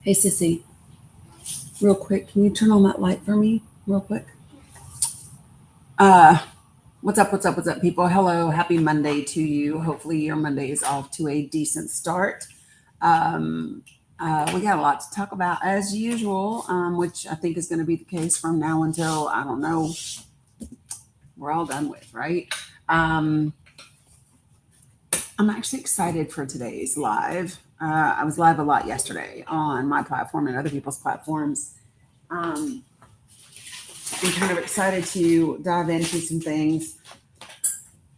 Hey, Sissy, real quick, can you turn on that light for me, real quick? Uh, what's up, people? Hello, happy Monday to you. Hopefully, your Monday is off to a decent start. Um, we got a lot to talk about as usual, which I think is going to be the case from now until I don't know, we're all done with, right? Um, I'm actually excited for today's live. I was live a lot yesterday on my platform and other people's platforms. Um, I'm kind of excited to dive into some things.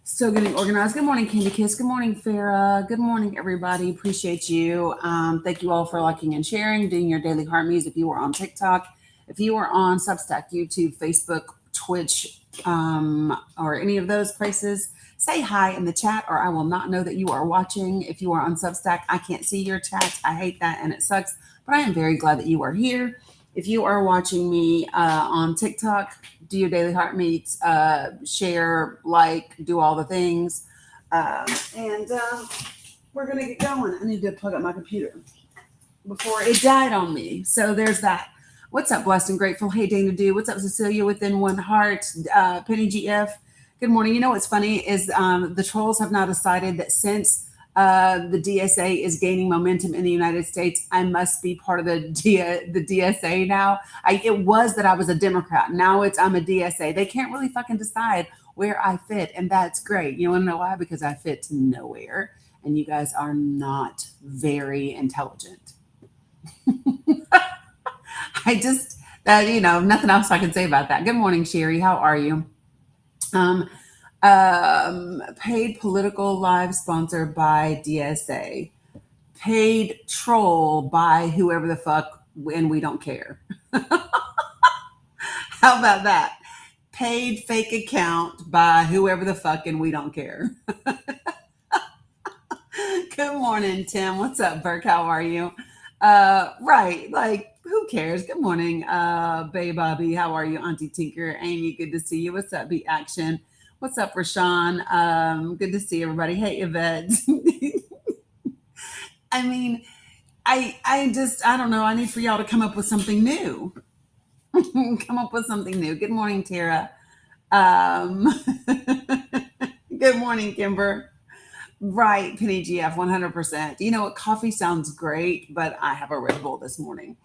Still getting organized. Good morning, Candy Kiss. Good morning, Farah. Good morning, everybody. Appreciate you. Thank you all for liking and sharing, doing your daily heart music. If you were on TikTok, if you were on Substack, YouTube, Facebook, Twitch, or any of those places, say hi in the chat, or I will not know that you are watching. If you are on Substack, I can't see your chat. I hate that, and it sucks. But I am very glad that you are here. If you are watching me on TikTok, do your daily heart meets, share, like, do all the things. And we're going to get going. I need to plug up my computer before it died on me. So there's that. What's up, blessed and grateful? Hey, Dana Do. What's up, Cecilia within one heart? Penny GF. Good morning. You know what's funny is the trolls have now decided that since the DSA is gaining momentum in the United States, I must be part of the DSA now. It was that I was a Democrat. Now it's I'm a DSA. They can't really fucking decide where I fit, and that's great. You want to know why? Because I fit to nowhere, and you guys are not very intelligent. I just that nothing else I can say about that. Good morning, Sherry. How are you? Um, Paid political live sponsored by DSA. Paid troll by whoever the fuck, and we don't care. How about that? Paid fake account by whoever the fuck, and we don't care. Good morning, Tim. What's up, Burke? How are you? Right, like who cares? Good morning, Bay Bobby. How are you, Auntie Tinker? Amy, good to see you. What's up, B Action? What's up, Rashawn? Good to see everybody. Hey, Yvette. I mean, I don't know. I need for y'all to come up with something new. Come up with something new. Good morning, Tara. Um, good morning, Kimber. Right, Penny GF, 100%. You know what? Coffee sounds great, but I have a Red Bull this morning.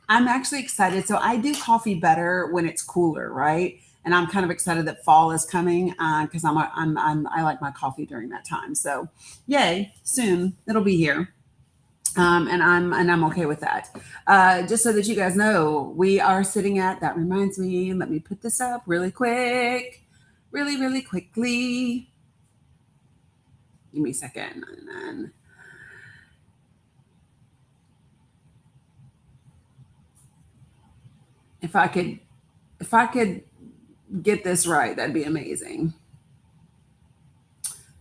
I'm actually excited. So I do coffee better when it's cooler, right? And I'm kind of excited that fall is coming because I like my coffee during that time. So, yay! Soon it'll be here, and I'm okay with that. Just so that you guys know, we are sitting at. That reminds me. Let me put this up really quick, really quickly. Give me a second, and then if I could, if I could get this right, that'd be amazing.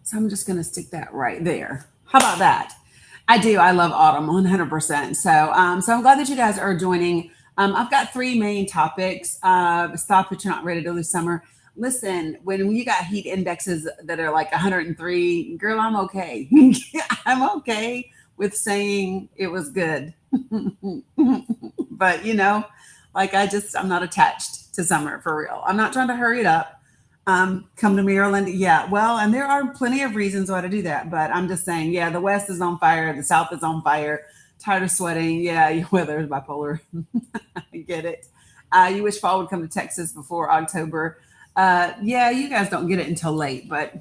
So I'm just gonna stick that right there. How about that? I do. I love autumn 100%. So I'm glad that you guys are joining. I've got three main topics. Stop if you're not ready to lose summer. Listen, when you got heat indexes that are like 103, girl, I'm okay. I'm okay with saying it was good. But like I'm not attached to summer for real. I'm not trying to hurry it up. Come to Maryland. Yeah, well, and there are plenty of reasons why to do that, but I'm just saying, yeah, the West is on fire, the South is on fire. Tired of sweating. Yeah, your weather is bipolar. I get it. You wish fall would come to Texas before October. Yeah, you guys don't get it until late, but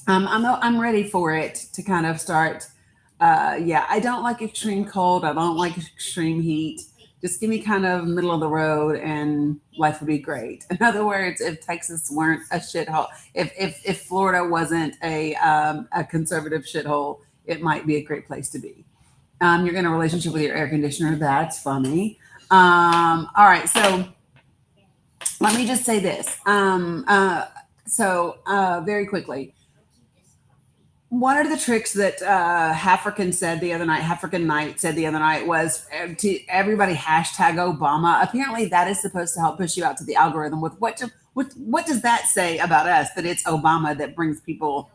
I'm ready for it to kind of start. Yeah, I don't like extreme cold. I don't like extreme heat. Just give me kind of middle of the road, and life would be great. In other words, if Texas weren't a shithole, if Florida wasn't a conservative shithole, it might be a great place to be. You're in a relationship with your air conditioner. That's funny. All right, so let me just say this. Very quickly, one of the tricks that African said the other night, African Knight said the other night was to everybody hashtag Obama. Apparently, that is supposed to help push you out to the algorithm. What does that say about us? That it's Obama that brings people.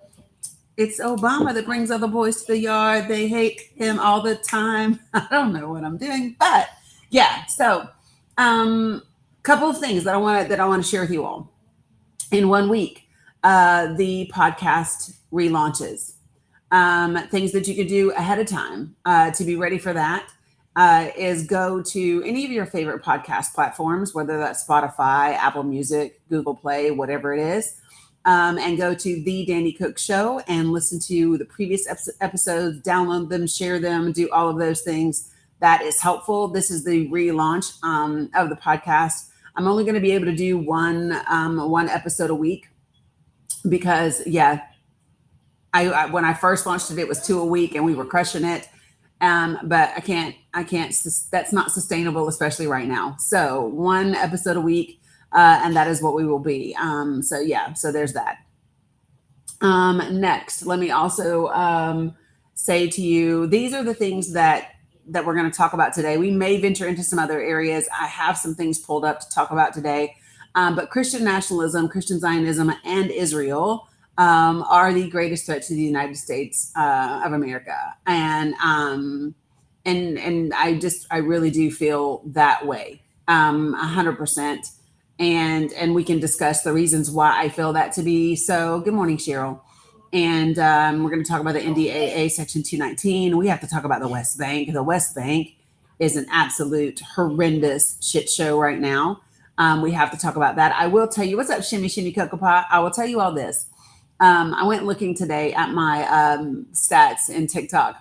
It's Obama that brings other boys to the yard. They hate him all the time. I don't know what I'm doing, but yeah. So, couple of things that I want to share with you all. In 1 week, the podcast relaunches. Things that you could do ahead of time to be ready for that is go to any of your favorite podcast platforms, whether that's Spotify, Apple Music, Google Play, whatever it is, and go to The Dani Cook Show and listen to the previous episodes, download them, share them, do all of those things. That is helpful. This is the relaunch of the podcast. I'm only going to be able to do one episode a week because, yeah, I when I first launched it, it was 2 a week and we were crushing it. But I can't, that's not sustainable, especially right now. So 1 episode a week, and that is what we will be. So yeah, so there's that. Next, let me also say to you, these are the things that we're going to talk about today. We may venture into some other areas. I have some things pulled up to talk about today. But Christian nationalism, Christian Zionism, and Israel are the greatest threat to the United States of America, and I really do feel that way, 100%, and we can discuss the reasons why I feel that to be so. Good morning, Cheryl, and we're going to talk about the NDAA Section 219. We have to talk about the West Bank. The West Bank is an absolute horrendous shit show right now. We have to talk about that. I will tell you, what's up, Shimmy Shimmy Cocoa Pot? I will tell you all this. I went looking today at my stats in TikTok,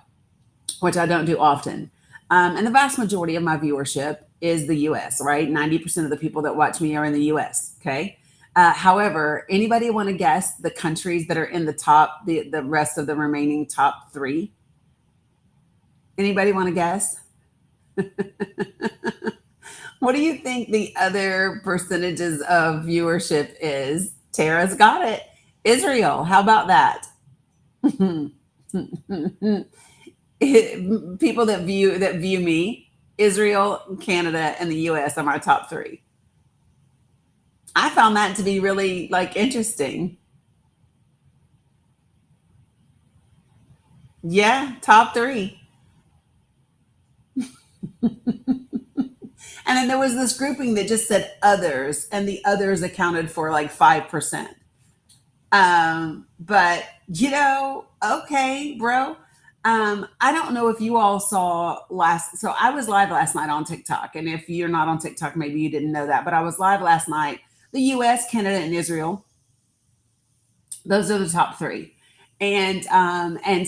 which I don't do often. And the vast majority of my viewership is the US, right? 90% of the people that watch me are in the US, okay? However, anybody want to guess the countries that are in the top, the rest of the remaining top 3? Anybody want to guess? What do you think the other percentages of viewership is? Tara's got it. Israel. How about that? People that view me, Israel, Canada, and the US are my top 3. I found that to be really like interesting. Yeah, top 3. And then there was this grouping that just said others, and the others accounted for like 5%. But okay, bro. I don't know if you all saw so I was live last night on TikTok. And if you're not on TikTok, maybe you didn't know that, but I was live last night. The US, Canada, and Israel. Those are the top 3. And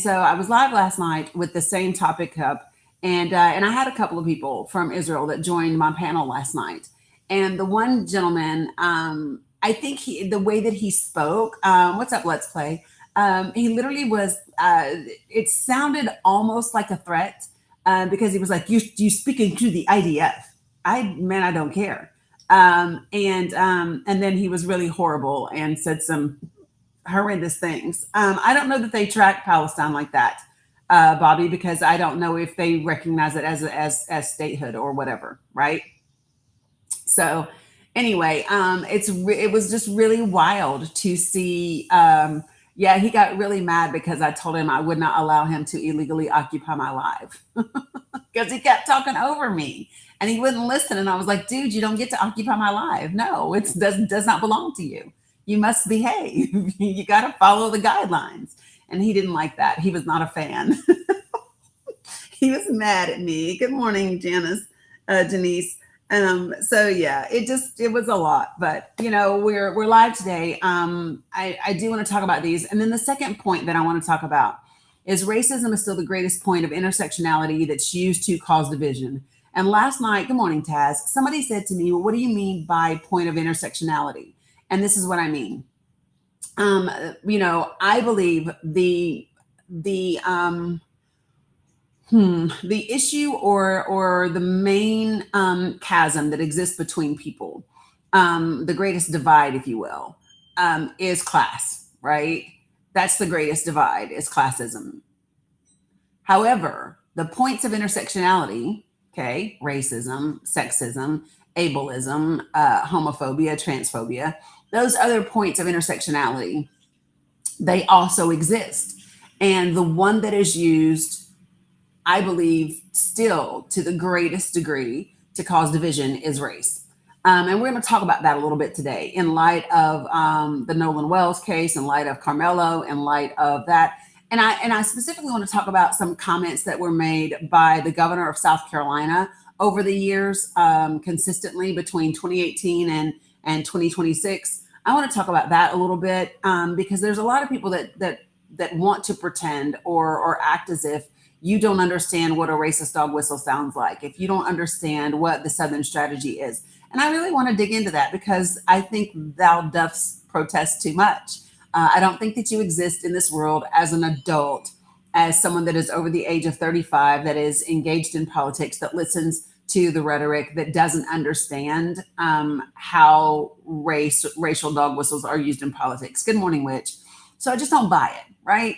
so I was live last night with the same topic up. And I had a couple of people from Israel that joined my panel last night. And the one gentleman, I think the way that he spoke, what's up, Let's Play? He literally was, it sounded almost like a threat because he was like, you speaking to the IDF. I don't care. And then he was really horrible and said some horrendous things. I don't know that they track Palestine like that, Bobby, because I don't know if they recognize it as statehood or whatever, right? So anyway, it was just really wild to see. Yeah, he got really mad because I told him I would not allow him to illegally occupy my live because he kept talking over me and he wouldn't listen. And I was like, dude, you don't get to occupy my live. No, it does not belong to you. You must behave. You got to follow the guidelines. And he didn't like that. He was not a fan. He was mad at me. Good morning, Denise. So yeah, it was a lot, but we're live today. I do want to talk about these. And then the second point that I want to talk about is racism is still the greatest point of intersectionality that's used to cause division. And last night, good morning, Taz, somebody said to me, well, what do you mean by point of intersectionality? And this is what I mean. I believe the issue or the main chasm that exists between people, the greatest divide, if you will, is class, right? That's the greatest divide, is classism. However, the points of intersectionality, okay, racism, sexism, ableism, homophobia, transphobia, those other points of intersectionality, they also exist. And the one that is used, I believe, still to the greatest degree to cause division is race. And we're going to talk about that a little bit today in light of the Nolan Wells case, in light of Carmelo, in light of that. And I specifically want to talk about some comments that were made by the governor of South Carolina over the years, consistently between 2018 and 2026. I want to talk about that a little bit because there's a lot of people that want to pretend or act as if you don't understand what a racist dog whistle sounds like, if you don't understand what the Southern strategy is. And I really want to dig into that because I think thou dost protest too much. I don't think that you exist in this world as an adult, as someone that is over the age of 35, that is engaged in politics, that listens to the rhetoric, that doesn't understand how racial dog whistles are used in politics. Good morning, Witch. So I just don't buy it, right?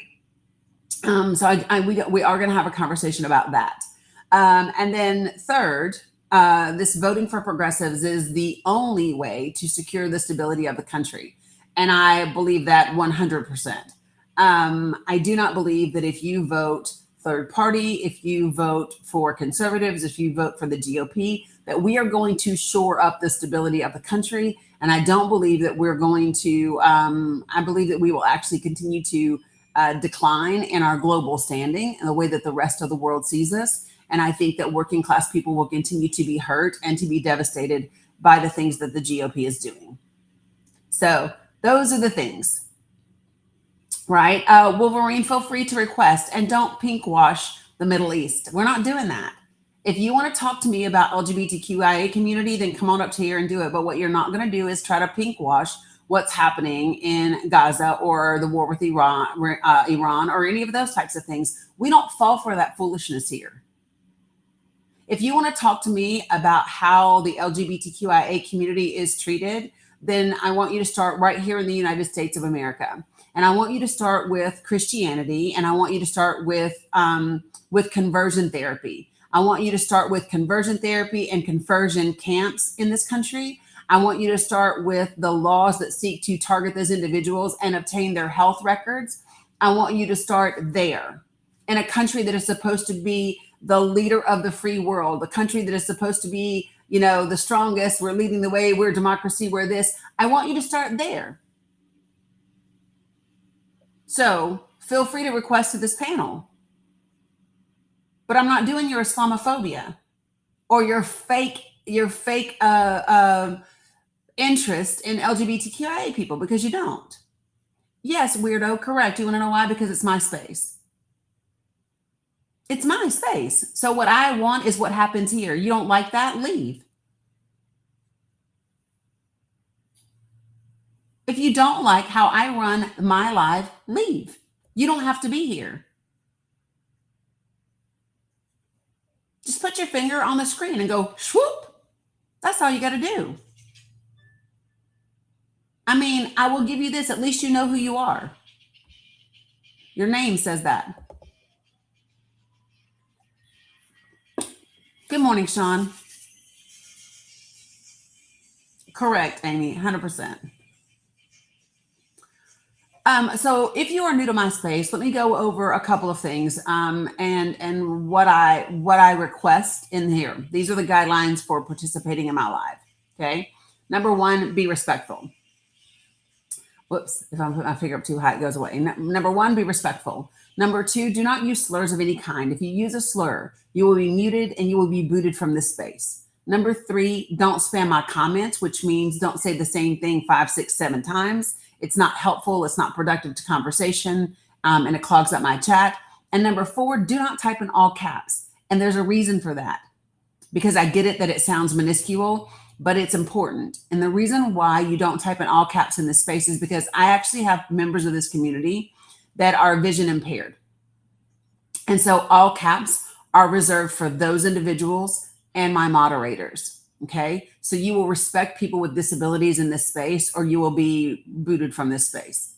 We are going to have a conversation about that. And then third, this voting for progressives is the only way to secure the stability of the country. And I believe that 100%. I do not believe that if you vote third party, if you vote for conservatives, if you vote for the GOP, that we are going to shore up the stability of the country. And I don't believe that we're going to, I believe that we will actually continue to decline in our global standing and the way that the rest of the world sees us. And I think that working class people will continue to be hurt and to be devastated by the things that the GOP is doing. So those are the things, right? Wolverine, feel free to request and don't pink wash the Middle East. We're not doing that. If you want to talk to me about LGBTQIA community, then come on up to here and do it. But what you're not going to do is try to pink wash what's happening in Gaza or the war with Iran or any of those types of things. We don't fall for that foolishness here. If you want to talk to me about how the LGBTQIA community is treated, then I want you to start right here in the United States of America. And I want you to start with Christianity, and I want you to start with conversion therapy. I want you to start with conversion therapy and conversion camps in this country. I want you to start with the laws that seek to target those individuals and obtain their health records. I want you to start there in a country that is supposed to be the leader of the free world, the country that is supposed to be, the strongest. We're leading the way. We're democracy. We're this. I want you to start there. So feel free to request to this panel. But I'm not doing your Islamophobia or your fake interest in LGBTQIA people, because you don't. Yes, weirdo, correct. You want to know why? Because it's my space. It's my space. So what I want is what happens here. You don't like that? Leave. If you don't like how I run my life, leave. You don't have to be here. Just put your finger on the screen and go swoop. That's all you got to do. I mean, I will give you this. At least you know who you are. Your name says that. Good morning, Sean. Correct, Amy, 100%. So if you are new to my space, let me go over a couple of things and what I request in here. These are the guidelines for participating in my live. Okay. Number one, be respectful. Whoops, if I'm putting my finger up too high, it goes away. Number one, be respectful. Number two, do not use slurs of any kind. If you use a slur, you will be muted and you will be booted from this space. Number three, don't spam my comments, which means don't say the same thing 5, 6, 7 times. It's not helpful. It's not productive to conversation, and it clogs up my chat. And number four, do not type in all caps. And there's a reason for that, because I get it that it sounds minuscule, but it's important. And the reason why you don't type in all caps in this space is because I actually have members of this community that are vision impaired. And so all caps are reserved for those individuals and my moderators. Okay. So you will respect people with disabilities in this space, or you will be booted from this space.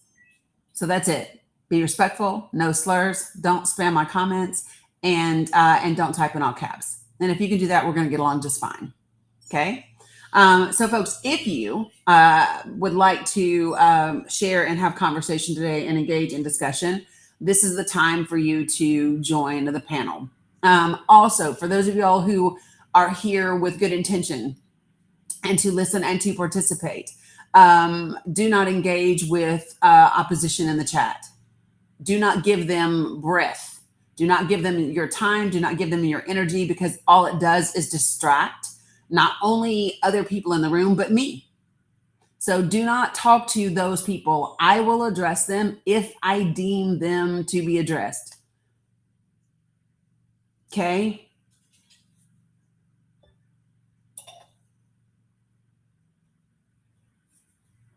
So that's it. Be respectful, no slurs, don't spam my comments, and don't type in all caps. And if you can do that, we're going to get along just fine. Okay. So folks, if you would like to share and have conversation today and engage in discussion, this is the time for you to join the panel. Also, for those of y'all who are here with good intention and to listen and to participate, do not engage with opposition in the chat. Do not give them breath. Do not give them your time. Do not give them your energy, because all it does is distract not only other people in the room, but me. So do not talk to those people. I will address them if I deem them to be addressed. Okay?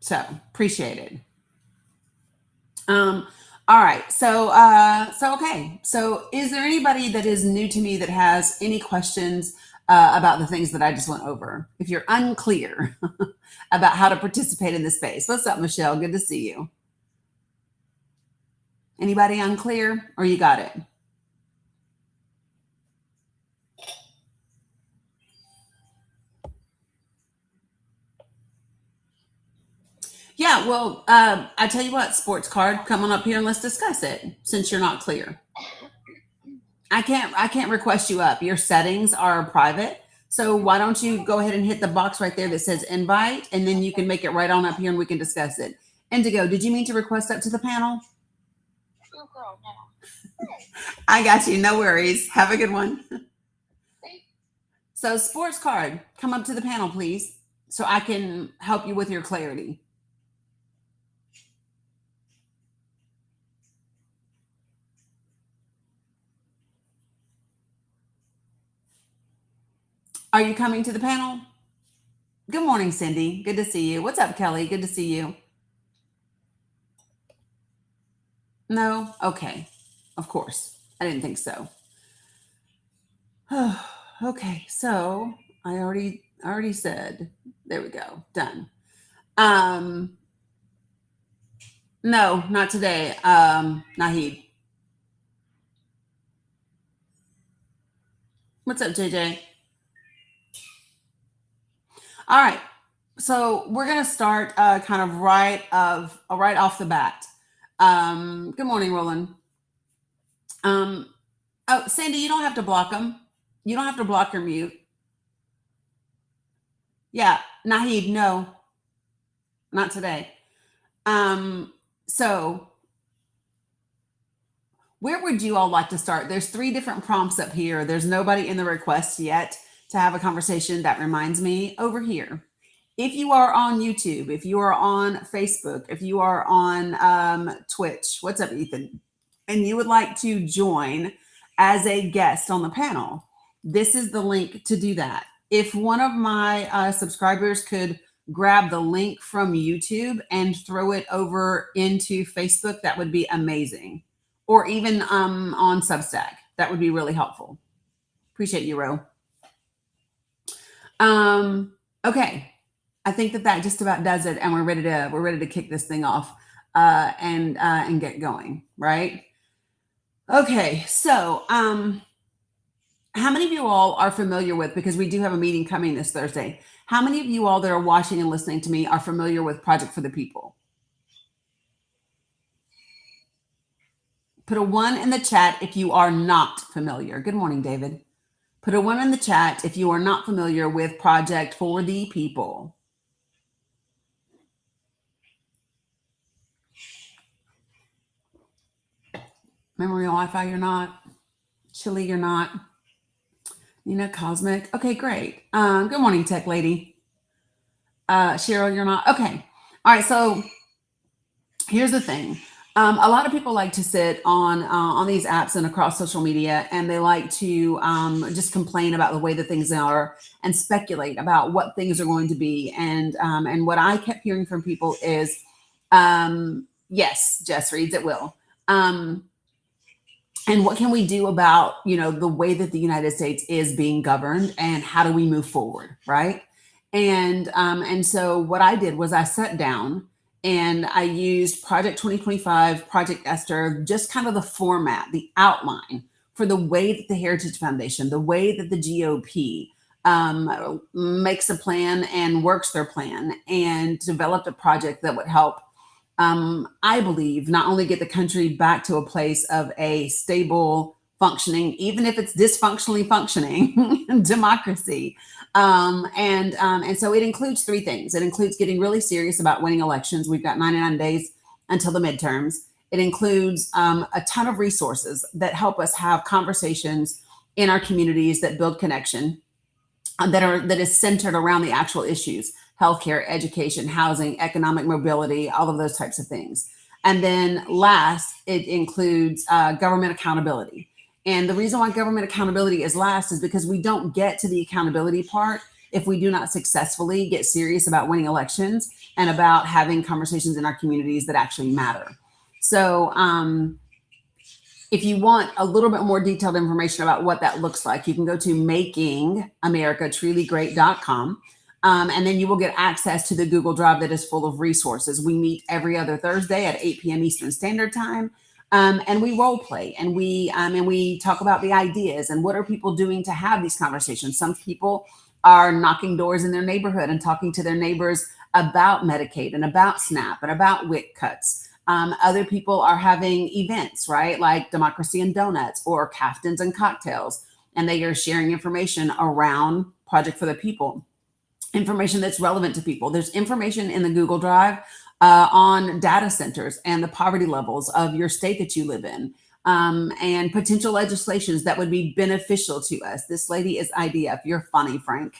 So appreciate it. All right. So okay. So is there anybody that is new to me that has any questions about the things that I just went over? If you're unclear about how to participate in this space, what's up, Michelle? Good to see you. Anybody unclear, or you got it? Yeah, well, I tell you what, sports card, come on up here and let's discuss it, since you're not clear. I can't request you up. Your settings are private. So why don't you go ahead and hit the box right there that says invite, and then you can make it right on up here and we can discuss it. Indigo, did you mean to request up to the panel? Oh, girl, no. I got you. No worries. Have a good one. So sports card, come up to the panel, please, so I can help you with your clarity. Are you coming to the panel? Good morning, Cindy. Good to see you. What's up, Kelly? Good to see you. No? Okay. Of course. I didn't think so. Okay. So I already said, there we go. Done. No, not today. Nahid. What's up, JJ? All right. So we're gonna start kind of right off the bat. Good morning, Roland. Oh, Sandy, you don't have to block them. You don't have to block or mute. Yeah, Nahid, no, not today. So where would you all like to start? There's 3 different prompts up here. There's nobody in the request yet to have a conversation. That reminds me, over here, if you are on YouTube, if you are on Facebook, if you are on Twitch, what's up, Ethan? And you would like to join as a guest on the panel, this is the link to do that. If one of my subscribers could grab the link from YouTube and throw it over into Facebook, that would be amazing. Or even on Substack, that would be really helpful. Appreciate you, Ro. Okay, I think that just about does it, and we're ready to kick this thing off and get going, right? Okay, so how many of you all are familiar with, because we do have a meeting coming this Thursday, how many of you all that are watching and listening to me are familiar with Project for the People? Put a 1 in the chat if you are not familiar. Good morning, David. Put a 1 in the chat if you are not familiar with Project for the People. Memory Wi-Fi, you're not. Chili, you're not. Nina Cosmic. Okay, great. Good morning, Tech Lady. Cheryl, you're not. Okay. All right. So here's the thing. A lot of people like to sit on these apps and across social media, and they like to just complain about the way that things are and speculate about what things are going to be. And what I kept hearing from people is, yes, Jess reads, it will. And what can we do about, the way that the United States is being governed, and how do we move forward, right? And so what I did was I sat down and I used Project 2025, Project Esther, just kind of the format, the outline for the way that the Heritage Foundation, the way that the GOP makes a plan and works their plan, and developed a project that would help I believe, not only get the country back to a place of a stable, functioning, even if it's dysfunctionally functioning democracy. And so it includes three things. It includes getting really serious about winning elections. We've got 99 days until the midterms. It includes a ton of resources that help us have conversations in our communities that build connection, that is centered around the actual issues: healthcare, education, housing, economic mobility, all of those types of things. And then last, it includes government accountability. And the reason why government accountability is last is because we don't get to the accountability part if we do not successfully get serious about winning elections and about having conversations in our communities that actually matter. So, if you want a little bit more detailed information about what that looks like, you can go to makingamericatruly.great.com. And then you will get access to the Google Drive that is full of resources. We meet every other Thursday at 8 p.m. Eastern Standard Time. And we role play, and we talk about the ideas and what are people doing to have these conversations. Some people are knocking doors in their neighborhood and talking to their neighbors about Medicaid and about SNAP and about WIC cuts. Other people are having events, right? Like Democracy and Donuts or Caftans and Cocktails. And they are sharing information around Project for the People, information that's relevant to people. There's information in the Google Drive on data centers and the poverty levels of your state that you live in, and potential legislations that would be beneficial to us. This lady is IDF. You're funny, Frank.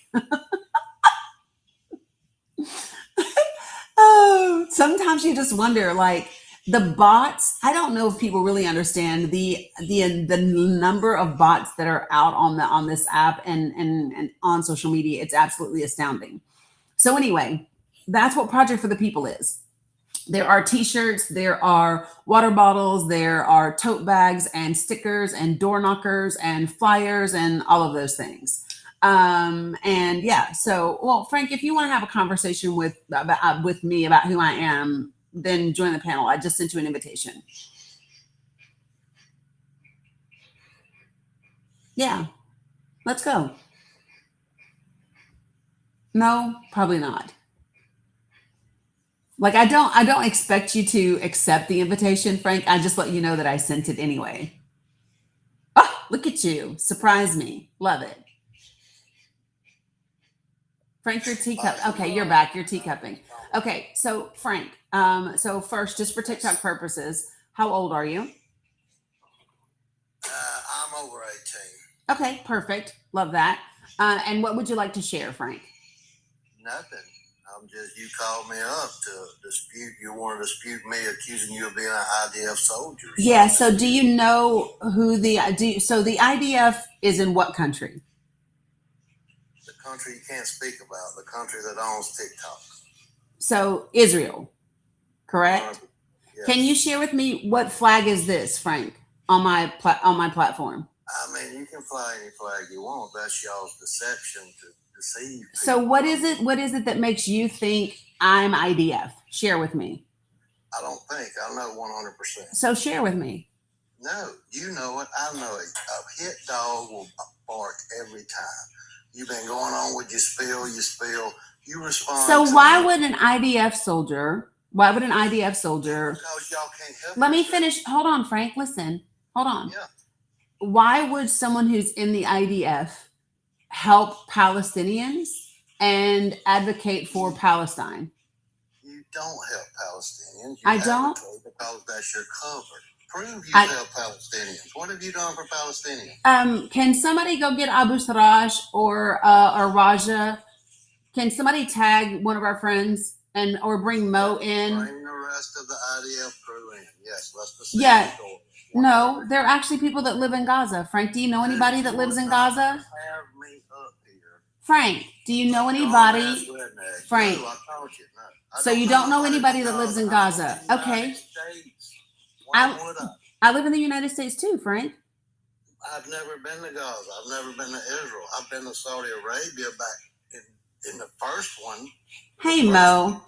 Oh, sometimes you just wonder, like, the bots. I don't know if people really understand the number of bots that are out on this app and on social media. It's absolutely astounding. So anyway, that's what Project for the People is. There are t-shirts, there are water bottles, there are tote bags and stickers and door knockers and flyers and all of those things. And yeah, so, well, Frank, if you want to have a conversation with me about who I am, then join the panel. I just sent you an invitation. Yeah, let's go. No, probably not. Like, I don't expect you to accept the invitation, Frank. I just let you know that I sent it anyway. Oh, look at you. Surprise me. Love it. Frank, your teacup. Okay, you're back. You're teacupping. Okay, so Frank, so first, just for TikTok purposes, how old are you? I'm over 18. Okay, perfect. Love that. And what would you like to share, Frank? Nothing. You called me up to dispute. You want to dispute me, accusing you of being an IDF soldier. Yeah. So, do you know who so the IDF is in what country? The country you can't speak about. The country that owns TikTok. So Israel, correct? Yes. Can you share with me what flag is this, Frank, on my platform? I mean, you can fly any flag you want. That's y'all's deception to deceive people. So what is it? What is it that makes you think I'm IDF? Share with me. I don't think. I know 100%. So share with me. No, you know it. I know it. A hit dog will bark every time. You've been going on with your spill. You respond. So why would an IDF soldier? Why would an IDF soldier? Because y'all can't help. Let me finish. Hold on, Frank. Listen. Hold on. Yeah. Why would someone who's in the IDF help Palestinians and advocate for Palestine? You don't help Palestinians. I don't? Because that's your cover. Prove you help Palestinians. What have you done for Palestinians? Can somebody go get Abu Sarraj or Raja? Can somebody tag one of our friends or bring Mo in? Bring the rest of the IDF crew in. Yes, let's proceed. Yeah. No, they're actually people that live in Gaza. Frank, do you know anybody that lives in Gaza? Have me up here. Frank, do you know anybody? Frank. No, I told you, no. So you don't know anybody that lives in Gaza? Okay. Why would I? I live in the United States too, Frank. I've never been to Gaza. I've never been to Israel. I've been to Saudi Arabia back in the first one. Hey, Mo.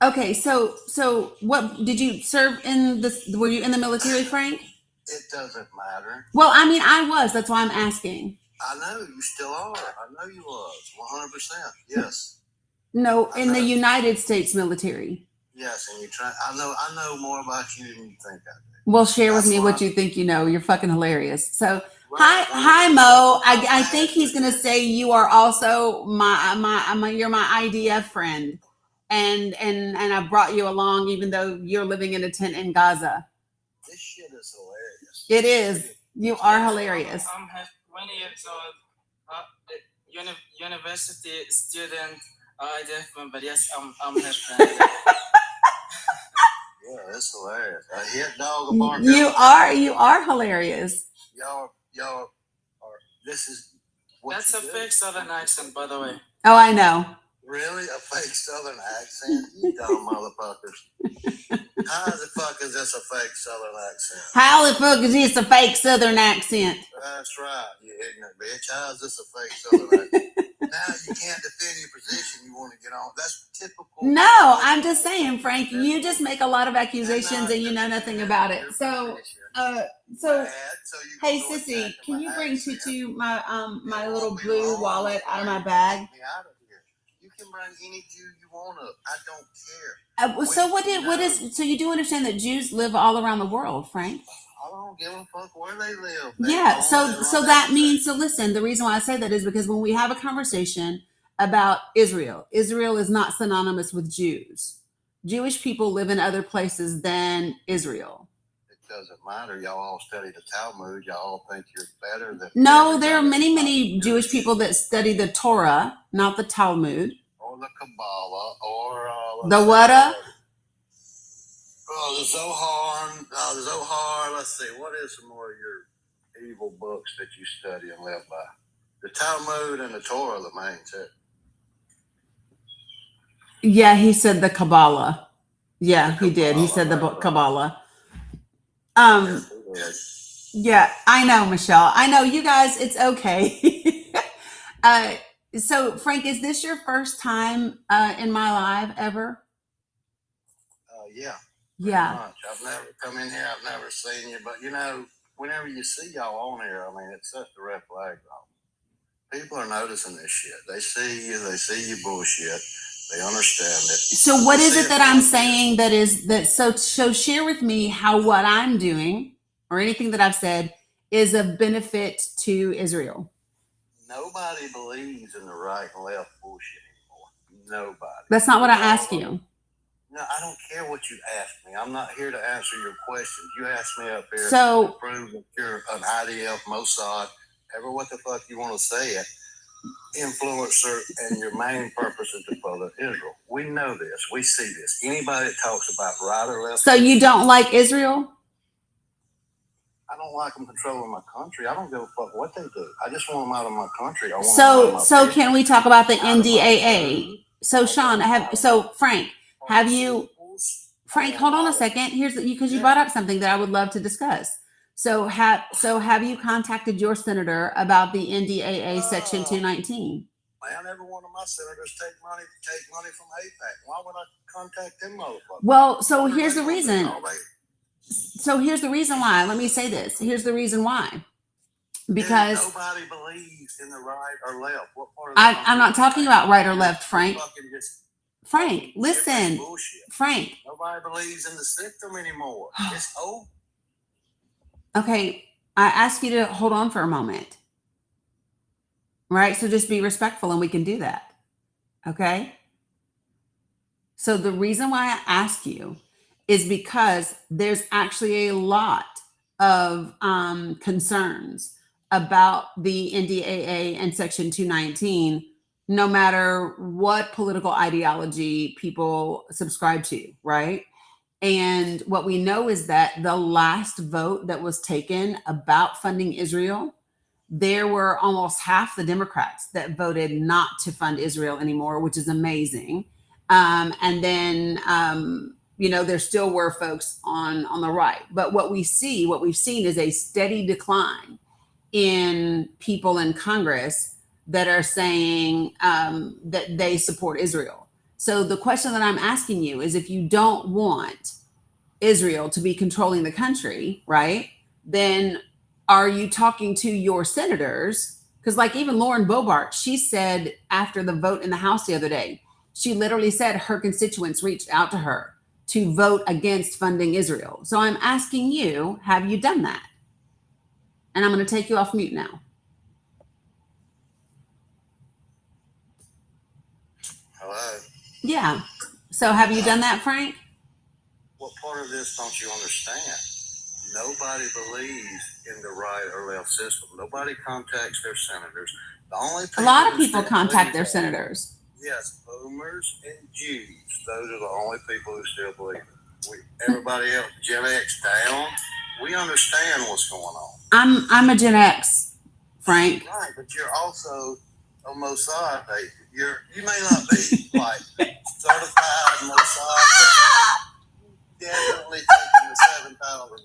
Okay, so what did you serve in this? Were you in the military, Frank? It doesn't matter. Well, I mean, I was. That's why I'm asking. I know you still are. I know you was 100%. Yes. No, in the United States military. Yes, and you try. I know more about you than you think I do. Well, share with That's me why- what you think you know. You're fucking hilarious. So, Right, hi, well, Mo. I I'm think glad he's that gonna say you are also you're my IDF friend, and I brought you along even though you're living in a tent in Gaza. This shit is hilarious. It is. You are hilarious. I'm 20 years old, university student, IDF member. Yes, I'm his friend. Yeah, that's hilarious. A hit dog, a bark. You are hilarious. Y'all are. This is. What That's you a do. fake Southern accent, by the way. Oh, I know. Really? A fake Southern accent? You dumb motherfuckers. How the fuck is this a fake Southern accent? How the fuck is this a fake Southern accent? That's right, you ignorant bitch. How is this a fake Southern accent? Now you can't defend your position. You want to get on. That's typical. No, I'm just saying, Frank. You just make make a lot of accusations and you know nothing about it. So, hey, Sissy, can you bring Tutu my little blue wallet out of my bag? You can bring any Jew you want up. I don't care. So you do understand that Jews live all around the world, Frank? I don't give a fuck where they live. Yeah. So that means, so listen, the reason why I say that is because when we have a conversation about Israel is not synonymous with Jews. Jewish people live in other places than Israel. It doesn't matter. Y'all all study the Talmud. Y'all all think you're better than. No, there are many Jewish people that study the Torah, not the Talmud. Or the Kabbalah, or The what? The Zohar. Let's see. What is some more of your evil books that you study and live by? The Talmud and the Torah are the main two. Yeah, he said the Kabbalah. Yeah, he did. He said the Right. Kabbalah. Yes. Yeah, I know, Michelle. I know, you guys. It's okay. So, Frank, is this your first time in my live ever? Yeah. Yeah. Much. I've never come in here. I've never seen you, but whenever you see y'all on here, I mean, it sets the red flag off. People are noticing this shit. They see you. They see you bullshit. They understand it. So, what is it that I'm saying that is that? So share with me how what I'm doing or anything that I've said is of benefit to Israel. Nobody believes in the right and left bullshit anymore. Nobody. That's not what I asked you. No, I don't care what you ask me. I'm not here to answer your questions. You asked me up here So- to prove that you're an IDF, Mossad, ever what the fuck you want to say it, influencer, and your main purpose is to further Israel. We know this. We see this. Anybody that talks about right or left. So you don't like Israel? I don't like them controlling my country. I don't give a fuck what they do. I just want them out of my country. I want them out of my So business. can we talk about the Out of my NDAA? food. So Sean, Frank, hold on a second. Here's because you brought up something that I would love to discuss. So have you contacted your senator about the NDAA Section 219? Man, every one of my senators take money from AIPAC. Why would I contact them motherfuckers? Well, so here's the reason. All they- So here's the reason why. Let me say this. Here's the reason why. Because nobody believes in the right or left. What part of I'm not talking about right or left, Frank. Fucking just- Frank, listen. Bullshit. Frank, Nobody believes in the system anymore. It's old. okay, I ask you to hold on for a moment. Right? So just be respectful and we can do that. Okay? So the reason why I ask you is because there's actually a lot of concerns about the NDAA and Section 219, no matter what political ideology people subscribe to, right? And what we know is that the last vote that was taken about funding Israel, there were almost half the Democrats that voted not to fund Israel anymore, which is amazing. And then, there still were folks on the right. But what we've seen is a steady decline in people in Congress that are saying that they support Israel. So the question that I'm asking you is, if you don't want Israel to be controlling the country, right, then are you talking to your senators? Because like even Lauren Boebert, she said after the vote in the House the other day, she literally said her constituents reached out to her to vote against funding Israel. So I'm asking you, have you done that? And I'm going to take you off mute now. Hello? Yeah. So have you done that, Frank? What part of this don't you understand? Nobody believes in the right or left system. Nobody contacts their senators. The only A lot of who people still contact believe their that- senators. Yes, boomers and Jews. Those are the only people who still believe it. Everybody else, Gen X down. We understand what's going on. I'm a Gen X, Frank. Right, but you're also a Mossad. You may not be like certified Mossad, but definitely taking the $7,000.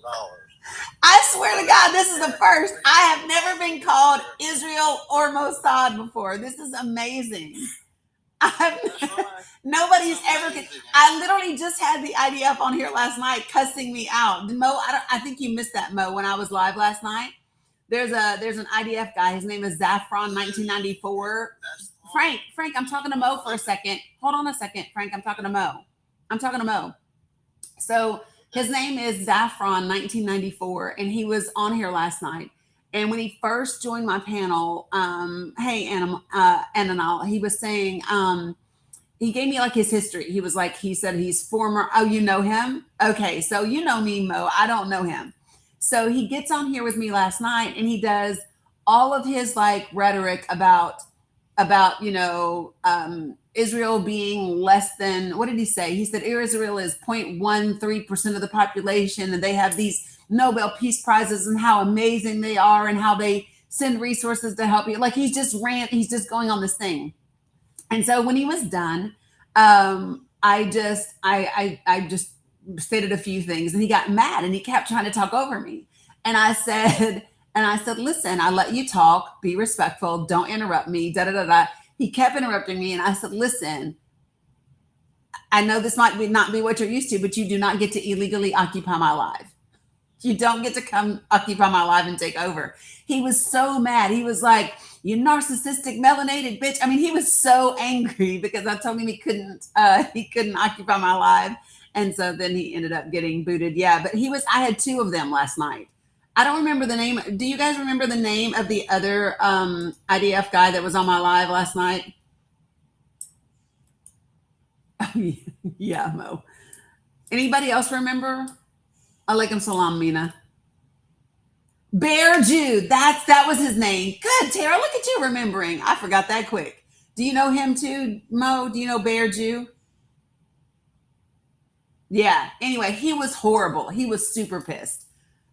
I swear to God, this is the first. I have never been called Israel or Mossad before. This is amazing. That's right. Nobody's ever. I literally just had the IDF on here last night, cussing me out. Mo, I think you missed that, Mo, when I was live last night. There's an IDF guy. His name is Zaffron 1994. Frank, I'm talking to Mo for a second. Hold on a second, Frank. I'm talking to Mo. So his name is Zaffron 1994, and he was on here last night. And when he first joined my panel, hey, Ananal, he was saying, he gave me like his history. He said he's former, oh, you know him? Okay, so you know me, Mo. I don't know him. So he gets on here with me last night, and he does all of his like rhetoric about Israel being less than, what did he say? He said Israel is 0.13% of the population, and they have these Nobel Peace Prizes and how amazing they are and how they send resources to help you. Like he's just going on this thing. And so when he was done, I just stated a few things, and he got mad and he kept trying to talk over me. And I said, listen, I let you talk, be respectful, don't interrupt me, da da da da. He kept interrupting me, and I said, listen, I know this might not be what you're used to, but you do not get to illegally occupy my life. You don't get to come occupy my life and take over. He was so mad. He was like, you narcissistic melanated bitch. I mean, he was so angry because I told him he couldn't occupy my life. And so then he ended up getting booted. Yeah, but I had two of them last night. I don't remember the name. Do you guys remember the name of the other IDF guy that was on my live last night? Yeah, Mo. Anybody else remember? Alaikum salam, Mina. Bear Jew. That was his name. Good, Tara. Look at you remembering. I forgot that quick. Do you know him too, Mo? Do you know Bear Jew? Yeah. Anyway, he was horrible. He was super pissed.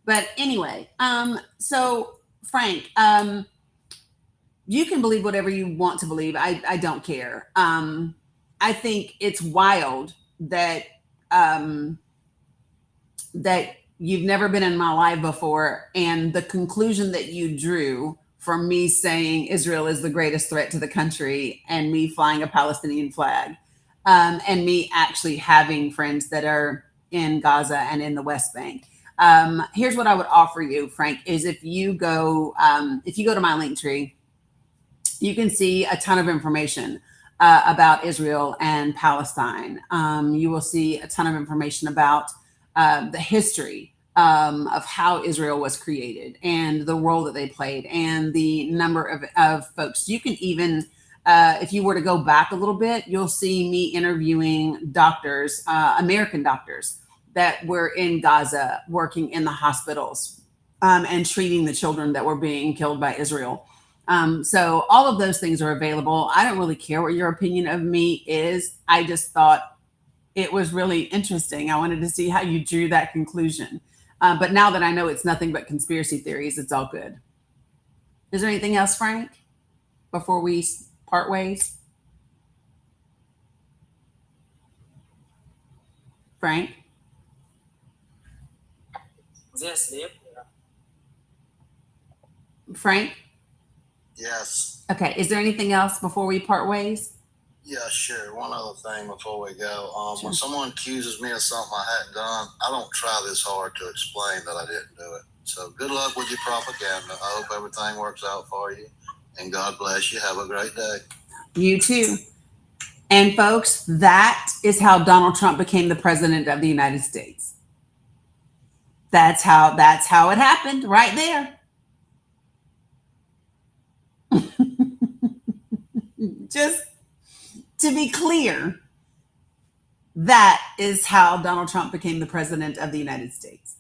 But anyway, so Frank, you can believe whatever you want to believe. I don't care. I think it's wild that that you've never been in my life before, and the conclusion that you drew from me saying Israel is the greatest threat to the country, and me flying a Palestinian flag, and me actually having friends that are in Gaza and in the West Bank. Here's what I would offer you, Frank, is if you go to my link tree, you can see a ton of information about Israel and Palestine. You will see a ton of information about the history of how Israel was created and the role that they played and the number of folks. You can even, if you were to go back a little bit, you'll see me interviewing doctors, American doctors that were in Gaza working in the hospitals and treating the children that were being killed by Israel. So all of those things are available. I don't really care what your opinion of me is. I just thought it was really interesting. I wanted to see how you drew that conclusion. But now that I know it's nothing but conspiracy theories, it's all good. Is there anything else, Frank, before we part ways? Frank? Yes, sleep. Frank? Yes. Okay. Is there anything else before we part ways? Yeah, sure. One other thing before we go. Sure. When someone accuses me of something I hadn't done, I don't try this hard to explain that I didn't do it. So good luck with your propaganda. I hope everything works out for you. And God bless you. Have a great day. You too. And folks, that is how Donald Trump became the president of the United States. That's how it happened right there. Just to be clear, that is how Donald Trump became the president of the United States.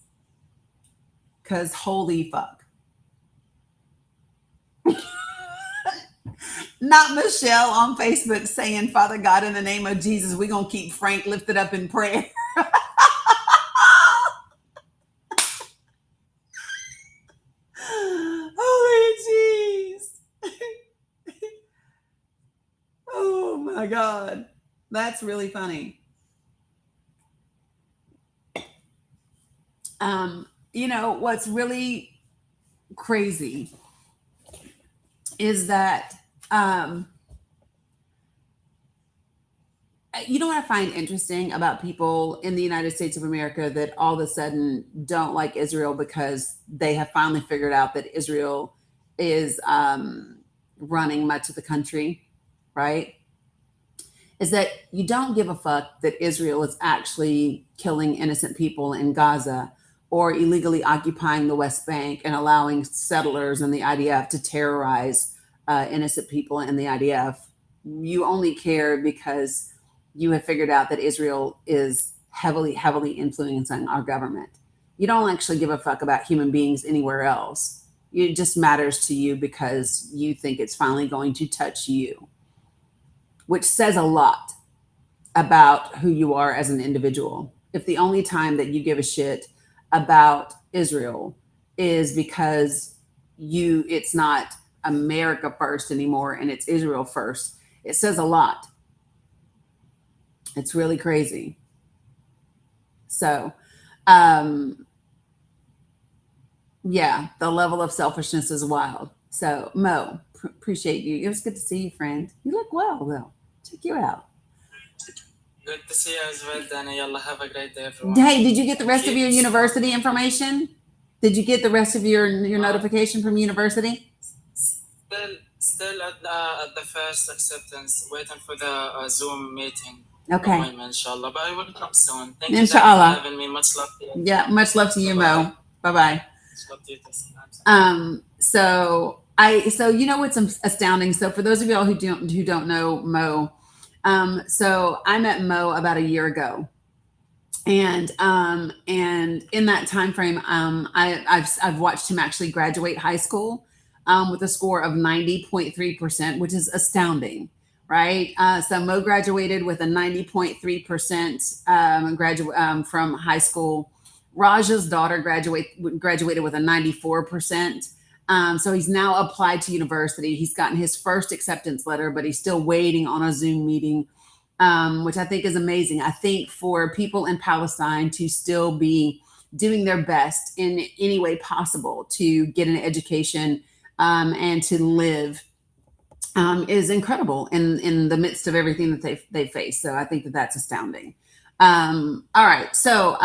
Because holy fuck. Not Michelle on Facebook saying, Father God, in the name of Jesus, we're going to keep Frank lifted up in prayer. Holy jeez. Oh my God. That's really funny. You know, what's really crazy is that, you know what I find interesting about people in the United States of America that all of a sudden don't like Israel because they have finally figured out that Israel is running much of the country, right? Is that you don't give a fuck that Israel is actually killing innocent people in Gaza or illegally occupying the West Bank and allowing settlers and the IDF to terrorize innocent people in the IDF. You only care because you have figured out that Israel is heavily, heavily influencing our government. You don't actually give a fuck about human beings anywhere else. It just matters to you because you think it's finally going to touch you, which says a lot about who you are as an individual. If the only time that you give a shit about Israel is because it's not America first anymore and it's Israel first, it says a lot. It's really crazy. So, yeah, the level of selfishness is wild. So, Mo, appreciate you. It was good to see you, friend. You look well, though. Check you out. Good to see you as well, Dani. Yalla, have a great day, everyone. Hey, did you get the rest of your university information? Did you get the rest of your notification from university? Still at the first acceptance, waiting for the Zoom meeting. Okay. Appointment, inshallah. But I will come soon. Thank you Inshallah. for having me. Much love to you. Yeah, much love to you, Mo. Bye-bye. Much love to you too. So you know what's astounding? So for those of y'all who don't know Mo, so I met Mo about a year ago. And in that time frame, I've watched him actually graduate high school with a score of 90.3%, which is astounding, right? So Mo graduated with a 90.3% from high school. Raja's daughter graduated with a 94%. So he's now applied to university. He's gotten his first acceptance letter, but he's still waiting on a Zoom meeting, which I think is amazing. I think for people in Palestine to still be doing their best in any way possible to get an education and to live is incredible in the midst of everything that they face. So I think that that's astounding. All right. So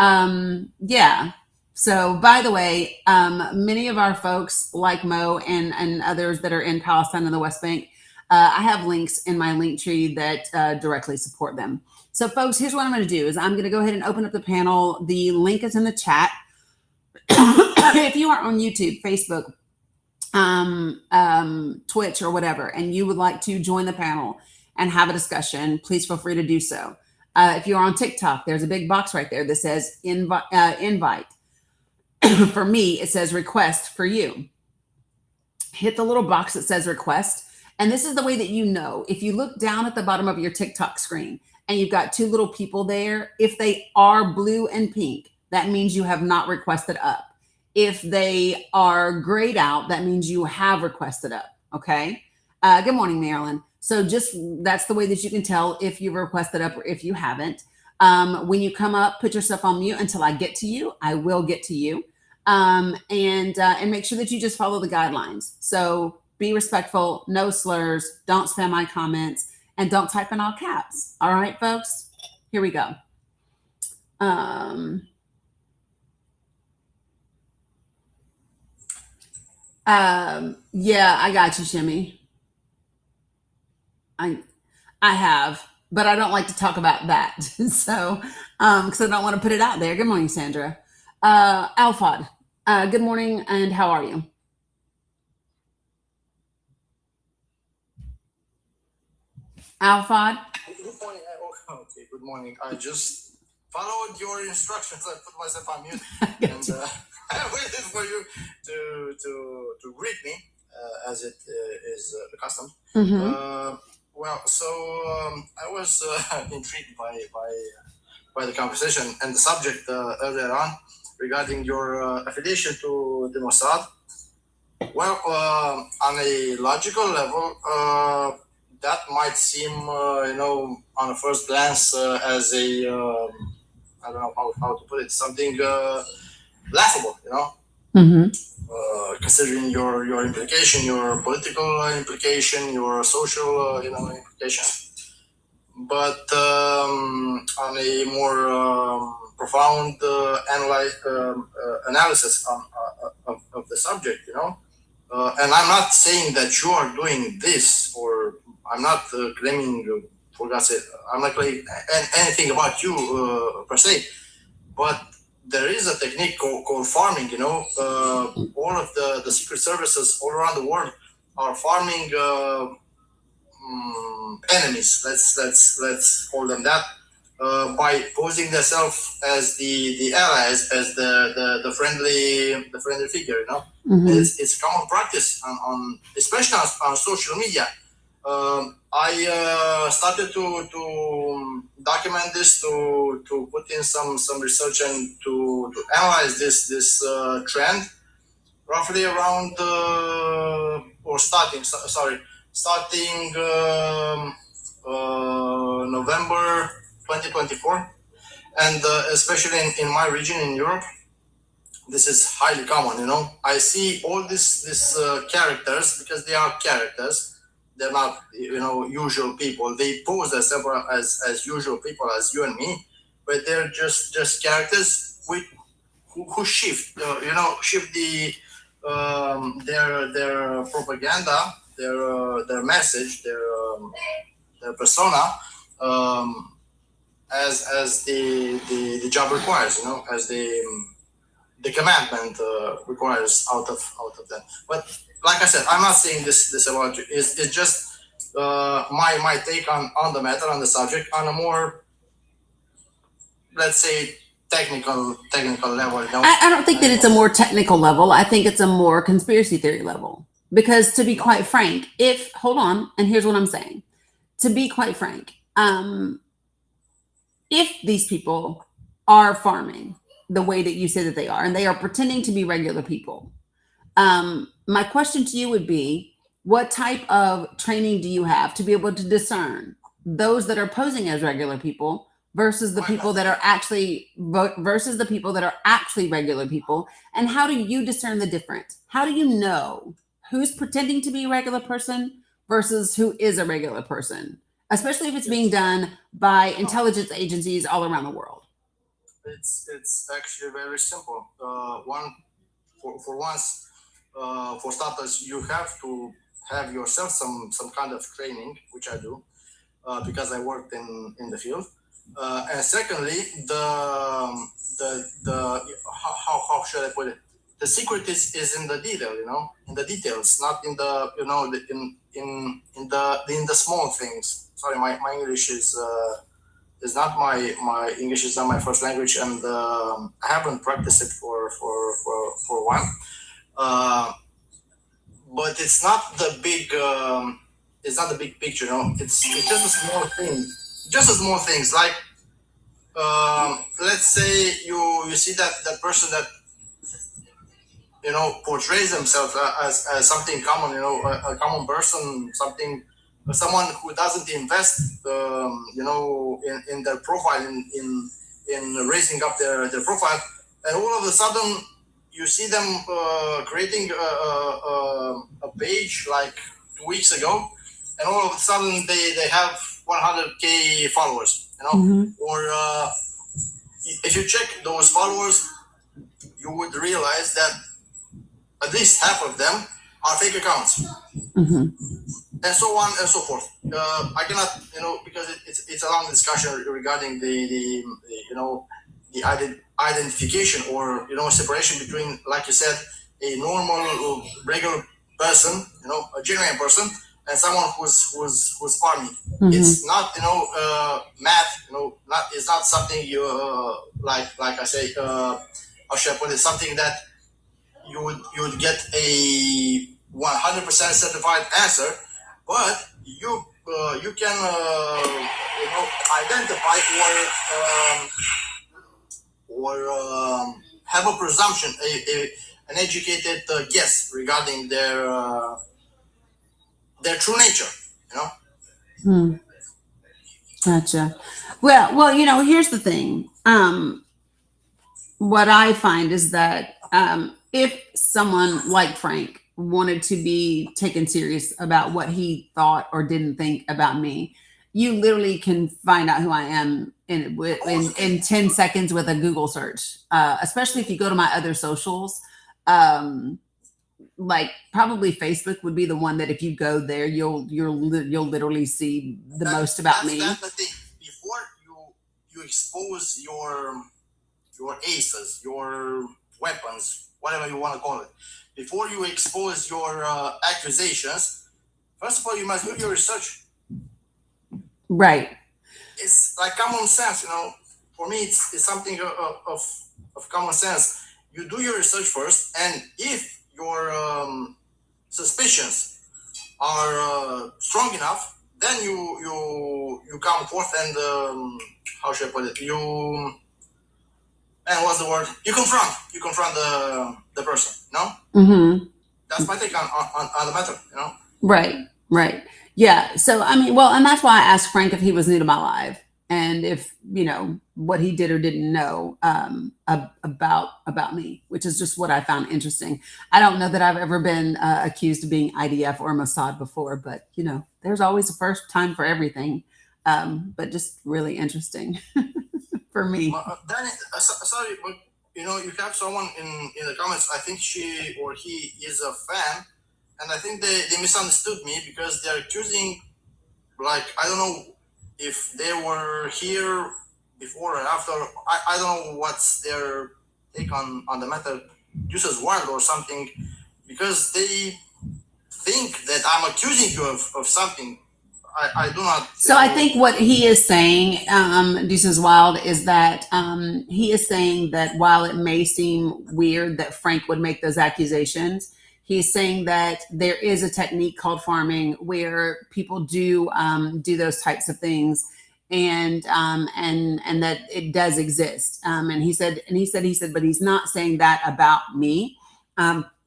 yeah. So by the way, many of our folks like Mo and others that are in Palestine and the West Bank, I have links in my link tree that directly support them. So folks, here's what I'm going to do is I'm going to go ahead and open up the panel. The link is in the chat. If you are on YouTube, Facebook, Twitch or whatever, and you would like to join the panel and have a discussion, please feel free to do so. If you're on TikTok, there's a big box right there that says invite. For me, it says request for you. Hit the little box that says request. And this is the way that you know. If you look down at the bottom of your TikTok screen and you've got two little people there, if they are blue and pink, that means you have not requested up. If they are grayed out, that means you have requested up. Okay. Good morning, Marilyn. So that's the way that you can tell if you've requested up or if you haven't. When you come up, put yourself on mute until I get to you. I will get to you. And make sure that you just follow the guidelines. So be respectful, no slurs, don't spam my comments, and don't type in all caps. All right, folks, here we go. Yeah, I got you, Shimmy. I have. but I don't like to talk about that. So, because I don't want to put it out there. Good morning, Sandra. Alfad, good morning, and how are you? Alfad? Good morning. Okay, good morning. I just followed your instructions. I put myself on mute, and I waited for you to greet me, as it is the custom. Mm-hmm. Well, so I was intrigued by the conversation and the subject earlier on regarding your affiliation to the Mossad. Well, on a logical level, that might seem, on a first glance, as a, I don't know how to put it, something laughable, Mm-hmm. considering your implication, your political implication, your social, implication. But on a more profound analysis of the subject, and I'm not saying that you are doing this, or I'm not claiming, for God's sake, I'm not claiming anything about you per se, but there is a technique called farming. All of the secret services all around the world are farming enemies. Let's call them that. By posing themselves as the allies, as the friendly figure, Mm-hmm. It's common practice on especially on social media. I started to document this, to put in some research and to analyze this trend, roughly around starting November 2024, and especially in my region in Europe, this is highly common. I see all these characters, because they are characters. They're not, usual people. They pose themselves as usual people, as you and me, but they're just characters who shift, shift their propaganda, their message, their persona, as the job requires, as the commandment requires out of them. But like I said, I'm not saying this about you. It's just my take on the matter, on the subject, on a more, let's say, technical level. I don't think that it's a more technical level. I think it's a more conspiracy theory level. Because to be quite frank, hold on, and here's what I'm saying. To be quite frank, if these people are farming the way that you say that they are, and they are pretending to be regular people, my question to you would be, what type of training do you have to be able to discern those that are posing as regular people versus the people that are actually regular people? And how do you discern the difference? How do you know who's pretending to be a regular person versus who is a regular person, especially if it's being done by intelligence agencies all around the world? It's actually very simple. For once, for starters, you have to have yourself some kind of training, which I do, because I worked in the field. And secondly, how should I put it? The secret is in the detail, in the details, not in the in the small things. Sorry, my English is not my English is not my first language, and I haven't practiced it for a while. But it's not the big picture, It's just a small thing, like let's say you see that person that portrays themselves as something common, a common person, someone who doesn't invest, in their profile, in raising up their profile, and all of a sudden you see them creating a page like 2 weeks ago, and all of a sudden they have 100K followers, Mm-hmm. or if you check those followers, you would realize that at least half of them are fake accounts. Mm-hmm. and so on and so forth. I cannot, because it's a long discussion regarding the identification or separation between, like you said, a normal regular person, a genuine person, and someone who's farming. Mhm. It's not math. It's not something you like I say. How should I put it? Something that you would get a 100% certified answer, but you can identify or have a presumption, an educated guess regarding their true nature. Hmm. Gotcha. Well, here's the thing. What I find is that if someone like Frank wanted to be taken serious about what he thought or didn't think about me, you literally can find out who I am in 10 seconds with a Google search, especially if you go to my other socials. Like probably Facebook would be the one that if you go there, you'll literally see the most about me. That's the thing. Before you expose your aces, your weapons, whatever you want to call it, before you expose your accusations, first of all, you must do your research. Right. It's like common sense, For me, it's something of common sense. You do your research first, and if your suspicions are strong enough, then you come forth and how should I put it? And what's the word? You confront the person. No. Mm-hmm. That's my take on the matter. Right. Yeah. So I mean, well, and that's why I asked Frank if he was new to my life and if what he did or didn't know about me, which is just what I found interesting. I don't know that I've ever been accused of being IDF or Mossad before, but there's always a first time for everything. But just really interesting for me. Dani, sorry, but you have someone in the comments. I think she or he is a fan, and I think they misunderstood me because they're accusing, like, I don't know if they were here before or after. I don't know what's their take on the matter. Uses wild or something, because they think that I'm accusing you of something. I do not. So I think what he is saying, Deuces Wild, is that he is saying that while it may seem weird that Frank would make those accusations, he's saying that there is a technique called farming where people do those types of things, and that it does exist. And he said, but he's not saying that about me.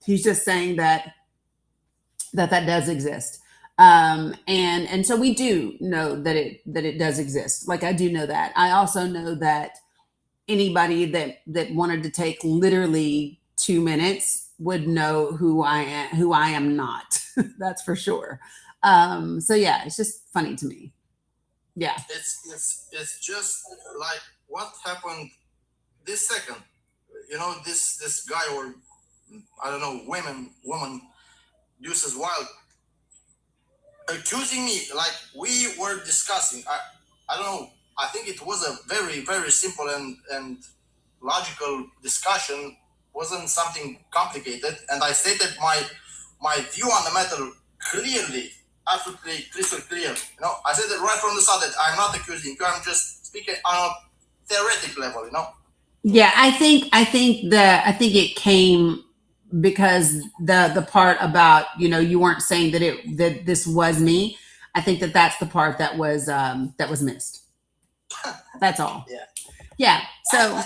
He's just saying that does exist. And so we do know that it does exist. Like I do know that. I also know that anybody that wanted to take literally 2 minutes would know who I am not. That's for sure. So yeah, it's just funny to me. Yeah. It's just like what happened this second. This guy, or I don't know, woman, Deuces Wild, accusing me, like we were discussing. I don't know. I think it was a very, very simple and logical discussion. Wasn't something complicated, and I stated my view on the matter clearly, absolutely crystal clear. I said it right from the start that I'm not accusing you. I'm just speaking on a theoretic level. Yeah, I think it came because the part about you weren't saying that this was me. I think that's the part that was missed. That's all. Yeah. So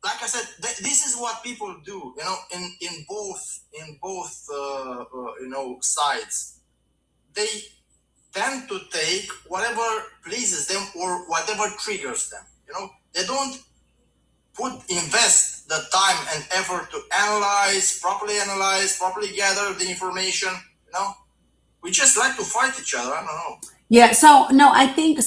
like I said, this is what people do. In both sides, they tend to take whatever pleases them or whatever triggers them. They don't invest the time and effort to properly gather the information. We just like to fight each other. I don't know. Yeah. So no, I think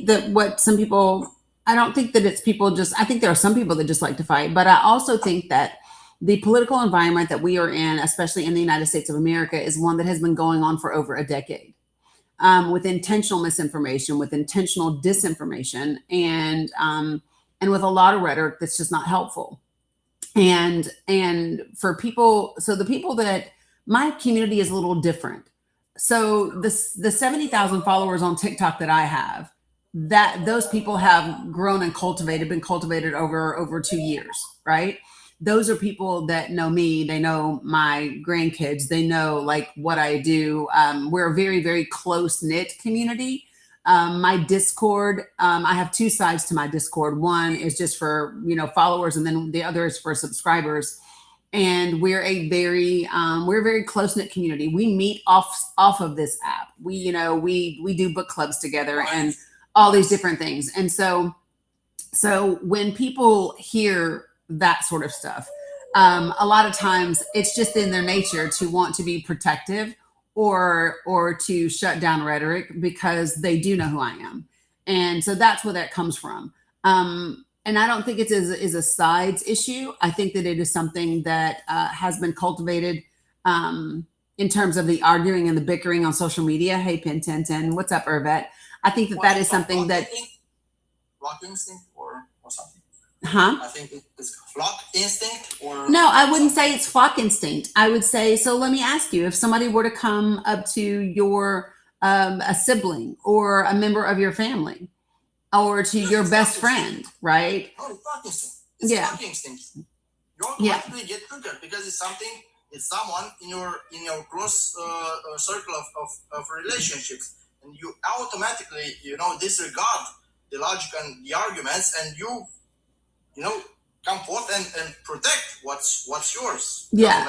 that what some people, I don't think that it's people I think there are some people that just like to fight, but I also think that the political environment that we are in, especially in the United States of America, is one that has been going on for over a decade. with intentional misinformation, with intentional disinformation, and with a lot of rhetoric that's just not helpful. And for people, so the people that my community is a little different. So the 70,000 followers on TikTok that I have, that those people have grown and been cultivated over 2 years, right? Those are people that know me. They know my grandkids. They know like what I do. We're a very, very close knit community. My Discord, I have two sides to my Discord. One is just for, followers, and then the other is for subscribers. And we're a very close knit community. We meet off of this app. We do book clubs together and all these different things. And so when people hear that sort of stuff, a lot of times it's just in their nature to want to be protective or to shut down rhetoric because they do know who I am. And so that's where that comes from. And I don't think it is a sides issue. I think that it is something that has been cultivated in terms of the arguing and the bickering on social media. Hey, Pin 1010, what's up, Irvette? I think that is something that... Flock instinct or something? Huh? I think it's flock instinct or... No, I wouldn't say it's flock instinct. I would say, so let me ask you, if somebody were to come up to your, a sibling or a member of your family, or to your best friend, right? Oh, it's flock instinct. It's flock instinct. You automatically get triggered because it's someone in your close circle of relationships, and you automatically disregard the logic and the arguments, and you come forth and protect what's yours. Yeah.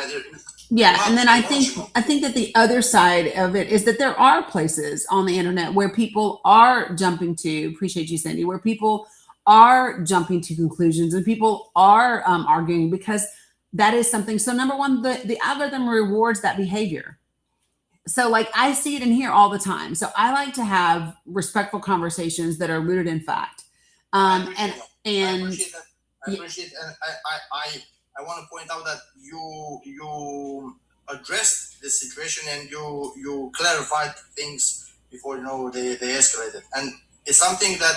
And then I think that the other side of it is that there are places on the internet where people are jumping to, appreciate you, Cindy, where people are jumping to conclusions and people are arguing because that is something. So number one, the algorithm rewards that behavior. So like I see it in here all the time. So I like to have respectful conversations that are rooted in fact. I appreciate that. I appreciate, and I want to point out that you addressed this situation and you clarified things before they escalated, and it's something that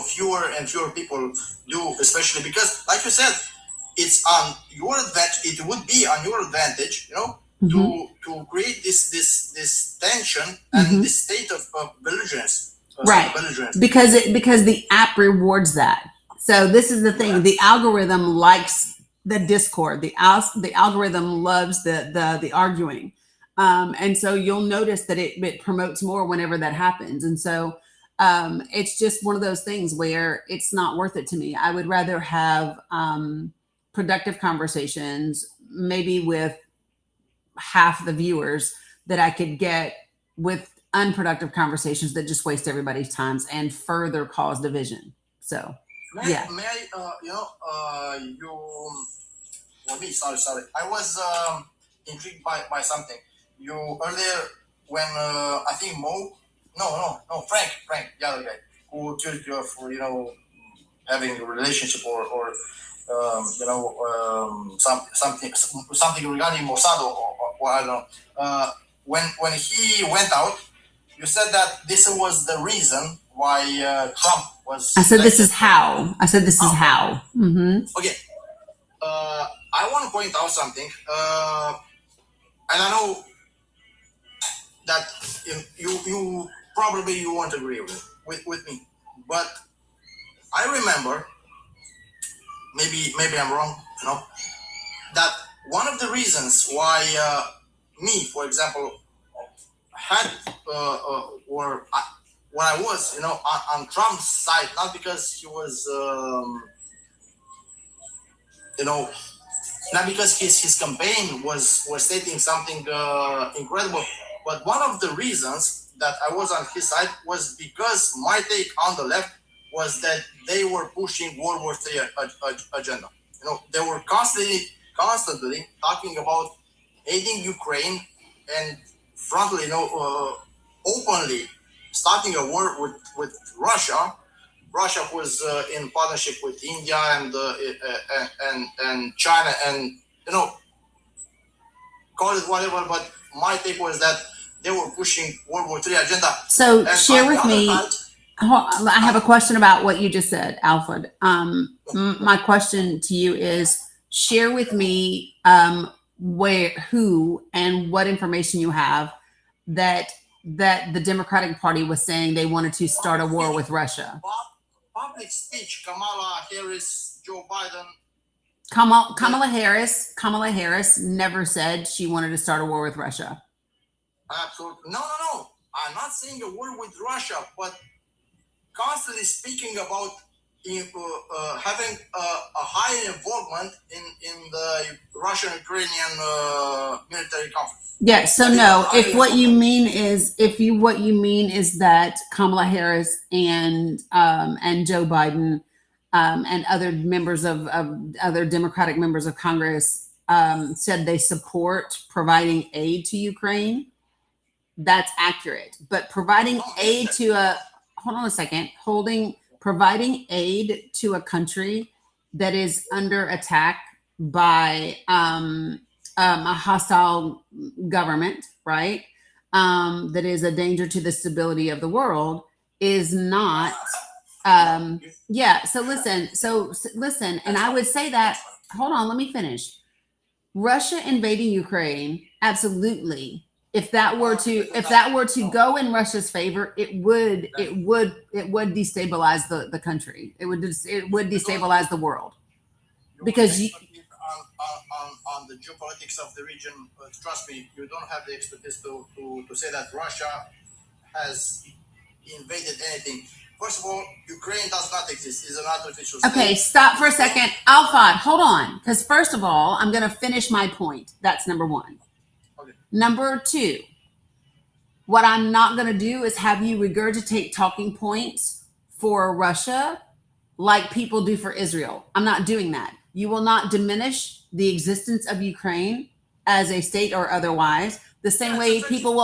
fewer and fewer people do, especially because, like you said, it's on your advantage. It would be on your advantage, to create this tension and this state of belligerence, right? Because the app rewards that. So this is the thing. The algorithm likes the discord. The algorithm loves the arguing. And so you'll notice that it promotes more whenever that happens. And so it's just one of those things where it's not worth it to me. I would rather have productive conversations, maybe with half the viewers, that I could get with unproductive conversations that just waste everybody's times and further cause division. So. May I, sorry. I was intrigued by something. You earlier when I think Frank, the other guy who accused you of having a relationship or something regarding Mossad or I don't know. When he went out, you said that this was the reason why Trump was... I said this is how. How. Mm-hmm. Okay. I want to point out something. And I know that you probably won't agree with me. But I remember, maybe I'm wrong, that one of the reasons why me, for example, had when I was, on Trump's side, not because he was, not because his campaign was stating something incredible, but one of the reasons that I was on his side was because my take on the left was that they were pushing World War III agenda. They were constantly talking about aiding Ukraine and frontally, openly starting a war with Russia. Russia was in partnership with India and China, and call it whatever. But my take was that they were pushing World War III agenda. So And share on the with other me. hand, I have a question about what you just said, Alfred. My question to you is: share with me where, who, and what information you have that the Democratic Party was saying they wanted to start a war with Russia. public speech, Kamala Harris, Joe Biden. Kamala Harris never said she wanted to start a war with Russia. Absolutely. No. I'm not saying a war with Russia, but constantly speaking about having a high involvement in the Russian-Ukrainian military conflict. Yeah. So no. If what you mean is that Kamala Harris and Joe Biden and other members of other Democratic members of Congress said they support providing aid to Ukraine, that's accurate. But providing aid to providing aid to a country that is under attack by a hostile government, right? That is a danger to the stability of the world is not. Yeah. So listen, and I would say that. Hold on, let me finish. Russia invading Ukraine, absolutely. If that were to go in Russia's favor, it would destabilize the country. It would destabilize the world. Because on the geopolitics of the region, trust me, you don't have the expertise to say that Russia has invaded anything. First of all, Ukraine does not exist. It's an artificial state. Okay, stop for a second. Alfad, hold on. Because first of all, I'm going to finish my point. That's number one. Okay. Number two, what I'm not going to do is have you regurgitate talking points for Russia like people do for Israel. I'm not doing that. You will not diminish the existence of Ukraine as a state or otherwise. The same way people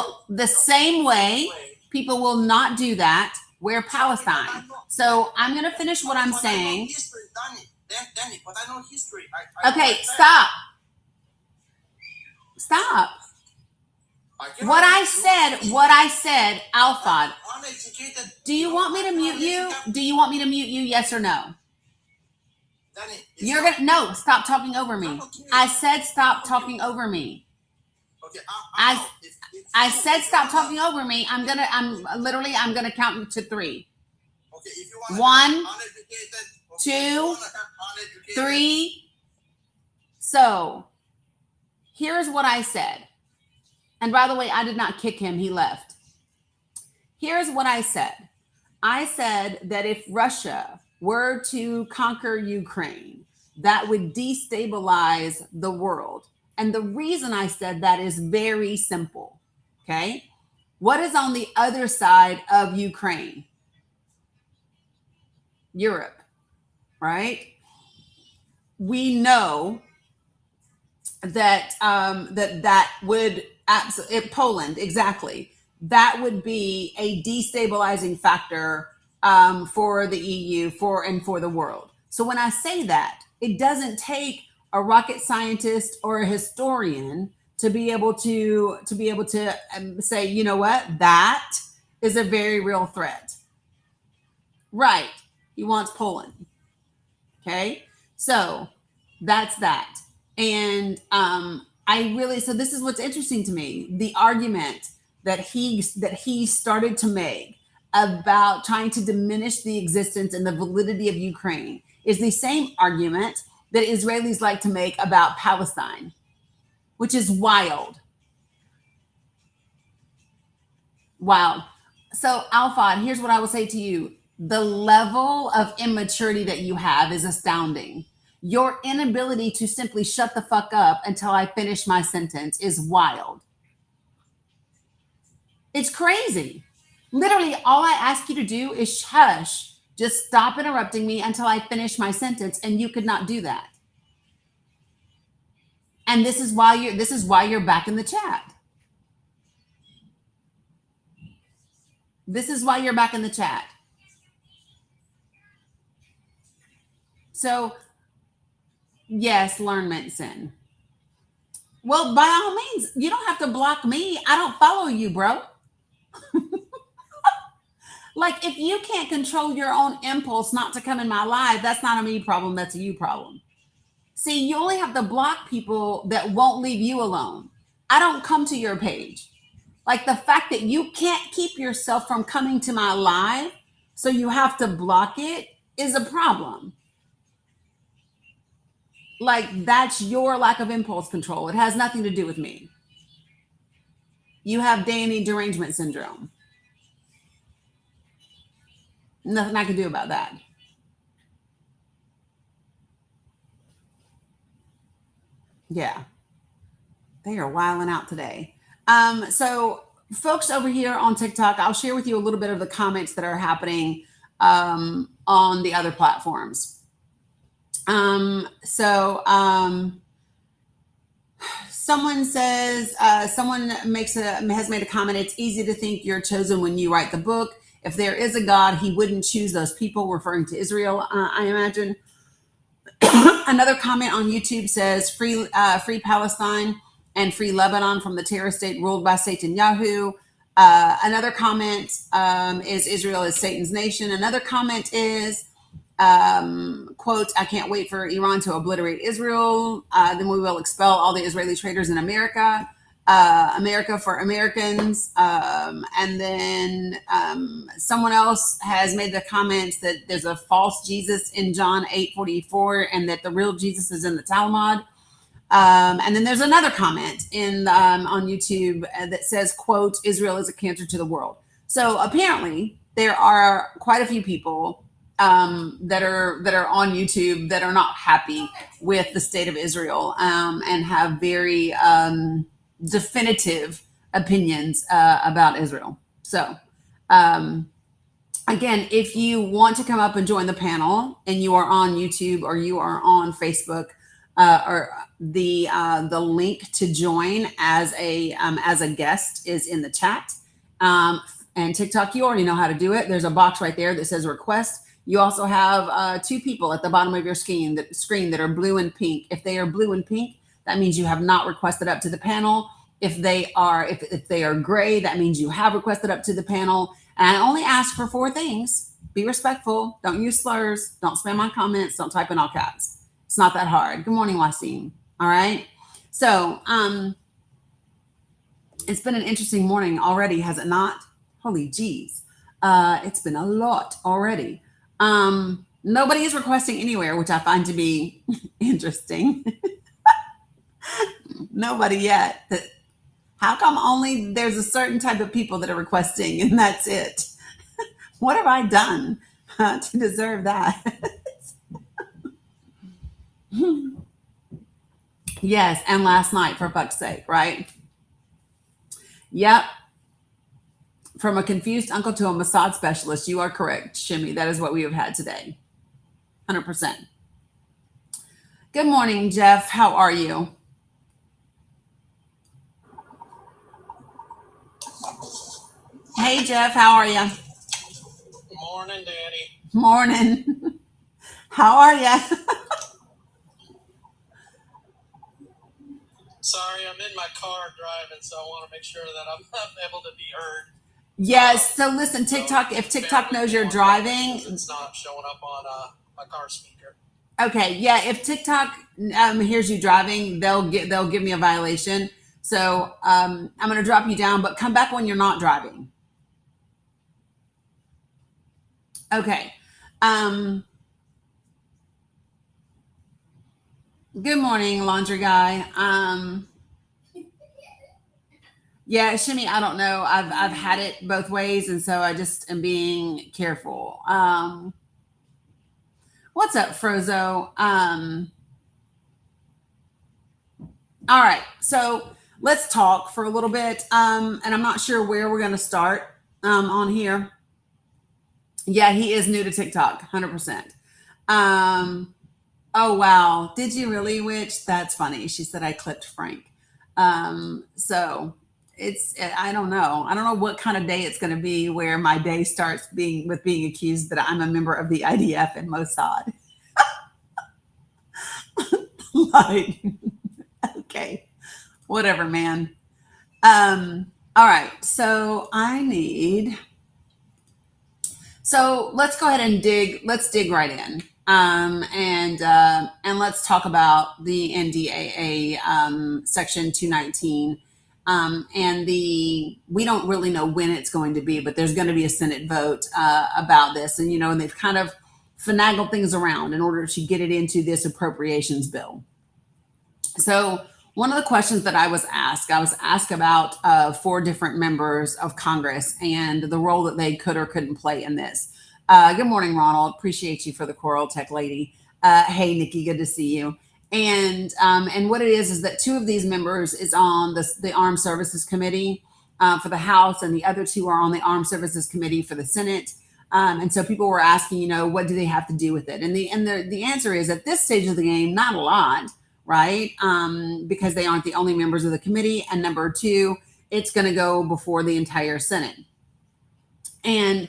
will not do that where Palestine. So I'm going to finish what I'm saying. Dani, but I know history. Okay, stop. What I said, Alfad. Do you want me to mute you? Yes or no? Dani, no. Stop talking over me. I said stop talking over me. Okay, I said stop talking over me. I'm gonna count to three. Okay, if you want 1, 2, 3. So here's what I said. And by the way, I did not kick him. He left. Here's what I said. I said that if Russia were to conquer Ukraine, that would destabilize the world. And the reason I said that is very simple. Okay. What is on the other side of Ukraine? Europe, right? We know that that would absolutely Poland, exactly. That would be a destabilizing factor for the EU for the world. So when I say that, it doesn't take a rocket scientist or a historian to be able to say, you know what, that is a very real threat. Right. He wants Poland. Okay. So that's that. And so this is what's interesting to me. The argument that he started to make about trying to diminish the existence and the validity of Ukraine is the same argument that Israelis like to make about Palestine, which is wild. Wow. So, Alfad, here's what I will say to you. The level of immaturity that you have is astounding. Your inability to simply shut the fuck up until I finish my sentence is wild. It's crazy. Literally, all I ask you to do is hush. Just stop interrupting me until I finish my sentence, and you could not do that. And this is why you're back in the chat. This is why you're back in the chat. So, yes, learn medicine. Well, by all means, you don't have to block me. I don't follow you, bro. Like, if you can't control your own impulse not to come in my live, that's not a me problem. That's a you problem. See, you only have to block people that won't leave you alone. I don't come to your page. Like, the fact that you can't keep yourself from coming to my live, so you have to block it, is a problem. Like, that's your lack of impulse control. It has nothing to do with me. You have Dani derangement syndrome. Nothing I can do about that. Yeah, they are wilding out today. So folks over here on TikTok, I'll share with you a little bit of the comments that are happening on the other platforms. Someone says, someone has made a comment. It's easy to think you're chosen when you write the book. If there is a God, he wouldn't choose those people, referring to Israel, I imagine. Another comment on YouTube says, free Palestine and free Lebanon from the terror state ruled by Netanyahu. Another comment is Israel is Satan's nation. Another comment is, quote, I can't wait for Iran to obliterate Israel. Then we will expel all the Israeli traitors in America. America for Americans. And then someone else has made the comment that there's a false Jesus in John 8:44 and that the real Jesus is in the Talmud. And then there's another comment on YouTube that says, quote, Israel is a cancer to the world. So apparently there are quite a few people that are on YouTube that are not happy with the state of Israel and have very definitive opinions about Israel. So again, if you want to come up and join the panel and you are on YouTube or you are on Facebook, or the link to join as a guest is in the chat. And TikTok, you already know how to do it. There's a box right there that says request. You also have two people at the bottom of your screen that are blue and pink. If they are blue and pink, that means you have not requested up to the panel. If they are gray, that means you have requested up to the panel. And I only ask for 4 things. Be respectful. Don't use slurs. Don't spam my comments. Don't type in all caps. It's not that hard. Good morning, Wasim. All right. So it's been an interesting morning already, has it not? Holy geez. It's been a lot already. Nobody is requesting anywhere, which I find to be interesting. Nobody yet. How come only there's a certain type of people that are requesting and that's it? What have I done to deserve that? Yes, and last night, for fuck's sake, right? Yep. From a confused uncle to a Mossad specialist, you are correct, Shimmy. That is what we have had today. 100%. Good morning, Jeff. How are you? Hey, Jeff. How are you? Morning, Dani. Morning. How are you? Sorry, I'm in my car driving, so I want to make sure that I'm able to be heard. Yes. So listen, TikTok, if TikTok knows you're driving, it's not showing up on my car speaker. Okay. Yeah. If TikTok hears you driving, they'll give me a violation. So I'm going to drop you down, but come back when you're not driving. Okay. Good morning, laundry guy. Yeah, Shimmy, I don't know. I've had it both ways, and so I just am being careful. What's up, Frozo? All right, so let's talk for a little bit. And I'm not sure where we're going to start on here. Yeah, he is new to TikTok, 100%. Oh, wow. Did you really? Witch? That's funny. She said I clipped Frank. So I don't know. I don't know what kind of day it's going to be where my day starts being accused that I'm a member of the IDF and Mossad. Like, okay. Whatever, man. All right. So let's go ahead and let's dig right in. And let's talk about the NDAA section 219. We don't really know when it's going to be, but there's going to be a Senate vote about this. And they've kind of finagled things around in order to get it into this appropriations bill. So one of the questions that I was asked about 4 different members of Congress and the role that they could or couldn't play in this. Good morning, Ronald. Appreciate you for the Coral Tech lady. Hey, Nikki, good to see you. And what it is that 2 of these members is on the Armed Services Committee for the House, and the other 2 are on the Armed Services Committee for the Senate. And so people were asking, what do they have to do with it? And the answer is, at this stage of the game, not a lot. Right? Because they aren't the only members of the committee. And number 2, it's going to go before the entire Senate. And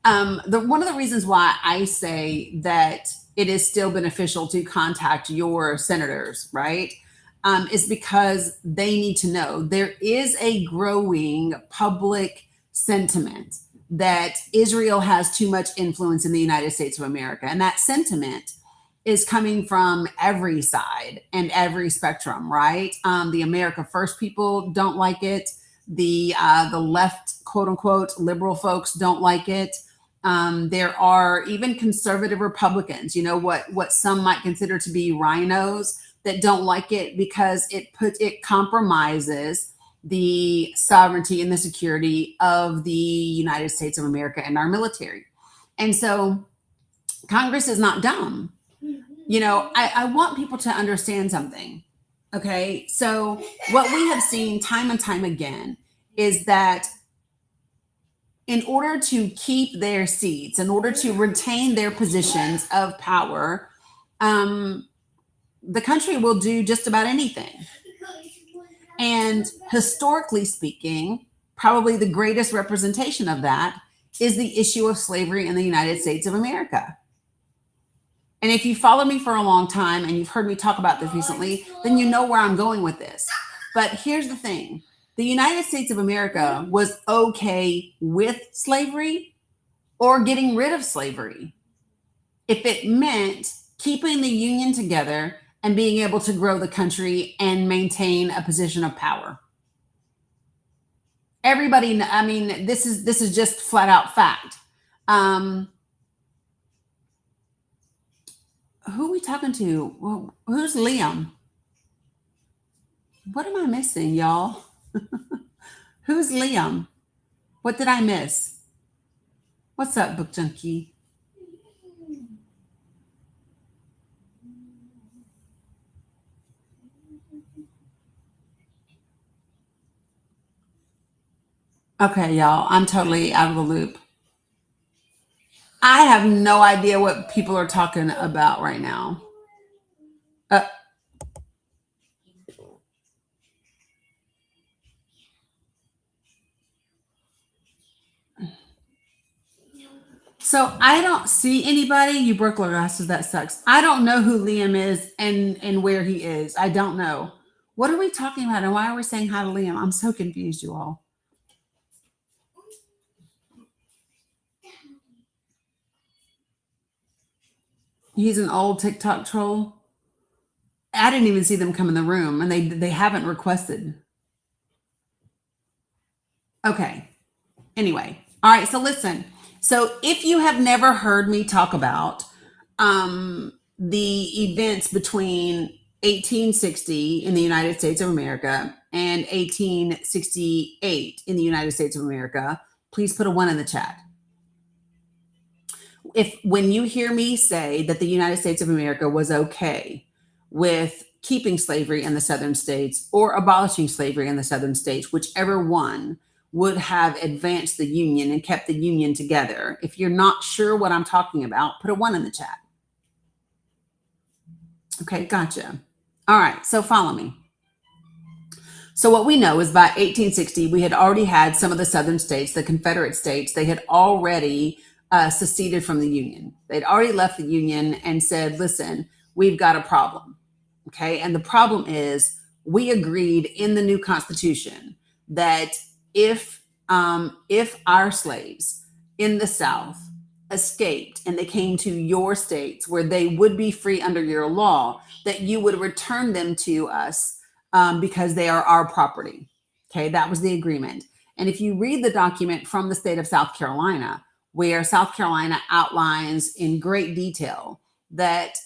one of the reasons why I say that it is still beneficial to contact your senators, right, is because they need to know there is a growing public sentiment that Israel has too much influence in the United States of America. And that sentiment is coming from every side and every spectrum, right? The America First people don't like it. The left, quote unquote, liberal folks don't like it. There are even conservative Republicans, what some might consider to be rhinos, that don't like it because it compromises the sovereignty and the security of the United States of America and our military. And so Congress is not dumb. I want people to understand something. Okay. So what we have seen time and time again is that in order to keep their seats, in order to retain their positions of power, the country will do just about anything. And historically speaking, probably the greatest representation of that is the issue of slavery in the United States of America. And if you follow me for a long time and you've heard me talk about this recently, then you know where I'm going with this. But here's the thing. The United States of America was okay with slavery or getting rid of slavery if it meant keeping the Union together and being able to grow the country and maintain a position of power. Everybody, this is just flat out fact. Who are we talking to? Well, who's Liam? What am I missing, y'all? Who's Liam? What did I miss? What's up, Book Junkie? Okay, y'all, I'm totally out of the loop. I have no idea what people are talking about right now. So I don't see anybody. You broke your glasses. That sucks. I don't know who Liam is and where he is. I don't know. What are we talking about? And why are we saying hi to Liam? I'm so confused, you all. He's an old TikTok troll. I didn't even see them come in the room, and they haven't requested. Okay. Anyway. All right. So listen. So if you have never heard me talk about the events between 1860 in the United States of America and 1868 in the United States of America, please put a 1 in the chat. When you hear me say that the United States of America was okay with keeping slavery in the southern states or abolishing slavery in the southern states, whichever one would have advanced the Union and kept the Union together. If you're not sure what I'm talking about, put a 1 in the chat. Okay, gotcha. All right, so follow me. So what we know is by 1860, we had already had some of the southern states, the Confederate states, they had already seceded from the Union. They'd already left the Union and said, listen, we've got a problem. Okay, and the problem is we agreed in the new Constitution that if our slaves in the South escaped and they came to your states where they would be free under your law, that you would return them to us because they are our property. Okay, that was the agreement. And if you read the document from the state of South Carolina, where South Carolina outlines in great detail that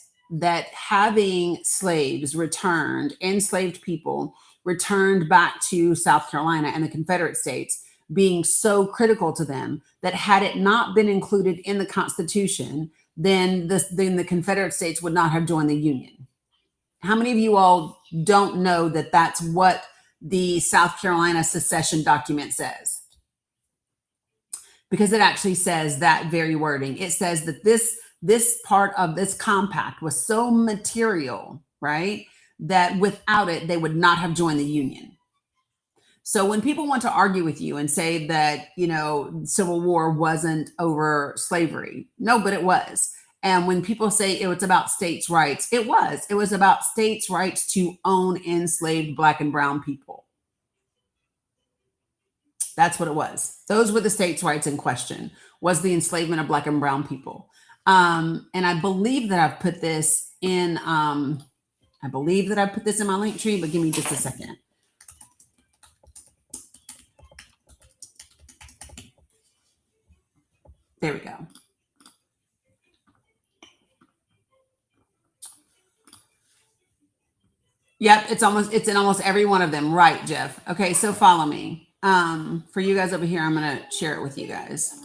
having slaves returned, enslaved people returned back to South Carolina and the Confederate States, being so critical to them that had it not been included in the Constitution, then the Confederate States would not have joined the Union. How many of you all don't know that that's what the South Carolina secession document says? Because it actually says that very wording. It says that this part of this compact was so material, right, that without it, they would not have joined the Union. So when people want to argue with you and say that, Civil War wasn't over slavery, no, but it was. And when people say it was about states' rights, it was. It was about states' rights to own enslaved Black and brown people. That's what it was. Those were the states' rights in question, was the enslavement of Black and brown people. And I believe that I've put this in, my link tree, but give me just a second. There we go. Yep, it's in almost every one of them. Right, Jeff. Okay, so follow me. For you guys over here, I'm going to share it with you guys.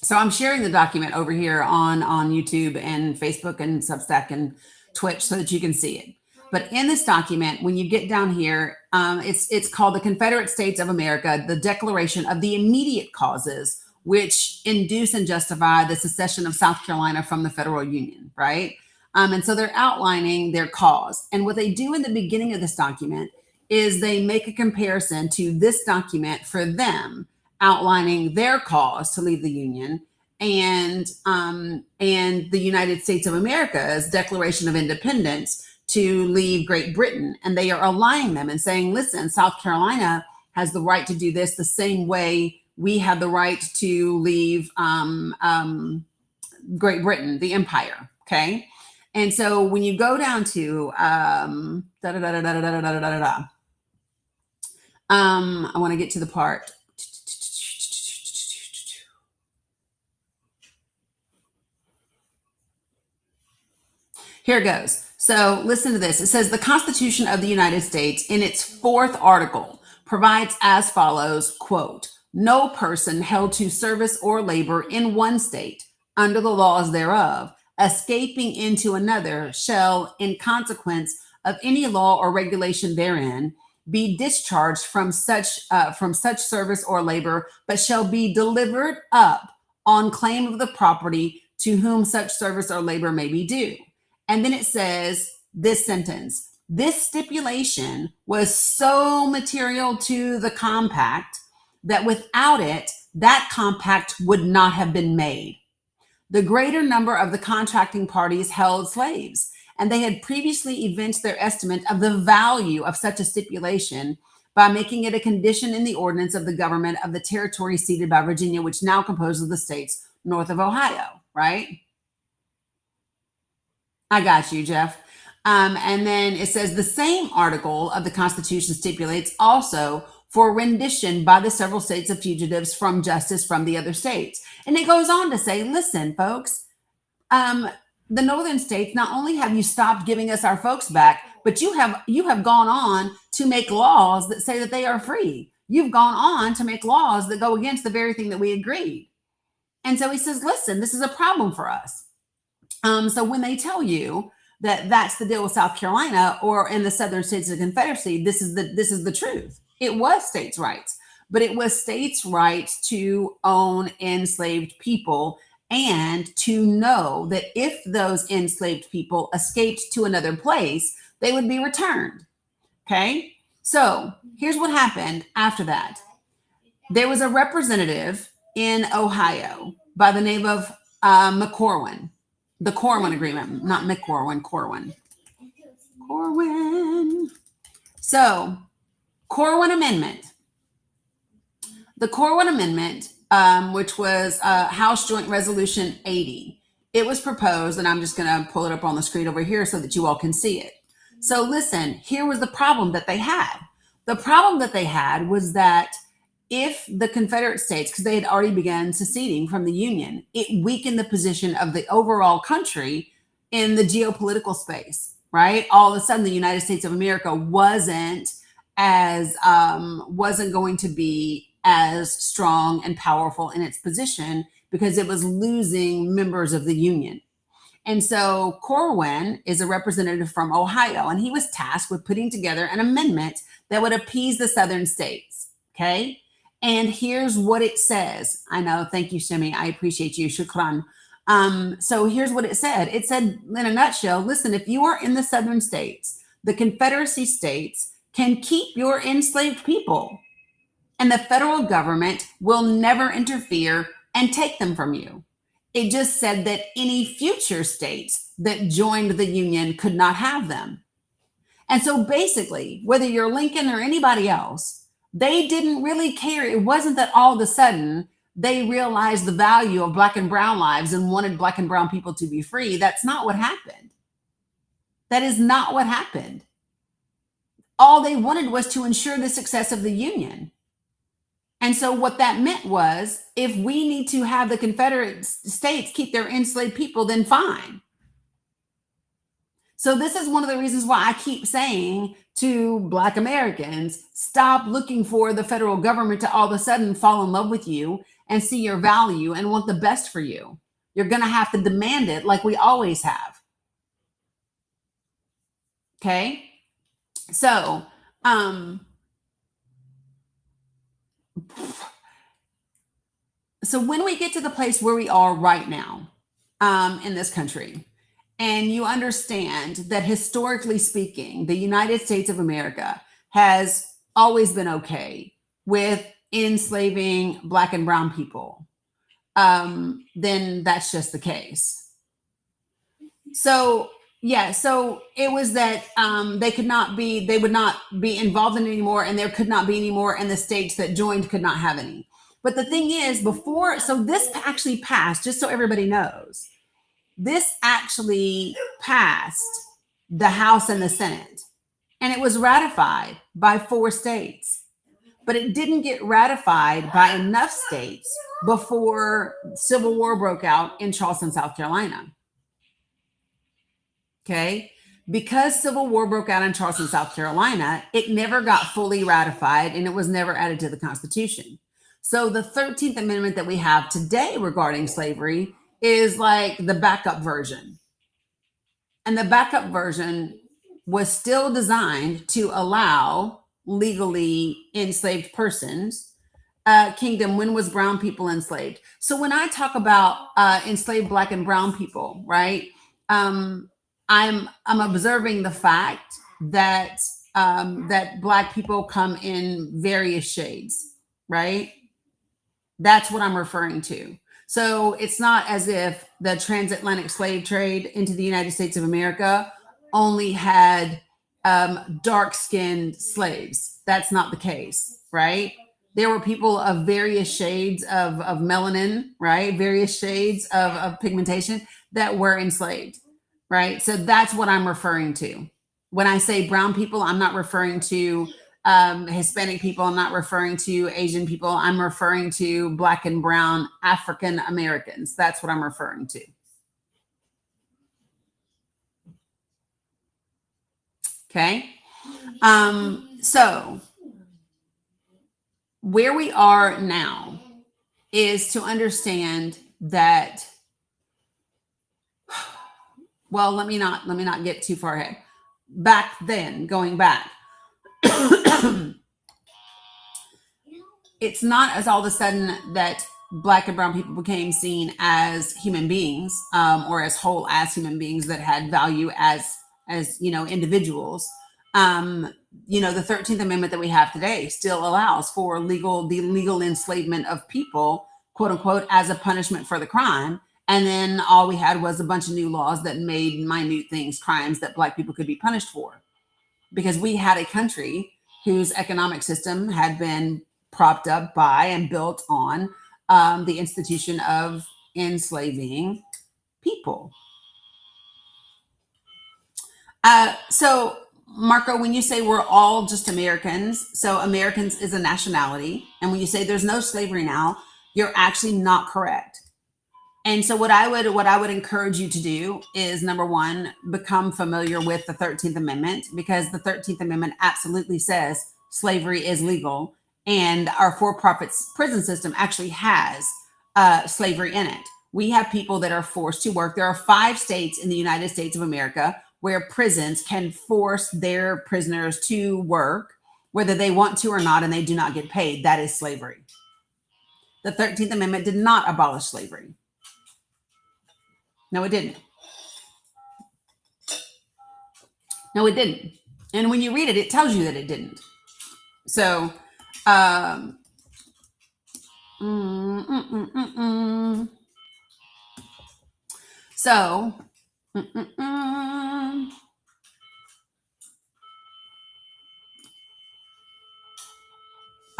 So I'm sharing the document over here on YouTube and Facebook and Substack and Twitch so that you can see it. But in this document, when you get down here, it's called the Confederate States of America, the Declaration of the Immediate Causes which induce and justify the secession of South Carolina from the federal union, right? And so they're outlining their cause. And what they do in the beginning of this document is they make a comparison to this document for them, outlining their cause to leave the Union and the United States of America's Declaration of Independence to leave Great Britain. And they are aligning them and saying, listen, South Carolina has the right to do this the same way we have the right to leave Great Britain, the empire, okay? And so when you go down to I want to get to the part. Here it goes. So listen to this. It says the Constitution of the United States in its 4th article provides as follows, quote, no person held to service or labor in one state under the laws thereof, escaping into another, shall, in consequence of any law or regulation therein, be discharged from such service or labor, but shall be delivered up on claim of the property to whom such service or labor may be due. And then it says this sentence, this stipulation was so material to the compact that without it, that compact would not have been made. The greater number of the contracting parties held slaves, and they had previously evinced their estimate of the value of such a stipulation by making it a condition in the ordinance of the government of the territory ceded by Virginia, which now composes the states north of Ohio, right? I got you, Jeff. And then it says the same article of the Constitution stipulates also for rendition by the several states of fugitives from justice from the other states. And it goes on to say, listen, folks, the northern states, not only have you stopped giving us our folks back, but you have gone on to make laws that say that they are free. You've gone on to make laws that go against the very thing that we agreed. And so he says, listen, this is a problem for us. So when they tell you that that's the deal with South Carolina or in the southern states of the Confederacy, this is the truth. It was states' rights, but it was states' rights to own enslaved people and to know that if those enslaved people escaped to another place, they would be returned. Okay, so here's what happened after that. There was a representative in Ohio by the name of McCorwin. The Corwin Agreement, not McCorwin, Corwin. Corwin. So, Corwin Amendment. The Corwin Amendment, which was House Joint Resolution 80, it was proposed, and I'm just going to pull it up on the screen over here so that you all can see it. So listen, here was the problem that they had. The problem that they had was that if the Confederate States, because they had already begun seceding from the Union, it weakened the position of the overall country in the geopolitical space, right? All of a sudden, the United States of America wasn't going to be as strong and powerful in its position because it was losing members of the Union. And so Corwin is a representative from Ohio, and he was tasked with putting together an amendment that would appease the southern states. Okay. And here's what it says. I know. Thank you, Shemi. I appreciate you. Shukran. So here's what it said. It said, in a nutshell, listen, if you are in the southern states, the Confederacy states can keep your enslaved people, and the federal government will never interfere and take them from you. It just said that any future states that joined the Union could not have them. And so basically, whether you're Lincoln or anybody else, they didn't really care. It wasn't that all of a sudden they realized the value of Black and brown lives and wanted Black and brown people to be free. That's not what happened. That is not what happened. All they wanted was to ensure the success of the Union. And so what that meant was, if we need to have the Confederate States keep their enslaved people, then fine. So this is one of the reasons why I keep saying to Black Americans, stop looking for the federal government to all of a sudden fall in love with you and see your value and want the best for you. You're going to have to demand it like we always have. Okay? So, when we get to the place where we are right now in this country, and you understand that historically speaking, the United States of America has always been okay with enslaving Black and brown people, then that's just the case. So it was that they would not be involved in it anymore, and there could not be any more, and the states that joined could not have any. But the thing is, this actually passed, just so everybody knows, this actually passed the House and the Senate, and it was ratified by 4 states, but it didn't get ratified by enough states before Civil War broke out in Charleston, South Carolina. Okay. Because Civil War broke out in Charleston, South Carolina, it never got fully ratified, and it was never added to the Constitution. So the 13th Amendment that we have today regarding slavery is like the backup version. And the backup version was still designed to allow legally enslaved persons kingdom. When was brown people enslaved? So when I talk about enslaved Black and brown people, right? I'm observing the fact that that Black people come in various shades, right? That's what I'm referring to. So it's not as if the transatlantic slave trade into the United States of America only had dark-skinned slaves. That's not the case, right? There were people of various shades of melanin, right? Various shades of pigmentation that were enslaved, right? So that's what I'm referring to. When I say brown people, I'm not referring to Hispanic people. I'm not referring to Asian people. I'm referring to Black and brown African Americans. That's what I'm referring to. Okay. So where we are now is to understand that, well, let me not get too far ahead. Back then, going back, it's not as all of a sudden that Black and brown people became seen as human beings, or as whole as human beings that had value as individuals. The 13th Amendment that we have today still allows for the legal enslavement of people, quote unquote, as a punishment for the crime. And then all we had was a bunch of new laws that made minute things crimes that Black people could be punished for. Because we had a country whose economic system had been propped up by and built on the institution of enslaving people. So, Marco, when you say we're all just Americans, so Americans is a nationality, and when you say there's no slavery now, you're actually not correct. And so what I would encourage you to do is, number one, become familiar with the 13th Amendment, because the 13th Amendment absolutely says slavery is legal, and our for-profit prison system actually has slavery in it. We have people that are forced to work. There are 5 states in the United States of America where prisons can force their prisoners to work, whether they want to or not, and they do not get paid. That is slavery. The 13th Amendment did not abolish slavery. No, it didn't. No, it didn't. And when you read it, it tells you that it didn't. So, so,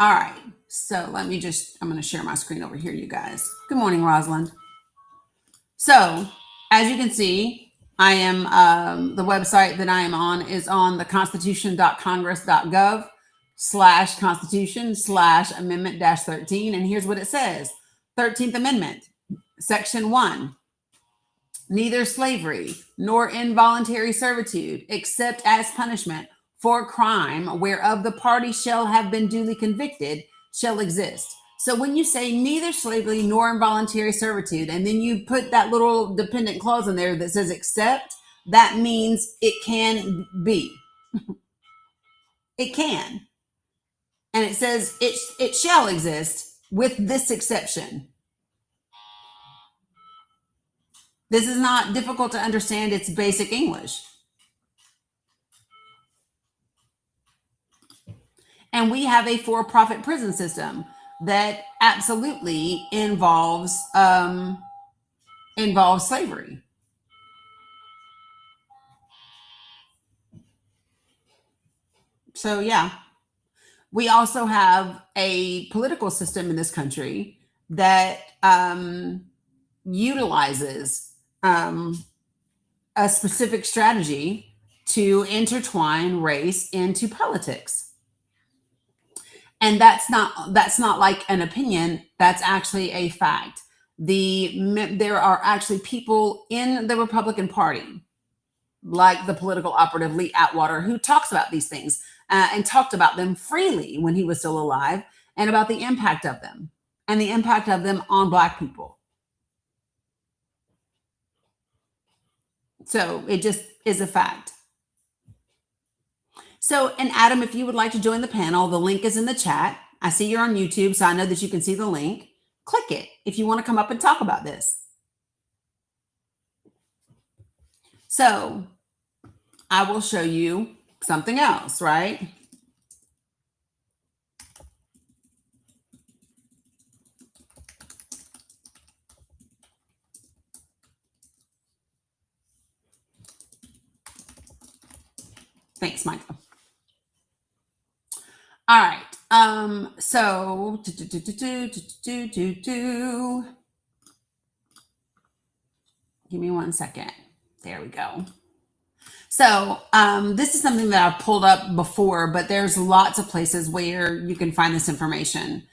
all right. So I'm going to share my screen over here, you guys. Good morning, Rosalind. So, as you can see, I am, the website that I am on is on the constitution.congress.gov/constitution/amendment-13. And here's what it says. 13th Amendment, Section 1. Neither slavery nor involuntary servitude, except as punishment for crime whereof the party shall have been duly convicted, shall exist. So when you say neither slavery nor involuntary servitude, and then you put that little dependent clause in there that says except, that means it can be. It can. And it says it shall exist with this exception. This is not difficult to understand. It's basic English. And we have a for-profit prison system that absolutely involves slavery. So yeah, we also have a political system in this country that utilizes a specific strategy to intertwine race into politics. And that's not like an opinion. That's actually a fact. There are actually people in the Republican Party, like the political operative Lee Atwater, who talks about these things and talked about them freely when he was still alive, and about the impact of them and the impact of them on Black people. So it just is a fact. So, and Adam, if you would like to join the panel, the link is in the chat. I see you're on YouTube, so I know that you can see the link. Click it if you want to come up and talk about this. So, I will show you something else, right? Thanks, Michael. All right. So give me 1 second. There we go. So this is something that I've pulled up before, but there's lots of places where you can find this information.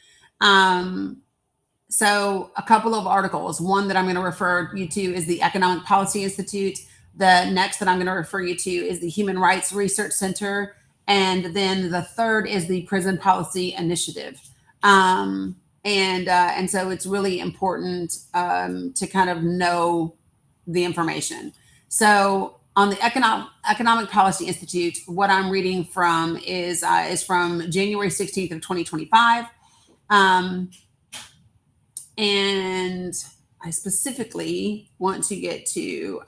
So a couple of articles. One that I'm going to refer you to is the Economic Policy Institute. The next that I'm going to refer you to is the Human Rights Research Center. And then the third is the Prison Policy Initiative. And so it's really important to kind of know the information. So on the Economic Policy Institute, what I'm reading from is from January 16th of 2025. And I specifically want to get to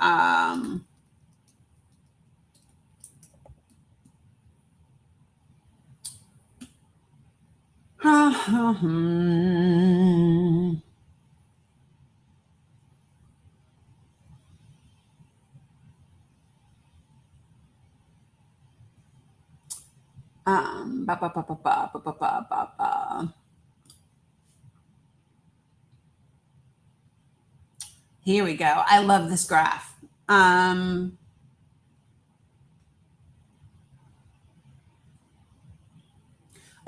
Ba, ba, ba, ba, ba, ba, ba, ba, ba, ba. Here we go. I love this graph.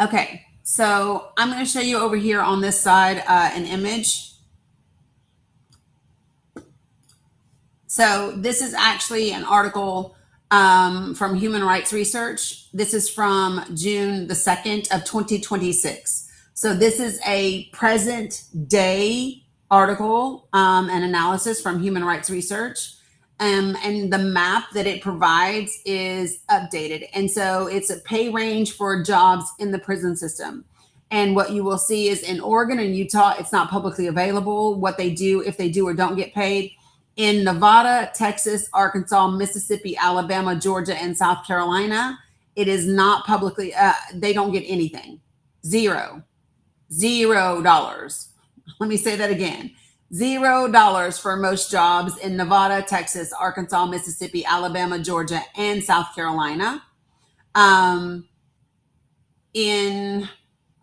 Okay, so I'm going to show you over here on this side an image. So this is actually an article from Human Rights Research. This is from June the 2nd of 2026. So this is a present day article and analysis from Human Rights Research. And the map that it provides is updated. And so it's a pay range for jobs in the prison system. And what you will see is in Oregon and Utah, it's not publicly available what they do, if they do or don't get paid. In Nevada, Texas, Arkansas, Mississippi, Alabama, Georgia, and South Carolina, it is not publicly, they don't get anything. $0. Let me say that again. $0 for most jobs in Nevada, Texas, Arkansas, Mississippi, Alabama, Georgia, and South Carolina. In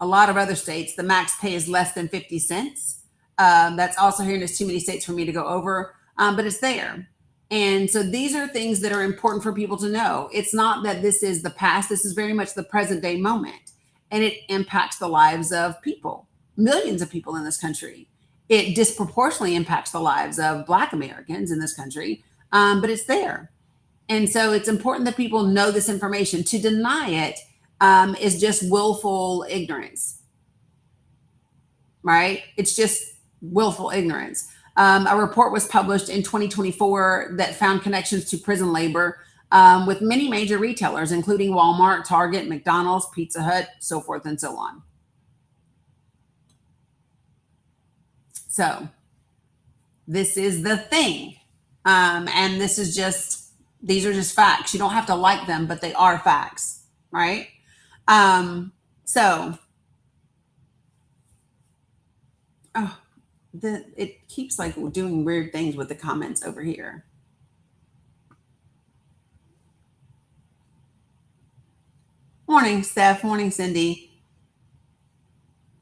a lot of other states, the max pay is less than 50 cents. That's also here, and there's too many states for me to go over, but it's there. And so these are things that are important for people to know. It's not that this is the past. This is very much the present day moment, and it impacts the lives of people, millions of people in this country. It disproportionately impacts the lives of Black Americans in this country, but it's there. And so it's important that people know this information. To deny it is just willful ignorance, right? It's just willful ignorance. A report was published in 2024 that found connections to prison labor with many major retailers, including Walmart, Target, McDonald's, Pizza Hut, so forth and so on. So this is the thing. And this is just, these are just facts. You don't have to like them, but they are facts, right? It keeps like doing weird things with the comments over here. Morning, Steph. Morning, Cindy.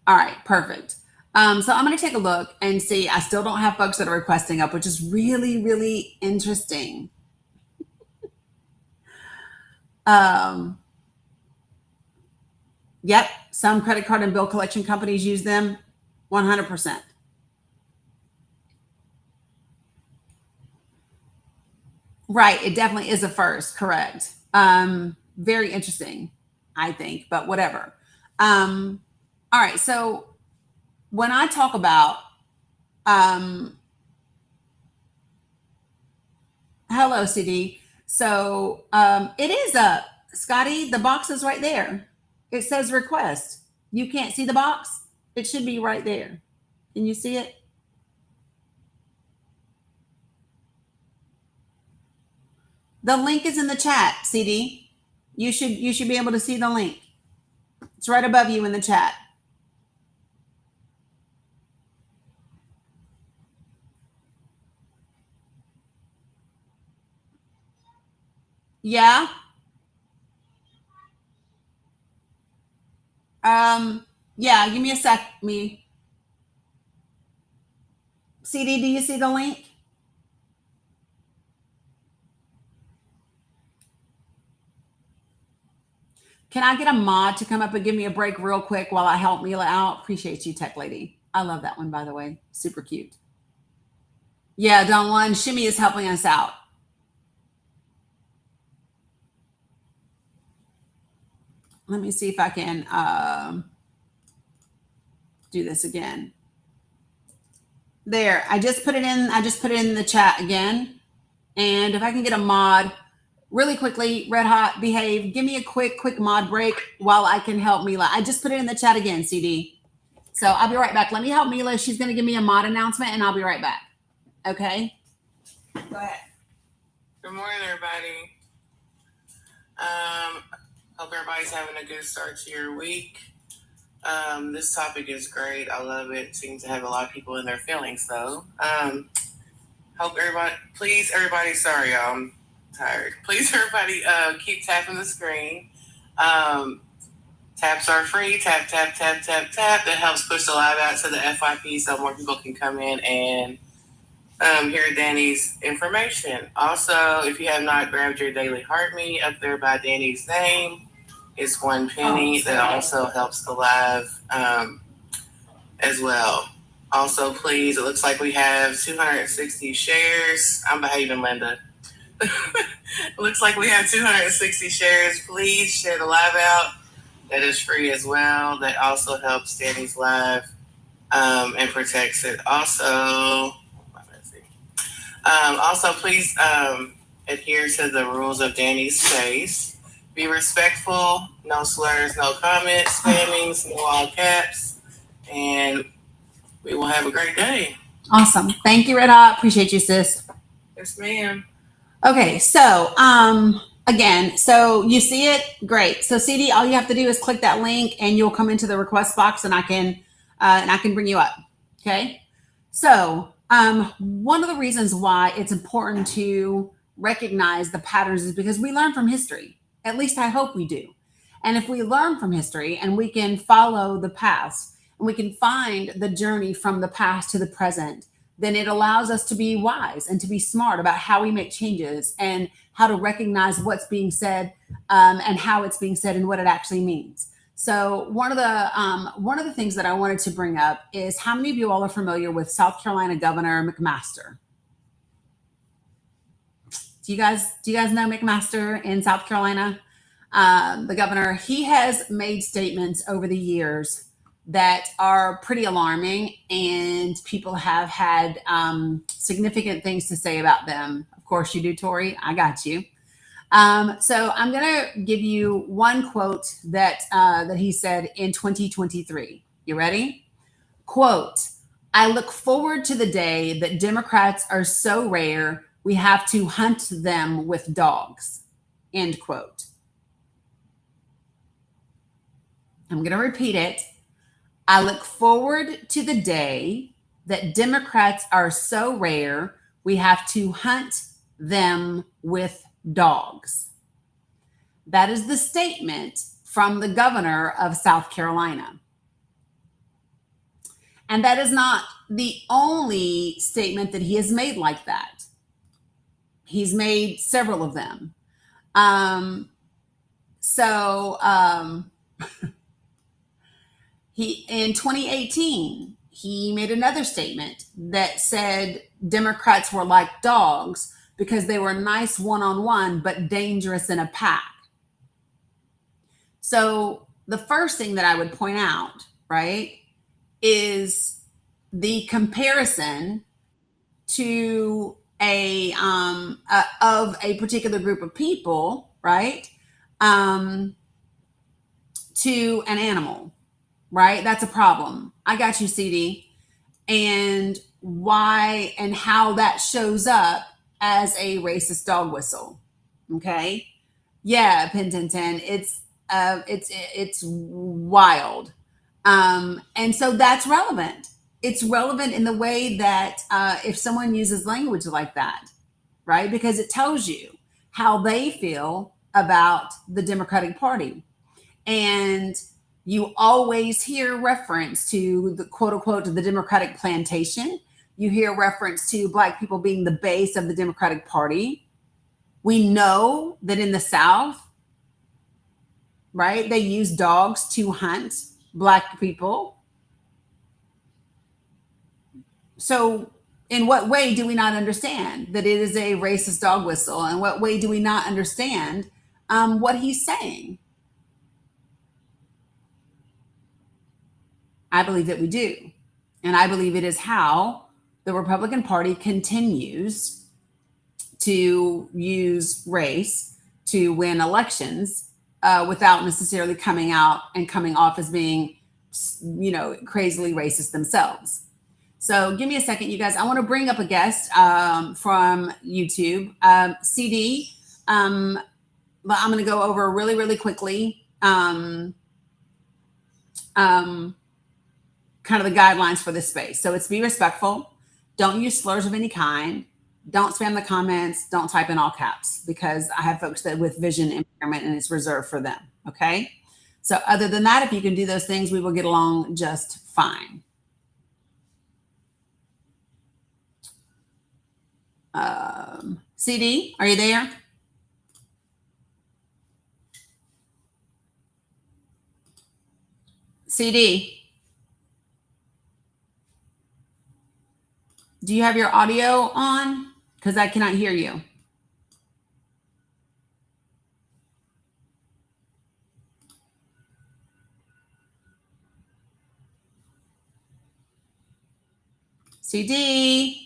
All right, perfect. So I'm going to take a look and see. I still don't have folks that are requesting up, which is really, really interesting. Yep, some credit card and bill collection companies use them 100%. Right, it definitely is a first, correct. Very interesting, I think, but whatever. All right, so when I talk about hello, CD. So it is up, Scotty. The box is right there. It says request. You can't see the box? It should be right there. Can you see it? The link is in the chat, CD. You should be able to see the link. It's right above you in the chat. Yeah. Yeah, give me a sec, me. CD, do you see the link? Can I get a mod to come up and give me a break real quick while I help Mila out? Appreciate you, tech lady. I love that one, by the way. Super cute. Yeah, Don Juan, Shimmy is helping us out. Let me see if I can do this again. There, I just put it in the chat again. And if I can get a mod really quickly, Red Hot, behave, give me a quick mod break while I can help Mila. I just put it in the chat again, CD. So I'll be right back. Let me help Mila. She's going to give me a mod announcement and I'll be right back. Okay? Go ahead. Good morning, everybody. Hope everybody's having a good start to your week. This topic is great. I love it. Seems to have a lot of people in their feelings, though. Hope everybody, sorry, y'all, I'm tired. Please, everybody, keep tapping the screen. Taps are free. Tap, tap, tap, tap, tap. That helps push the live out to the FYP so more people can come in and hear Dani's information. Also, if you have not grabbed your daily heart meat up there by Dani's name, it's 1 penny. That also helps the live as well. Also, please, it looks like we have 260 shares. I'm behaving, Linda. It looks like we have 260 shares. Please share the live out. That is free as well. That also helps Danny's live and protects it. Also, please adhere to the rules of Danny's space. Be respectful. No slurs, no comments, spammings, no all caps. And we will have a great day. Awesome. Thank you, Red Hot. Appreciate you, sis. Yes, ma'am. Okay, so again, so you see it, great. So CD, all you have to do is click that link, and you'll come into the request box, and I can bring you up. Okay, so one of the reasons why it's important to recognize the patterns is because we learn from history. At least I hope we do. And if we learn from history and we can follow the past and we can find the journey from the past to the present, then it allows us to be wise and to be smart about how we make changes and how to recognize what's being said and how it's being said and what it actually means. So one of the things that I wanted to bring up is, how many of you all are familiar with South Carolina Governor McMaster? Do you guys know McMaster in South Carolina? The governor, he has made statements over the years that are pretty alarming, and people have had significant things to say about them. Of course you do, Tori. I got you. So I'm going to give you one quote that he said in 2023. You ready? Quote, "I look forward to the day that Democrats are so rare we have to hunt them with dogs." End quote. I'm going to repeat it. "I look forward to the day that Democrats are so rare we have to hunt them with dogs." That is the statement from the governor of South Carolina. And that is not the only statement that he has made like that. He's made several of them. He, in 2018, he made another statement that said Democrats were like dogs because they were nice one-on-one but dangerous in a pack. So the first thing that I would point out, right, is the comparison to of a particular group of people, right, to an animal. Right? That's a problem. I got you, CD. And why and how that shows up as a racist dog whistle. Okay? Yeah, Pentinton. It's wild. And so that's relevant. It's relevant in the way that if someone uses language like that, right? Because it tells you how they feel about the Democratic Party. And you always hear reference to the quote unquote the Democratic plantation. You hear reference to Black people being the base of the Democratic Party. We know that in the South, right, they use dogs to hunt Black people. So in what way do we not understand that it is a racist dog whistle? In what way do we not understand what he's saying? I believe that we do. And I believe it is how the Republican Party continues to use race to win elections without necessarily coming out and coming off as being, crazily racist themselves. So give me a second, you guys. I want to bring up a guest from YouTube. CD, but I'm going to go over really, really quickly kind of the guidelines for this space. So it's be respectful. Don't use slurs of any kind. Don't spam the comments. Don't type in all caps because I have folks that with vision impairment and it's reserved for them. Okay. So other than that, if you can do those things, we will get along just fine. CD, are you there? CD, do you have your audio on? Because I cannot hear you. CD.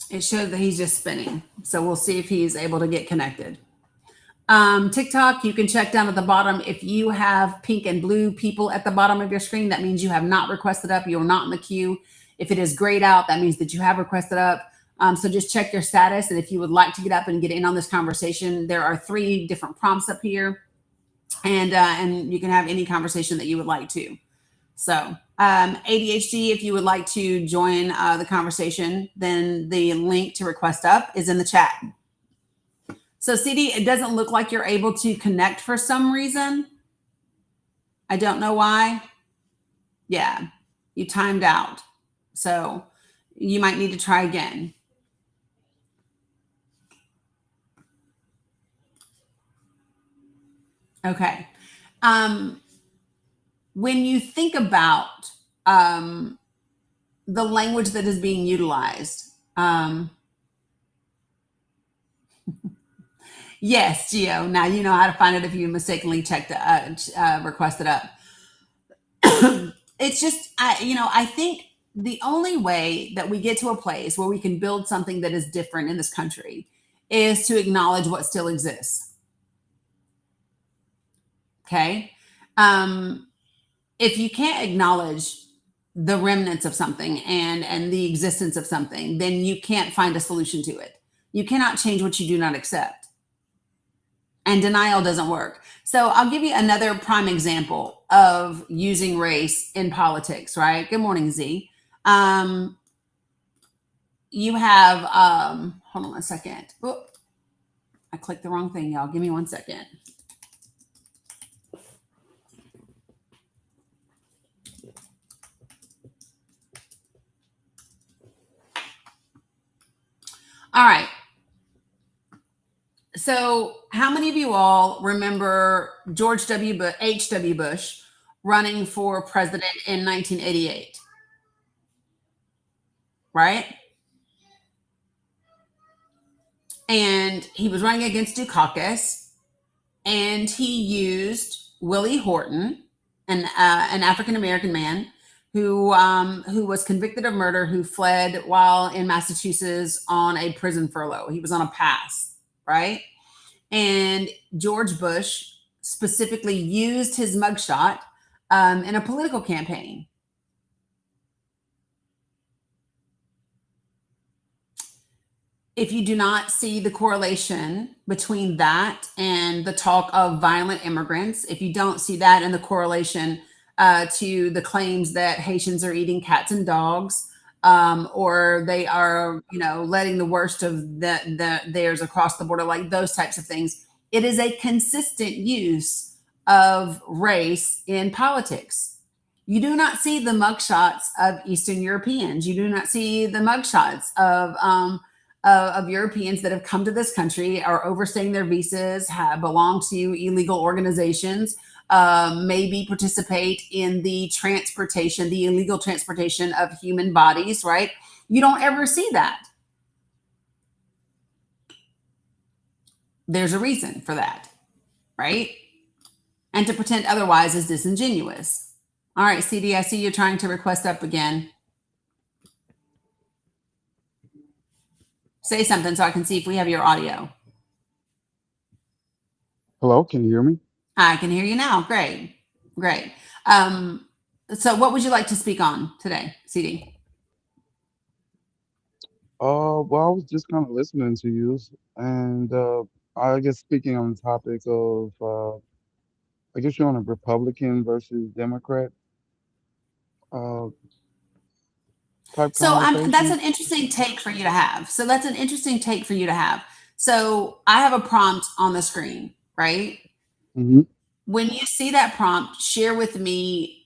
It showed that he's just spinning. So we'll see if he's able to get connected. TikTok, you can check down at the bottom. If you have pink and blue people at the bottom of your screen, that means you have not requested up. You're not in the queue. If it is grayed out, that means that you have requested up. So just check your status. And if you would like to get up and get in on this conversation, there are 3 different prompts up here. And you can have any conversation that you would like to. So ADHD, if you would like to join the conversation, then the link to request up is in the chat. So CD, it doesn't look like you're able to connect for some reason. I don't know why. Yeah, you timed out. So you might need to try again. Okay. When you think about the language that is being utilized, yes, Gio. Now you know how to find it if you mistakenly checked requested up. It's just, I think the only way that we get to a place where we can build something that is different in this country is to acknowledge what still exists. Okay. If you can't acknowledge the remnants of something and the existence of something, then you can't find a solution to it. You cannot change what you do not accept. And denial doesn't work. So I'll give you another prime example of using race in politics, right? Good morning, Z. You have, hold on a second. Oh, I clicked the wrong thing, y'all. Give me 1 second. All right. So how many of you all remember George H.W. Bush running for president in 1988? Right? And he was running against Dukakis, and he used Willie Horton, an African-American man who was convicted of murder, who fled while in Massachusetts on a prison furlough. He was on a pass, right? And George Bush specifically used his mugshot in a political campaign. If you do not see the correlation between that and the talk of violent immigrants, if you don't see that and the correlation to the claims that Haitians are eating cats and dogs, or they are, letting the worst of theirs across the border, like those types of things, it is a consistent use of race in politics. You do not see the mugshots of Eastern Europeans. You do not see the mugshots of Europeans that have come to this country, are overstaying their visas, belong to illegal organizations, maybe participate in the illegal transportation of human bodies, right? You don't ever see that. There's a reason for that, right? And to pretend otherwise is disingenuous. All right, CD, I see you're trying to request up again. Say something so I can see if we have your audio. Hello, can you hear me? I can hear you now. Great. So what would you like to speak on today, CD? Well, I was just listening to you, and I guess speaking on the topic of I guess you're on a Republican versus Democrat uh, type So that's conversation. an interesting take for you to have. So that's an interesting take for you to have. So I have a prompt on the screen, right? Hmm. When you see that prompt, share with me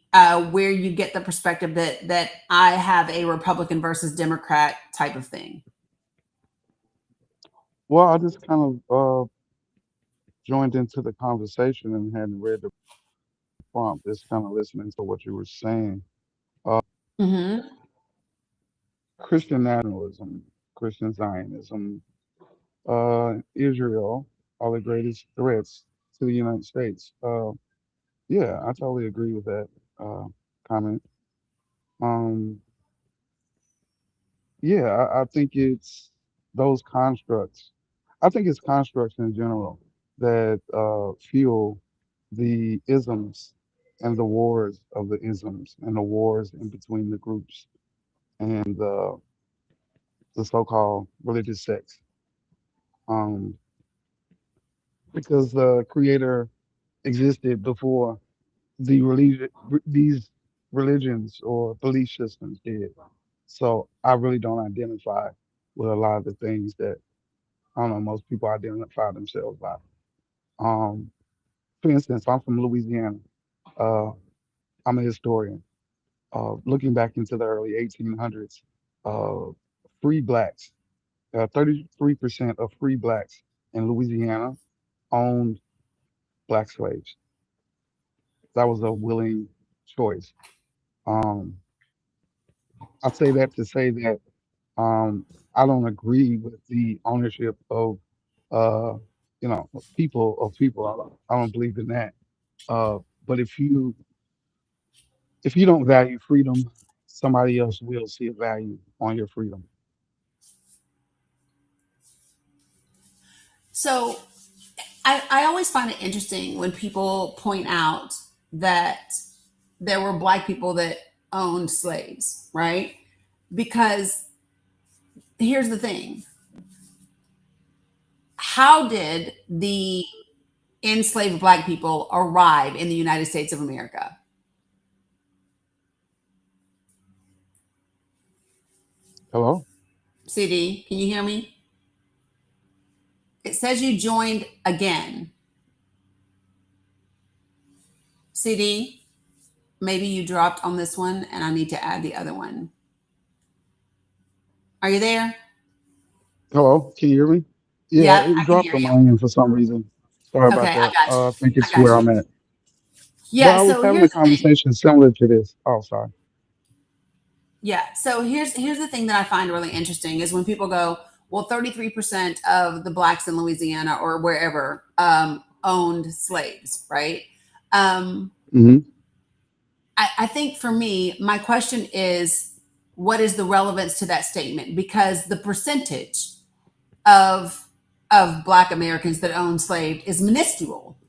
where you get the perspective that I have a Republican versus Democrat type of thing. Well, I just kind of joined into the conversation and hadn't read the prompt, just kind of listening to what you were saying. Uh, Mm-hmm. Christian nationalism, Christian Zionism, Israel are the greatest threats to the United States. Yeah, I totally agree with that uh, comment. Um, yeah, I think it's those constructs. I think it's constructs in general that fuel the isms and the wars of the isms and the wars in between the groups and the so-called religious sects. Um, because the creator existed before these religions or belief systems did. So I really don't identify with a lot of the things that I don't know most people identify themselves by. Um, for instance, I'm from Louisiana. Uh, I'm a historian. Looking back into the early 1800s, uh, free blacks, 33% of free blacks in Louisiana owned black slaves. That was a willing choice. Um, I say that to say that um, I don't agree with the ownership of uh, people. I don't believe in that. But if you don't value freedom, somebody else will see a value on your freedom. So I always find it interesting when people point out that there were black people that owned slaves, right? Because here's the thing: how did the enslaved black people arrive in the United States of America? Hello? CD, can you hear me? It says you joined again. CD, maybe you dropped on this one and I need to add the other one. Are you there? Hello? Can you hear me? Yeah, Yep, it I can dropped hear on you. my end for some reason. Sorry about Okay, I that. got you. I think I it's got where you. I'm at. But Yeah, I was so having a here's the thing. conversation similar to this. Oh, sorry. Yeah. So here's the thing that I find really interesting is when people go, well, 33% of the blacks in Louisiana or wherever owned slaves, right? Um, Hmm. I think for me, my question is, what is the relevance to that statement? Because the percentage of Black Americans that own slaves is minuscule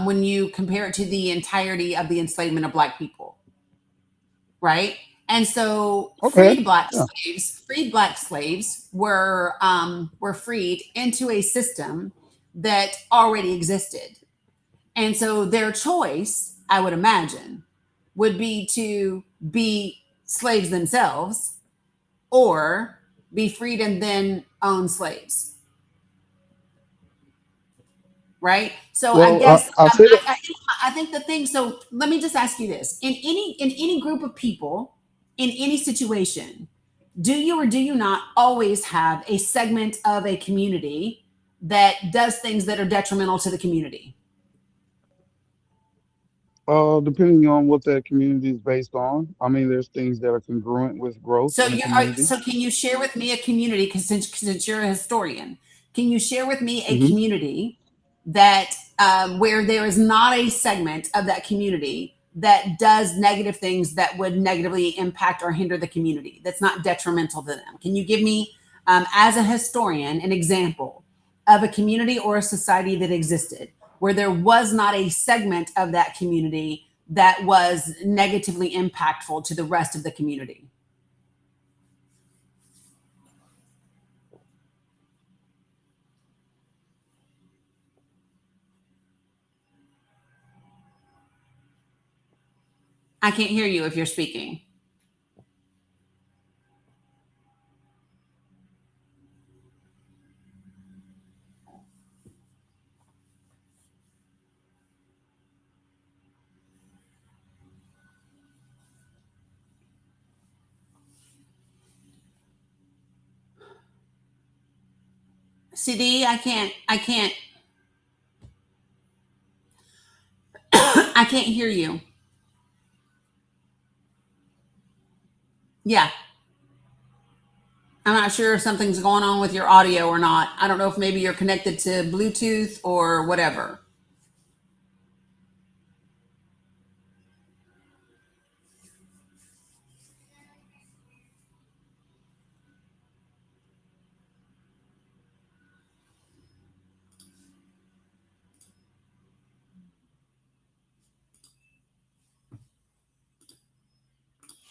when you compare it to the entirety of the enslavement of Black people, right? And so Okay. Yeah. freed black slaves were freed into a system that already existed. And so their choice, I would imagine, would be to be slaves themselves or be freed and then own slaves, right? So I Well, guess I'll say that. I think the thing. So let me just ask you this: in any group of people, in any situation, do you or do you not always have a segment of a community that does things that are detrimental to the community? Depending on what that community is based on. I mean, there's things that are congruent with growth So in the community. so can you share with me a community? Because since you're a historian, can you share with me a Hmm. community that where there is not a segment of that community that does negative things that would negatively impact or hinder the community? That's not detrimental to them. Can you give me, as a historian, an example of a community or a society that existed where there was not a segment of that community that was negatively impactful to the rest of the community? I can't hear you if you're speaking. CD, I can't I can't hear you. Yeah. I'm not sure if something's going on with your audio or not. I don't know if maybe you're connected to Bluetooth or whatever.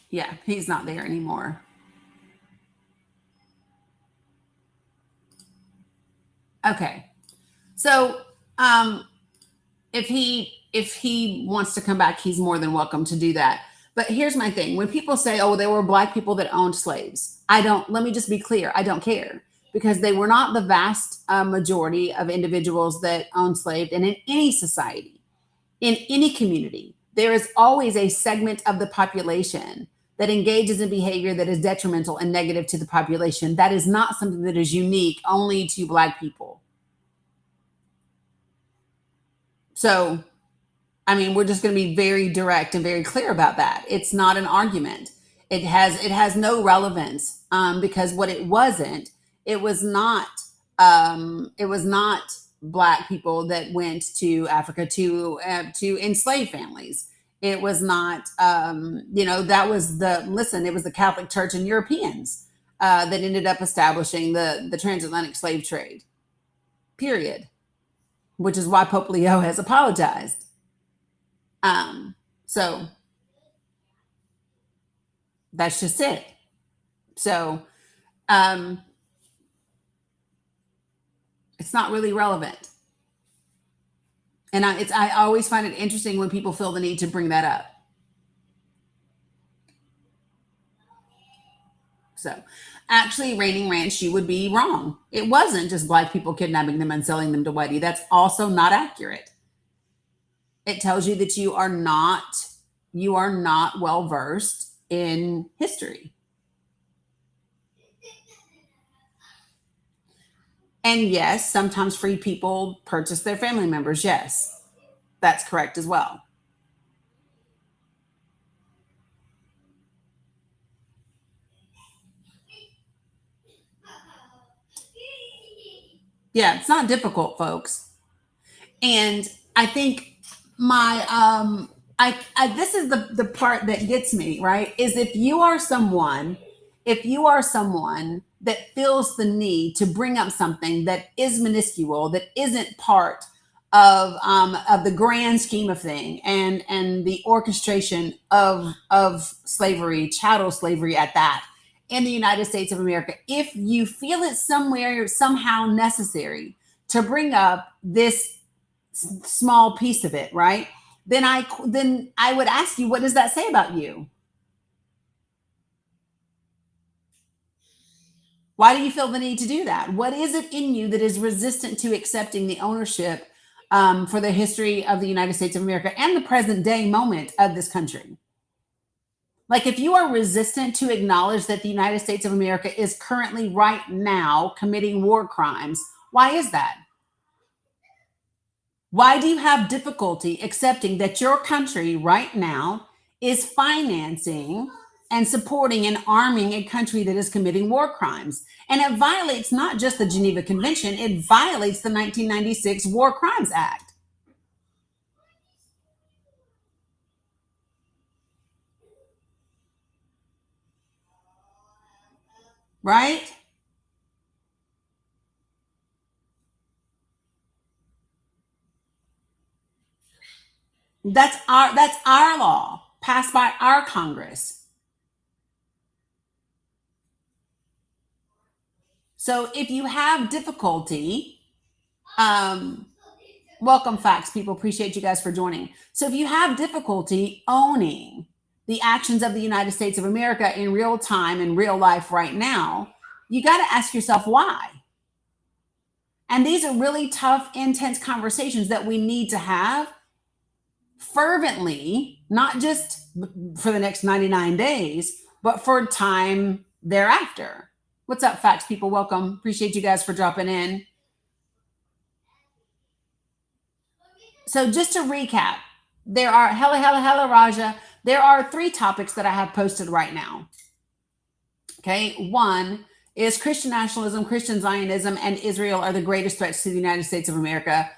Yeah, he's not there anymore. Okay. So, if he wants to come back, he's more than welcome to do that. But here's my thing: when people say, "Oh, there were black people that owned slaves," I don't. Let me just be clear: I don't care, because they were not the vast majority of individuals that owned slaves, and in any society, in any community, there is always a segment of the population that engages in behavior that is detrimental and negative to the population. That is not something that is unique only to black people. So, I mean, we're just going to be very direct and very clear about that. It's not an argument. It has no relevance, because what it was not black people that went to Africa to enslave families. It was not, that was it was the Catholic Church and Europeans that ended up establishing the transatlantic slave trade. Period. Which is why Pope Leo has apologized. So that's just it. So it's not really relevant. And I always find it interesting when people feel the need to bring that up. So actually, Raining Ranch, you would be wrong. It wasn't just black people kidnapping them and selling them to whitey. That's also not accurate. It tells you that you are not well versed in history. And yes, sometimes free people purchase their family members. Yes, that's correct as well. Yeah, it's not difficult, folks. And I think this is the part that gets me, right? Is if you are someone that feels the need to bring up something that is minuscule, that isn't part of the grand scheme of thing, and the orchestration of slavery, chattel slavery at that, in the United States of America, if you feel it somewhere somehow necessary to bring up this small piece of it, right? Then I would ask you, what does that say about you? Why do you feel the need to do that? What is it in you that is resistant to accepting the ownership for the history of the United States of America and the present day moment of this country? Like, if you are resistant to acknowledge that the United States of America is currently right now committing war crimes, why is that? Why do you have difficulty accepting that your country right now is financing and supporting and arming a country that is committing war crimes? And it violates not just the Geneva Convention, it violates the 1996 War Crimes Act. Right? That's our law, passed by our Congress. So if you have difficulty, welcome facts people, appreciate you guys for joining. So if you have difficulty owning the actions of the United States of America in real time, in real life right now, you got to ask yourself why. And these are really tough, intense conversations that we need to have fervently, not just for the next 99 days, but for time thereafter. What's up, Facts People? Welcome. Appreciate you guys for dropping in. So just to recap, there are, hella, Raja. There are 3 topics that I have posted right now. Okay. One is Christian nationalism, Christian Zionism, and Israel are the greatest threats to the United States of America.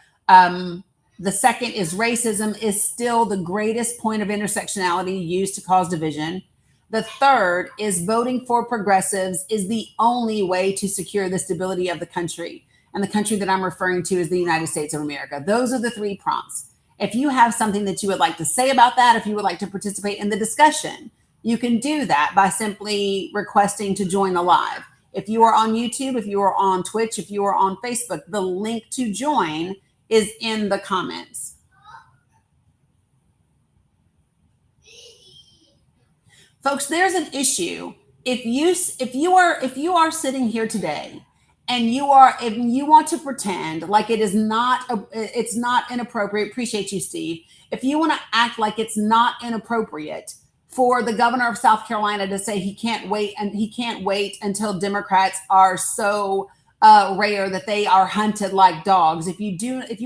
The second is racism is still the greatest point of intersectionality used to cause division. The third is voting for progressives is the only way to secure the stability of the country. And the country that I'm referring to is the United States of America. Those are the 3 prompts. If you have something that you would like to say about that, if you would like to participate in the discussion, you can do that by simply requesting to join the live. If you are on YouTube, if you are on Twitch, if you are on Facebook, the link to join is in the comments. Folks, there's an issue. If you are sitting here today and if you want to pretend like it's not inappropriate, appreciate you, Steve. If you want to act like it's not inappropriate for the governor of South Carolina to say he can't wait until Democrats are so rare that they are hunted like dogs. If you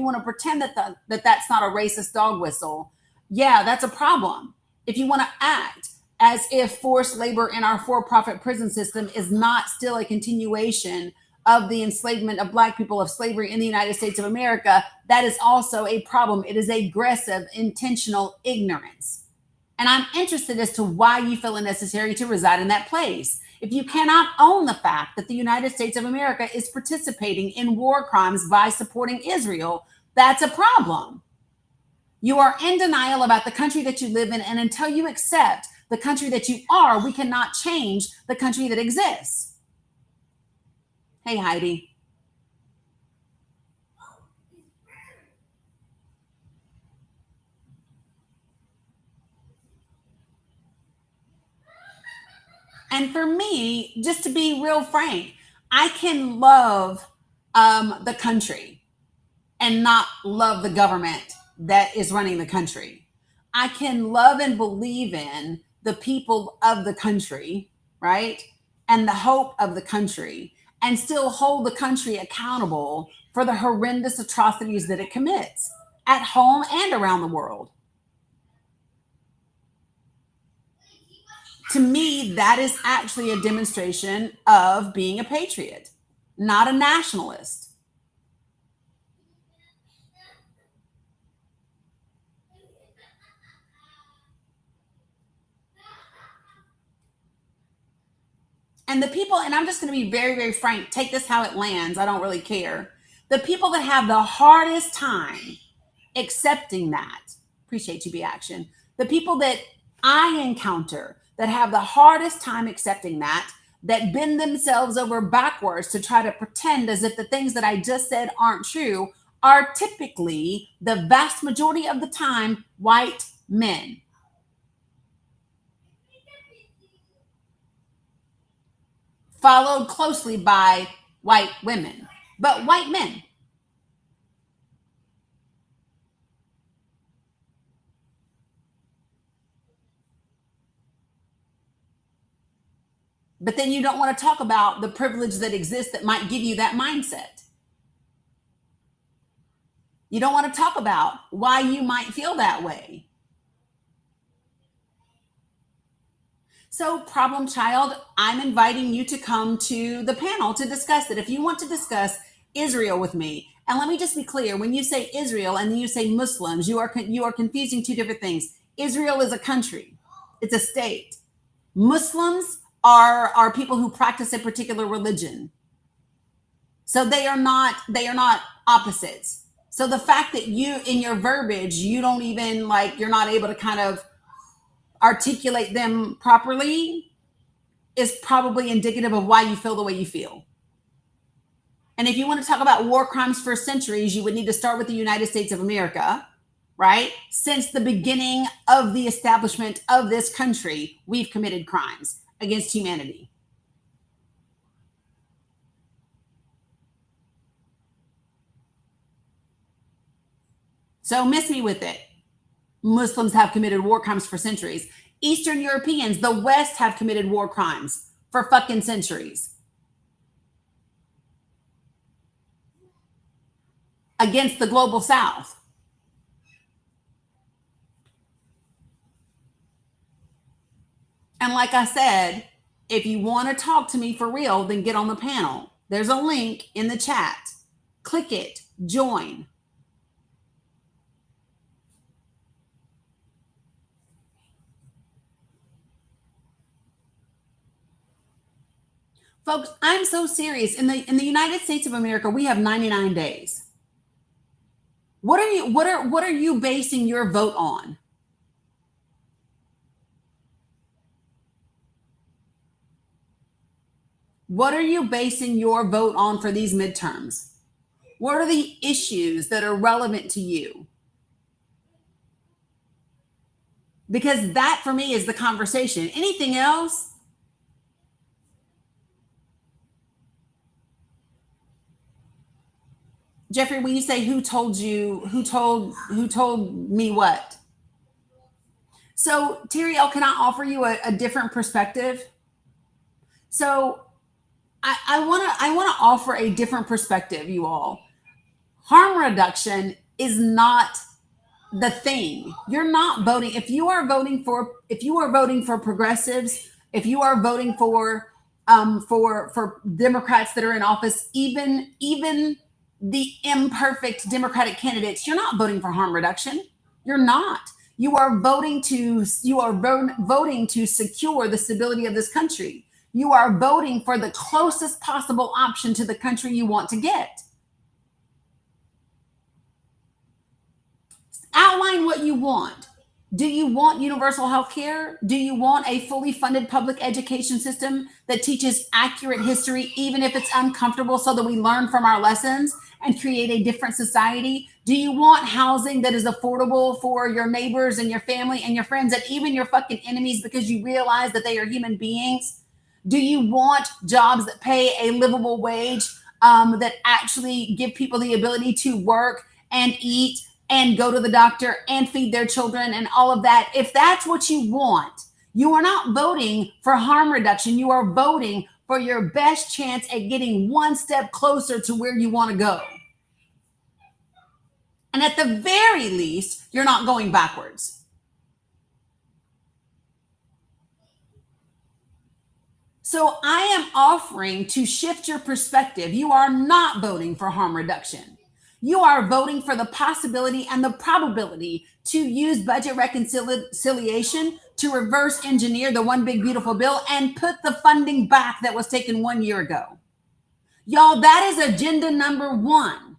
want to pretend that that's not a racist dog whistle, yeah, that's a problem. If you want to act as if forced labor in our for-profit prison system is not still a continuation of the enslavement of Black people, of slavery in the United States of America, that is also a problem. It is aggressive, intentional ignorance. And I'm interested as to why you feel it necessary to reside in that place. If you cannot own the fact that the United States of America is participating in war crimes by supporting Israel, that's a problem. You are in denial about the country that you live in, and until you accept the country that you are, we cannot change the country that exists. Hey, Heidi. And for me, just to be real frank, I can love the country and not love the government that is running the country. I can love and believe in the people of the country, right? And the hope of the country, and still hold the country accountable for the horrendous atrocities that it commits at home and around the world. To me, that is actually a demonstration of being a patriot, not a nationalist. And the people, and I'm just going to be very, very frank, take this how it lands. I don't really care. The people that have the hardest time accepting that, appreciate you, Be Action. The people that I encounter that have the hardest time accepting that bend themselves over backwards to try to pretend as if the things that I just said aren't true, are typically, the vast majority of the time, white men. Followed closely by white women, but white men. But then you don't want to talk about the privilege that exists that might give you that mindset. You don't want to talk about why you might feel that way. So, problem child, I'm inviting you to come to the panel to discuss it. If you want to discuss Israel with me, and let me just be clear, when you say Israel and then you say Muslims, you are confusing 2 different things. Israel is a country. It's a state. Muslims are people who practice a particular religion. So they are not opposites. So the fact that you, in your verbiage, you don't even you're not able to kind of articulate them properly is probably indicative of why you feel the way you feel. And if you want to talk about war crimes for centuries, you would need to start with the United States of America, right? Since the beginning of the establishment of this country, we've committed crimes against humanity. So miss me with it. Muslims have committed war crimes for centuries. Eastern Europeans, the West, have committed war crimes for fucking centuries against the global South. And like I said, if you want to talk to me for real, then get on the panel. There's a link in the chat. Click it, join. Folks, I'm so serious. In the United States of America, we have 99 days. What are you basing your vote on? What are you basing your vote on for these midterms? What are the issues that are relevant to you? Because that for me is the conversation. Anything else? Jeffrey, when you say who told me what? So Teriel, can I offer you a different perspective? So I want to offer a different perspective, you all. Harm reduction is not the thing. You're not voting. If you are voting for progressives, if you are voting for Democrats that are in office, even the imperfect Democratic candidates, you're not voting for harm reduction. You're not. You are voting to secure the stability of this country. You are voting for the closest possible option to the country you want to get. Outline what you want. Do you want universal health care? Do you want a fully funded public education system that teaches accurate history, even if it's uncomfortable, so that we learn from our lessons and create a different society? Do you want housing that is affordable for your neighbors and your family and your friends and even your fucking enemies, because you realize that they are human beings? Do you want jobs that pay a livable wage, that actually give people the ability to work and eat and go to the doctor and feed their children and all of that? If that's what you want, you are not voting for harm reduction. You are voting for your best chance at getting one step closer to where you want to go. And at the very least, you're not going backwards. So I am offering to shift your perspective. You are not voting for harm reduction. You are voting for the possibility and the probability to use budget reconciliation to reverse engineer the one big beautiful bill and put the funding back that was taken 1 year ago. Y'all, that is agenda number one.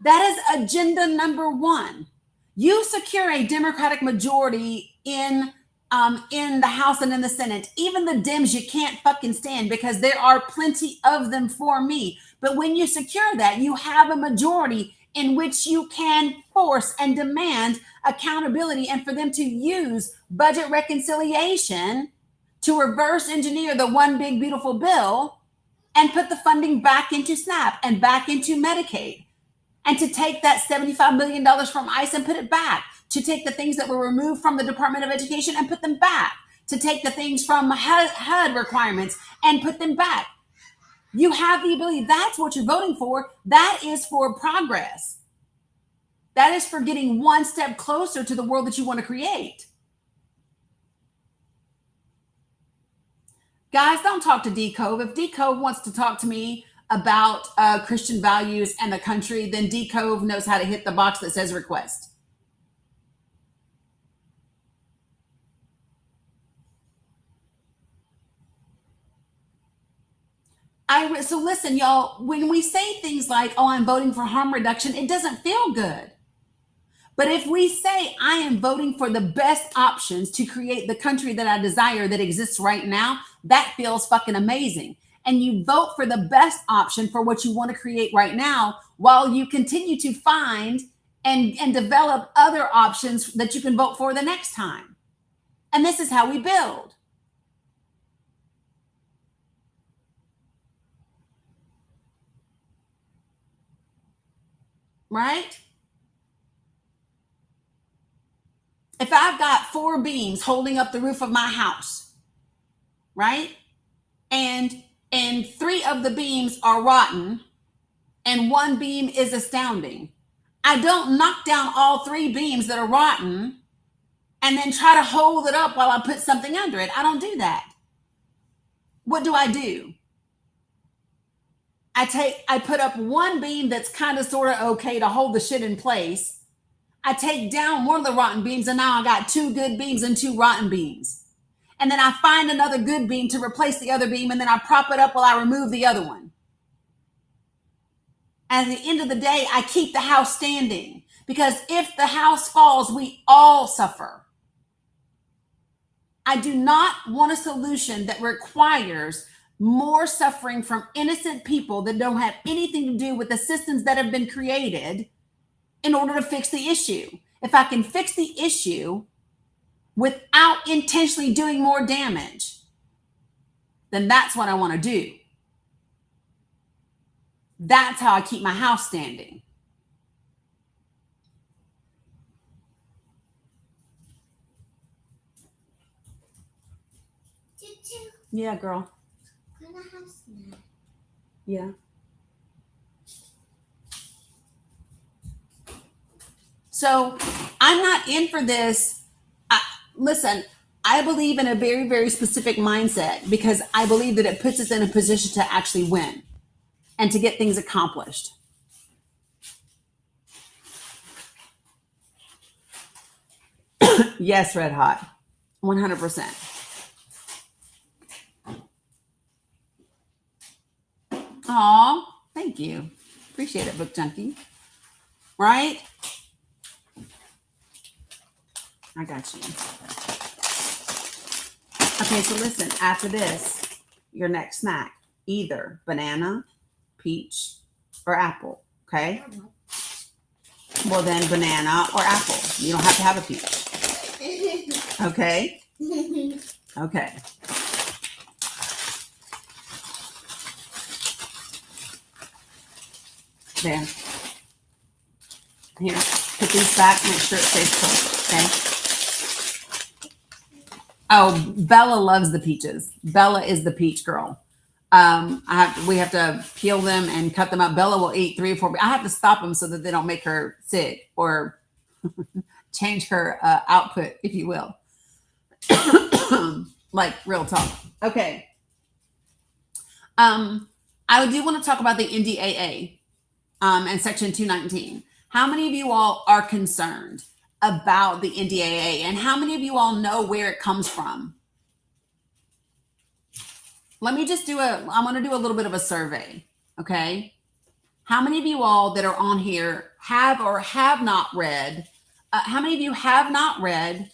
That is agenda number one. You secure a Democratic majority in the House and in the Senate. Even the Dems you can't fucking stand, because there are plenty of them for me. But when you secure that, you have a majority in which you can force and demand accountability, and for them to use budget reconciliation to reverse engineer the one big beautiful bill and put the funding back into SNAP and back into Medicaid, and to take that $75 million from ICE and put it back, to take the things that were removed from the Department of Education and put them back, to take the things from HUD requirements and put them back. You have the ability. That's what you're voting for. That is for progress. That is for getting one step closer to the world that you want to create. Guys, don't talk to D Cove. If D Cove wants to talk to me about Christian values and the country, then D Cove knows how to hit the box that says request. So listen, y'all, when we say things like, oh, I'm voting for harm reduction, it doesn't feel good. But if we say I am voting for the best options to create the country that I desire that exists right now, that feels fucking amazing. And you vote for the best option for what you want to create right now, while you continue to find and develop other options that you can vote for the next time. And this is how we build. Right? If I've got 4 beams holding up the roof of my house, right? And 3 of the beams are rotten and 1 beam is astounding. I don't knock down all 3 beams that are rotten and then try to hold it up while I put something under it. I don't do that. What do? I put up 1 beam that's kind of sort of okay to hold the shit in place. I take down one of the rotten beams and now I got 2 good beams and 2 rotten beams. And then I find another good beam to replace the other beam and then I prop it up while I remove the other one. At the end of the day, I keep the house standing because if the house falls, we all suffer. I do not want a solution that requires more suffering from innocent people that don't have anything to do with the systems that have been created in order to fix the issue. If I can fix the issue without intentionally doing more damage, then that's what I want to do. That's how I keep my house standing. Yeah, girl. Yeah. So I'm not in for this. Listen, I believe in a very, very specific mindset because I believe that it puts us in a position to actually win and to get things accomplished. Yes, Red Hot. 100%. Aw, thank you. Appreciate it, Book Junkie. Right? I got you. Okay, so listen, after this, your next snack, either banana, peach, or apple, okay? Well, then banana or apple. You don't have to have a peach. Okay? Okay. There. Here, put these back, make sure it stays cold, okay? Oh, Bella loves the peaches. Bella is the peach girl. We have to peel them and cut them up. Bella will eat 3 or 4. I have to stop them so that they don't make her sick or change her output, if you will. Like real talk. Okay. I do want to talk about the NDAA and Section 219. How many of you all are concerned about the NDAA and how many of you all know where it comes from? Let me just I'm going to do a little bit of a survey. Okay. How many of you all that are on here have or have not read, how many of you have not read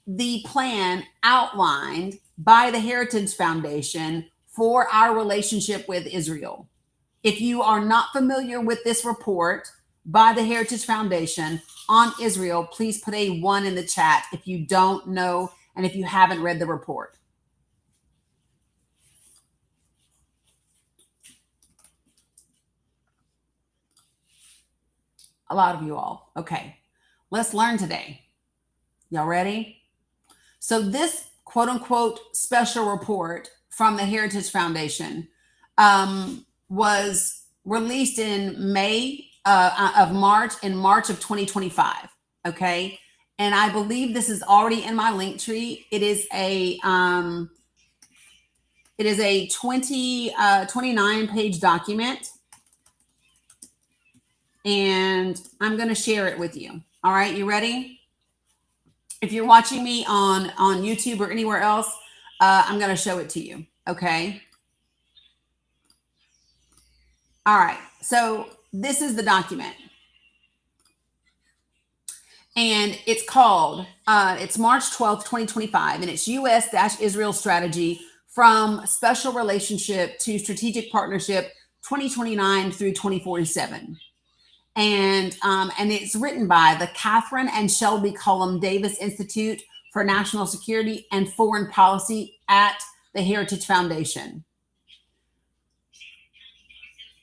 the plan outlined by the Heritage Foundation for our relationship with Israel? If you are not familiar with this report by the Heritage Foundation on Israel, please put a 1 in the chat if you don't know and if you haven't read the report. A lot of you all. Okay, let's learn today. Y'all ready? So this quote unquote special report from the Heritage Foundation was released in March of 2025. Okay. And I believe this is already in my link tree. It is a 29 page document. And I'm going to share it with you. All right. You ready? If you're watching me on YouTube or anywhere else, I'm going to show it to you. Okay. All right. So this is the document. And it's called, it's March 12th, 2025, and it's U.S.-Israel Strategy from Special Relationship to Strategic Partnership 2029 through 2047. and it's written by the Catherine and Shelby Cullum Davis Institute for National Security and Foreign Policy at the Heritage Foundation.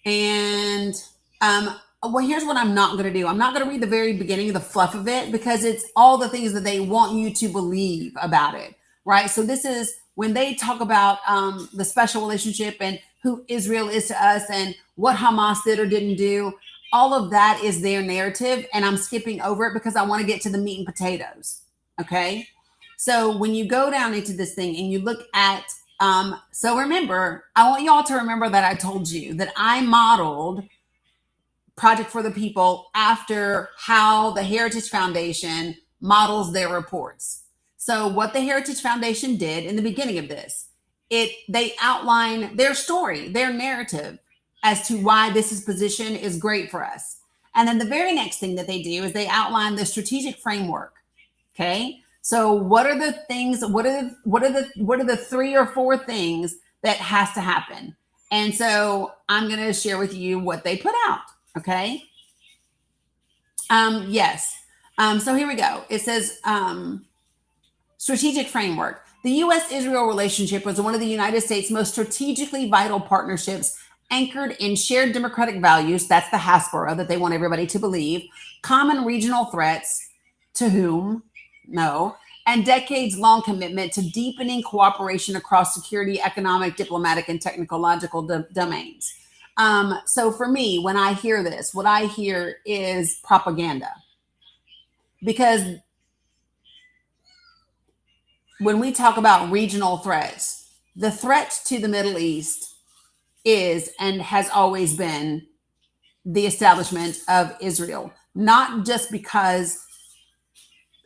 And well, here's what I'm not going to do. I'm not going to read the very beginning of the fluff of it, because it's all the things that they want you to believe about it, right? So this is when they talk about the special relationship and who Israel is to us and what Hamas did or didn't do. All of that is their narrative, and I'm skipping over it because I want to get to the meat and potatoes, okay? So when you go down into this thing and you look at, so remember, I want y'all to remember that I told you that I modeled Project for the People after how the Heritage Foundation models their reports. So what the Heritage Foundation did in the beginning of this, they outline their story, their narrative as to why this position is great for us. And then the very next thing that they do is they outline the strategic framework. Okay. So what are the things, what are the 3 or 4 things that has to happen? And so I'm going to share with you what they put out. Okay. Yes. So here we go. It says, strategic framework. The U.S.-Israel relationship was one of the United States' most strategically vital partnerships, anchored in shared democratic values. That's the Hasbara that they want everybody to believe. Common regional threats, to whom? No. And decades-long commitment to deepening cooperation across security, economic, diplomatic, and technological domains. So for me, when I hear this, what I hear is propaganda. Because when we talk about regional threats, the threat to the Middle East is and has always been the establishment of Israel, not just because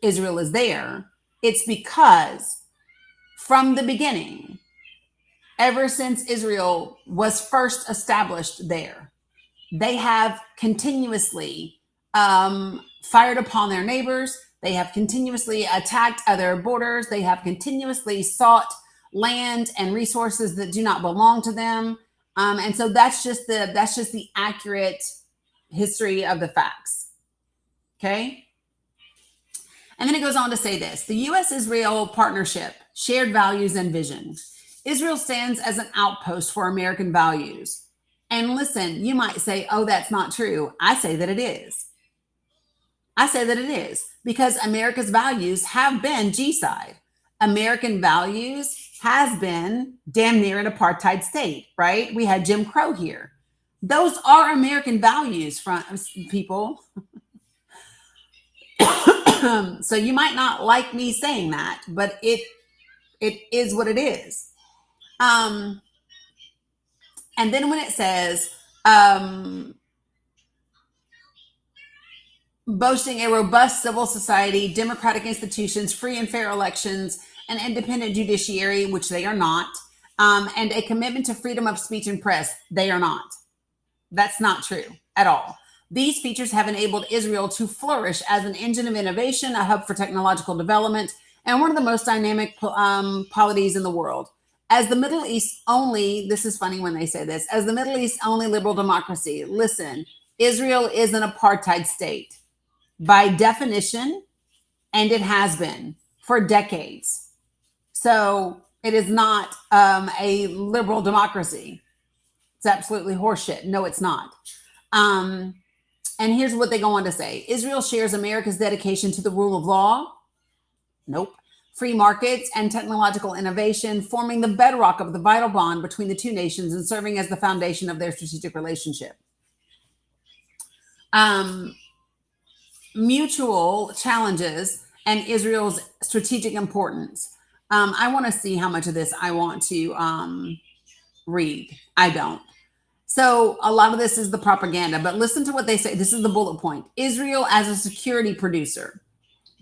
Israel is there. It's because from the beginning, ever since Israel was first established there, they have continuously fired upon their neighbors. They have continuously attacked other borders. They have continuously sought land and resources that do not belong to them. And so that's just the accurate history of the facts. Okay. And then it goes on to say this: the U.S.-Israel partnership, shared values and vision. Israel stands as an outpost for American values. And listen, you might say, oh, that's not true. I say that it is. I say that it is, because America's values have been G-side. American values has been damn near an apartheid state, right? We had Jim Crow here. Those are American values, from people. So you might not like me saying that, but it is what it is. And then when it says, boasting a robust civil society, democratic institutions, free and fair elections, an independent judiciary, which they are not, and a commitment to freedom of speech and press, they are not. That's not true at all. These features have enabled Israel to flourish as an engine of innovation, a hub for technological development, and one of the most dynamic polities in the world. As the Middle East only, this is funny when they say this, as the Middle East only liberal democracy, listen, Israel is an apartheid state by definition, and it has been for decades. So it is not a liberal democracy. It's absolutely horseshit. No, it's not. And here's what they go on to say. Israel shares America's dedication to the rule of law. Nope. Free markets and technological innovation, forming the bedrock of the vital bond between the two nations and serving as the foundation of their strategic relationship. Mutual challenges and Israel's strategic importance. I want to see how much of this I want to read. I don't. So a lot of this is the propaganda, but listen to what they say. This is the bullet point. Israel as a security producer.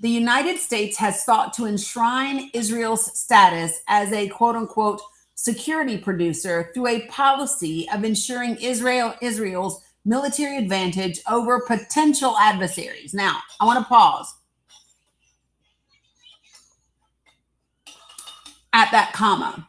The United States has sought to enshrine Israel's status as a quote unquote security producer through a policy of ensuring Israel's military advantage over potential adversaries. Now, I want to pause at that comma.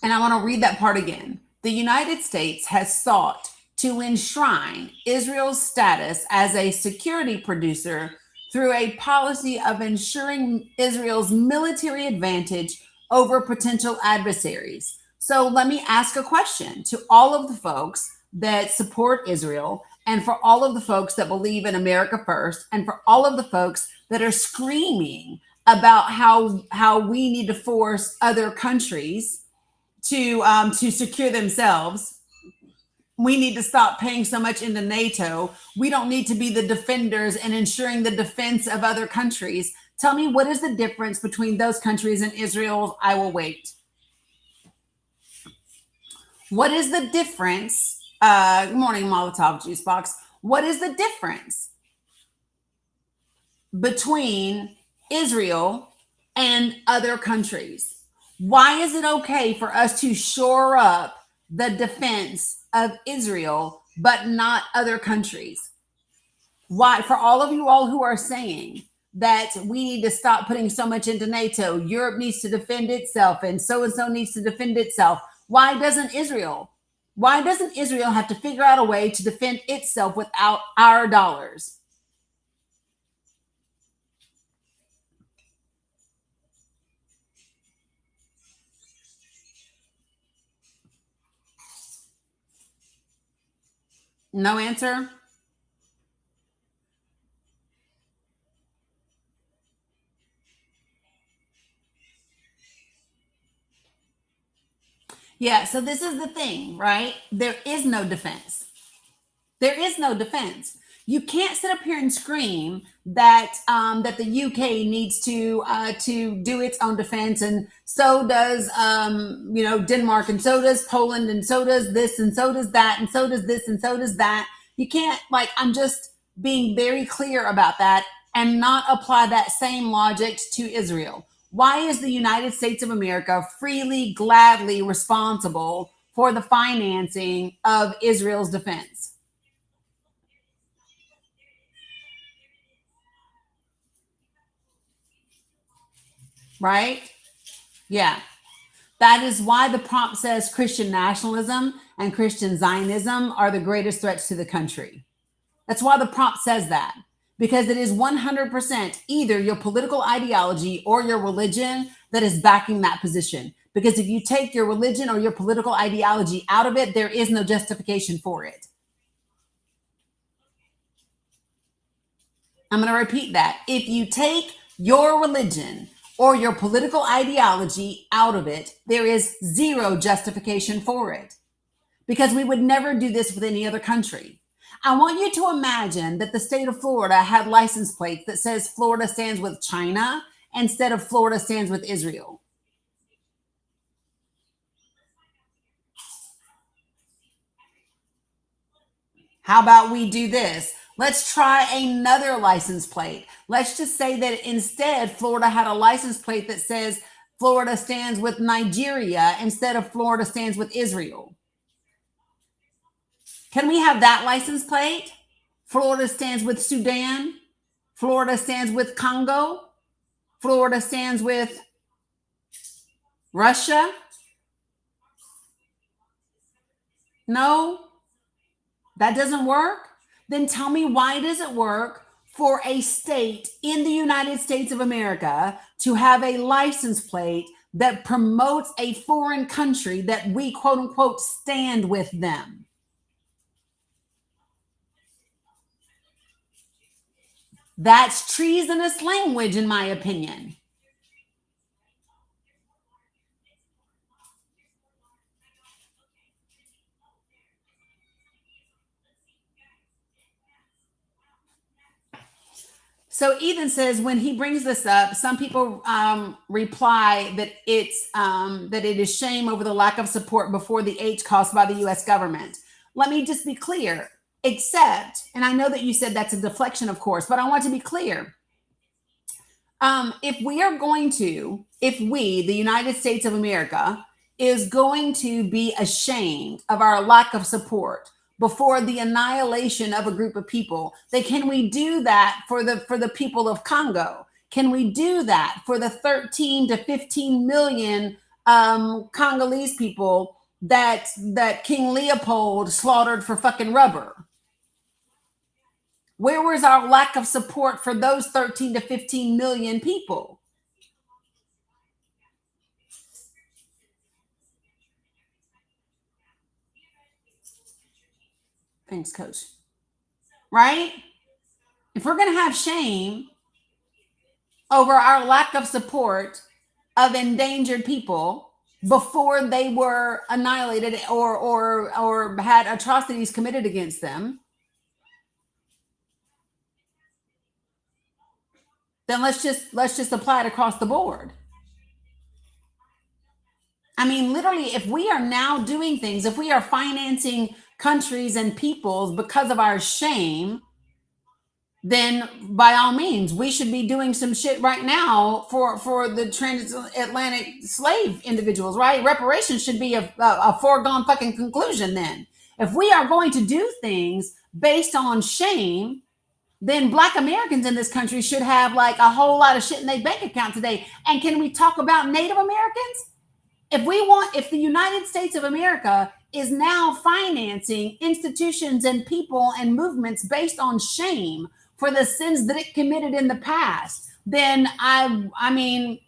And I want to read that part again. The United States has sought to enshrine Israel's status as a security producer through a policy of ensuring Israel's military advantage over potential adversaries. So let me ask a question to all of the folks that support Israel, and for all of the folks that believe in America first, and for all of the folks that are screaming about how we need to force other countries to secure themselves. We need to stop paying so much into NATO. We don't need to be the defenders and ensuring the defense of other countries. Tell me, what is the difference between those countries and Israel? I will wait. What is the difference? Good morning, Molotov Juice Box. What is the difference between Israel and other countries? Why is it okay for us to shore up the defense of Israel, but not other countries? Why, for all of you all who are saying that we need to stop putting so much into NATO, Europe needs to defend itself, and so needs to defend itself. Why doesn't Israel have to figure out a way to defend itself without our dollars? No answer? Yeah, so this is the thing, right? There is no defense. There is no defense. You can't sit up here and scream that that the UK needs to do its own defense, and so does Denmark, and so does Poland, and so does this, and so does that, and so does this, and so does that. You can't, I'm just being very clear about that and not apply that same logic to Israel. Why is the United States of America freely, gladly responsible for the financing of Israel's defense? Right? Yeah. That is why the prompt says Christian nationalism and Christian Zionism are the greatest threats to the country. That's why the prompt says that, because it is 100% either your political ideology or your religion that is backing that position. Because if you take your religion or your political ideology out of it, there is no justification for it. I'm going to repeat that. If you take your religion or your political ideology out of it, there is zero justification for it, because we would never do this with any other country. I want you to imagine that the state of Florida had license plates that says Florida stands with China instead of Florida stands with Israel. How about we do this? Let's try another license plate. Let's just say that instead Florida had a license plate that says Florida stands with Nigeria instead of Florida stands with Israel. Can we have that license plate? Florida stands with Sudan. Florida stands with Congo. Florida stands with Russia. No, that doesn't work. Then tell me, why does it work for a state in the United States of America to have a license plate that promotes a foreign country that we quote unquote stand with them? That's treasonous language, in my opinion. So Ethan says, when he brings this up, some people reply that that it is shame over the lack of support before the H cost by the U.S. government. Let me just be clear. Except, and I know that you said that's a deflection, of course, but I want to be clear. If we, the United States of America, is going to be ashamed of our lack of support before the annihilation of a group of people, then can we do that for the people of Congo? Can we do that for the 13 to 15 million Congolese people that King Leopold slaughtered for fucking rubber? Where was our lack of support for those 13 to 15 million people? Thanks, Coach. Right? If we're going to have shame over our lack of support of endangered people before they were annihilated or had atrocities committed against them, then let's just apply it across the board. I mean, literally, if we are now doing things, if we are financing countries and peoples because of our shame, then by all means, we should be doing some shit right now for the transatlantic slave individuals, right? Reparations should be a foregone fucking conclusion then. If we are going to do things based on shame, then Black Americans in this country should have like a whole lot of shit in their bank account today. And can we talk about Native Americans? If the United States of America is now financing institutions and people and movements based on shame for the sins that it committed in the past, then I mean,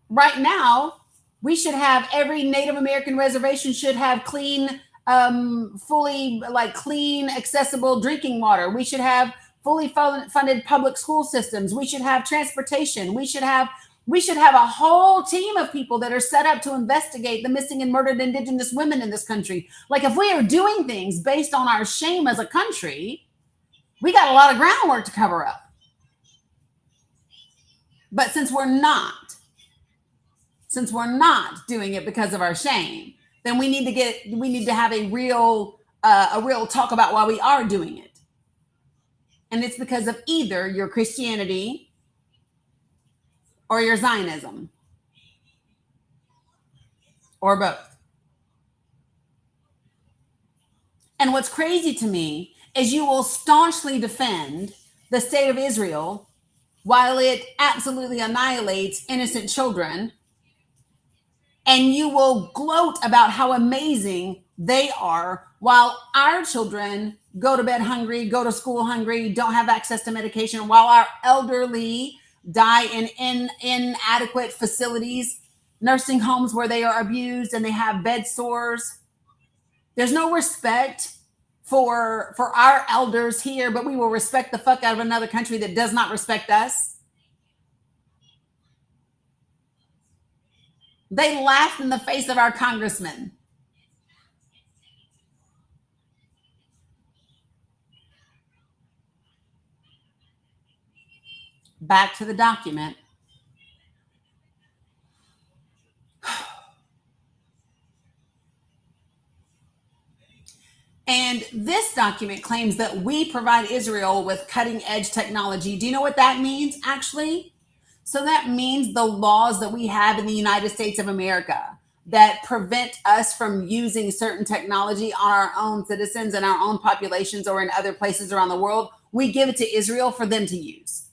right now, we should have every Native American reservation should have clean, fully clean, accessible drinking water. We should have fully funded public school systems. We should have transportation. We should have a whole team of people that are set up to investigate the missing and murdered Indigenous women in this country. Like, if we are doing things based on our shame as a country, we got a lot of groundwork to cover up. But since we're not doing it because of our shame, then we need to have a real talk about why we are doing it. And it's because of either your Christianity or your Zionism, or both. And what's crazy to me is you will staunchly defend the state of Israel while it absolutely annihilates innocent children, and you will gloat about how amazing they are while our children go to bed hungry, go to school hungry, don't have access to medication, while our elderly die in inadequate facilities, nursing homes where they are abused and they have bed sores. There's no respect for our elders here, but we will respect the fuck out of another country that does not respect us. They laughed in the face of our congressman. Back to the document. And this document claims that we provide Israel with cutting edge technology. Do you know what that means, actually? So that means the laws that we have in the United States of America that prevent us from using certain technology on our own citizens and our own populations or in other places around the world, we give it to Israel for them to use.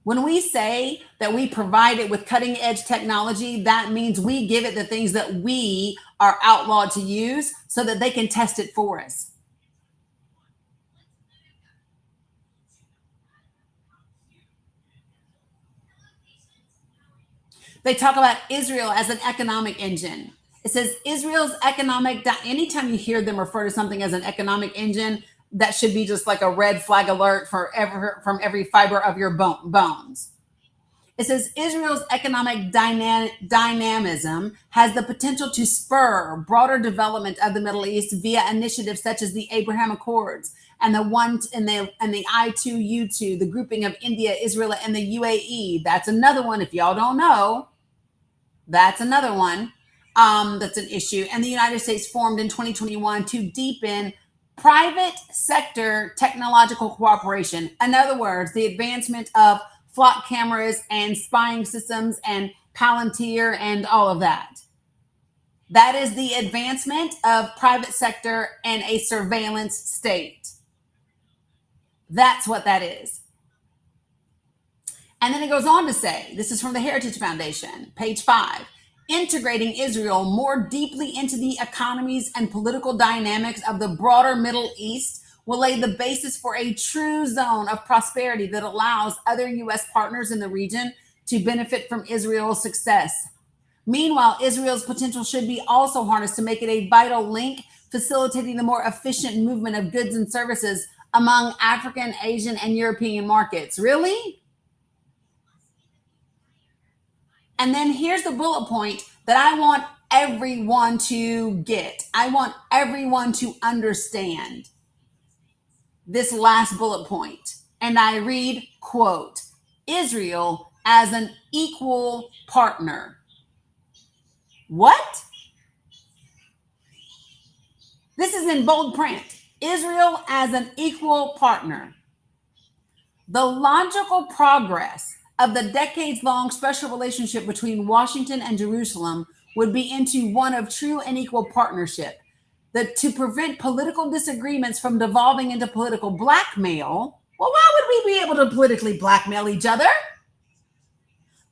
When we say that we provide it with cutting edge technology, that means we give it the things that we are outlawed to use so that they can test it for us. They talk about Israel as an economic engine. It says Israel's anytime you hear them refer to something as an economic engine, that should be just like a red flag alert from every fiber of your bones. It says Israel's economic dynamism has the potential to spur broader development of the Middle East via initiatives such as the Abraham Accords and the I2U2, the grouping of India, Israel, and the UAE. That's another one. If y'all don't know, that's another one that's an issue. And the United States formed in 2021 to deepen private sector technological cooperation. In other words, the advancement of flock cameras and spying systems and Palantir and all of that. That is the advancement of private sector and a surveillance state. That's what that is. And then it goes on to say, this is from the Heritage Foundation, page 5. integrating Israel more deeply into the economies and political dynamics of the broader Middle East will lay the basis for a true zone of prosperity that allows other U.S. partners in the region to benefit from Israel's success. Meanwhile, Israel's potential should be also harnessed to make it a vital link, facilitating the more efficient movement of goods and services among African, Asian, and European markets. Really? And then here's the bullet point that I want everyone to get. I want everyone to understand this last bullet point. And I read, quote, Israel as an equal partner. What? This is in bold print. Israel as an equal partner. The logical progress of the decades-long special relationship between Washington and Jerusalem would be into one of true and equal partnership. To prevent political disagreements from devolving into political blackmail. Well, why would we be able to politically blackmail each other?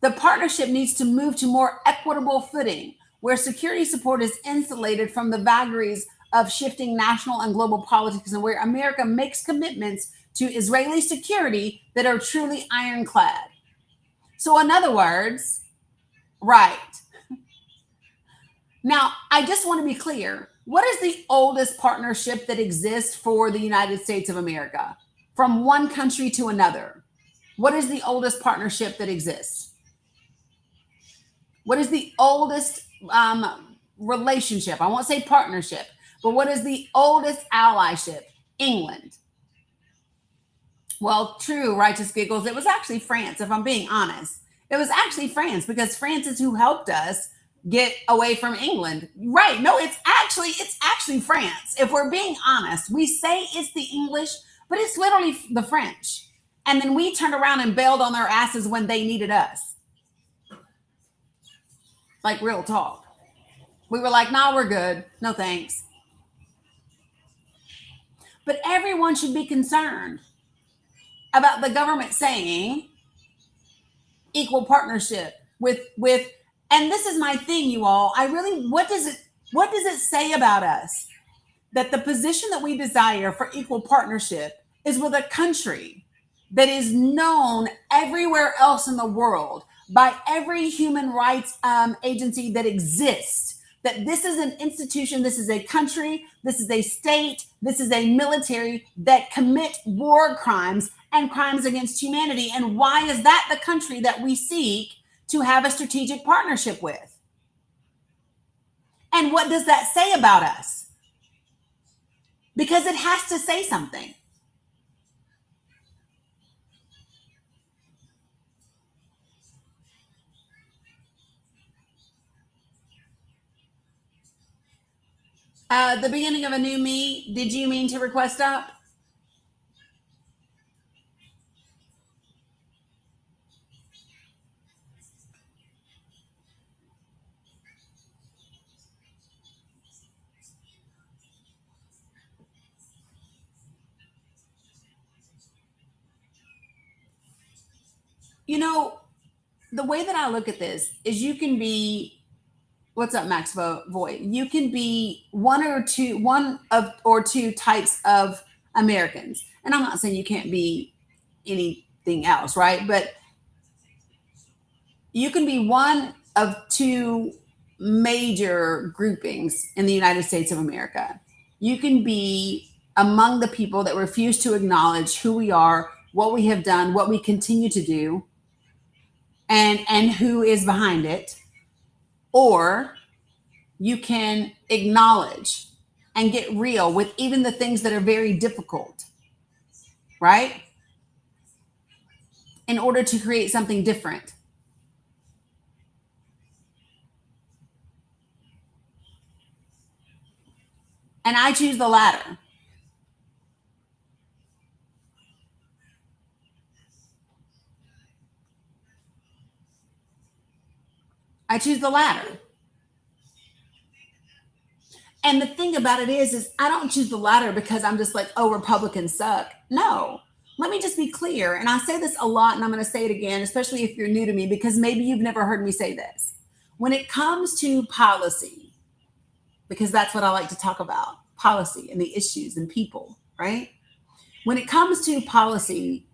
The partnership needs to move to more equitable footing, where security support is insulated from the vagaries of shifting national and global politics, and where America makes commitments to Israeli security that are truly ironclad. So in other words, right. Now, I just want to be clear. What is the oldest partnership that exists for the United States of America from one country to another? What is the oldest partnership that exists? What is the oldest relationship? I won't say partnership, but what is the oldest allyship? England. Well, true, righteous giggles. It was actually France, if I'm being honest. It was actually France, because France is who helped us get away from England. Right. No, it's actually France. If we're being honest, we say it's the English, but it's literally the French. And then we turned around and bailed on their asses when they needed us. Like real talk. We were like, nah, we're good. No thanks. But everyone should be concerned about the government saying equal partnership with and this is my thing, you all. What does it say about us that the position that we desire for equal partnership is with a country that is known everywhere else in the world by every human rights agency that exists, that this is an institution, this is a country, this is a state, this is a military that commit war crimes and crimes against humanity. And why is that the country that we seek to have a strategic partnership with? And what does that say about us? Because it has to say something. The beginning of a new me, did you mean to request up? You know, the way that I look at this is you can be, what's up, Max Voigt? You can be one or two types of Americans. And I'm not saying you can't be anything else, right? But you can be one of two major groupings in the United States of America. You can be among the people that refuse to acknowledge who we are, what we have done, what we continue to do, and who is behind it. Or you can acknowledge and get real with even the things that are very difficult, right? In order to create something different. And I choose the latter. I choose the latter. And the thing about it is I don't choose the latter because I'm just like, oh, Republicans suck. No, let me just be clear. And I say this a lot, and I'm going to say it again, especially if you're new to me, because maybe you've never heard me say this. When it comes to policy, because that's what I like to talk about, policy and the issues and people, right? When it comes to policy,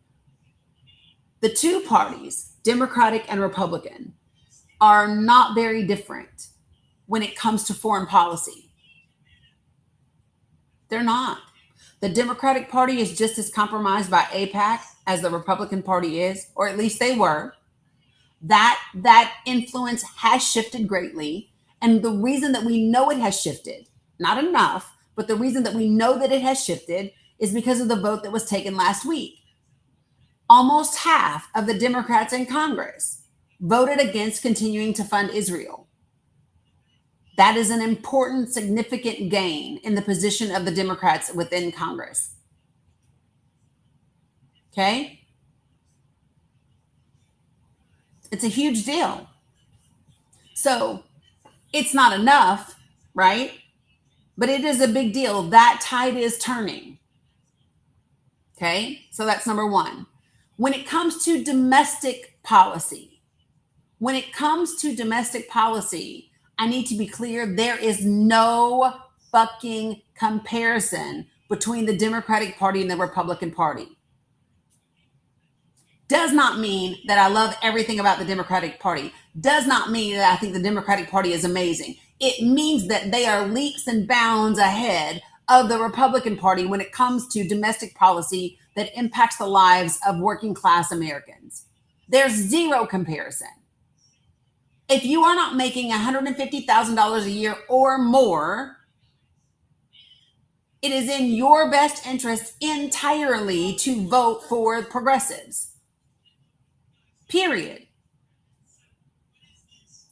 the two parties, Democratic and Republican, are not very different when it comes to foreign policy. They're not. The Democratic Party is just as compromised by AIPAC as the Republican Party is, or at least they were. That influence has shifted greatly. And the reason that we know it has shifted, not enough, but the reason that we know that it has shifted is because of the vote that was taken last week. Almost half of the Democrats in Congress voted against continuing to fund Israel. That is an important, significant gain in the position of the Democrats within Congress. Okay? It's a huge deal. So it's not enough, right? But it is a big deal. That tide is turning. Okay? So that's number one. When it comes to domestic policy, I need to be clear, there is no fucking comparison between the Democratic Party and the Republican Party. Does not mean that I love everything about the Democratic Party. Does not mean that I think the Democratic Party is amazing. It means that they are leaps and bounds ahead of the Republican Party when it comes to domestic policy that impacts the lives of working class Americans. There's zero comparison. If you are not making $150,000 a year or more, it is in your best interest entirely to vote for progressives. Period.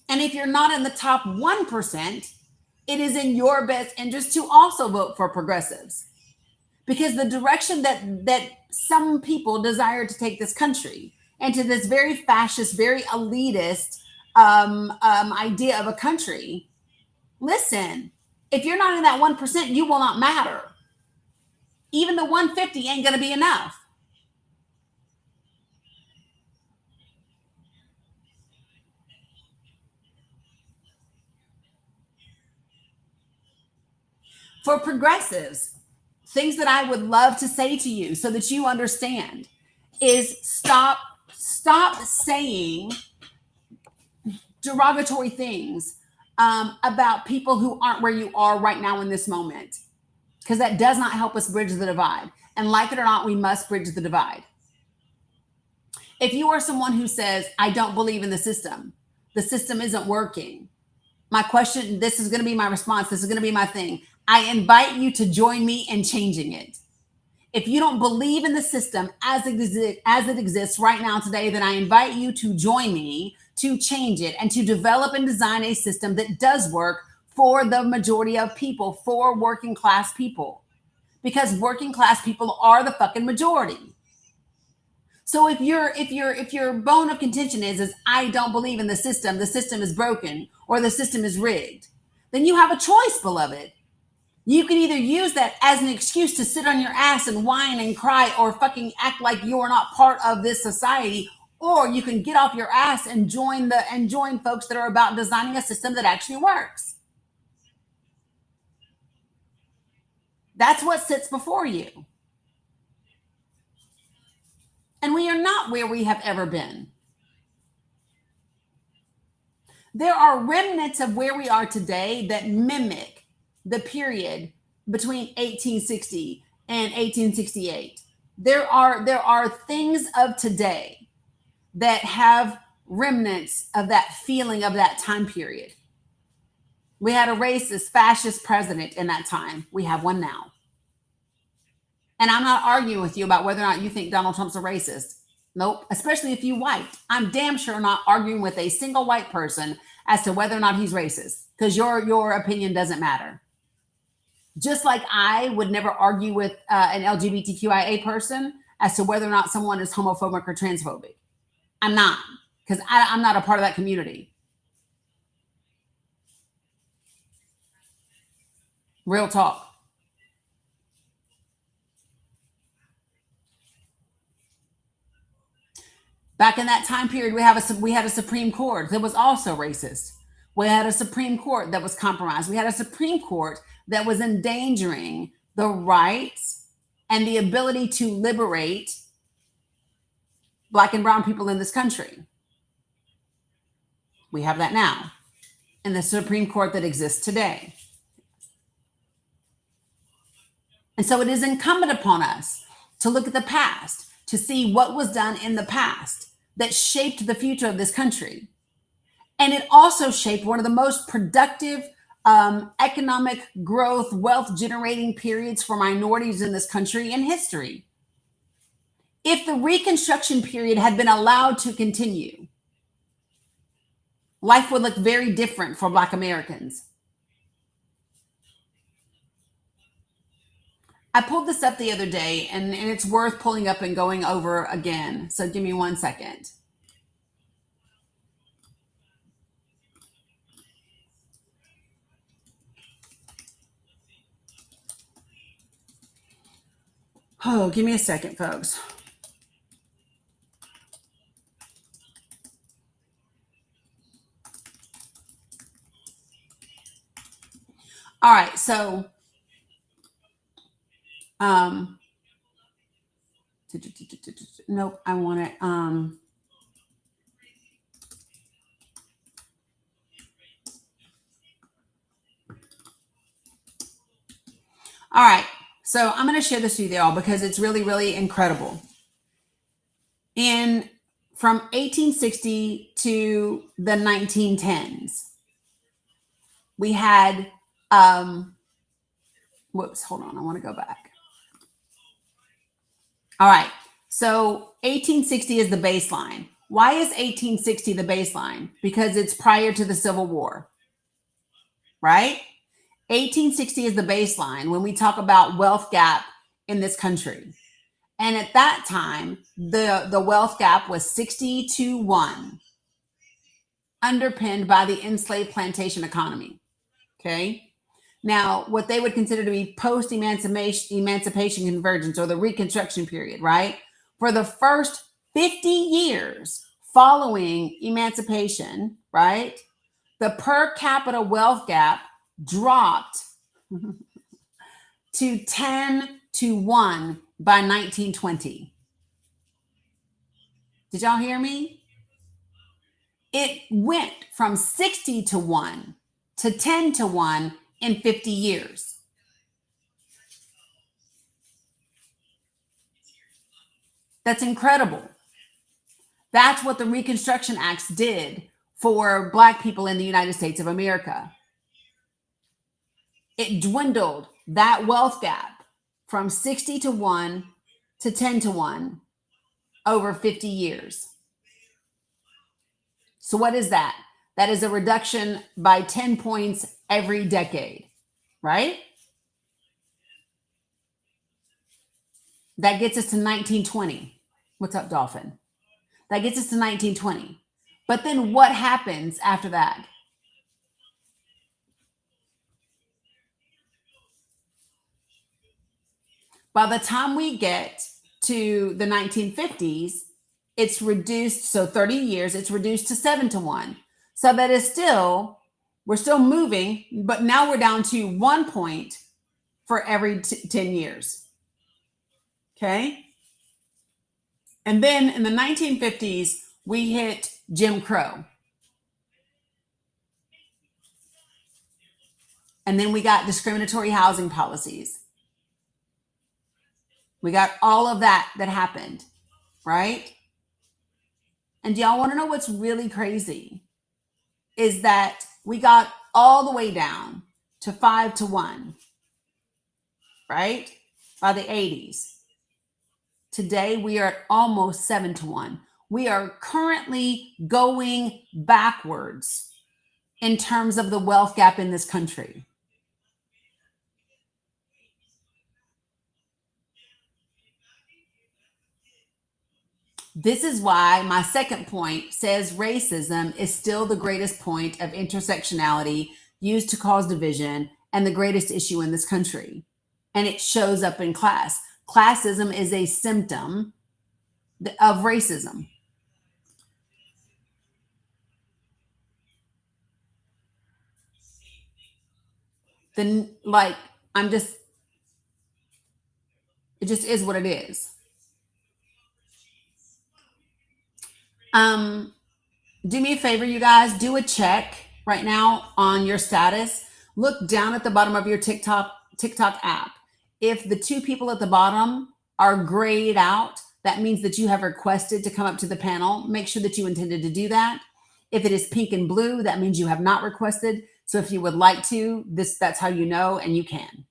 And if you're not in the top 1%, it is in your best interest to also vote for progressives. Because the direction that some people desire to take this country into this very fascist, very elitist idea of a country, listen, if you're not in that 1%, you will not matter. Even the 150 ain't going to be enough. For progressives, things that I would love to say to you so that you understand is stop saying derogatory things about people who aren't where you are right now in this moment, because that does not help us bridge the divide. And like it or not, we must bridge the divide. If you are someone who says, I don't believe in the system isn't working, my question, this is going to be my response, this is going to be my thing. I invite you to join me in changing it. If you don't believe in the system as it exists right now today, then I invite you to join me to change it and to develop and design a system that does work for the majority of people, for working class people, because working class people are the fucking majority. So if your bone of contention is I don't believe in the system is broken, or the system is rigged, then you have a choice, beloved. You can either use that as an excuse to sit on your ass and whine and cry or fucking act like you're not part of this society, or you can get off your ass and join folks that are about designing a system that actually works. That's what sits before you. And we are not where we have ever been. There are remnants of where we are today that mimic the period between 1860 and 1868. There are things of today that have remnants of that feeling of that time period. We had a racist, fascist president in that time. We have one now. And I'm not arguing with you about whether or not you think Donald Trump's a racist. Nope, especially if you white. I'm damn sure not arguing with a single white person as to whether or not he's racist, because your opinion doesn't matter. Just like I would never argue with an LGBTQIA person as to whether or not someone is homophobic or transphobic. I'm not, because I'm not a part of that community. Real talk. Back in that time period, we had a Supreme Court that was also racist. We had a Supreme Court that was compromised. We had a Supreme Court that was endangering the rights and the ability to liberate Black and brown people in this country. We have that now in the Supreme Court that exists today. And so it is incumbent upon us to look at the past, to see what was done in the past that shaped the future of this country. And it also shaped one of the most productive economic growth, wealth generating periods for minorities in this country in history. If the Reconstruction period had been allowed to continue, life would look very different for Black Americans. I pulled this up the other day, and it's worth pulling up and going over again. So give me 1 second. Oh, give me a second, folks. All right, so nope, I want it. All right, so I'm going to share this with you all because it's really, really incredible. From 1860 to the 1910s, we had whoops, hold on, I want to go back. All right, so 1860 is the baseline. Why is 1860 the baseline? Because it's prior to the Civil War, right? 1860 is the baseline when we talk about wealth gap in this country. And at that time, the wealth gap was 60 to 1, underpinned by the enslaved plantation economy. Okay. Now, what they would consider to be post-emancipation convergence, or the Reconstruction period, right? For the first 50 years following emancipation, right? The per capita wealth gap dropped to 10 to 1 by 1920. Did y'all hear me? It went from 60 to 1 to 10 to 1 in 50 years. That's incredible. That's what the Reconstruction Acts did for Black people in the United States of America. It dwindled that wealth gap from 60 to 1 to 10 to 1 over 50 years. So what is that? That is a reduction by 10 points every decade, right? That gets us to 1920. What's up, Dolphin? That gets us to 1920. But then what happens after that? By the time we get to the 1950s, it's reduced. So 30 years, it's reduced to 7 to 1. So that is still, we're still moving, but now we're down to 1 point for every 10 years. Okay. And then in the 1950s, we hit Jim Crow. And then we got discriminatory housing policies. We got all of that happened, right? And y'all want to know what's really crazy? Is that we got all the way down to 5 to 1, right? By the 80s. Today, we are at almost 7 to 1. We are currently going backwards in terms of the wealth gap in this country. This is why my second point says racism is still the greatest point of intersectionality used to cause division and the greatest issue in this country. And it shows up in class. Classism is a symptom of racism. then like I'm just it just is what it is. Do me a favor, you guys, do a check right now on your status. Look down at the bottom of your TikTok app. If the two people at the bottom are grayed out, that means that you have requested to come up to the panel. Make sure that you intended to do that. If it is pink and blue, that means you have not requested. So if you would like to, that's how you know, and you can.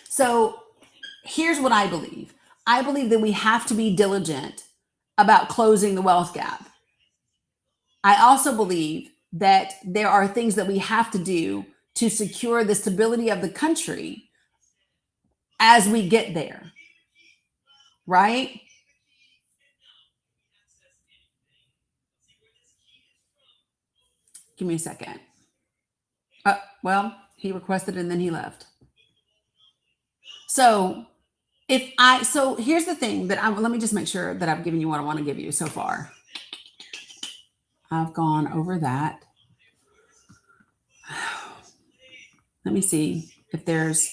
So here's what I believe. I believe that we have to be diligent about closing the wealth gap. I also believe that there are things that we have to do to secure the stability of the country as we get there, right? Give me a second. Well, he requested and then he left. So here's the thing that let me just make sure that I've given you what I want to give you so far. I've gone over that. Let me see if there's.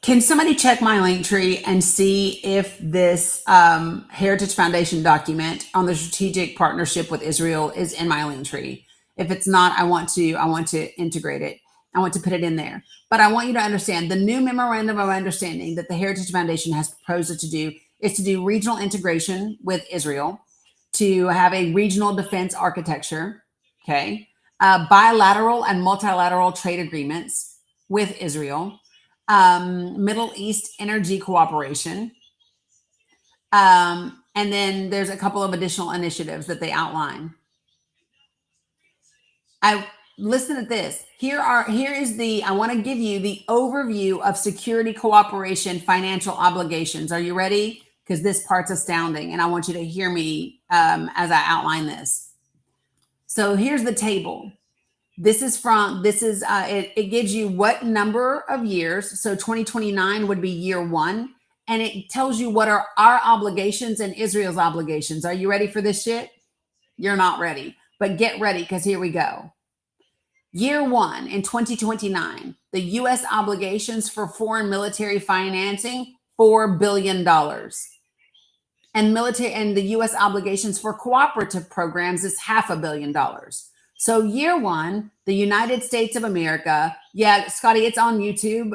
Can somebody check my link tree and see if this Heritage Foundation document on the strategic partnership with Israel is in my link tree? If it's not, I want to integrate it. I want to put it in there. But I want you to understand the new memorandum of understanding that the Heritage Foundation has proposed to do is to do regional integration with Israel, to have a regional defense architecture, okay, bilateral and multilateral trade agreements with Israel, Middle East energy cooperation. And then there's a couple of additional initiatives that they outline. Listen to this. I want to give you the overview of security cooperation financial obligations. Are you ready? Because this part's astounding and I want you to hear me as I outline this. So here's the table. It gives you what number of years. So 2029 would be year one. And it tells you what are our obligations and Israel's obligations. Are you ready for this shit? You're not ready, but get ready because here we go. Year one in 2029, the U.S. obligations for foreign military financing, $4 billion. And the U.S. obligations for cooperative programs is $500 million. So year one, the United States of America, yeah, Scotty, it's on YouTube.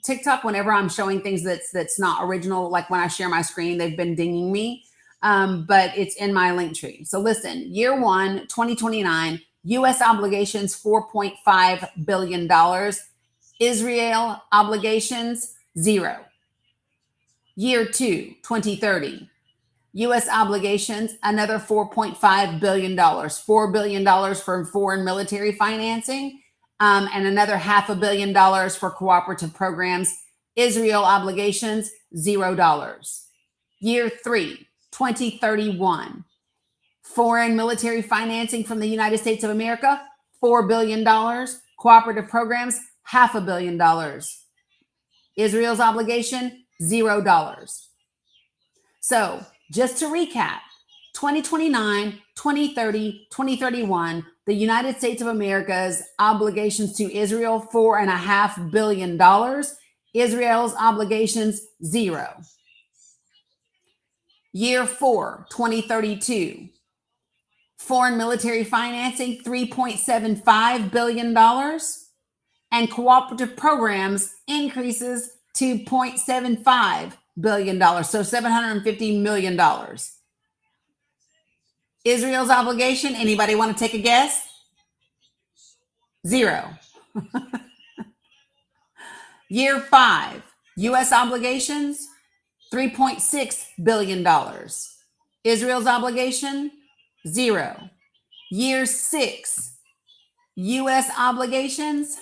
TikTok, whenever I'm showing things that's not original, like when I share my screen, they've been dinging me, but it's in my link tree. So listen, year one, 2029, U.S. obligations, $4.5 billion. Israel obligations, $0. Year two, 2030. U.S. obligations, another $4.5 billion, $4 billion for foreign military financing, and another $500 million for cooperative programs. Israel obligations, $0. Year three, 2031. Foreign military financing from the United States of America, $4 billion. Cooperative programs, $500 million. Israel's obligation, $0. So just to recap, 2029, 2030, 2031, the United States of America's obligations to Israel, $4.5 billion. Israel's obligations, $0. Year four, 2032. Foreign military financing, $3.75 billion. And cooperative programs increases to $0.75 billion. So $750 million. Israel's obligation, anybody want to take a guess? $0. Year five, U.S. obligations, $3.6 billion. Israel's obligation, $0. Year six, U.S. obligations,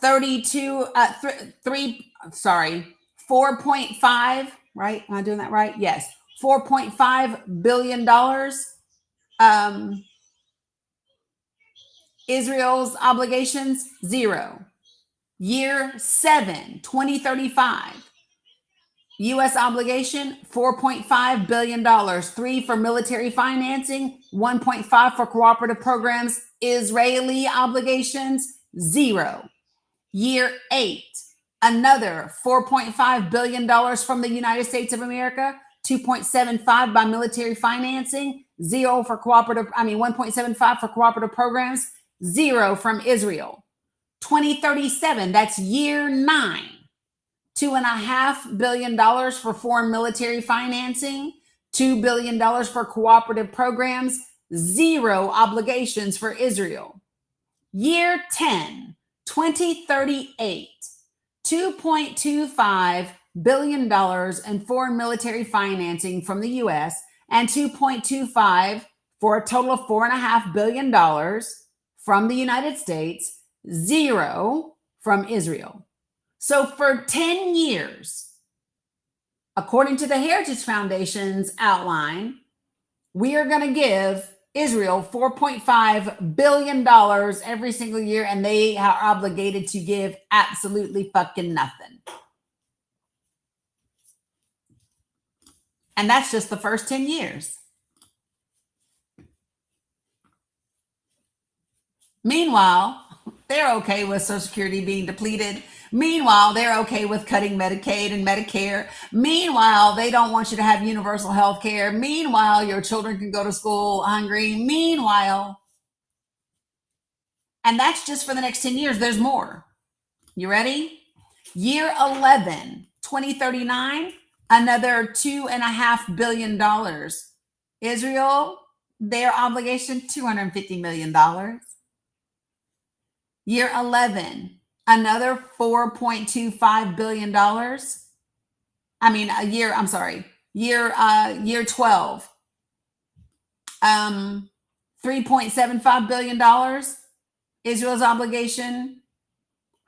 4.5, right? Am I doing that right? Yes. $4.5 billion. Israel's obligations, $0. Year 7, 2035. U.S. obligation, $4.5 billion. 3 for military financing, 1.5 for cooperative programs. Israeli obligations, 0. Year 8, another $4.5 billion from the United States of America, 2.75 by military financing, 0 for 1.75 for cooperative programs, 0 from Israel. 2037, that's year 9. $2.5 billion for foreign military financing, $2 billion for cooperative programs, 0 obligations for Israel. Year 10, 2038, $2.25 billion in foreign military financing from the US and 2.25 for a total of $4.5 billion from the United States, 0 from Israel. So for 10 years, according to the Heritage Foundation's outline, we are going to give Israel $4.5 billion every single year, and they are obligated to give absolutely fucking nothing. And that's just the first 10 years. Meanwhile, they're okay with Social Security being depleted. Meanwhile, they're okay with cutting Medicaid and Medicare. Meanwhile, they don't want you to have universal health care. Meanwhile, your children can go to school hungry. Meanwhile, and that's just for the next 10 years. There's more. You ready? Year 11, 2039, another $2.5 billion. Israel, their obligation, $250 million. Year 11, another $4.25 billion. Year 12, $3.75 billion. Israel's obligation,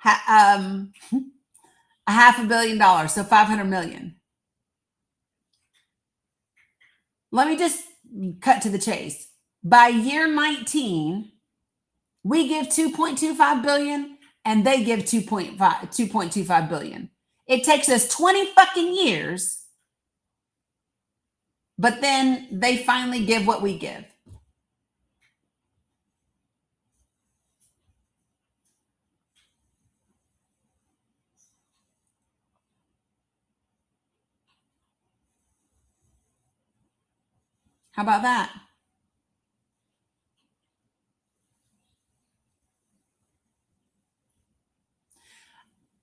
$500 million, so $500 million. Let me just cut to the chase. By year 19, we give $2.25 billion and they give $2.25 billion. It takes us 20 fucking years, but then they finally give what we give. How about that?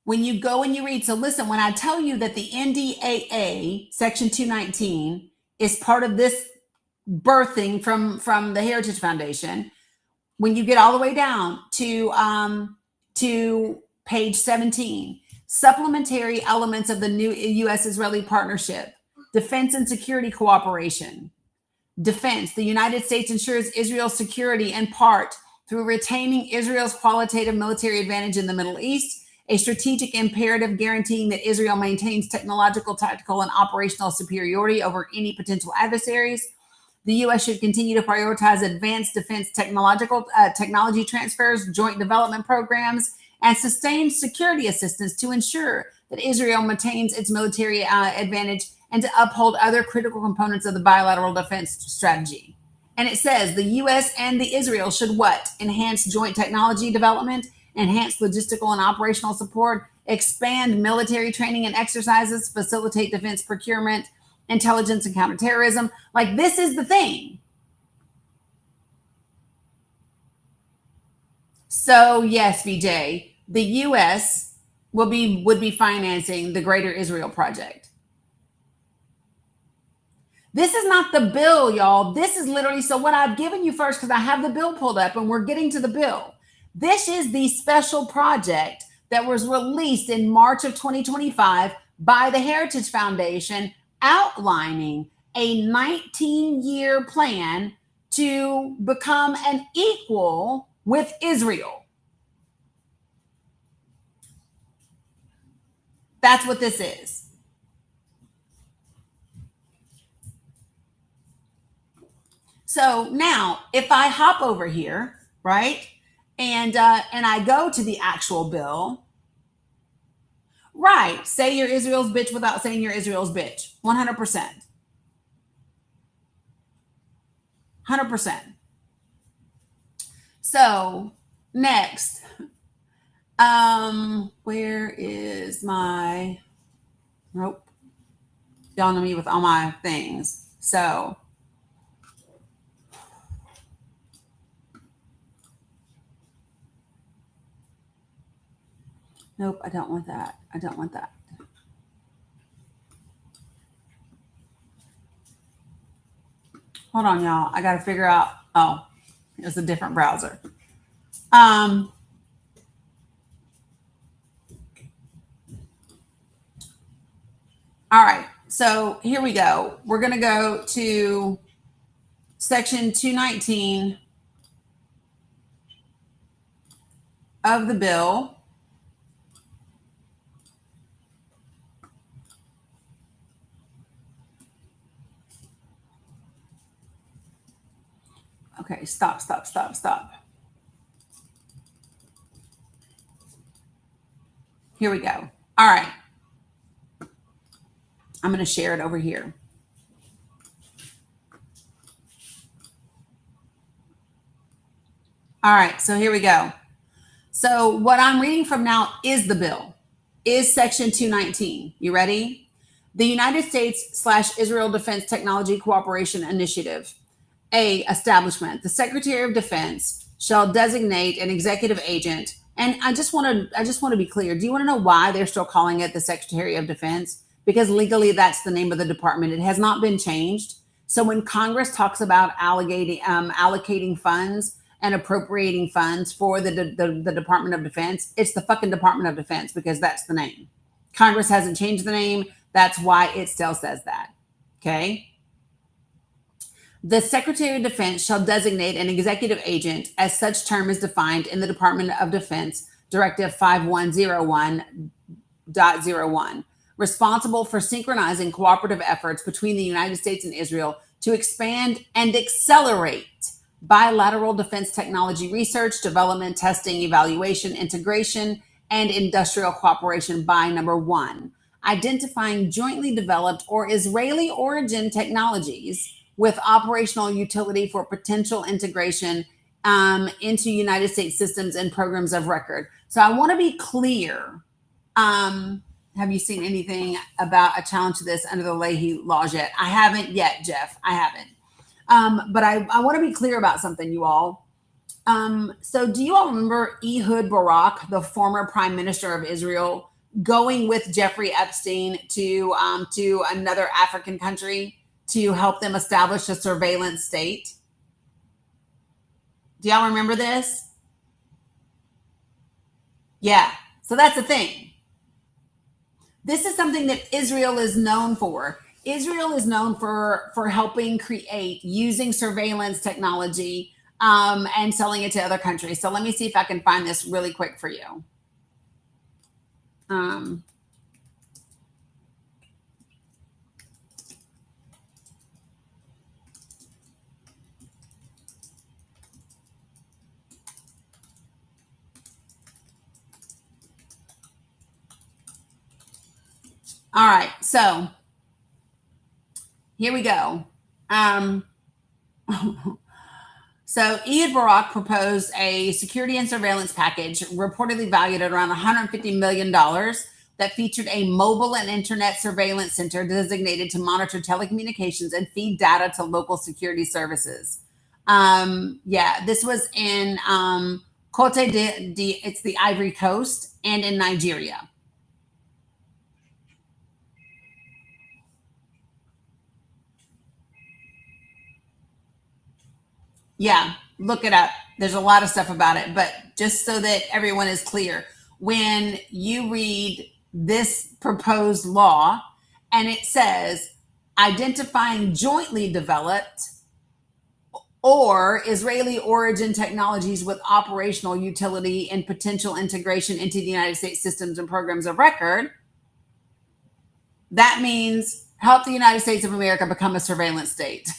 When you go and you read, so listen, when I tell you that the NDAA Section 219 is part of this birthing from the Heritage Foundation, when you get all the way down to page 17, supplementary elements of the new U.S.-Israeli partnership, defense and security cooperation. Defense, the United States ensures Israel's security in part through retaining Israel's qualitative military advantage in the Middle East, a strategic imperative guaranteeing that Israel maintains technological, tactical, and operational superiority over any potential adversaries. The U.S. should continue to prioritize advanced defense technology transfers, joint development programs, and sustained security assistance to ensure that Israel maintains its military advantage and to uphold other critical components of the bilateral defense strategy. And it says the U.S. and the Israel should what? Enhance joint technology development, enhance logistical and operational support, expand military training and exercises, facilitate defense procurement, intelligence and counterterrorism. Like, this is the thing. So yes, VJ, the U.S. would be financing the Greater Israel Project. This is not the bill, y'all. This is literally, so what I've given you first, because I have the bill pulled up and we're getting to the bill. This is the special project that was released in March of 2025 by the Heritage Foundation, outlining a 19-year plan to become an equal with Israel. That's what this is. So now, if I hop over here, right, and I go to the actual bill, Right. Say you're Israel's bitch without saying you're Israel's bitch. 100%. 100%. So next, where is my, nope. Y'all know me with all my things. So nope, I don't want that. I don't want that. Hold on, y'all. I got to figure out. Oh, it's a different browser. All right. So here we go. We're going to go to section 219 of the bill. Okay, stop. Here we go. All right. I'm going to share it over here. All right, so here we go. So what I'm reading from now is the bill, is section 219. You ready? The United States/Israel Defense Technology Cooperation Initiative. A, establishment. The Secretary of Defense shall designate an executive agent. And I just want to be clear. Do you want to know why they're still calling it the Secretary of Defense? Because legally that's the name of the department. It has not been changed. So when Congress talks about allocating funds and appropriating funds for the Department of Defense, it's the fucking Department of Defense because that's the name. Congress hasn't changed the name. That's why it still says that. Okay. The Secretary of Defense shall designate an executive agent as such term is defined in the Department of Defense Directive 5101.01, responsible for synchronizing cooperative efforts between the United States and Israel to expand and accelerate bilateral defense technology research, development, testing, evaluation, integration, and industrial cooperation by number 1, identifying jointly developed or Israeli origin technologies with operational utility for potential integration into United States systems and programs of record. So I want to be clear. Have you seen anything about a challenge to this under the Leahy laws yet? I haven't yet, Jeff. I haven't. But I want to be clear about something, you all. So do you all remember Ehud Barak, the former prime minister of Israel, going with Jeffrey Epstein to another African country to help them establish a surveillance state? Do y'all remember this? Yeah. So that's the thing. This is something that Israel is known for. Israel is known for helping create using surveillance technology and selling it to other countries. So let me see if I can find this really quick for you. All right, so here we go. So Ehud Barak proposed a security and surveillance package reportedly valued at around $150 million that featured a mobile and internet surveillance center designated to monitor telecommunications and feed data to local security services. This was in Cote it's the Ivory Coast, and in Nigeria. Yeah, look it up. There's a lot of stuff about it, but just so that everyone is clear, when you read this proposed law and it says identifying jointly developed or Israeli origin technologies with operational utility and potential integration into the United States systems and programs of record, that means help the United States of America become a surveillance state.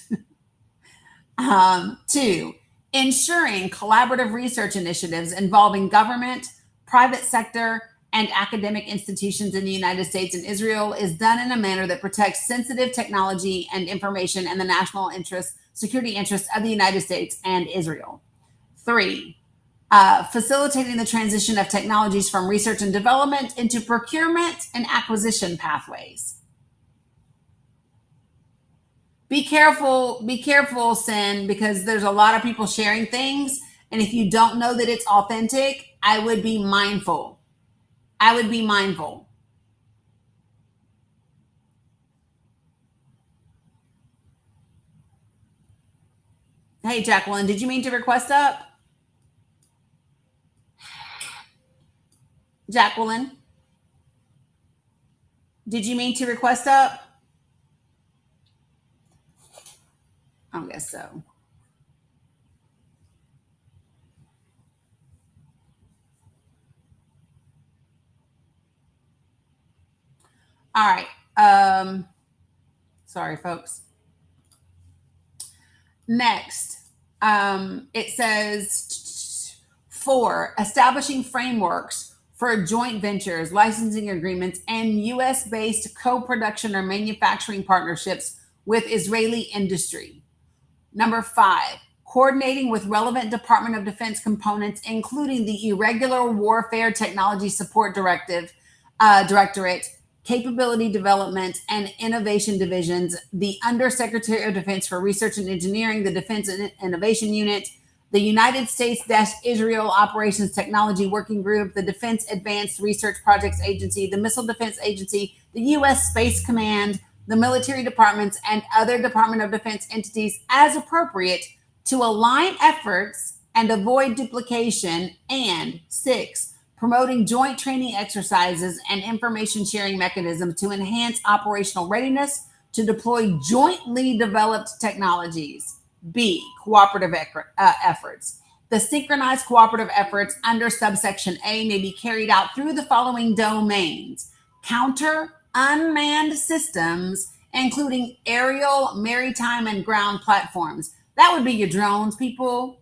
2, ensuring collaborative research initiatives involving government, private sector, and academic institutions in the United States and Israel is done in a manner that protects sensitive technology and information and the national interest, security interests of the United States and Israel. 3, facilitating the transition of technologies from research and development into procurement and acquisition pathways. Be careful, Sin, because there's a lot of people sharing things. And if you don't know that it's authentic, I would be mindful. Hey, Jacqueline, did you mean to request up? Jacqueline, did you mean to request up? I guess so. All right. Sorry, folks. Next, it says 4, establishing frameworks for joint ventures, licensing agreements, and U.S.-based co-production or manufacturing partnerships with Israeli industry. Number 5, coordinating with relevant Department of Defense components, including the Irregular Warfare Technology Support Directorate, Capability Development and Innovation Divisions, the Undersecretary of Defense for Research and Engineering, the Defense Innovation Unit, the United States-Israel Operations Technology Working Group, the Defense Advanced Research Projects Agency, the Missile Defense Agency, the U.S. Space Command, the military departments, and other Department of Defense entities as appropriate to align efforts and avoid duplication. And 6, promoting joint training exercises and information sharing mechanisms to enhance operational readiness to deploy jointly developed technologies. B, cooperative efforts. The synchronized cooperative efforts under subsection A may be carried out through the following domains: counter unmanned systems, including aerial, maritime, and ground platforms. That would be your drones, people.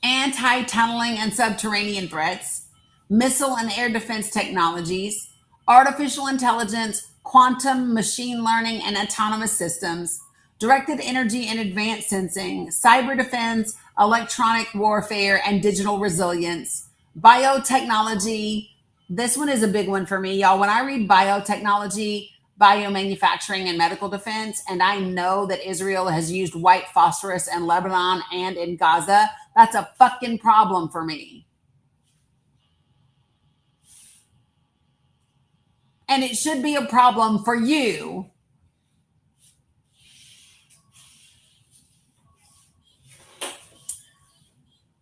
Anti-tunneling and subterranean threats, missile and air defense technologies, artificial intelligence, quantum machine learning and autonomous systems, directed energy and advanced sensing, cyber defense, electronic warfare, and digital resilience, biotechnology. This one is a big one for me, y'all. When I read biotechnology, biomanufacturing, and medical defense, and I know that Israel has used white phosphorus in Lebanon and in Gaza, that's a fucking problem for me. And it should be a problem for you.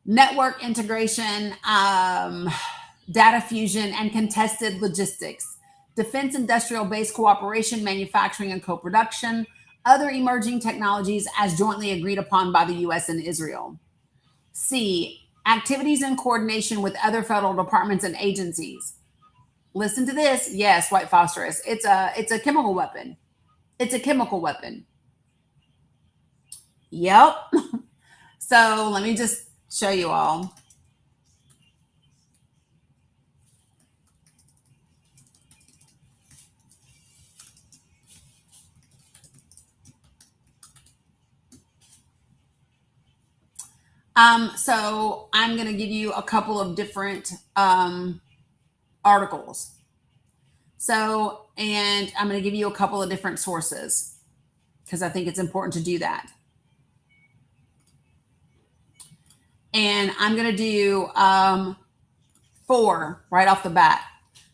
Network integration, data fusion, and contested logistics, defense industrial base cooperation, manufacturing and co-production, other emerging technologies as jointly agreed upon by the U.S. and Israel. C, activities in coordination with other federal departments and agencies. Listen to this. Yes, white phosphorus. It's a chemical weapon. It's a chemical weapon. Yep. So let me just show you all. So I'm going to give you a couple of different articles. So, and I'm going to give you a couple of different sources because I think it's important to do that. And I'm going to do 4 right off the bat.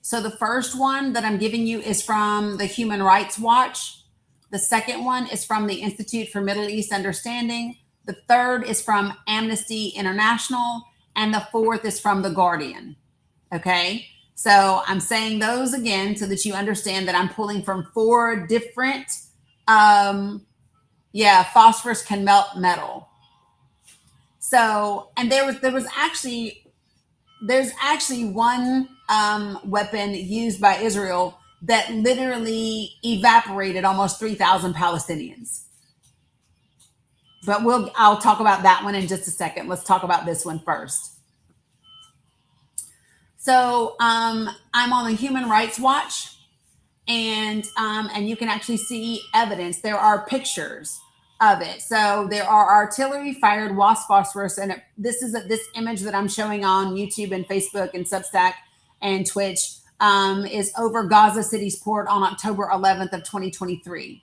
So the first one that I'm giving you is from the Human Rights Watch. The second one is from the Institute for Middle East Understanding. The third is from Amnesty International. And the fourth is from The Guardian. Okay. So I'm saying those again so that you understand that I'm pulling from 4 different, phosphorus can melt metal. So, and there's actually one weapon used by Israel that literally evaporated almost 3,000 Palestinians. But I'll talk about that one in just a second. Let's talk about this one first. So I'm on the Human Rights Watch, and you can actually see evidence. There are pictures of it. So there are artillery fired wasp phosphorus, and this image that I'm showing on YouTube and Facebook and Substack and Twitch is over Gaza City's port on October 11th of 2023.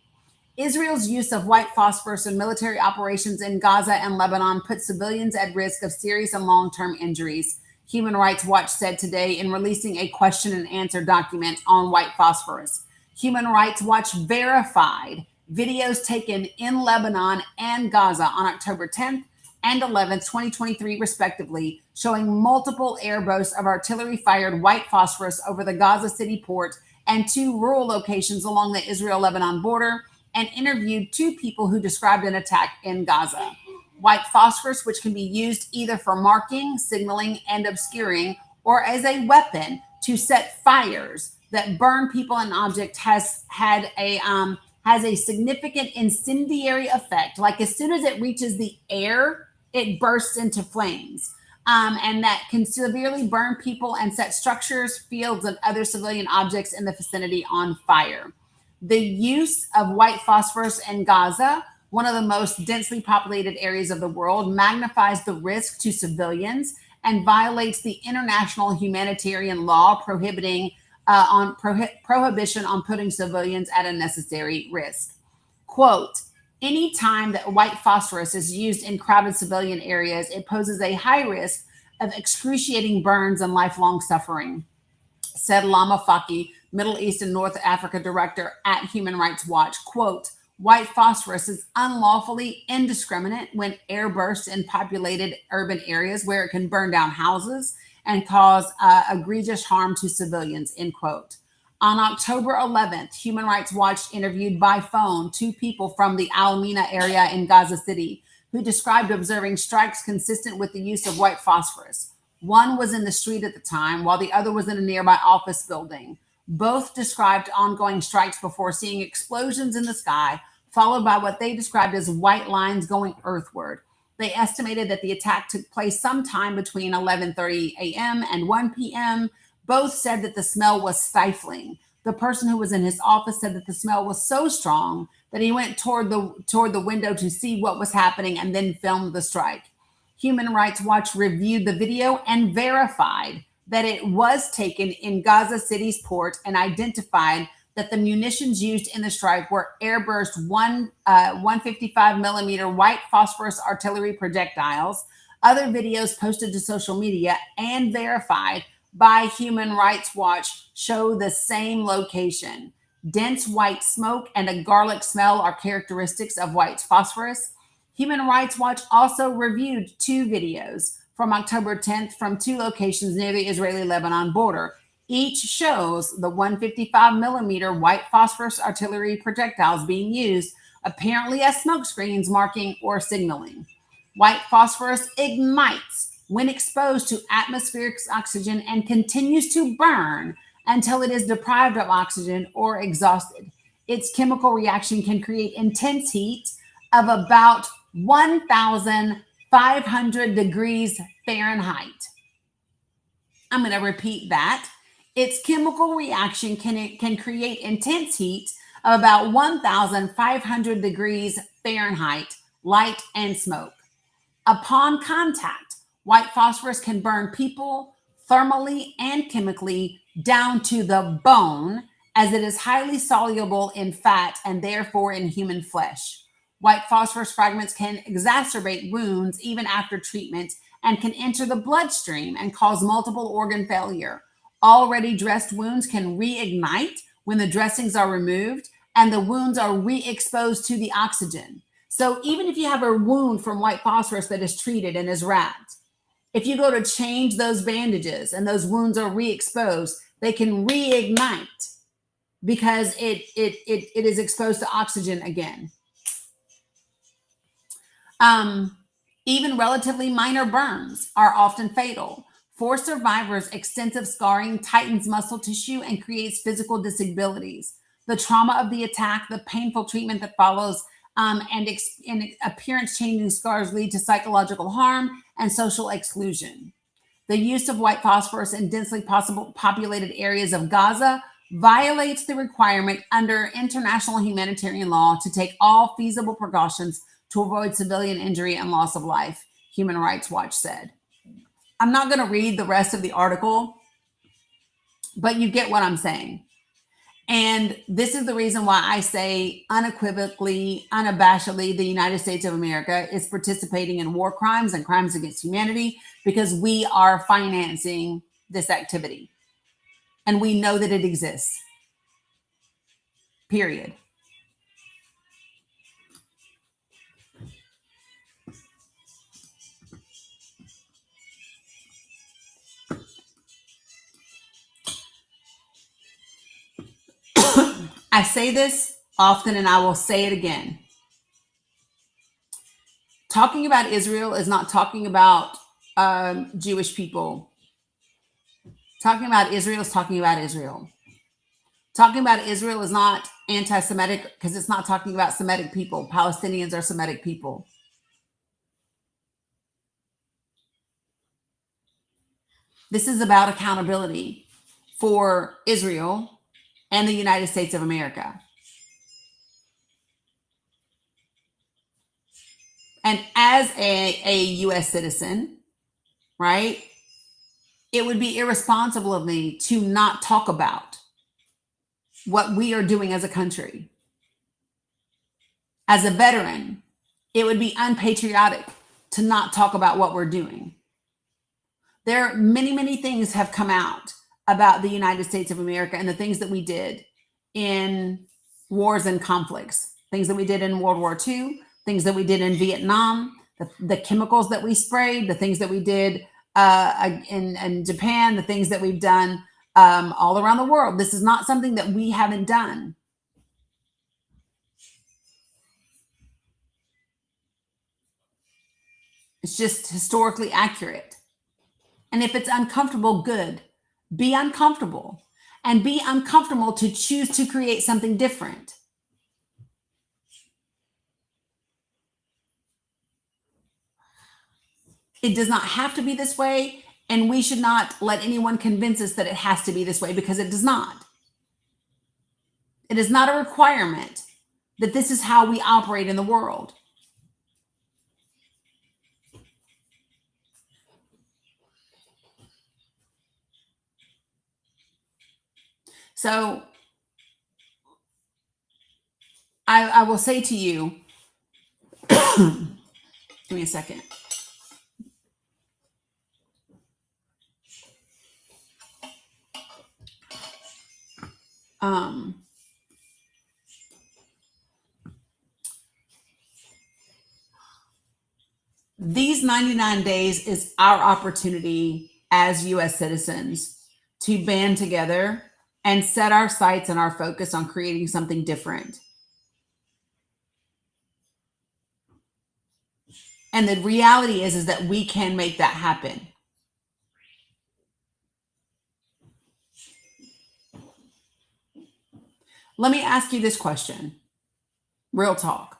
Israel's use of white phosphorus in military operations in Gaza and Lebanon put civilians at risk of serious and long-term injuries, Human Rights Watch said today in releasing a question and answer document on white phosphorus. Human Rights Watch verified videos taken in Lebanon and Gaza on October 10th and 11th, 2023, respectively, showing multiple airbursts of artillery-fired white phosphorus over the Gaza City port and 2 rural locations along the Israel-Lebanon border, and interviewed 2 people who described an attack in Gaza. White phosphorus, which can be used either for marking, signaling, and obscuring, or as a weapon to set fires that burn people and objects, has a significant incendiary effect. Like as soon as it reaches the air, it bursts into flames. And that can severely burn people and set structures, fields, and other civilian objects in the vicinity on fire. The use of white phosphorus in Gaza, one of the most densely populated areas of the world, magnifies the risk to civilians and violates the international humanitarian law prohibition on putting civilians at unnecessary risk. Quote, any time that white phosphorus is used in crowded civilian areas, it poses a high risk of excruciating burns and lifelong suffering, said Lama Faki, Middle East and North Africa director at Human Rights Watch. Quote, white phosphorus is unlawfully indiscriminate when air bursts in populated urban areas where it can burn down houses and cause egregious harm to civilians, end quote. On October 11th, Human Rights Watch interviewed by phone 2 people from the Al-Mina area in Gaza City who described observing strikes consistent with the use of white phosphorus. One was in the street at the time, while the other was in a nearby office building. Both described ongoing strikes before seeing explosions in the sky, followed by what they described as white lines going earthward. They estimated that the attack took place sometime between 11:30 a.m. and 1 p.m. Both said that the smell was stifling. The person who was in his office said that the smell was so strong that he went toward the window to see what was happening and then filmed the strike. Human Rights Watch reviewed the video and verified that it was taken in Gaza City's port and identified that the munitions used in the strike were airburst 155 millimeter white phosphorus artillery projectiles. Other videos posted to social media and verified by Human Rights Watch show the same location. Dense white smoke and a garlic smell are characteristics of white phosphorus. Human Rights Watch also reviewed 2 videos from October 10th from 2 locations near the Israeli-Lebanon border. Each shows the 155 millimeter white phosphorus artillery projectiles being used, apparently as smoke screens, marking, or signaling. White phosphorus ignites when exposed to atmospheric oxygen and continues to burn until it is deprived of oxygen or exhausted. Its chemical reaction can create intense heat of about 1,500 degrees Fahrenheit. I'm going to repeat that. Its chemical reaction can create intense heat of about 1,500 degrees Fahrenheit, light and smoke. Upon contact, white phosphorus can burn people thermally and chemically down to the bone, as it is highly soluble in fat and therefore in human flesh. White phosphorus fragments can exacerbate wounds even after treatment and can enter the bloodstream and cause multiple organ failure. Already dressed wounds can reignite when the dressings are removed and the wounds are re-exposed to the oxygen. So even if you have a wound from white phosphorus that is treated and is wrapped, if you go to change those bandages and those wounds are re-exposed, they can reignite because it is exposed to oxygen again. Even relatively minor burns are often fatal. For survivors, extensive scarring tightens muscle tissue and creates physical disabilities. The trauma of the attack, the painful treatment that follows, and appearance-changing scars lead to psychological harm and social exclusion. The use of white phosphorus in densely populated areas of Gaza violates the requirement under international humanitarian law to take all feasible precautions to avoid civilian injury and loss of life, Human Rights Watch said. I'm not going to read the rest of the article, but you get what I'm saying. And this is the reason why I say unequivocally, unabashedly, the United States of America is participating in war crimes and crimes against humanity because we are financing this activity. And we know that it exists. Period. I say this often and I will say it again. Talking about Israel is not talking about Jewish people. Talking about Israel is talking about Israel. Talking about Israel is not anti-Semitic because it's not talking about Semitic people. Palestinians are Semitic people. This is about accountability for Israel and the United States of America. And as a U.S. citizen, right, it would be irresponsible of me to not talk about what we are doing as a country. As a veteran, it would be unpatriotic to not talk about what we're doing. There are many, many things have come out about the United States of America and the things that we did in wars and conflicts, things that we did in World War II, things that we did in Vietnam, the chemicals that we sprayed, the things that we did in Japan, the things that we've done all around the world. This is not something that we haven't done. It's just historically accurate. And if it's uncomfortable, good. Be uncomfortable. And be uncomfortable to choose to create something different. It does not have to be this way, and we should not let anyone convince us that it has to be this way because it does not. It is not a requirement that this is how we operate in the world. So I will say to you, give me a second. These 99 days is our opportunity as U.S. citizens to band together and set our sights and our focus on creating something different. And the reality is that we can make that happen. Let me ask you this question. Real talk.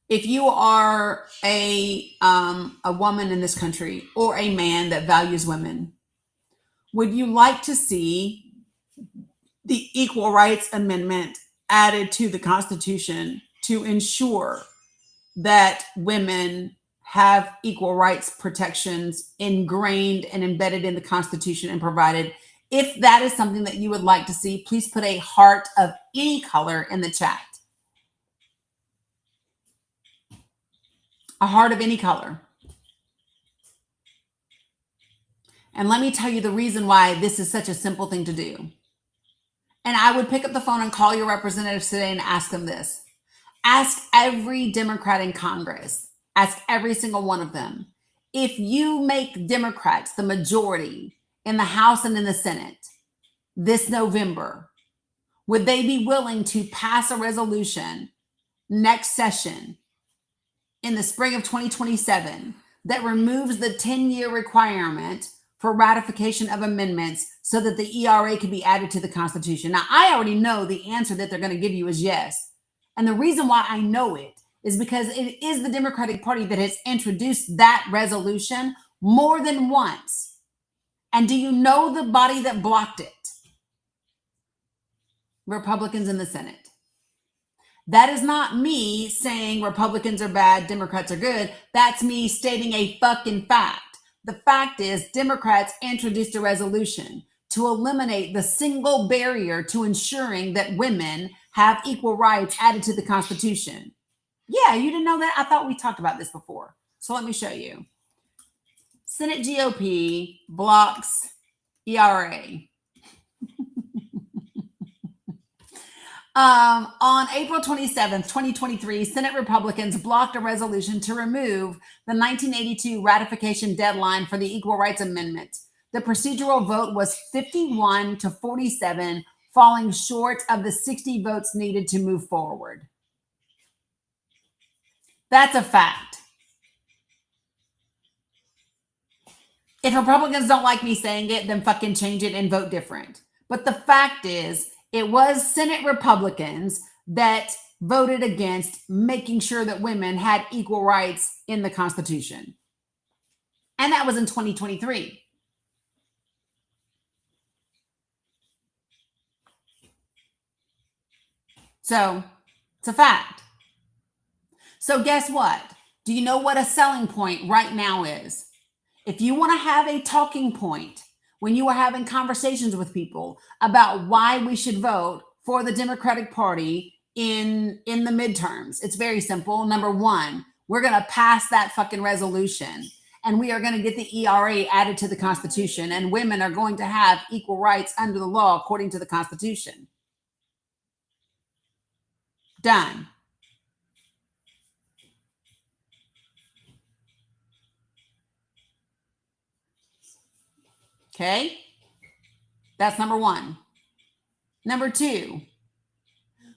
If you are a woman in this country or a man that values women, would you like to see the Equal Rights Amendment added to the Constitution to ensure that women have equal rights protections ingrained and embedded in the Constitution and provided? If that is something that you would like to see, please put a heart of any color in the chat. A heart of any color. And let me tell you the reason why this is such a simple thing to do. And I would pick up the phone and call your representatives today and ask them this. Ask every Democrat in Congress, ask every single one of them, if you make Democrats the majority in the House and in the Senate this November, would they be willing to pass a resolution next session in the spring of 2027 that removes the 10-year requirement for ratification of amendments so that the ERA could be added to the Constitution? Now, I already know the answer that they're going to give you is yes. And the reason why I know it is because it is the Democratic Party that has introduced that resolution more than once. And do you know the body that blocked it? Republicans in the Senate. That is not me saying Republicans are bad, Democrats are good. That's me stating a fucking fact. The fact is, Democrats introduced a resolution to eliminate the single barrier to ensuring that women have equal rights added to the Constitution. Yeah, you didn't know that? I thought we talked about this before. So let me show you. Senate GOP blocks ERA. On April 27th, 2023, Senate Republicans blocked a resolution to remove the 1982 ratification deadline for the Equal Rights Amendment. The procedural vote was 51 to 47, falling short of the 60 votes needed to move forward. That's a fact. If Republicans don't like me saying it, then fucking change it and vote different. But the fact is, it was Senate Republicans that voted against making sure that women had equal rights in the Constitution. And that was in 2023. So it's a fact. So guess what? Do you know what a selling point right now is? If you want to have a talking point when you are having conversations with people about why we should vote for the Democratic Party in the midterms, it's very simple. Number one, we're going to pass that fucking resolution and we are going to get the ERA added to the Constitution, and women are going to have equal rights under the law according to the Constitution. Done. Okay? That's number one. Number two,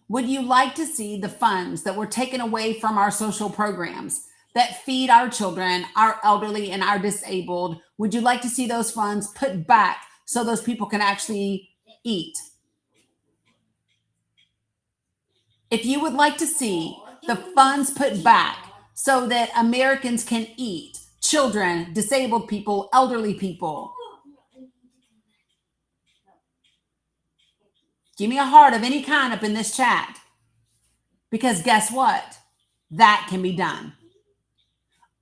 would you like to see the funds that were taken away from our social programs that feed our children, our elderly, and our disabled? Would you like to see those funds put back so those people can actually eat? If you would like to see the funds put back so that Americans can eat, children, disabled people, elderly people, give me a heart of any kind up in this chat. Because guess what? That can be done.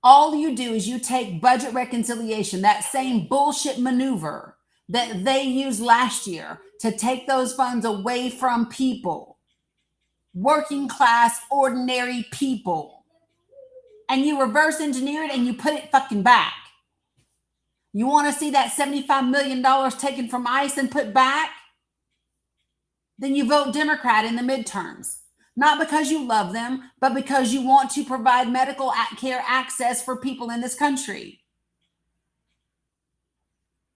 All you do is you take budget reconciliation, that same bullshit maneuver that they used last year to take those funds away from people, working class, ordinary people, and you reverse engineer it and you put it fucking back. You want to see that $75 million taken from ICE and put back? Then you vote Democrat in the midterms. Not because you love them, but because you want to provide medical care access for people in this country.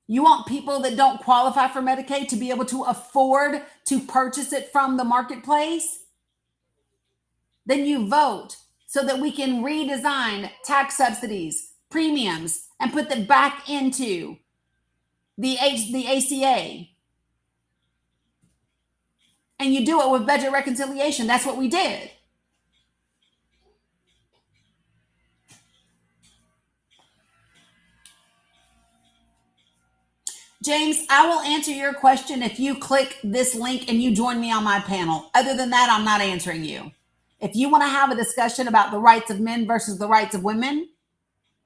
You want people that don't qualify for Medicaid to be able to afford to purchase it from the marketplace? Then you vote so that we can redesign tax subsidies, premiums, and put them back into the ACA. And you do it with budget reconciliation. That's what we did. James, I will answer your question if you click this link and you join me on my panel. Other than that, I'm not answering you. If you want to have a discussion about the rights of men versus the rights of women,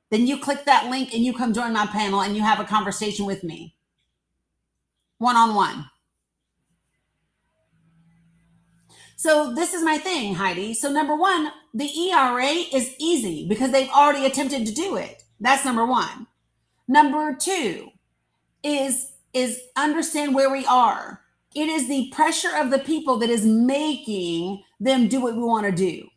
then you click that link and you come join my panel and you have a conversation with me. One-on-one. So this is my thing, Heidi. So number one, the ERA is easy because they've already attempted to do it. That's number one. Number two is understand where we are. It is the pressure of the people that is making them do what we want to do.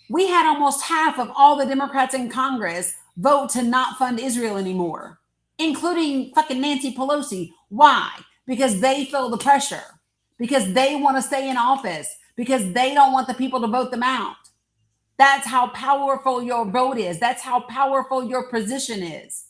We had almost half of all the Democrats in Congress vote to not fund Israel anymore, including fucking Nancy Pelosi. Why? Because they feel the pressure, because they want to stay in office, because they don't want the people to vote them out. That's how powerful your vote is. That's how powerful your position is.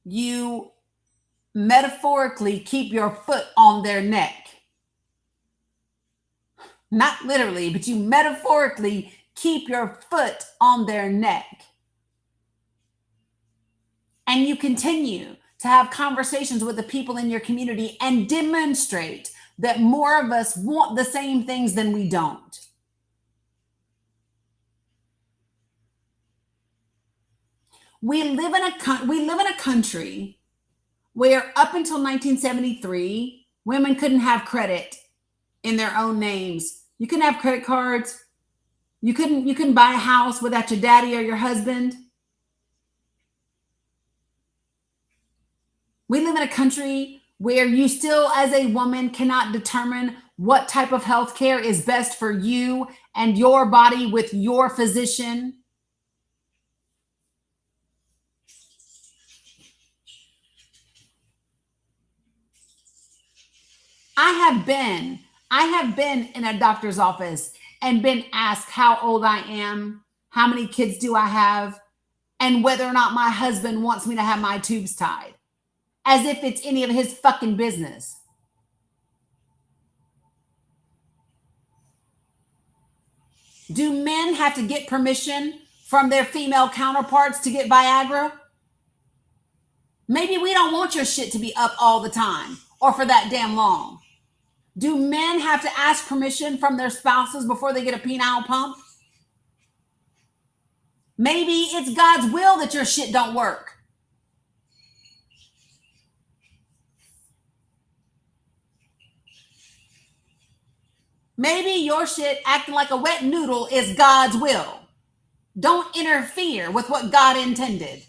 you metaphorically keep your foot on their neck. Not literally, but you metaphorically keep your foot on their neck. And you continue to have conversations with the people in your community and demonstrate that more of us want the same things than we don't. We live in a country where up until 1973, women couldn't have credit in their own names. You couldn't have credit cards. You couldn't buy a house without your daddy or your husband. We live in a country where you still, as a woman, cannot determine what type of health care is best for you and your body with your physician. I have been in a doctor's office and been asked how old I am, how many kids do I have, and whether or not my husband wants me to have my tubes tied, as if it's any of his fucking business. Do men have to get permission from their female counterparts to get Viagra? Maybe we don't want your shit to be up all the time or for that damn long. Do men have to ask permission from their spouses before they get a penile pump? Maybe it's God's will that your shit don't work. Maybe your shit acting like a wet noodle is God's will. Don't interfere with what God intended.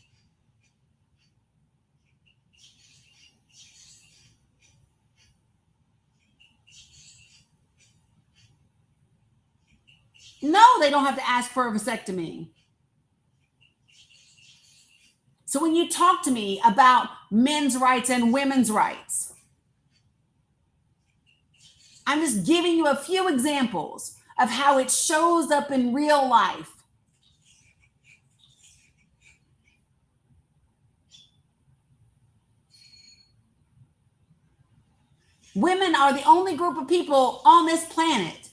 No, they don't have to ask for a vasectomy. So when you talk to me about men's rights and women's rights, I'm just giving you a few examples of how it shows up in real life. Women are the only group of people on this planet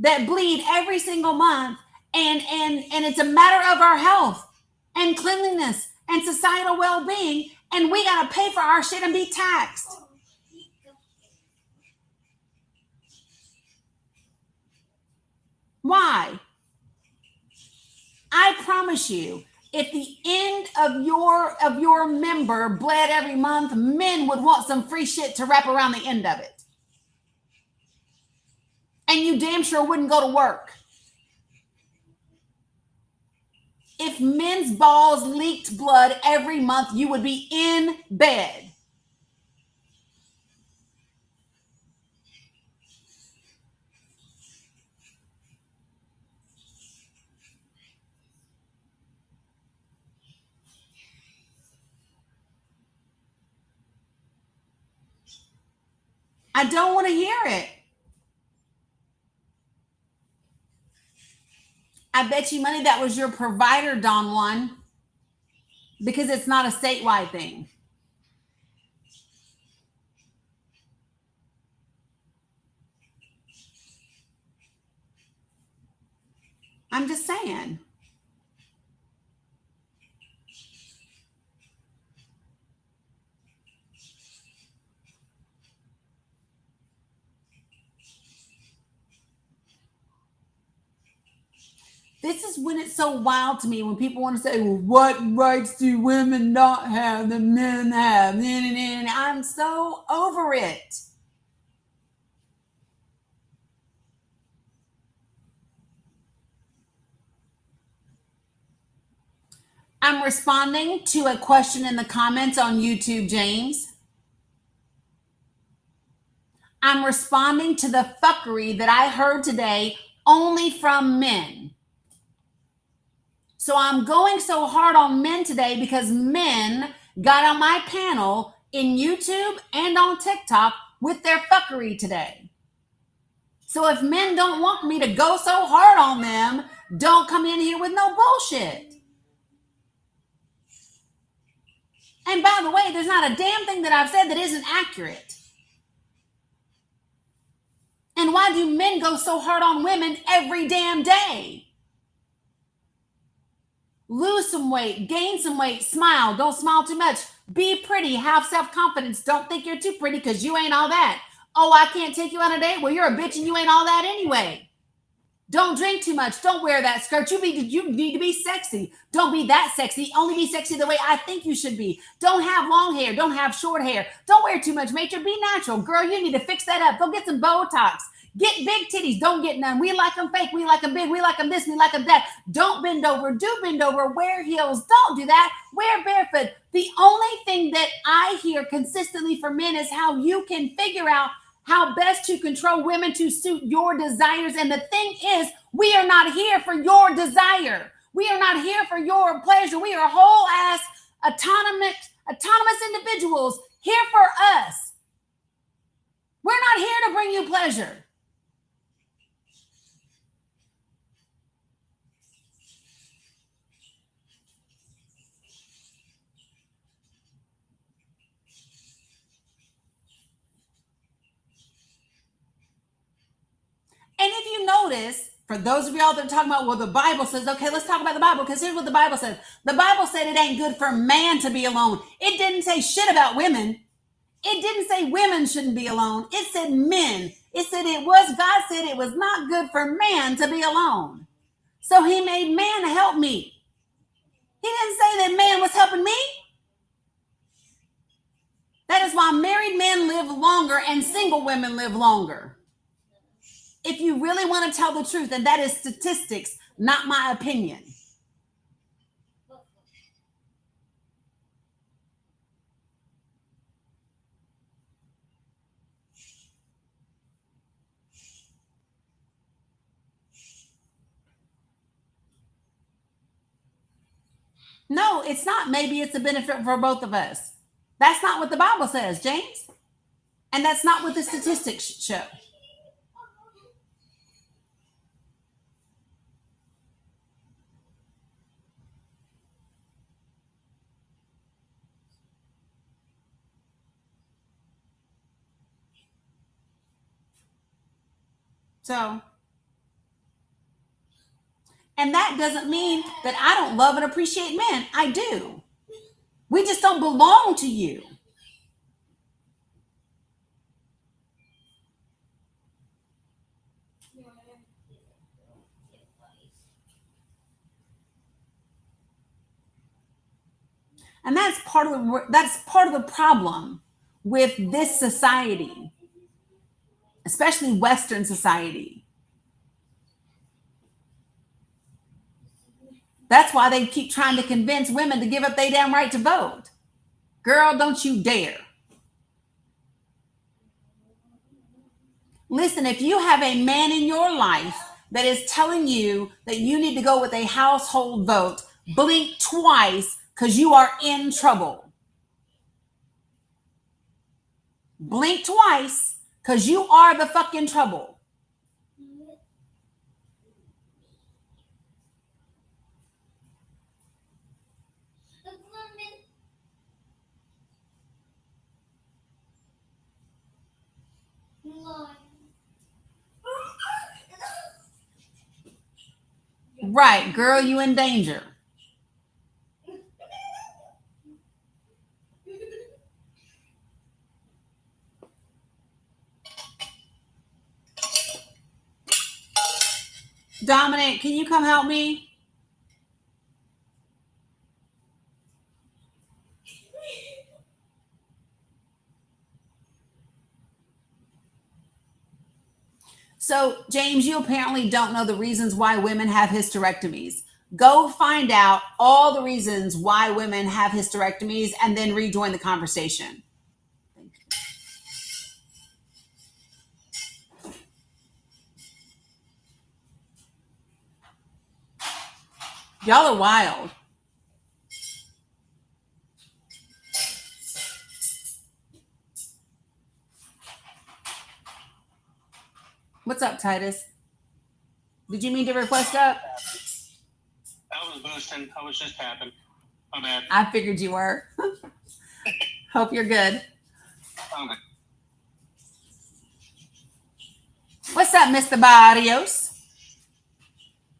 that bleed every single month, and it's a matter of our health and cleanliness and societal well-being, and we got to pay for our shit and be taxed. Why? I promise you, if the end of your member bled every month, men would want some free shit to wrap around the end of it. And you damn sure wouldn't go to work. If men's balls leaked blood every month, you would be in bed. I don't want to hear it. I bet you money that was your provider, Don Juan, because it's not a statewide thing. I'm just saying. This is when it's so wild to me when people want to say, well, what rights do women not have that men have? I'm so over it. I'm responding to a question in the comments on YouTube, James. I'm responding to the fuckery that I heard today only from men. So I'm going so hard on men today because men got on my panel in YouTube and on TikTok with their fuckery today. So if men don't want me to go so hard on them, don't come in here with no bullshit. And by the way, there's not a damn thing that I've said that isn't accurate. And why do men go so hard on women every damn day? Lose some weight, gain some weight, smile, don't smile too much, be pretty, have self-confidence, don't think you're too pretty because you ain't all that. Oh, I can't take you on a date? Well, you're a bitch and you ain't all that anyway. Don't drink too much. Don't wear that skirt. You need to be sexy. Don't be that sexy. Only be sexy the way I think you should be. Don't have long hair. Don't have short hair. Don't wear too much makeup. Be natural. Girl, you need to fix that up. Go get some Botox. Get big titties. Don't get none. We like them fake. We like them big. We like them this. We like them that. Don't bend over. Do bend over. Wear heels. Don't do that. Wear barefoot. The only thing that I hear consistently from men is how you can figure out how best to control women to suit your desires. And the thing is, we are not here for your desire. We are not here for your pleasure. We are whole ass autonomous individuals here for us. We're not here to bring you pleasure. And if you notice, for those of y'all that are talking about, well, the Bible says, okay, let's talk about the Bible, because here's what the Bible says. The Bible said it ain't good for man to be alone. It didn't say shit about women. It didn't say women shouldn't be alone. It said men. It said God said it was not good for man to be alone. So he made man to help me. He didn't say that man was helping me. That is why married men live longer and single women live longer. If you really want to tell the truth, and that is statistics, not my opinion. No, it's not. Maybe it's a benefit for both of us. That's not what the Bible says, James. And that's not what the statistics show. So, and that doesn't mean that I don't love and appreciate men. I do. We just don't belong to you. And that's part of the problem with this society, especially Western society. That's why they keep trying to convince women to give up their damn right to vote. Girl, don't you dare. Listen, if you have a man in your life that is telling you that you need to go with a household vote, blink twice because you are in trouble. Blink twice because you are the fucking trouble. Right, girl, you in danger. Dominic, can you come help me? So, James, you apparently don't know the reasons why women have hysterectomies. Go find out all the reasons why women have hysterectomies and then rejoin the conversation. Thank you. Y'all are wild. What's up, Titus? Did you mean to request up? I was boosting. I was just tapping. My bad. I figured you were. Hope you're good. What's up, Mr. Barrios?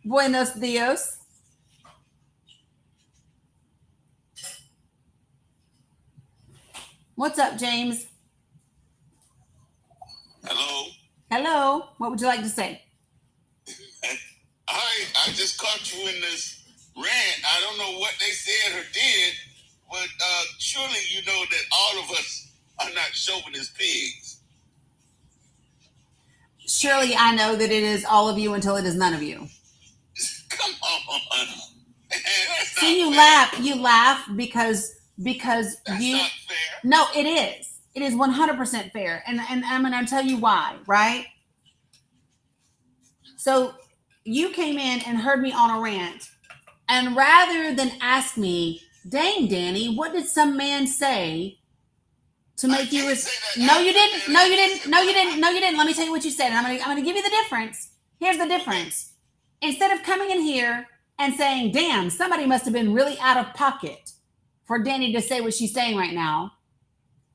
Buenos dias. What's up, James? Hello. Hello. What would you like to say? I just caught you in this rant. I don't know what they said or did, but surely you know that all of us are not chauvinist pigs. Surely I know that it is all of you until it is none of you. Come on. Man, that's See, not you fair. laugh. You laugh because That's you. not fair. No, it is. It is 100% fair, and I'm going to tell you why. Right? So you came in and heard me on a rant, and rather than ask me, "Dang, Dani, what did some man say to make you?" No, you didn't. No, you didn't. No, you didn't. No, you didn't. Let me tell you what you said, and I'm going to give you the difference. Here's the difference. Instead of coming in here and saying, "Damn, somebody must have been really out of pocket for Dani to say what she's saying right now,"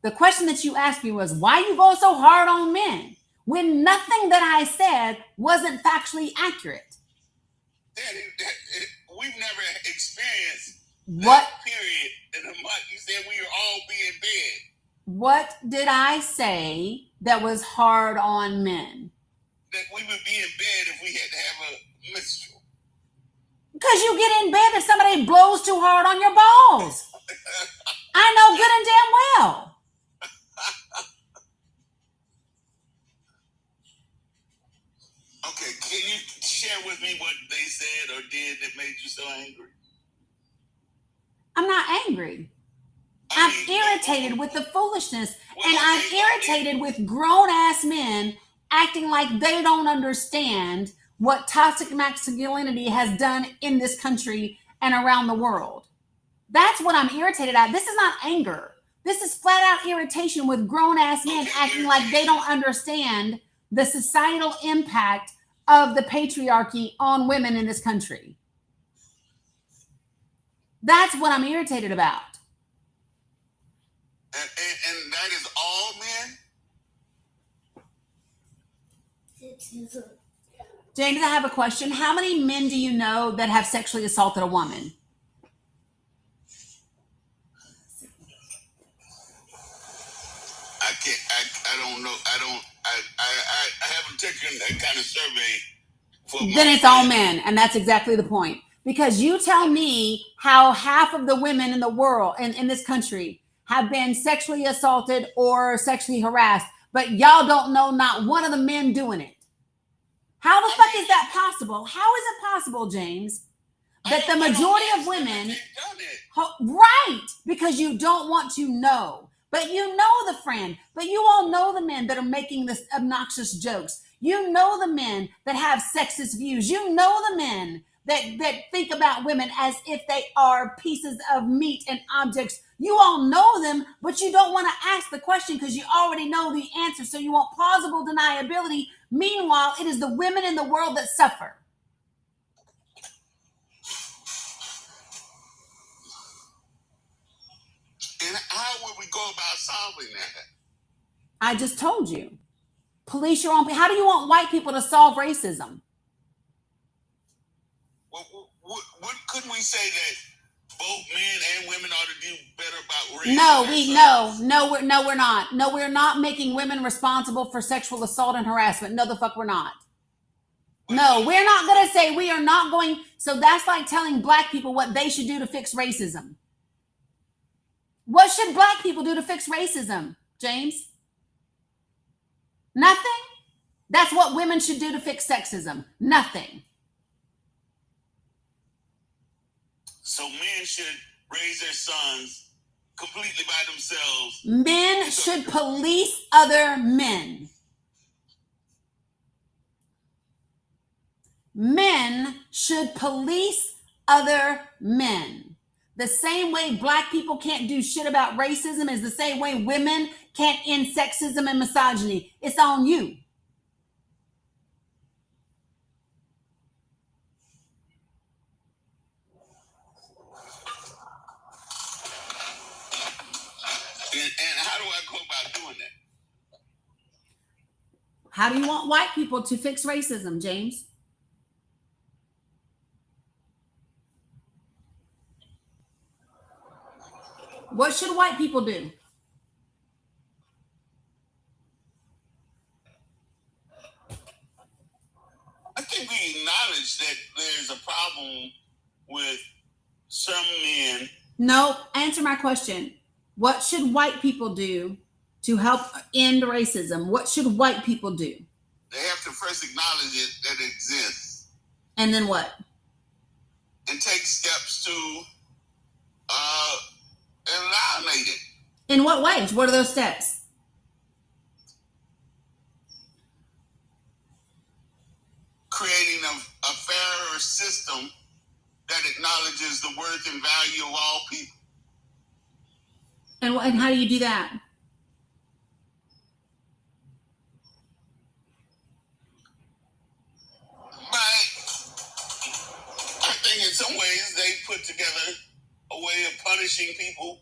the question that you asked me was, "Why you go so hard on men?" When nothing that I said wasn't factually accurate. We've never experienced What? that period in a month. You said we were all being bed. What did I say that was hard on men? That we would be in bed if we had to have a menstrual. Because you get in bed if somebody blows too hard on your balls. I know good and damn well. Okay, can you share with me what they said or did that made you so angry? I'm not angry. I'm irritated with the foolishness, and I'm irritated with grown-ass men acting like they don't understand what toxic masculinity has done in this country and around the world. That's what I'm irritated at. This is not anger. This is flat-out irritation with grown-ass men acting like they don't understand the societal impact of the patriarchy on women in this country. That's what I'm irritated about. And that is all men? James, I have a question. How many men do you know that have sexually assaulted a woman? I don't know. I haven't taken that kind of survey. Then it's all men, and that's exactly the point. Because you tell me how half of the women in the world and in this country have been sexually assaulted or sexually harassed, but y'all don't know not one of the men doing it. How the fuck is that possible? How is it possible, James, that the majority of women, right, because you don't want to know, but you know the friend, but you all know the men that are making this obnoxious jokes. You know the men that have sexist views. You know the men that think about women as if they are pieces of meat and objects. You all know them, but you don't want to ask the question because you already know the answer. So you want plausible deniability. Meanwhile, it is the women in the world that suffer. And how would we go about solving that? I just told you. Police your own. How do you want white people to solve racism? What couldn't we say that both men and women ought to do better about racism? No, we're not making women responsible for sexual assault and harassment. No, the fuck we're not. No, we're not going to say we are not going. So that's like telling black people what they should do to fix racism. What should black people do to fix racism, James? Nothing? That's what women should do to fix sexism. Nothing. So men should raise their sons completely by themselves. Men should police other men. Men should police other men. The same way black people can't do shit about racism is the same way women can't end sexism and misogyny. It's on you. How do you want white people to fix racism, James? What should white people do? I think we acknowledge that there's a problem with some men. No, answer my question. What should white people do to help end racism? What should white people do? They have to first acknowledge it that it exists And then what? and take steps to eliminate it. In what ways? What are those steps? Creating a fairer system that acknowledges the worth and value of all people. And how do you do that? But I think in some ways they put together a way of punishing people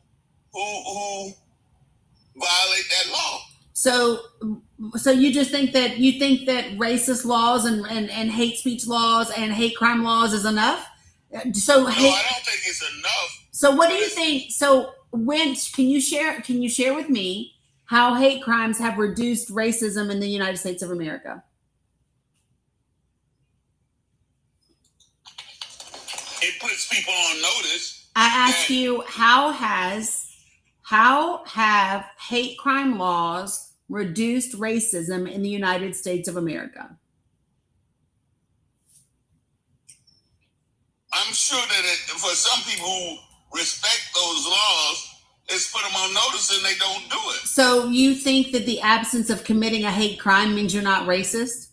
who violate that law. So you just think that racist laws and hate speech laws and hate crime laws is enough? So No, I don't think it's enough. So what do you think? So when can you share with me how hate crimes have reduced racism in the United States of America? It puts people on notice. I ask you, how have hate crime laws reduced racism in the United States of America? I'm sure that for some people who respect those laws, it's put them on notice and they don't do it. So you think that the absence of committing a hate crime means you're not racist?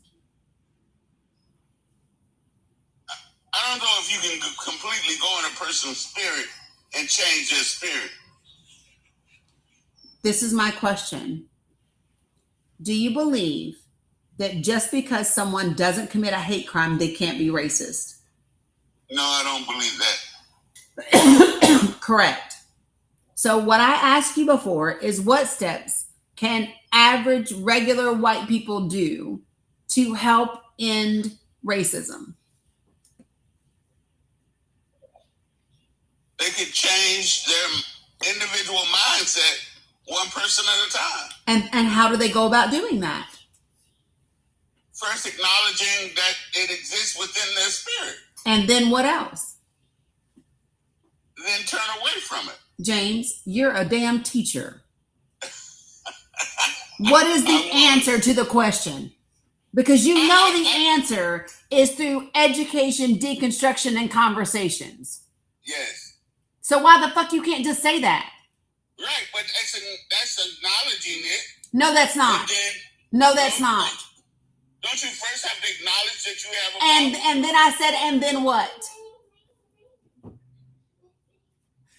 I don't know if you can completely go in a person's spirit and change their spirit. This is my question. Do you believe that just because someone doesn't commit a hate crime, they can't be racist? No, I don't believe that. Correct. So what I asked you before is, what steps can average regular white people do to help end racism? They could change their individual mindset one person at a time. And how do they go about doing that? First, acknowledging that it exists within their spirit. And then what else? Then turn away from it. James, you're a damn teacher. What is the answer to the question? Because you know the answer is through education, deconstruction, and conversations. Yes. So why the fuck you can't just say that? Right, but that's acknowledging it. No, that's not. No, that's not. Don't you first have to acknowledge that you have a problem? And then I said, and then what?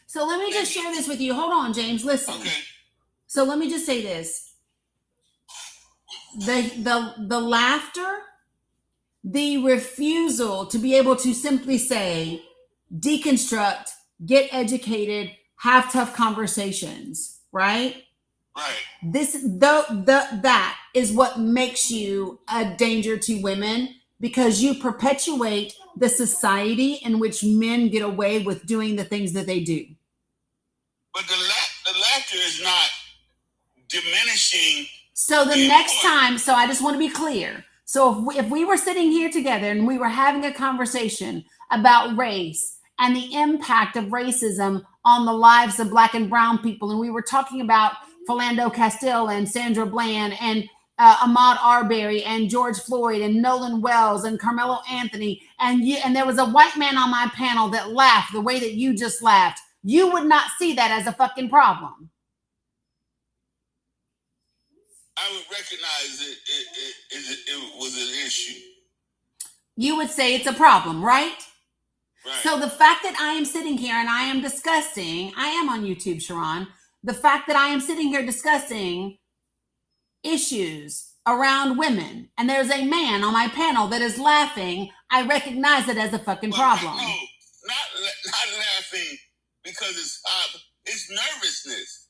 So let me just share this with you. Hold on, James. Listen. Okay. So let me just say this. The laughter, the refusal to be able to simply say, deconstruct, get educated, have tough conversations, right? Right. That is what makes you a danger to women, because you perpetuate the society in which men get away with doing the things that they do. But the laughter is not diminishing. So the next time, so I just want to be clear. So if we were sitting here together and we were having a conversation about race and the impact of racism on the lives of Black and brown people, and we were talking about Philando Castile and Sandra Bland and Ahmaud Arbery and George Floyd and Nolan Wells and Carmelo Anthony, and there was a white man on my panel that laughed the way that you just laughed, you would not see that as a fucking problem. I would recognize it was an issue. You would say it's a problem, right? Right. So the fact that I am sitting here and I am discussing, I am on YouTube, Sharon, the fact that I am sitting here discussing issues around women, and there's a man on my panel that is laughing, I recognize it as a fucking problem. No, not laughing because it's nervousness.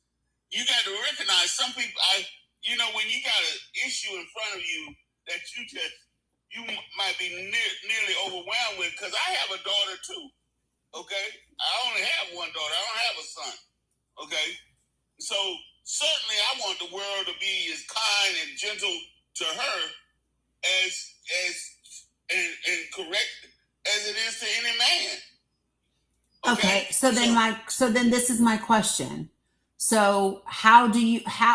You got to recognize some people. you know, when you got an issue in front of you that you might be nearly overwhelmed with, because I have a daughter too, okay? I only have one daughter. I don't have a son, okay? So certainly I want the world to be as kind and gentle to her as and correct as it is to any man. Okay, so then this is my question. So how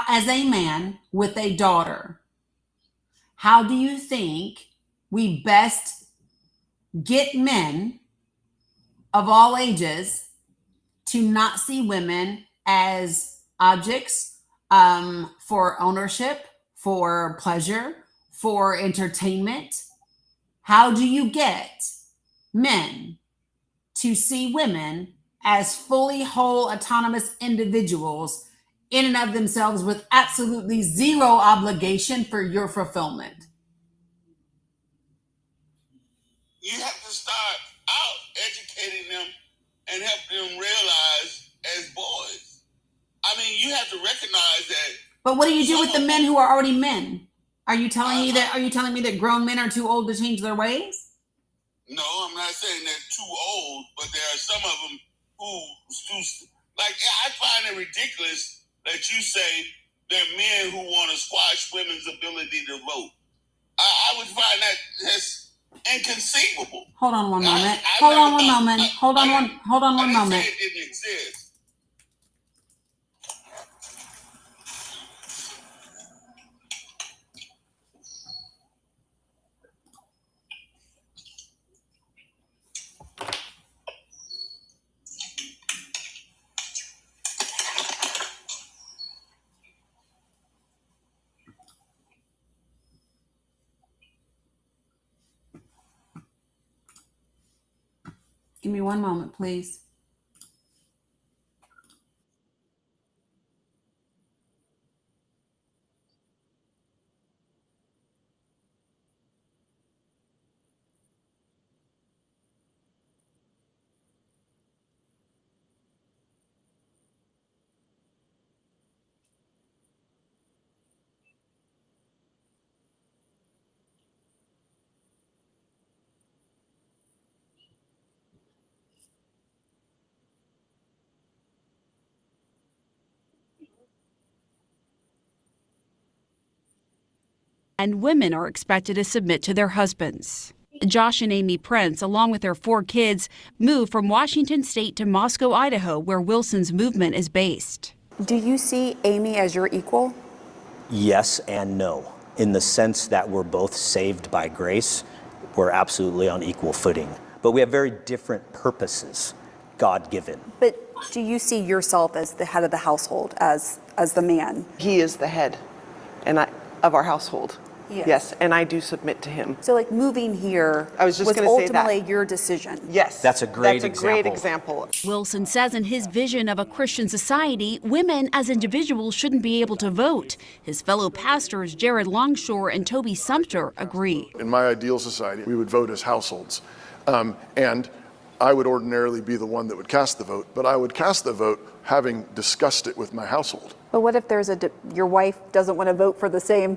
as a man with a daughter, how do you think we best get men of all ages to not see women as objects for ownership, for pleasure, for entertainment? How do you get men to see women as fully whole, autonomous individuals in and of themselves with absolutely zero obligation for your fulfillment? You have to start out educating them and help them realize as boys. I mean, you have to recognize that. But what do you do with the men who are already men? Are you telling me that grown men are too old to change their ways? No, I'm not saying they're too old, but there are some of them who like, I find it ridiculous that you say there are men who want to squash women's ability to vote. I would find that's inconceivable. Hold on one moment. Hold on one moment. Hold on one moment. Say it didn't exist. Give me one moment, please. And women are expected to submit to their husbands. Josh and Amy Prince, along with their 4 kids, moved from Washington State to Moscow, Idaho, where Wilson's movement is based. Do you see Amy as your equal? Yes and no, in the sense that we're both saved by grace. We're absolutely on equal footing, but we have very different purposes, God-given. But do you see yourself as the head of the household, as the man? He is the head of our household. Yes, and I do submit to him. So like moving here I was just going to say that. ultimately your decision. Yes. That's a great example. Wilson says in his vision of a Christian society, women as individuals shouldn't be able to vote. His fellow pastors Jared Longshore and Toby Sumter agree. In my ideal society, we would vote as households. And I would ordinarily be the one that would cast the vote, but I would cast the vote having discussed it with my household. But what if your wife doesn't want to vote for the same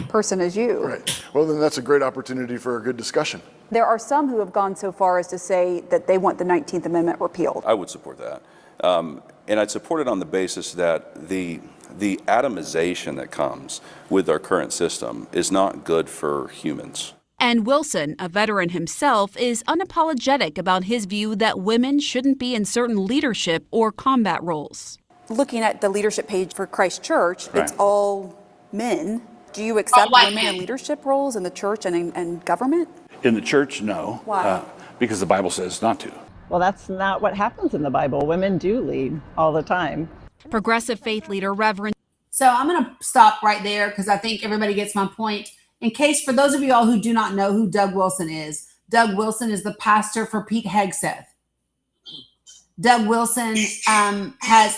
person as you? Right. Well, then that's a great opportunity for a good discussion. There are some who have gone so far as to say that they want the 19th Amendment repealed. I would support that. And I'd support it on the basis that the atomization that comes with our current system is not good for humans. And Wilson, a veteran himself, is unapologetic about his view that women shouldn't be in certain leadership or combat roles. Looking at the leadership page for Christ Church, it's all men. Do you accept women in leadership roles in the church and in government? In the church, no. Why? Because the Bible says not to. Well, that's not what happens in the Bible. Women do lead all the time. Progressive faith leader Reverend. So I'm going to stop right there because I think everybody gets my point. In case, for those of you all who do not know who Doug Wilson is the pastor for Pete Hegseth. Doug Wilson has...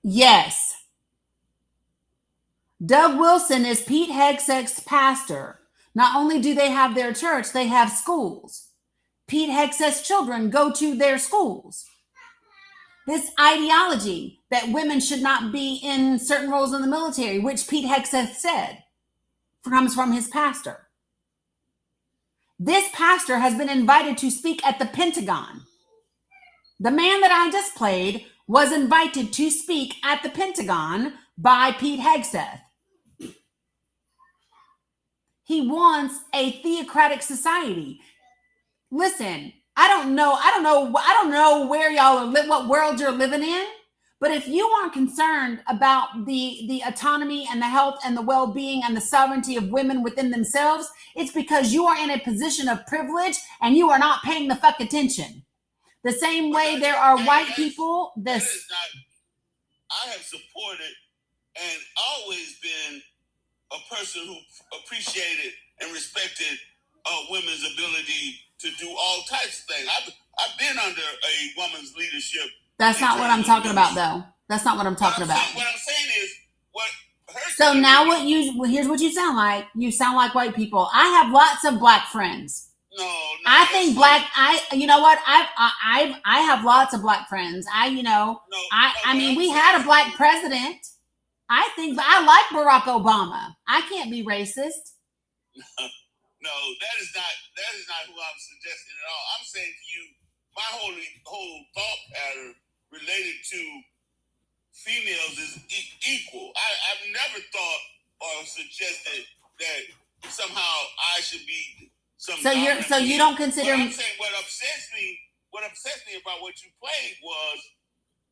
Yes. Doug Wilson is Pete Hegseth's pastor. Not only do they have their church, they have schools. Pete Hegseth's children go to their schools. this ideology that women should not be in certain roles in the military, which Pete Hegseth said comes from his pastor. This pastor has been invited to speak at the Pentagon. The man that I just played was invited to speak at the Pentagon by Pete Hegseth. He wants a theocratic society. Listen, I don't know where y'all are, what world you're living in, but if you aren't concerned about the autonomy and the health and the well-being and the sovereignty of women within themselves, it's because you are in a position of privilege and you are not paying the fuck attention. The same way there are white people. I have supported and always been a person who appreciated and respected women's ability to do all types of things. I've been under a woman's leadership. That's not what I'm talking about, though. That's not what I'm talking about. What I'm saying is, so now here's what you sound like. You sound like white people. I have lots of black friends. I think you know what? I have lots of black friends. I mean, we had a black president. I like Barack Obama. I can't be racist. No, that is not who I'm suggesting at all. I'm saying to you, my whole thought pattern related to females is equal. I've never thought or suggested that somehow I should be some. So you don't consider. I'm saying what upsets me about what you played was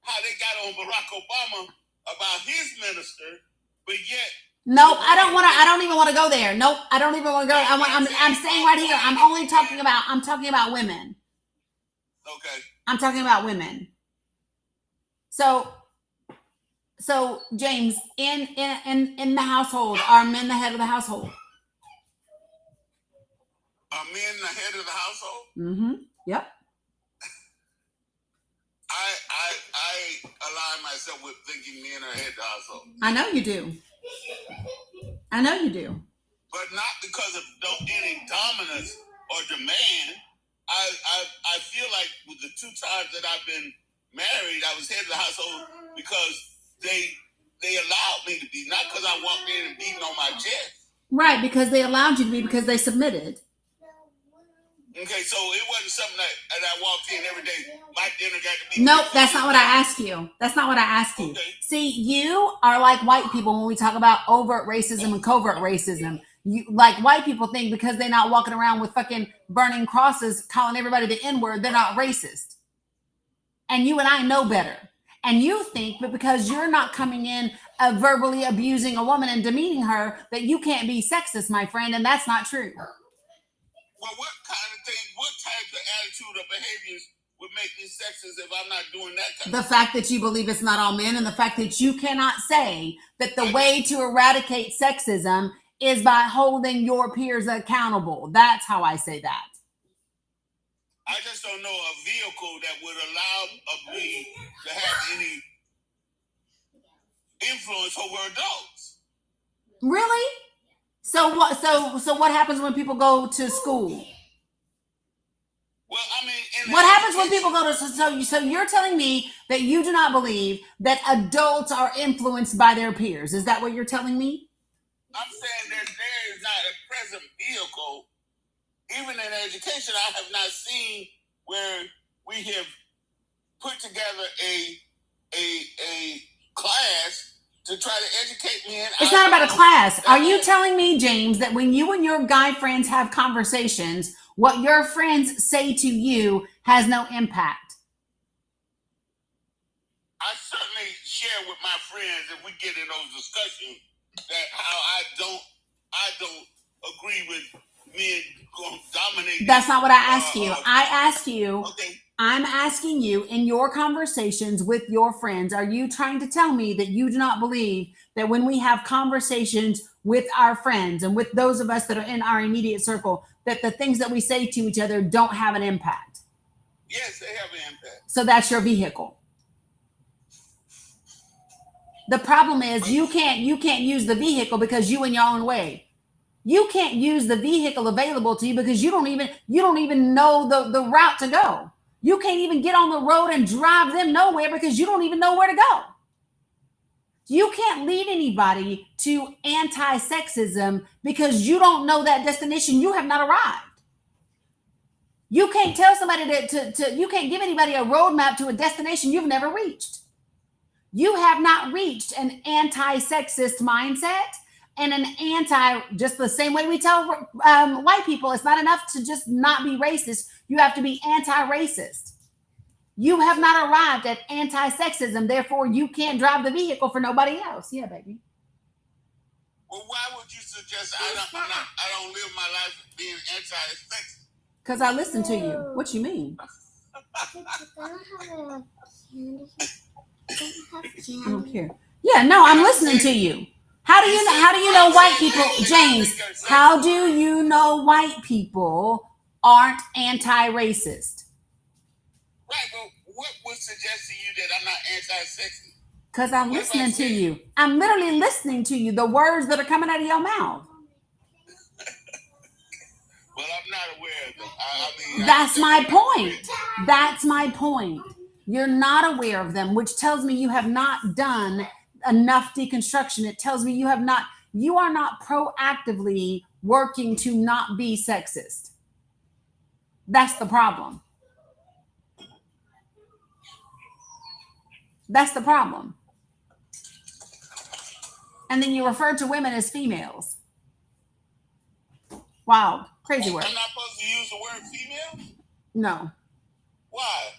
how they got on Barack Obama about his minister, but yet. Nope, I don't even want to go there. Nope, I don't even want to go. I'm staying right here. I'm talking about women. Okay. I'm talking about women. So James, in the household, are men the head of the household? Are men the head of the household? Mm-hmm. Yep. I align myself with thinking men are head of the household. I know you do. But not because of any dominance or demand. I feel like with the 2 times that I've been married, I was head of the household because they allowed me to be, not because I walked in and beating on my chest. Right, because they allowed you to be, because they submitted. Okay, so it wasn't something that I walked in every day. My dinner got to be. Nope, that's not what I asked you. Okay. See, you are like white people when we talk about overt racism and covert racism. You, like white people think because they're not walking around with fucking burning crosses, calling everybody the N-word, they're not racist. And you and I know better. And you think that because you're not coming in verbally abusing a woman and demeaning her, that you can't be sexist, my friend, and that's not true. Well, what type of attitude or behaviors would make me sexist if I'm not doing that kind The of fact that you believe it's not all men, and the fact that you cannot say that the way to eradicate sexism is by holding your peers accountable. That's how I say that. I just don't know a vehicle that would allow me to have any influence over adults. Really? So what happens when people go to school? Well, I mean, what happens when people go to so you're telling me that you do not believe that adults are influenced by their peers? Is that what you're telling me? I'm saying that there is not a present vehicle, even in education. I have not seen where we have put together a class to try to educate me. It's not about a class. Are you telling me, James, that when you and your guy friends have conversations, what your friends say to you has no impact? I certainly share with my friends if we get in those discussions that how I don't agree with men dominating. That's not what I asked you. I'm asking you in your conversations with your friends, are you trying to tell me that you do not believe that when we have conversations with our friends and with those of us that are in our immediate circle, that the things that we say to each other don't have an impact? Yes, they have an impact. So that's your vehicle. The problem is you can't use the vehicle because you in your own way. You can't use the vehicle available to you because you don't even know the route to go. You can't even get on the road and drive them nowhere because you don't even know where to go. You can't lead anybody to anti-sexism because you don't know that destination. You have not arrived. You can't tell somebody you can't give anybody a roadmap to a destination you've never reached. You have not reached an anti-sexist mindset and just the same way we tell white people, it's not enough to just not be racist. You have to be anti-racist. You have not arrived at anti-sexism. Therefore, you can't drive the vehicle for nobody else. Yeah, baby. Well, why would you suggest I don't live my life being anti-sexist? Because I listen to you. What you mean? I don't care. Yeah, no, I'm listening to you. How do you know white people, James? How do you know white people aren't anti-racist? Right, but what would suggest to you that I'm not anti-sexist? Because I'm listening to you. I'm literally listening to you. The words that are coming out of your mouth. Well, I'm not aware of them. That's my point. That's my point. You're not aware of them, which tells me you have not done enough deconstruction. It tells me you are not proactively working to not be sexist. That's the problem. That's the problem. And then you refer to women as females. Wild. Crazy word. I'm not supposed to use the word female? No. Why?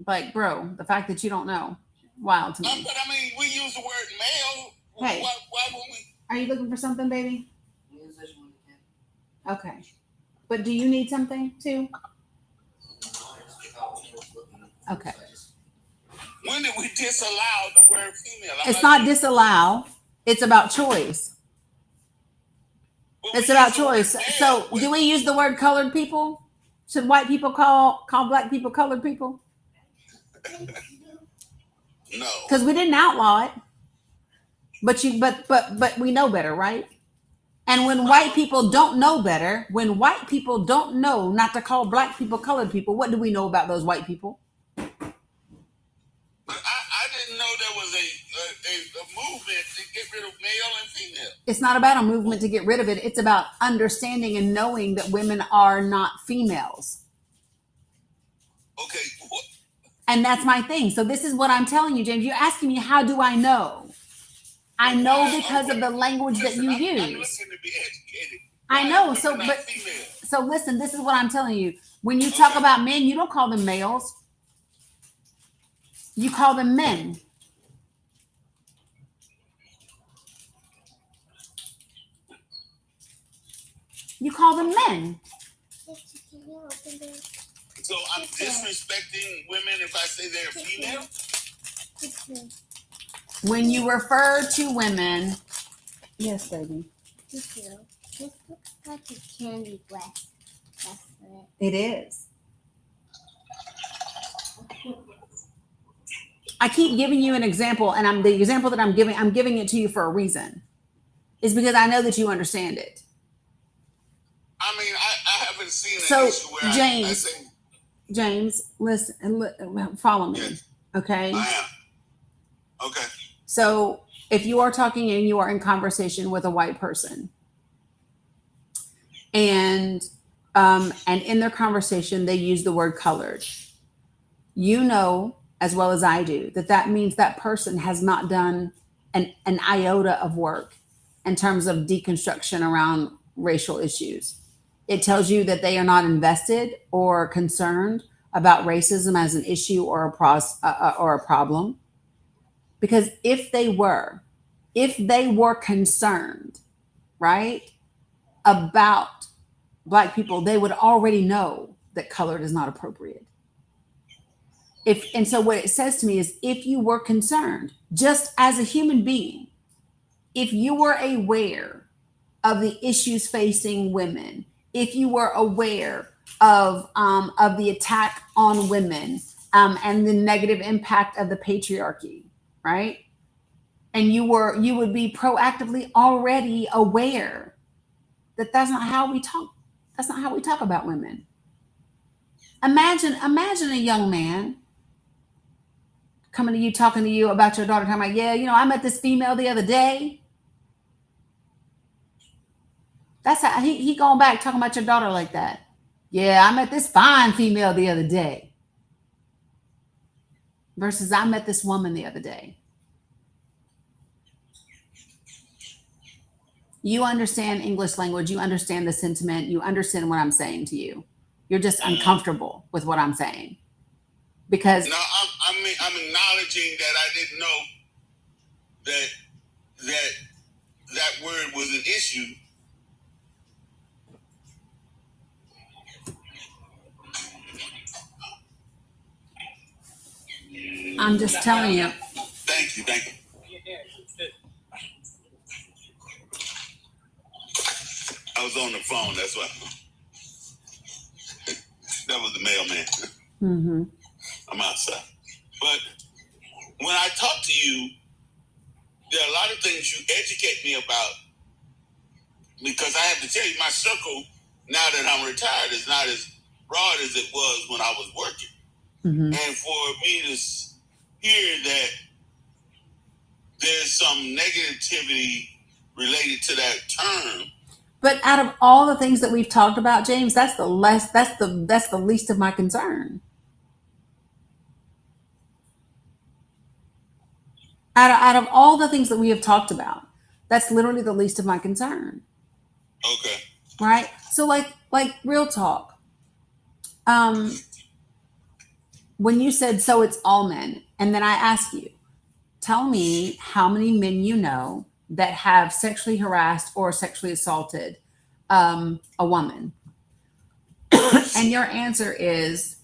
Like, bro, the fact that you don't know. Wild to me. But I mean, we use the word male. Hey. Why won't we? Are you looking for something, baby? Okay. But do you need something too? Okay. When did we disallow the word female? It's not disallow. It's about choice. It's about choice. So do we use the word colored people? Should white people call black people colored people? No. Because we didn't outlaw it. But we know better, right? And when white people don't know better, when white people don't know not to call black people colored people, what do we know about those white people? I didn't know there was a movement to get rid of male and female. It's not about a movement to get rid of it. It's about understanding and knowing that women are not females. Okay. And that's my thing. So this is what I'm telling you, James. You're asking me, how do I know? I know because of the language that you use. I'm looking to be educated. I know. So listen, this is what I'm telling you. When you talk about men, you don't call them males. You call them men. You call them men. So I'm disrespecting women if I say they're female? When you refer to women, yes, baby. This looks like a candy breast. It is. I keep giving you an example, and the example that I'm giving it to you for a reason. It's because I know that you understand it. I mean, I haven't seen an issue where James, listen, follow me, okay? I am. Okay. So if you are talking and you are in conversation with a white person, and in their conversation they use the word colored, you know as well as I do that means that person has not done an iota of work in terms of deconstruction around racial issues. It tells you that they are not invested or concerned about racism as an issue or a problem. Because if they were concerned, right, about Black people, they would already know that colored is not appropriate. And so what it says to me is, if you were concerned, just as a human being, if you were aware of the issues facing women, if you were aware of the attack on women and the negative impact of the patriarchy, right? And you would be proactively already aware that that's not how we talk. That's not how we talk about women. Imagine a young man coming to you, talking to you about your daughter, talking about, yeah, I met this female the other day. That's how he going back talking about your daughter like that. Yeah, I met this fine female the other day. Versus I met this woman the other day. You understand English language. You understand the sentiment. You understand what I'm saying to you. You're just uncomfortable with what I'm saying. Because no, I'm acknowledging that I didn't know that word was an issue. I'm just telling you. Thank you. I was on the phone, that's why. That was the mailman. Mm-hmm. I'm outside. But when I talk to you, there are a lot of things you educate me about, because I have to tell you, my circle, now that I'm retired, is not as broad as it was when I was working. Mm-hmm. And for me to hear that there's some negativity related to that term. But out of all the things that we've talked about, James, that's the least of my concern. Out of all the things that we have talked about, that's literally the least of my concern. Okay. Right? So like real talk. When you said, so it's all men, and then I ask you, tell me how many men you know that have sexually harassed or sexually assaulted a woman. And your answer is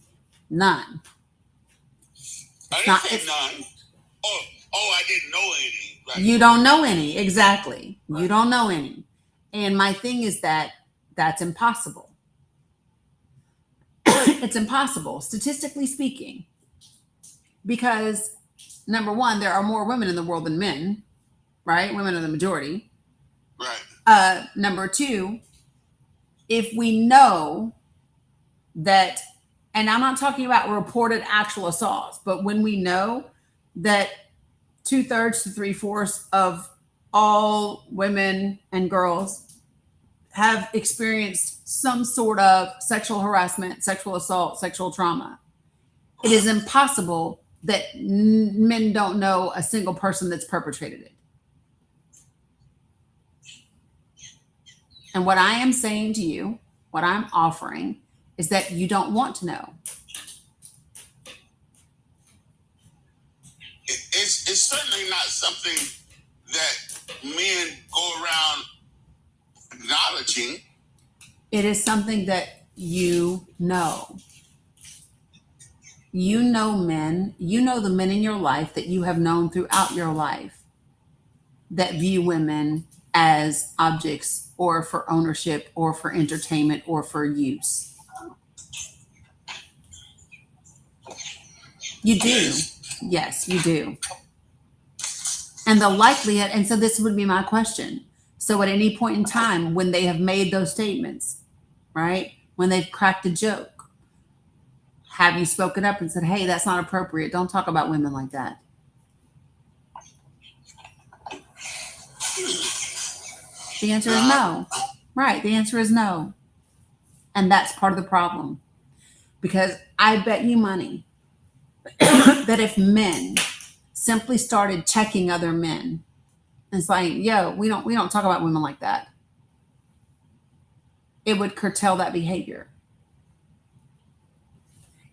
none. I didn't say none. I didn't know any. Right? You don't know any. Exactly. Right. You don't know any. And my thing is that's impossible. It's impossible, statistically speaking, because number one, there are more women in the world than men, right? Women are the majority. Right. Number two, if we know that, and I'm not talking about reported actual assaults, but when we know that 2/3 to 3/4 of all women and girls have experienced some sort of sexual harassment, sexual assault, sexual trauma, it is impossible that men don't know a single person that's perpetrated it. And what I am saying to you, what I'm offering, is that you don't want to know. It's certainly not something that men go around acknowledging. It is something that you know. You know men, you know the men in your life that you have known throughout your life that view women as objects or for ownership or for entertainment or for use. You do. Yes, you do. And the likelihood, and so this would be my question. So at any point in time when they have made those statements, right? When they've cracked a joke, have you spoken up and said, hey, that's not appropriate. Don't talk about women like that. The answer is no. Right. The answer is no. And that's part of the problem. Because I bet you money that if men simply started checking other men, it's like, yo, we don't talk about women like that, it would curtail that behavior.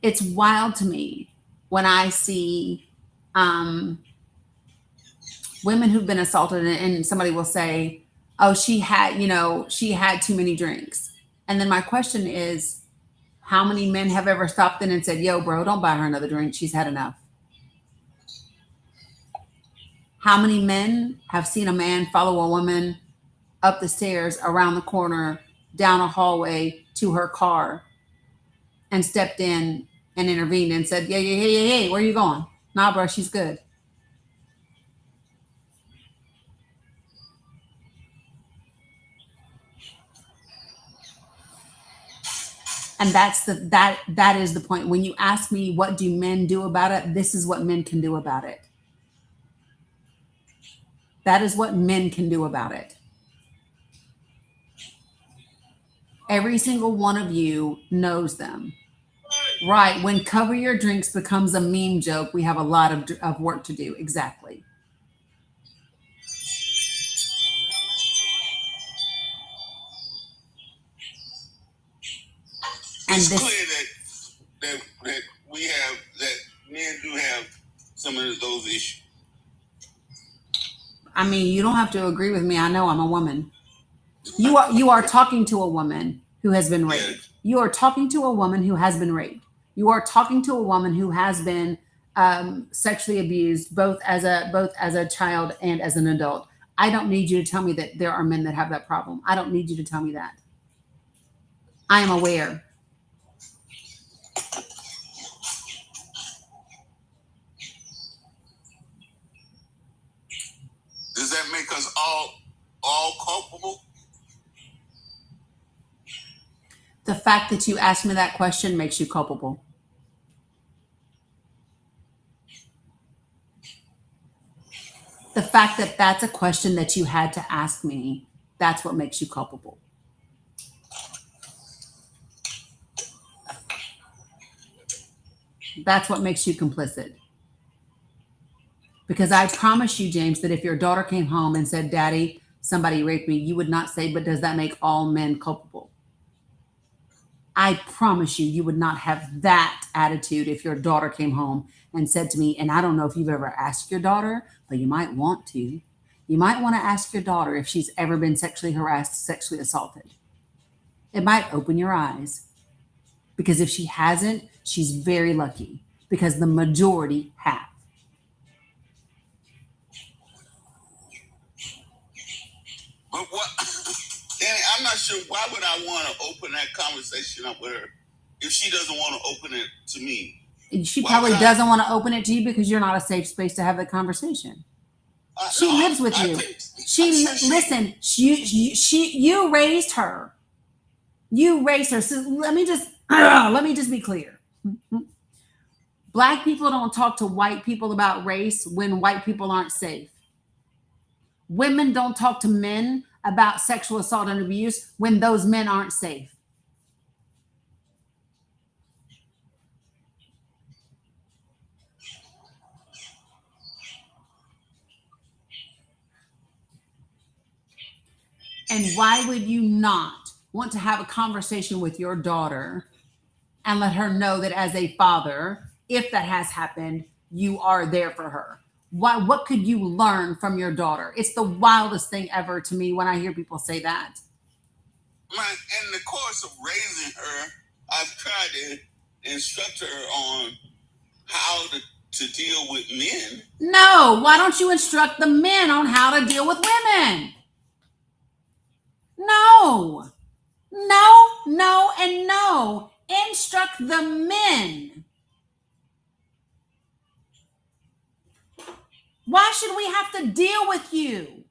It's wild to me when I see women who've been assaulted and somebody will say, oh, she had too many drinks. And then my question is, how many men have ever stopped in and said, yo, bro, don't buy her another drink. She's had enough. How many men have seen a man follow a woman up the stairs, around the corner, down a hallway to her car, and stepped in and intervened and said, hey, where are you going? Nah, bro, she's good. And that is the point. When you ask me what do men do about it, this is what men can do about it. That is what men can do about it. Every single one of you knows them. Right. When cover your drinks becomes a meme joke, we have a lot of work to do. Exactly. And it's clear that we have, that men do have some of those issues. I mean, you don't have to agree with me. I know I'm a woman. You are talking to a woman who has been raped. You are talking to a woman who has been raped. You are talking to a woman who has been sexually abused, both as a child and as an adult. I don't need you to tell me that there are men that have that problem. I don't need you to tell me that. I am aware. Does that make us all culpable? The fact that you asked me that question makes you culpable. The fact that that's a question that you had to ask me, that's what makes you culpable. That's what makes you complicit. Because I promise you, James, that if your daughter came home and said, Daddy, somebody raped me, you would not say, but does that make all men culpable? I promise you, you would not have that attitude if your daughter came home and said to me, and I don't know if you've ever asked your daughter, but you might want to. You might want to ask your daughter if she's ever been sexually harassed, sexually assaulted. It might open your eyes. Because if she hasn't, she's very lucky. Because the majority have. But what, Danny, I'm not sure, why would I want to open that conversation up with her if she doesn't want to open it to me? She probably doesn't want to open it to you because you're not a safe space to have the conversation. She lives with you. You raised her. You raised her. So let me just be clear. Black people don't talk to white people about race when white people aren't safe. Women don't talk to men about sexual assault and abuse when those men aren't safe. And why would you not want to have a conversation with your daughter and let her know that as a father, if that has happened, you are there for her? What could you learn from your daughter? It's the wildest thing ever to me when I hear people say that. In the course of raising her, I've tried to instruct her on how to deal with men. No, why don't you instruct the men on how to deal with women? No, and no. Instruct the men. Why should we have to deal with you?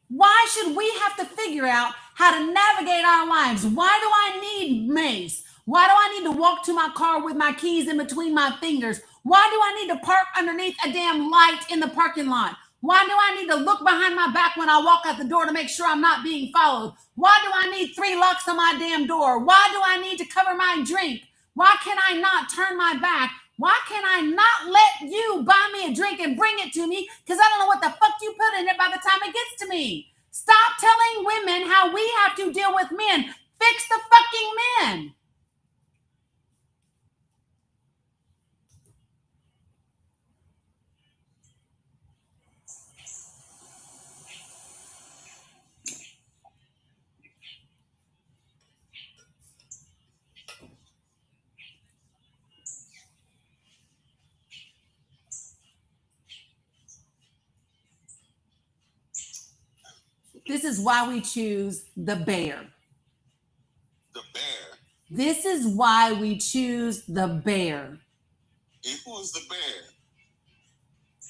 Why should we have to figure out how to navigate our lives? Why do I need mace? Why do I need to walk to my car with my keys in between my fingers? Why do I need to park underneath a damn light in the parking lot? Why do I need to look behind my back when I walk out the door to make sure I'm not being followed? Why do I need 3 locks on my damn door? Why do I need to cover my drink? Why can I not turn my back? Why can I not let you buy me a drink and bring it to me? Because I don't know what the fuck you put in it by the time it gets to me. Stop telling women how we have to deal with men. Fix the fucking men. This is why we choose the bear. The bear? This is why we choose the bear. And who is the bear?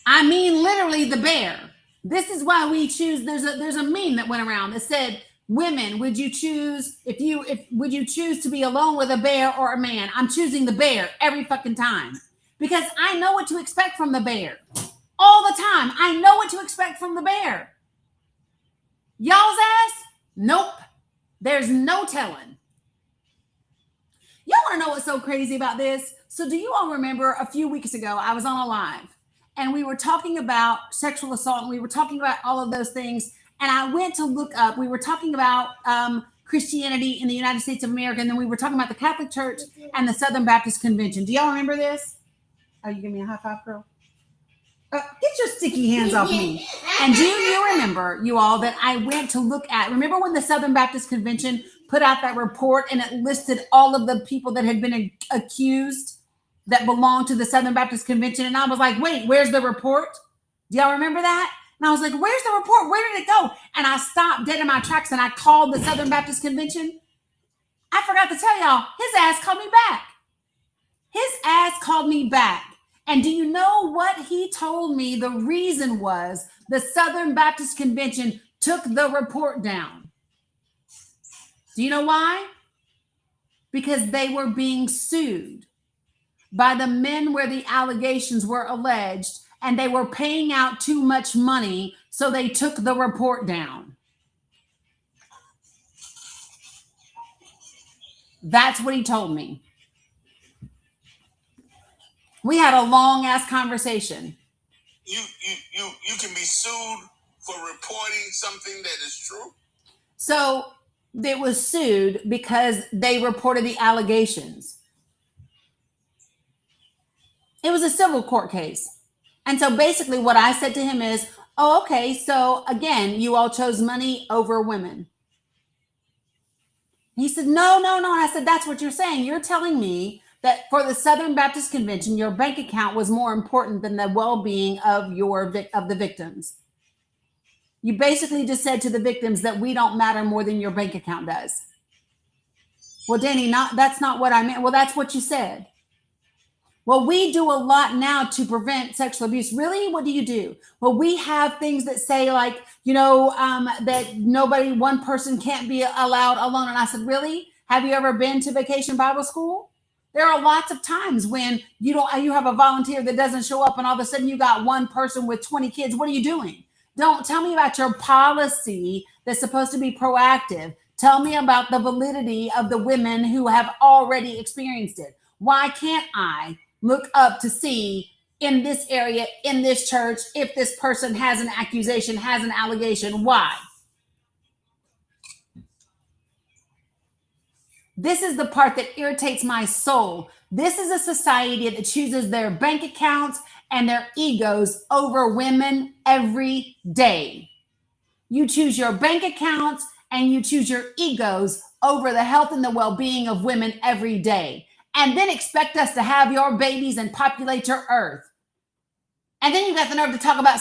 I mean, literally the bear. This is why we choose. There's a meme that went around that said, Women, would you choose would you choose to be alone with a bear or a man? I'm choosing the bear every fucking time because I know what to expect from the bear. All the time. I know what to expect from the bear. Y'all's ass? Nope. There's no telling. Y'all want to know what's so crazy about this? So do you all remember a few weeks ago, I was on a live and we were talking about sexual assault and we were talking about all of those things. And I went to look up, we were talking about Christianity in the United States of America. And then we were talking about the Catholic Church and the Southern Baptist Convention. Do y'all remember this? Oh, you give me a high five, girl? Get your sticky hands off me. And do you remember, you all, that I went to look at, remember when the Southern Baptist Convention put out that report and it listed all of the people that had been accused that belonged to the Southern Baptist Convention? And I was like, wait, where's the report? Do y'all remember that? And I was like, where's the report? Where did it go? And I stopped dead in my tracks and I called the Southern Baptist Convention. I forgot to tell y'all, his ass called me back. His ass called me back. And do you know what he told me the reason was? The Southern Baptist Convention took the report down. Do you know why? Because they were being sued by the men where the allegations were alleged, and they were paying out too much money, so they took the report down. That's what he told me. We had a long ass conversation. You can be sued for reporting something that is true. So they was sued because they reported the allegations. It was a civil court case. And so basically what I said to him is, oh, okay, so again, you all chose money over women. He said, no. And I said, that's what you're saying. You're telling me that for the Southern Baptist Convention, your bank account was more important than the well-being of the victims. You basically just said to the victims that we don't matter more than your bank account does. Well, Dani, that's not what I meant. Well, that's what you said. Well, we do a lot now to prevent sexual abuse. Really? What do you do? Well, we have things that say like, that one person can't be allowed alone. And I said, really? Have you ever been to Vacation Bible School? There are lots of times when you have a volunteer that doesn't show up and all of a sudden you got one person with 20 kids. What are you doing? Don't tell me about your policy that's supposed to be proactive. Tell me about the validity of the women who have already experienced it. Why can't I look up to see in this area, in this church, if this person has an accusation, has an allegation? Why? This is the part that irritates my soul. This is a society that chooses their bank accounts and their egos over women every day. You choose your bank accounts and you choose your egos over the health and the well-being of women every day. And then expect us to have your babies and populate your earth. And then you got the nerve to talk about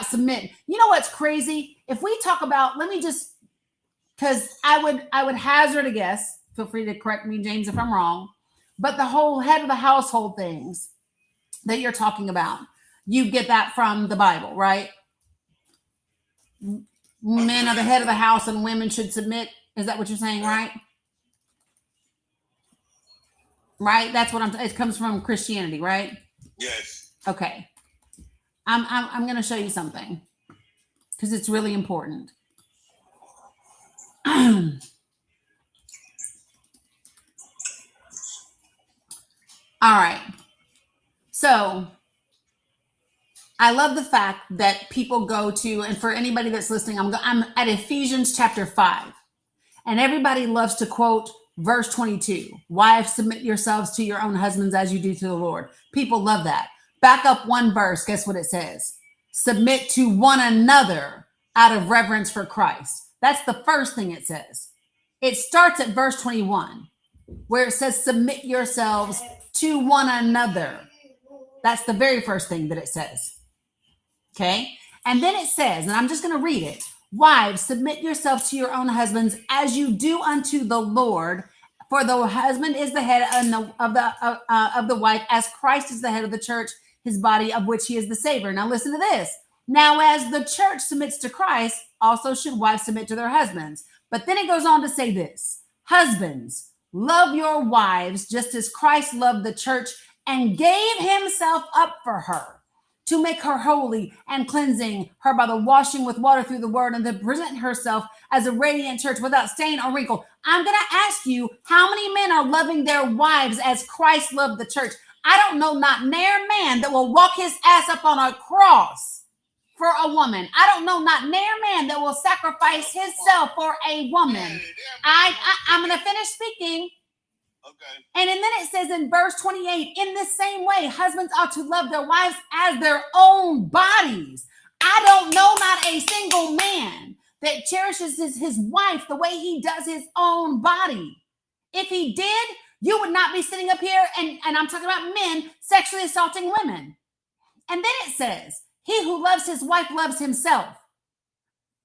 submit. You know what's crazy? If we talk about, because I would hazard a guess. Feel free to correct me, James, if I'm wrong. But the whole head of the household things that you're talking about, you get that from the Bible, right? Men are the head of the house and women should submit. Is that what you're saying, right? Right? That's what it comes from Christianity, right? Yes. Okay. I'm going to show you something because it's really important. All right. So I love the fact that people go to, and for anybody that's listening, I'm at Ephesians chapter 5. And everybody loves to quote verse 22. Wives, submit yourselves to your own husbands as you do to the Lord. People love that. Back up one verse. Guess what it says? Submit to one another out of reverence for Christ. That's the first thing it says. It starts at verse 21, where it says, submit yourselves to one another. That's the very first thing that it says. Okay. And then it says, and I'm just going to read it. Wives, submit yourselves to your own husbands as you do unto the Lord. For the husband is the head of the wife, as Christ is the head of the church, his body, of which he is the Savior. Now listen to this. Now, as the church submits to Christ, also should wives submit to their husbands. But then it goes on to say this: husbands, love your wives just as Christ loved the church and gave himself up for her, to make her holy and cleansing her by the washing with water through the word, and to present herself as a radiant church without stain or wrinkle. I'm going to ask you, how many men are loving their wives as Christ loved the church? I don't know not near man that will walk his ass up on a cross for a woman. I don't know not near man that will sacrifice himself for a woman. I'm going to finish speaking. Okay. And then it says in verse 28, in the same way, husbands ought to love their wives as their own bodies. I don't know not a single man that cherishes his wife the way he does his own body. If he did, you would not be sitting up here, and I'm talking about men sexually assaulting women. And then it says, he who loves his wife loves himself.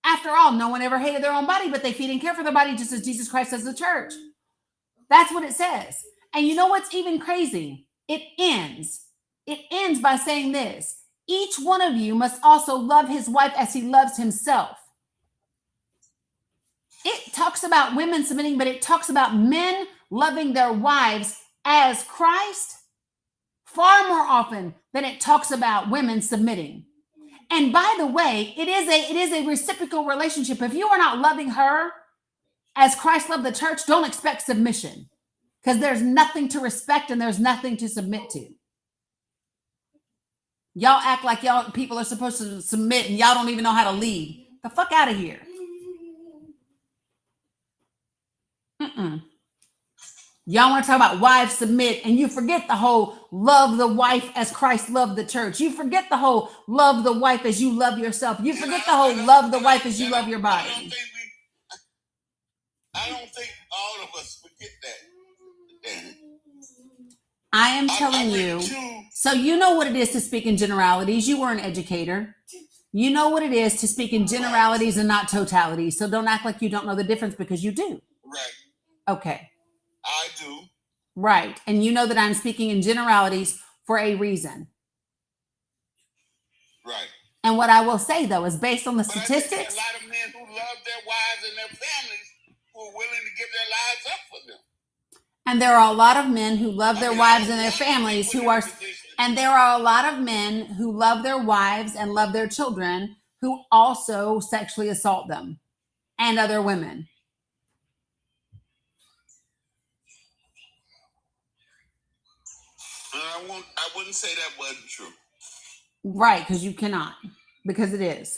After all, no one ever hated their own body, but they feed and care for their body just as Jesus Christ does the church. That's what it says. And you know what's even crazy? It ends by saying this: each one of you must also love his wife as he loves himself. It talks about women submitting, but it talks about men loving their wives as Christ far more often than it talks about women submitting. And by the way, it is a reciprocal relationship. If you are not loving her as Christ loved the church, don't expect submission, because there's nothing to respect and there's nothing to submit to. Y'all act like y'all people are supposed to submit and y'all don't even know how to lead. The fuck out of here. Y'all want to talk about wives submit, and you forget the whole love the wife as Christ loved the church. You forget the whole love the wife as you love yourself. You forget the whole love the wife as you love your body. I don't think all of us forget that. I am telling you. So you know what it is to speak in generalities. You were an educator. You know what it is to speak in generalities and not totalities. So don't act like you don't know the difference, because you do. Right. Okay. I do. Right. And you know that I'm speaking in generalities for a reason. Right. And what I will say, though, is based on the statistics. There's a lot of men who love their wives and their families who are willing to give their lives up for them. And there are a lot of men who love their wives and their families who are, and there are a lot of men who love their wives and love their children who also sexually assault them and other women. I wouldn't say that wasn't true. Right, because you cannot, because it is.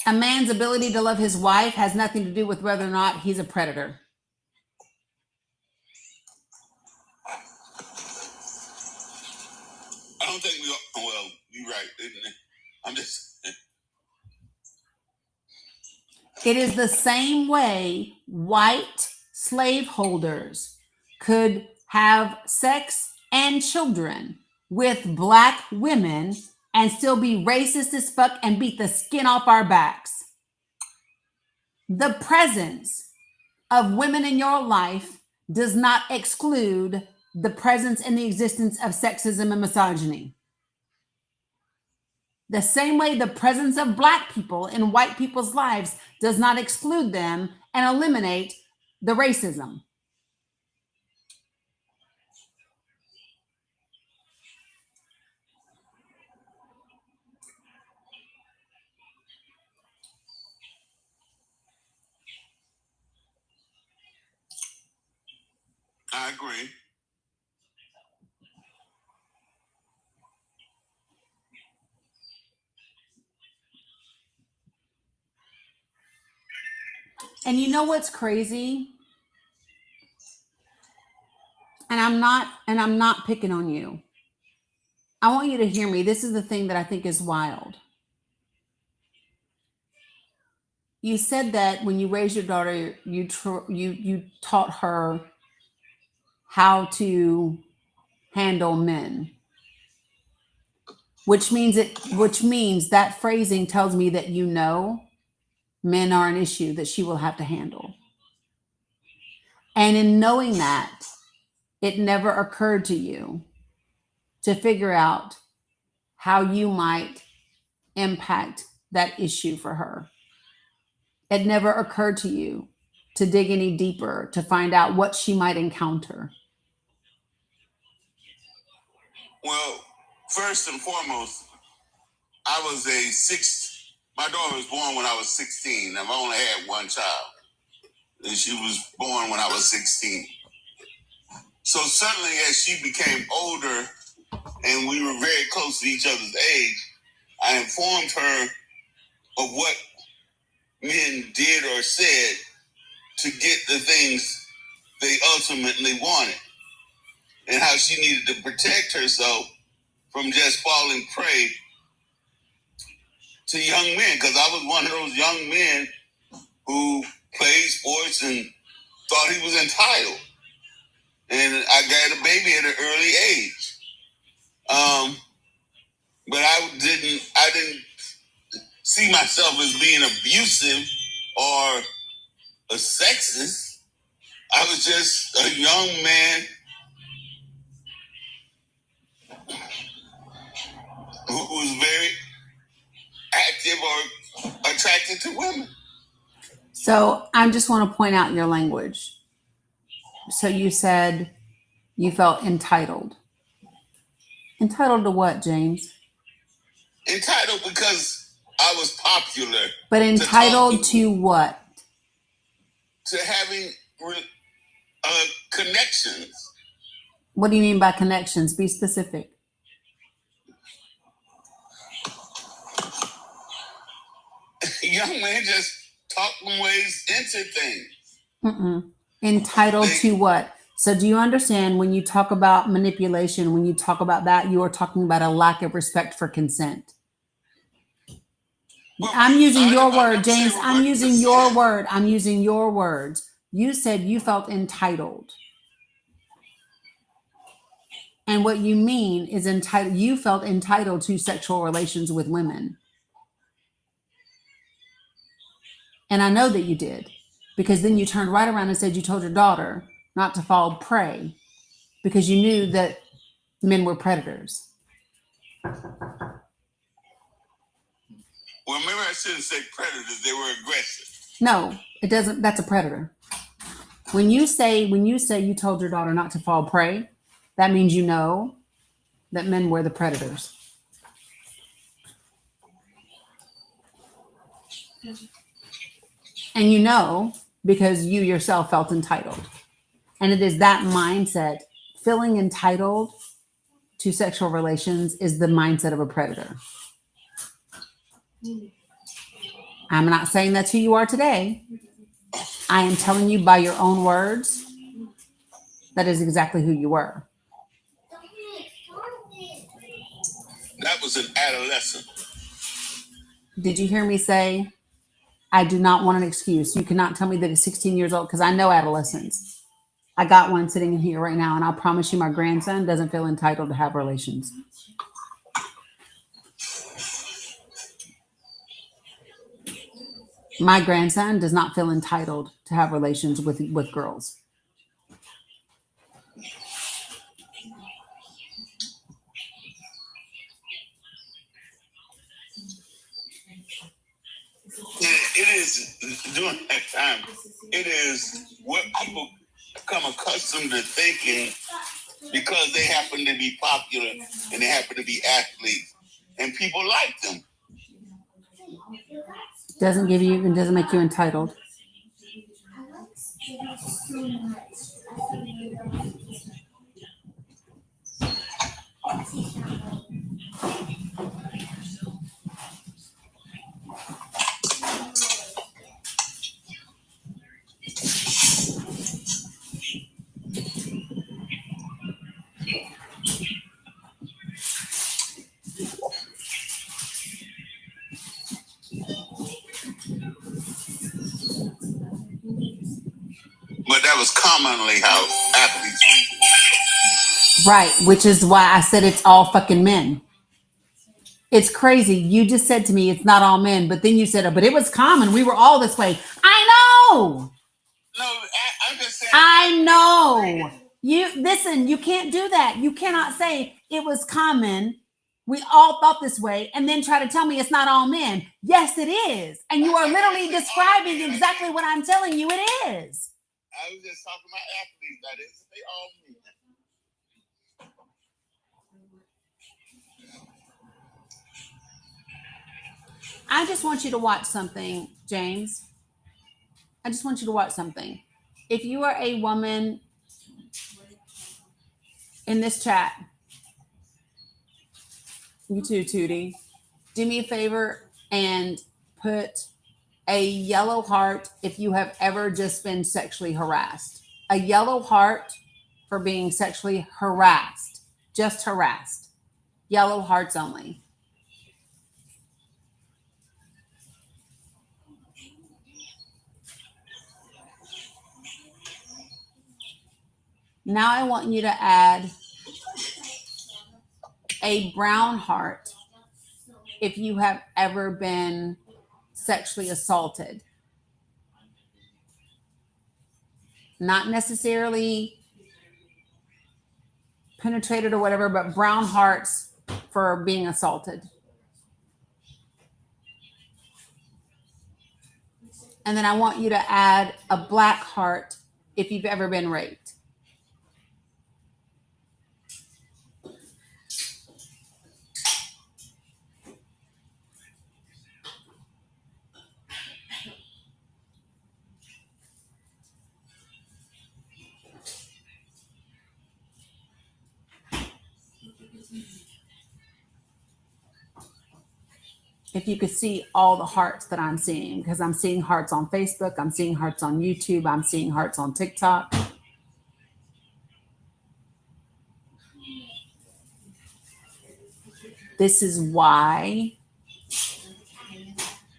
A man's ability to love his wife has nothing to do with whether or not he's a predator. I don't think we are. Well, you're right, isn't it? I'm just. It is the same way white slaveholders could have sex and children with black women and still be racist as fuck and beat the skin off our backs. The presence of women in your life does not exclude the presence and the existence of sexism and misogyny. The same way the presence of black people in white people's lives does not exclude them and eliminate the racism. I agree. And you know what's crazy? And I'm not picking on you. I want you to hear me. This is the thing that I think is wild. You said that when you raised your daughter, you taught her how to handle men, which means that phrasing tells me that you know men are an issue that she will have to handle. And in knowing that, it never occurred to you to figure out how you might impact that issue for her. It never occurred to you to dig any deeper to find out what she might encounter. Well, first and foremost, my daughter was born when I was 16. I've only had one child. And she was born when I was 16. So certainly as she became older and we were very close to each other's age, I informed her of what men did or said to get the things they ultimately wanted, and how she needed to protect herself from just falling prey to young men, because I was one of those young men who played sports and thought he was entitled. And I got a baby at an early age. But I didn't see myself as being abusive or a sexist. I was just a young man who was very active or attracted to women. So I just want to point out your language. So you said you felt entitled. Entitled to what, James? Entitled because I was popular. But entitled to what? To having connections. What do you mean by connections? Be specific. Young men just talk them ways into things. Entitled to what? So do you understand when you talk about manipulation, when you talk about that, you are talking about a lack of respect for consent. I'm using your word, James. I'm using your word. I'm using your words. You said you felt entitled. And what you mean is entitled. You felt entitled to sexual relations with women. And I know that you did, because then you turned right around and said you told your daughter not to fall prey because you knew that men were predators. Well, maybe I shouldn't say predators. They were aggressive. No, it doesn't. That's a predator. When you say you told your daughter not to fall prey, that means you know that men were the predators. And you know because you yourself felt entitled. And it is that mindset, feeling entitled to sexual relations, is the mindset of a predator. I'm not saying that's who you are today. I am telling you by your own words, that is exactly who you were. That was an adolescent. Did you hear me say, I do not want an excuse? You cannot tell me that at 16 years old, because I know adolescents. I got one sitting in here right now, and I'll promise you my grandson doesn't feel entitled to have relations. My grandson does not feel entitled to have relations with girls. It is, during that time, it is what people become accustomed to thinking because they happen to be popular and they happen to be athletes and people like them. Doesn't make you entitled. But that was commonly how athletes. Right, which is why I said it's all fucking men. It's crazy. You just said to me it's not all men, but then you said, but it was common. We were all this way. I know. No, I'm just saying. I know. Listen, you can't do that. You cannot say it was common. We all thought this way, and then try to tell me it's not all men. Yes, it is. And you are literally describing exactly what I'm telling you it is. I was just talking about athletes. I didn't say all men. I just want you to watch something, James. I just want you to watch something. If you are a woman in this chat, you too, Tootie, do me a favor and put a yellow heart if you have ever just been sexually harassed. A yellow heart for being sexually harassed. Just harassed. Yellow hearts only. Now I want you to add a brown heart if you have ever been sexually assaulted. Not necessarily penetrated or whatever, but brown hearts for being assaulted. And then I want you to add a black heart if you've ever been raped. If you could see all the hearts that I'm seeing, because I'm seeing hearts on Facebook, I'm seeing hearts on YouTube, I'm seeing hearts on TikTok. This is why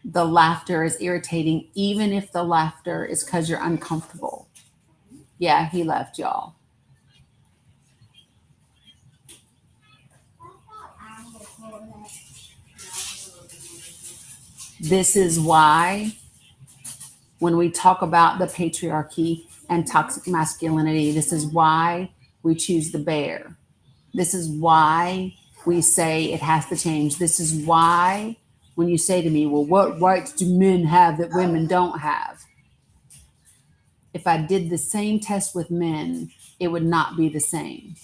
the laughter is irritating, even if the laughter is because you're uncomfortable. Yeah, he left, y'all. This is why when we talk about the patriarchy and toxic masculinity, this is why we choose the bear. This is why we say it has to change. This is why when you say to me, well, what rights do men have that women don't have? If I did the same test with men, it would not be the same.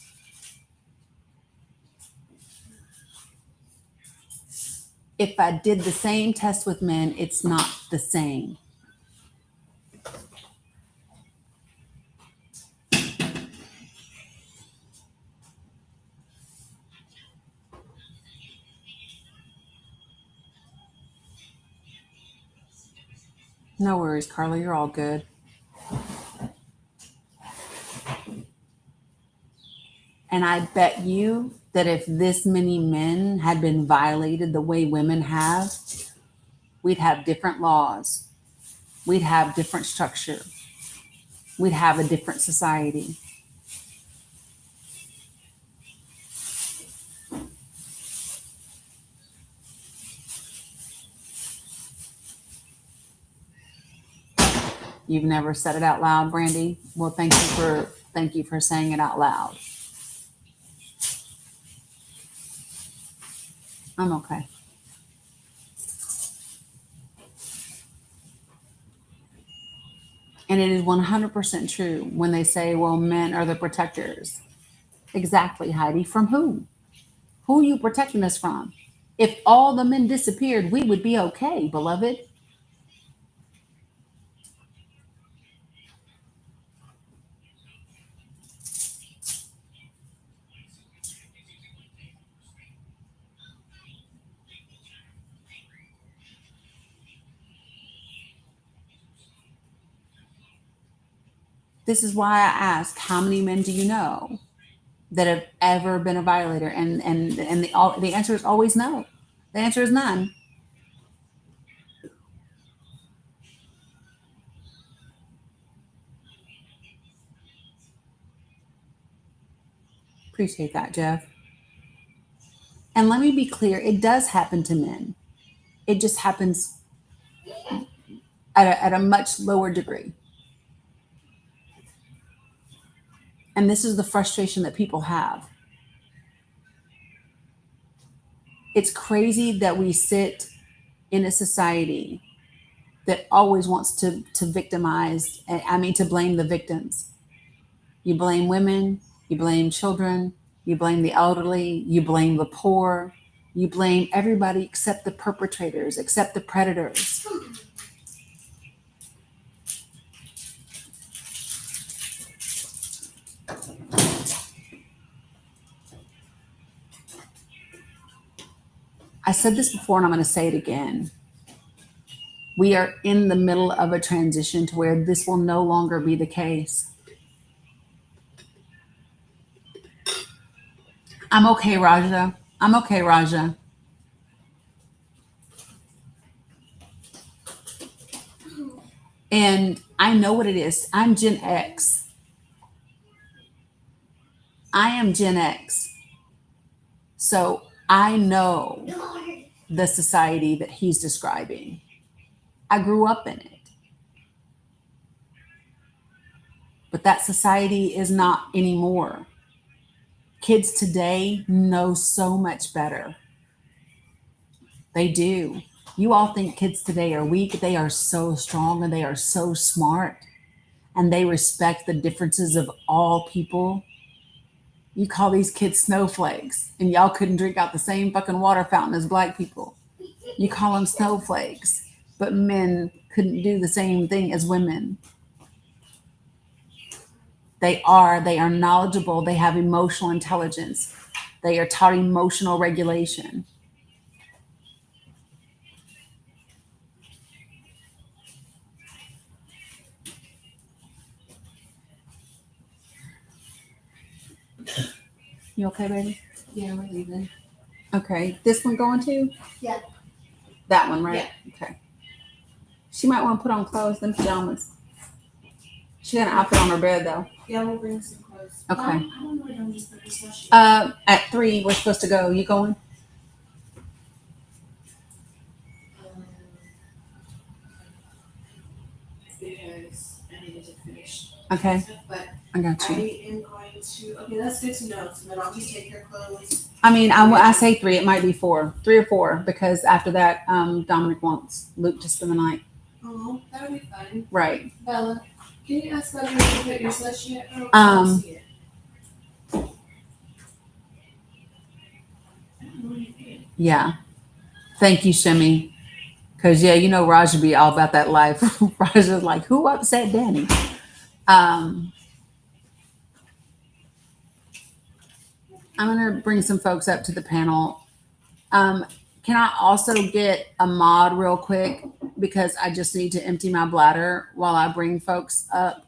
If I did the same test with men, it's not the same. No worries, Carla, you're all good. And I bet you that if this many men had been violated the way women have, we'd have different laws. We'd have different structure. We'd have a different society. You've never said it out loud, Brandy? Well, thank you for saying it out loud. I'm okay. And it is 100% true when they say, well, men are the protectors. Exactly, Heidi. From who? Who are you protecting us from? If all the men disappeared, we would be okay, beloved. This is why I ask, how many men do you know that have ever been a violator? And the answer is always no. The answer is none. Appreciate that, Jeff. And let me be clear, it does happen to men. It just happens at a much lower degree. And this is the frustration that people have. It's crazy that we sit in a society that always wants to victimize, to blame the victims. You blame women, you blame children, you blame the elderly, you blame the poor, you blame everybody except the perpetrators, except the predators. I said this before and I'm going to say it again. We are in the middle of a transition to where this will no longer be the case. I'm okay, Raja. I'm okay, Raja. And I know what it is. I'm Gen X. I am Gen X. So I know the society that he's describing. I grew up in it. But that society is not anymore. Kids today know so much better. They do. You all think kids today are weak. They are so strong and they are so smart. And they respect the differences of all people. You call these kids snowflakes, and y'all couldn't drink out the same fucking water fountain as black people. You call them snowflakes, but men couldn't do the same thing as women. They are knowledgeable. They have emotional intelligence. They are taught emotional regulation. You okay, baby? Yeah, we're leaving. Okay. This one going too? Yeah. That one, right? Yeah. Okay. She might want to put on clothes, them pajamas. She got an outfit on her bed though. Yeah, we'll bring some clothes. Okay. I don't know where Dani's put this sweatshirt. At 3, we're supposed to go. You going? Because I needed to finish. Okay. Stuff, but I got you. I am going to. Okay, that's good to know. So then I'll just take your clothes. I say 3. It might be 4, 3 or 4, because after that, Dominic wants Luke to spend the night. Oh, that would be fun. Right. Bella, can you ask Bella to put your sweatshirt? I don't see it. Yeah. Thank you, Shimmy. Because, yeah, you know, Raj would be all about that life. Raj is like, who upset Dani? I'm going to bring some folks up to the panel. Can I also get a mod real quick? Because I just need to empty my bladder while I bring folks up.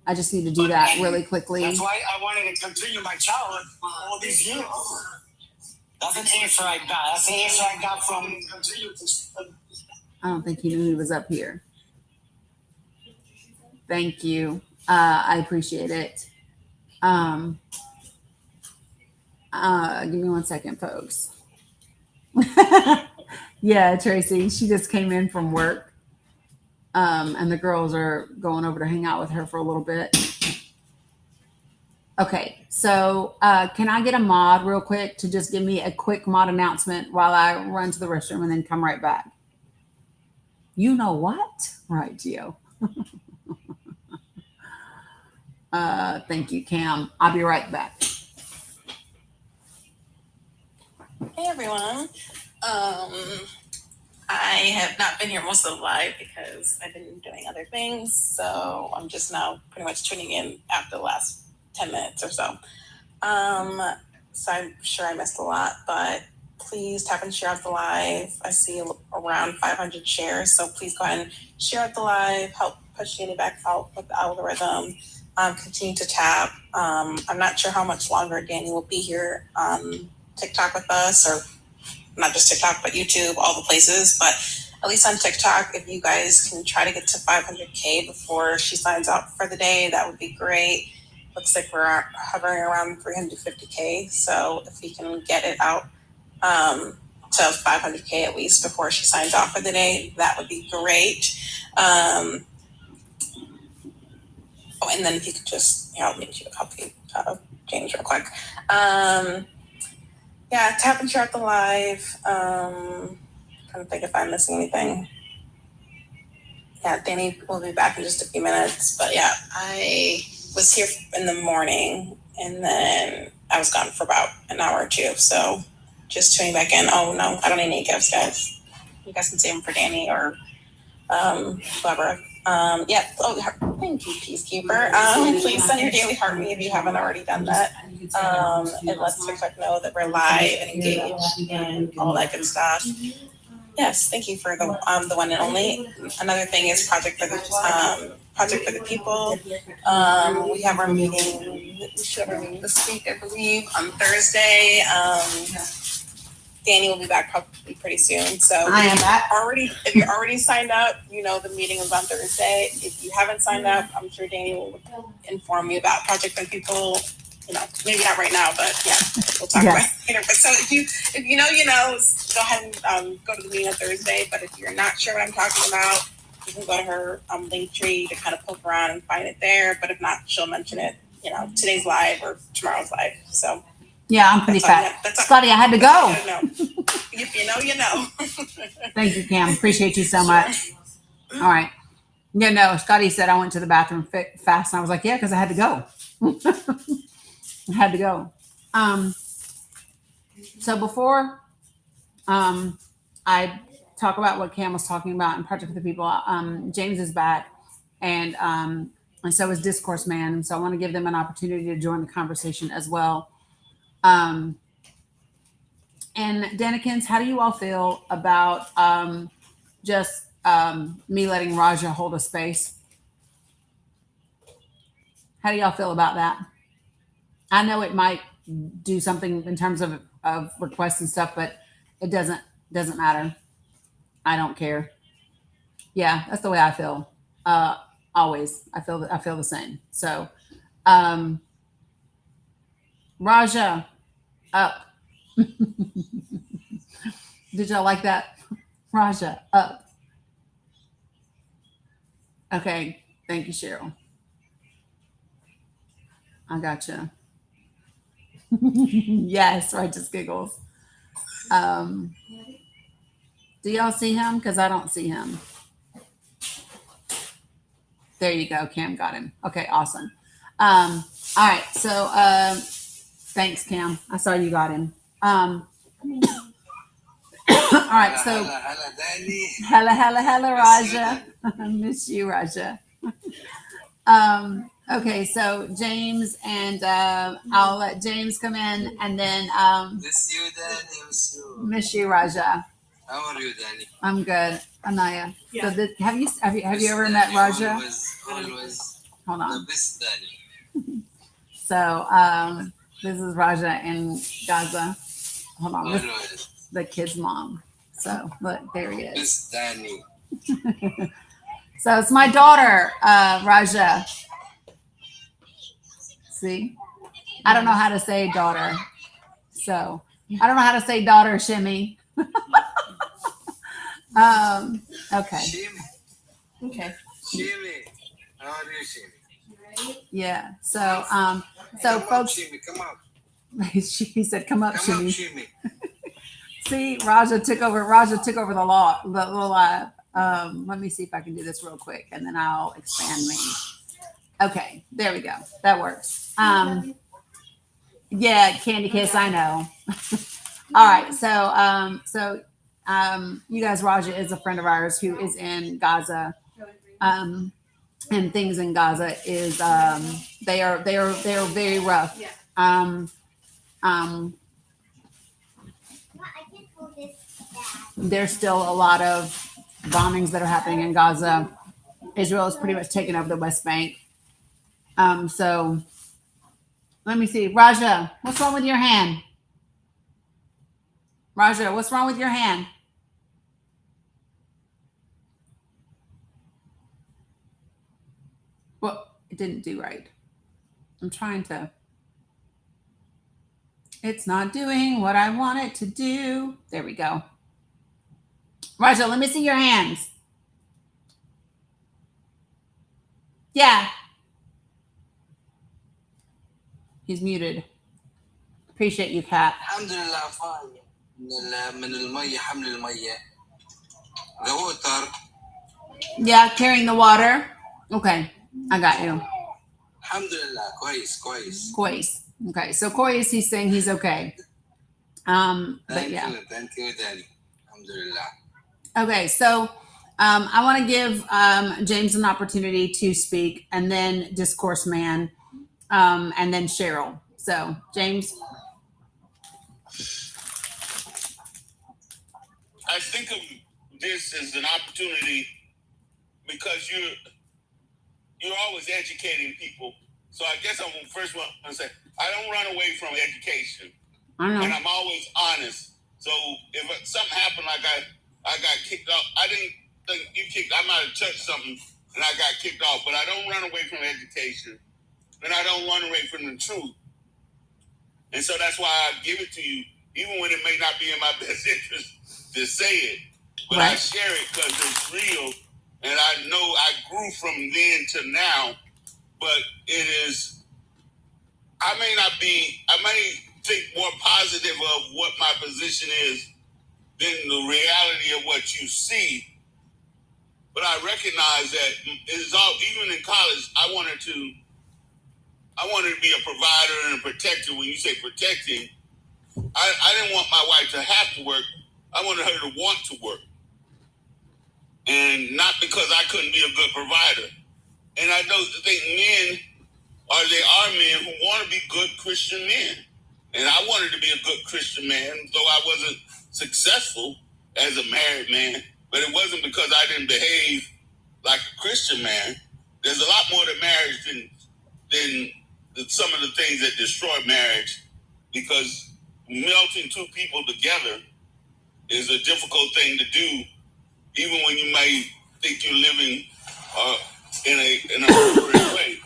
I just need to do that really quickly. That's why I wanted to continue my childhood for all these years. That's an answer I got. That's the answer I got from continue to. I don't think he knew he was up here. Thank you. I appreciate it. Give me 1 second, folks. Yeah, Tracy, she just came in from work. And the girls are going over to hang out with her for a little bit. Okay, so can I get a mod real quick to just give me a quick mod announcement while I run to the restroom and then come right back? You know what? Right, Gio. Thank you, Cam. I'll be right back. Hey everyone. I have not been here most of the live because I've been doing other things. So I'm just now pretty much tuning in after the last 10 minutes or so. So I'm sure I missed a lot, but please tap and share out the live. I see around 500 shares. So please go ahead and share out the live, help push Dani back out with the algorithm. Continue to tap. I'm not sure how much longer Dani will be here on TikTok with us, or not just TikTok, but YouTube, all the places. But at least on TikTok, if you guys can try to get to 500K before she signs out for the day, that would be great. Looks like we're hovering around 350K. So if we can get it out to 500K at least before she signs off for the day, that would be great. Oh, and then if you could just, I'll make you a copy, James, real quick. Yeah, tap and share out the live. Trying to think if I'm missing anything. Yeah, Dani will be back in just a few minutes. But yeah, I was here in the morning and then I was gone for about an hour or two. So just tuning back in. Oh no, I don't need any gifts, guys. You guys can save them for Dani or whoever. Yeah. Oh, thank you, Peacekeeper. Please send your daily heart me if you haven't already done that. And let's TikTok know that we're live and engaged and all that good stuff. Yes, thank you for the one and only. Another thing is Project for the People. We have our meeting. We should have our meeting this week, I believe, on Thursday. Dani will be back probably pretty soon. So I am back. If you're already signed up, the meeting is on Thursday. If you haven't signed up, I'm sure Dani will inform you about Project for the People. Maybe not right now, but yeah, we'll talk about it later. But so if you know, go ahead and go to the meeting on Thursday. But if you're not sure what I'm talking about, you can go to her link tree to kind of poke around and find it there. But if not, she'll mention it, today's live or tomorrow's live. So yeah, I'm pretty fat. Scotty, I had to go. If you know, you know. Thank you, Cam. Appreciate you so much. All right. Yeah, no, Scotty said I went to the bathroom fast. And I was like, yeah, because I had to go. I had to go. So before I talk about what Cam was talking about in Project for the People, James is back, and so is Discourse Man. And so I want to give them an opportunity to join the conversation as well. And Danikins, how do you all feel about just me letting Raja hold a space? How do y'all feel about that? I know it might do something in terms of requests and stuff, but it doesn't matter. I don't care. Yeah, that's the way I feel. Always, I feel the same. So, Raja, up. Did y'all like that? Raja, up. Okay, thank you, Cheryl. I gotcha. Yes, righteous giggles. Do y'all see him? Because I don't see him. There you go. Cam got him. Okay, awesome. All right. So thanks, Cam. I saw you got him. All right. So hella, Raja. I miss you, Raja. Okay, so James and I'll let James come in, and then miss you, Dani. Miss you, Raja. How are you, Dani? I'm good, Anaya. Yeah. So have you ever met Raja? Always Hold on. the best, Dani. So this is Raja in Gaza. Hold on, this, the kid's mom. So look, there he is. Best, Dani. So it's my daughter, Raja. See, I don't know how to say daughter. So I don't know how to say daughter, Shimmy. Okay. Shimmy. Okay. Shimmy. How are you, Shimmy? Yeah. So so come folks. Up, Shimmy, come up. He said, "Come up, Shimmy." Up, Shimmy. See, Raja took over the law. Let me see if I can do this real quick, and then I'll expand me. Okay, there we go. That works. Yeah, Candy Kiss, I know. All right, so you guys, Raja is a friend of ours who is in Gaza, and things in Gaza is they are very rough. There's still a lot of bombings that are happening in Gaza. Israel has pretty much taken over the West Bank. So let me see. Raja, what's wrong with your hand? Raja, what's wrong with your hand? Well, it didn't do right. I'm trying to. It's not doing what I want it to do. There we go. Raja, let me see your hands. Yeah. He's muted. Appreciate you, Kat. الحمد لله فايق من المية حمل المية. The water. Yeah, carrying the water. Okay, I got you. الحمد لله كويس. Kois. Okay, so Kois, he's saying he's okay. But yeah. Thank you, Dani. Alhamdulillah. Okay, so I want to give James an opportunity to speak, and then Discourse Man, and then Cheryl. So, James. I think of this as an opportunity because you're always educating people. So I guess I'm first one to say I don't run away from education, and I'm always honest. So if something happened, like I got kicked off, I didn't think you kicked. I might have touched something and I got kicked off, but I don't run away from education, and I don't run away from the truth. And so that's why I give it to you, even when it may not be in my best interest to say it. But I share it because it's real, and I know I grew from then to now. But it is, I may think more positive of what my position is than the reality of what you see. But I recognize that it is all, even in college, I wanted to be a provider and a protector. When you say protecting, I didn't want my wife to have to work. I wanted her to want to work. And not because I couldn't be a good provider. And I think men are men who want to be good Christian men. And I wanted to be a good Christian man, though I wasn't successful as a married man. But it wasn't because I didn't behave like a Christian man. There's a lot more to marriage than some of the things that destroy marriage, because melting two people together is a difficult thing to do, even when you may think you're living in an appropriate way.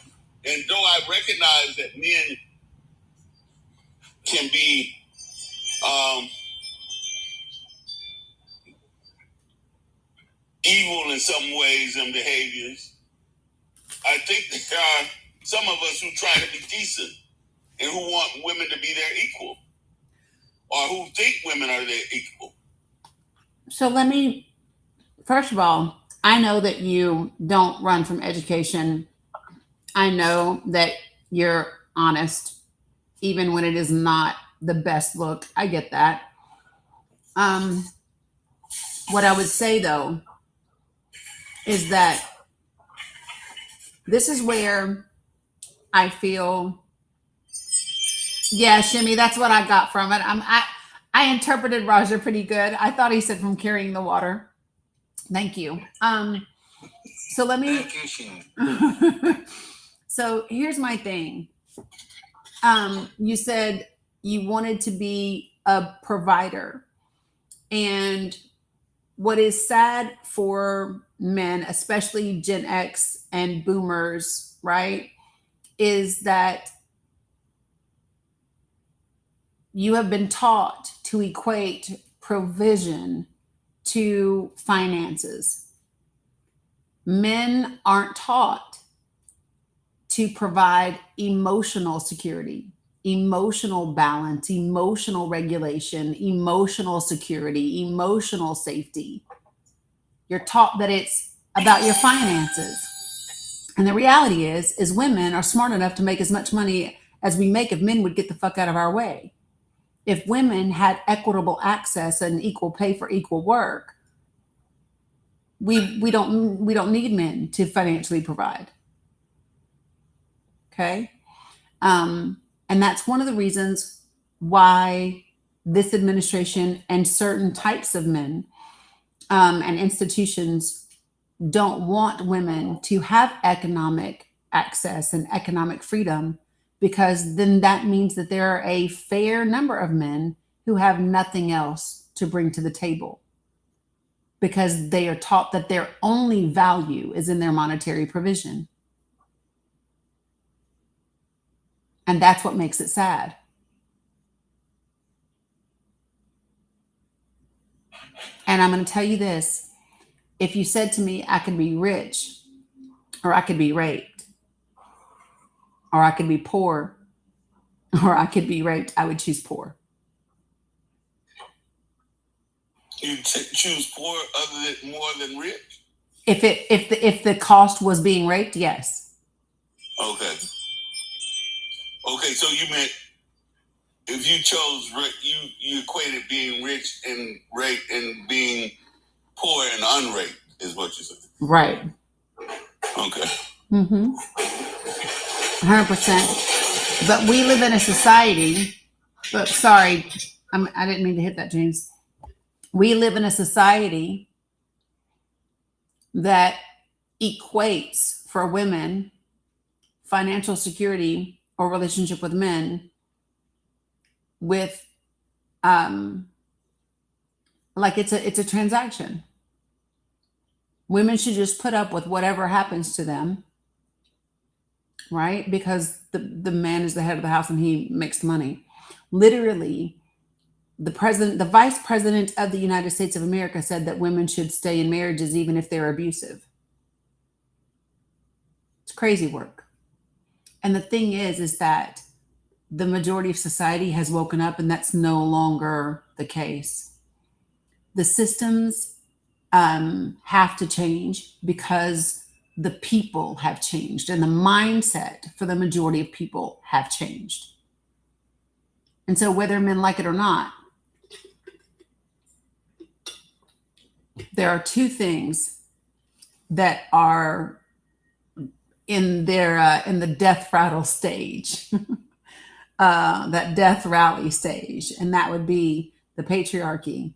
And though I recognize that men can be evil in some ways and behaviors, I think there are some of us who try to be decent and who want women to be their equal, or who think women are their equal. So first of all, I know that you don't run from education. I know that you're honest, even when it is not the best look. I get that. What I would say, though, is that this is where I feel, yeah, Shimmy, that's what I got from it. I interpreted Roger pretty good. I thought he said from carrying the water. Thank you. So let me. So here's my thing. You said you wanted to be a provider, and what is sad for men, especially Gen X and boomers, right, is that you have been taught to equate provision to finances. Men aren't taught to provide emotional security, emotional balance, emotional regulation, emotional security, emotional safety. You're taught that it's about your finances. And the reality is women are smart enough to make as much money as we make if men would get the fuck out of our way. If women had equitable access and equal pay for equal work, we don't need men to financially provide. Okay? And that's one of the reasons why this administration and certain types of men and institutions don't want women to have economic access and economic freedom, because then that means that there are a fair number of men who have nothing else to bring to the table, because they are taught that their only value is in their monetary provision. And that's what makes it sad. And I'm going to tell you this. If you said to me, I could be rich, or I could be raped, or I could be poor, or I could be raped, I would choose poor. You choose poor more than rich? If the cost was being raped, yes. Okay. Okay, so you meant if you chose you equated being rich and rape and being poor and unraped is what you said. Right. Okay. 100%. But we live in a society. But sorry, I didn't mean to hit that, James. We live in a society that equates for women financial security or relationship with men with like it's a transaction. Women should just put up with whatever happens to them, right? Because the man is the head of the house and he makes the money. Literally, the vice president of the United States of America said that women should stay in marriages even if they're abusive. It's crazy work. And the thing is that the majority of society has woken up, and that's no longer the case. The systems have to change because the people have changed, and the mindset for the majority of people have changed. And so whether men like it or not, there are two things that are in the death rattle stage, that death rally stage, and that would be the patriarchy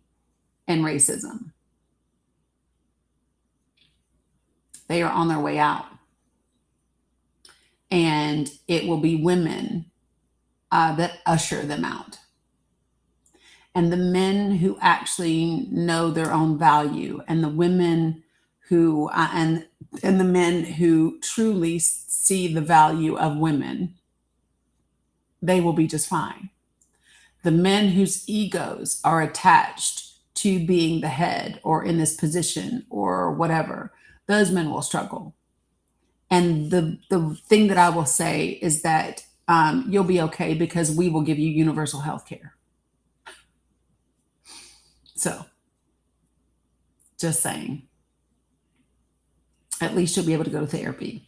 and racism. They are on their way out. And it will be women that usher them out. And the men who actually know their own value, and the women who, and the men who truly see the value of women, they will be just fine. The men whose egos are attached to being the head or in this position or whatever, those men will struggle. And the thing that I will say is that you'll be okay because we will give you universal health care. So, just saying. At least you'll be able to go to therapy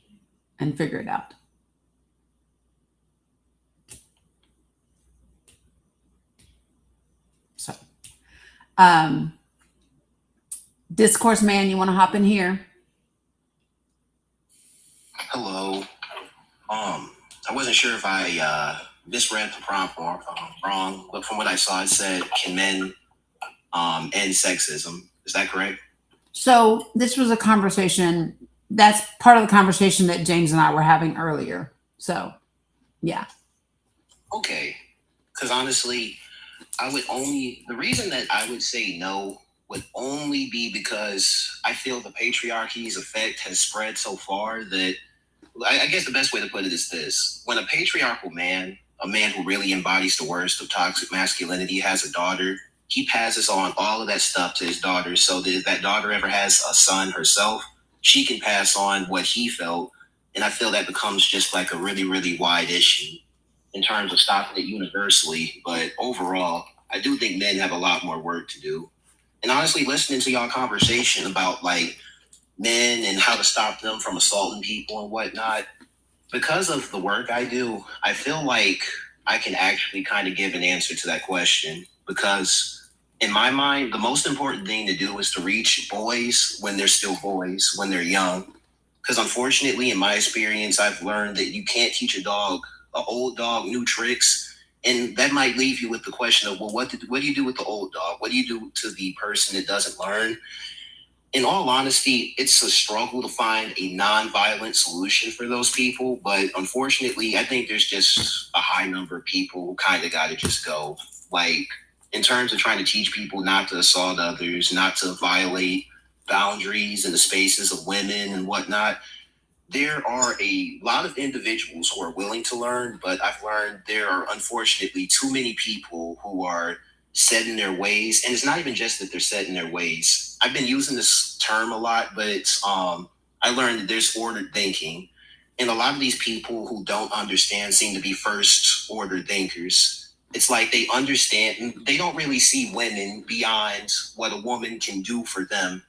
and figure it out. So, Discourse Man, you want to hop in here? Hello. I wasn't sure if I misread the prompt or wrong, but from what I saw, it said, "Can men end sexism?" Is that correct? So this was a conversation. That's part of the conversation that James and I were having earlier. So, yeah. Okay. Because honestly, the reason that I would say no would only be because I feel the patriarchy's effect has spread so far that I guess the best way to put it is this. When a patriarchal man, a man who really embodies the worst of toxic masculinity, has a daughter, he passes on all of that stuff to his daughter so that if that daughter ever has a son herself, she can pass on what he felt. And I feel that becomes just like a really, really wide issue in terms of stopping it universally. But overall, I do think men have a lot more work to do. And honestly, listening to y'all conversation about like men and how to stop them from assaulting people and whatnot, because of the work I do, I feel like I can actually kind of give an answer to that question. Because in my mind, the most important thing to do is to reach boys when they're still boys, when they're young. Because unfortunately, in my experience, I've learned that you can't teach an old dog, new tricks. And that might leave you with the question of, well, what do you do with the old dog? What do you do to the person that doesn't learn? In all honesty, it's a struggle to find a non-violent solution for those people. But unfortunately, I think there's just a high number of people who kind of got to just go. Like, in terms of trying to teach people not to assault others, not to violate boundaries in the spaces of women and whatnot, there are a lot of individuals who are willing to learn, but I've learned there are unfortunately too many people who are set in their ways. And it's not even just that they're set in their ways. I've been using this term a lot, but it's I learned that there's ordered thinking. And a lot of these people who don't understand seem to be first order thinkers. It's like they understand, they don't really see women beyond what a woman can do for them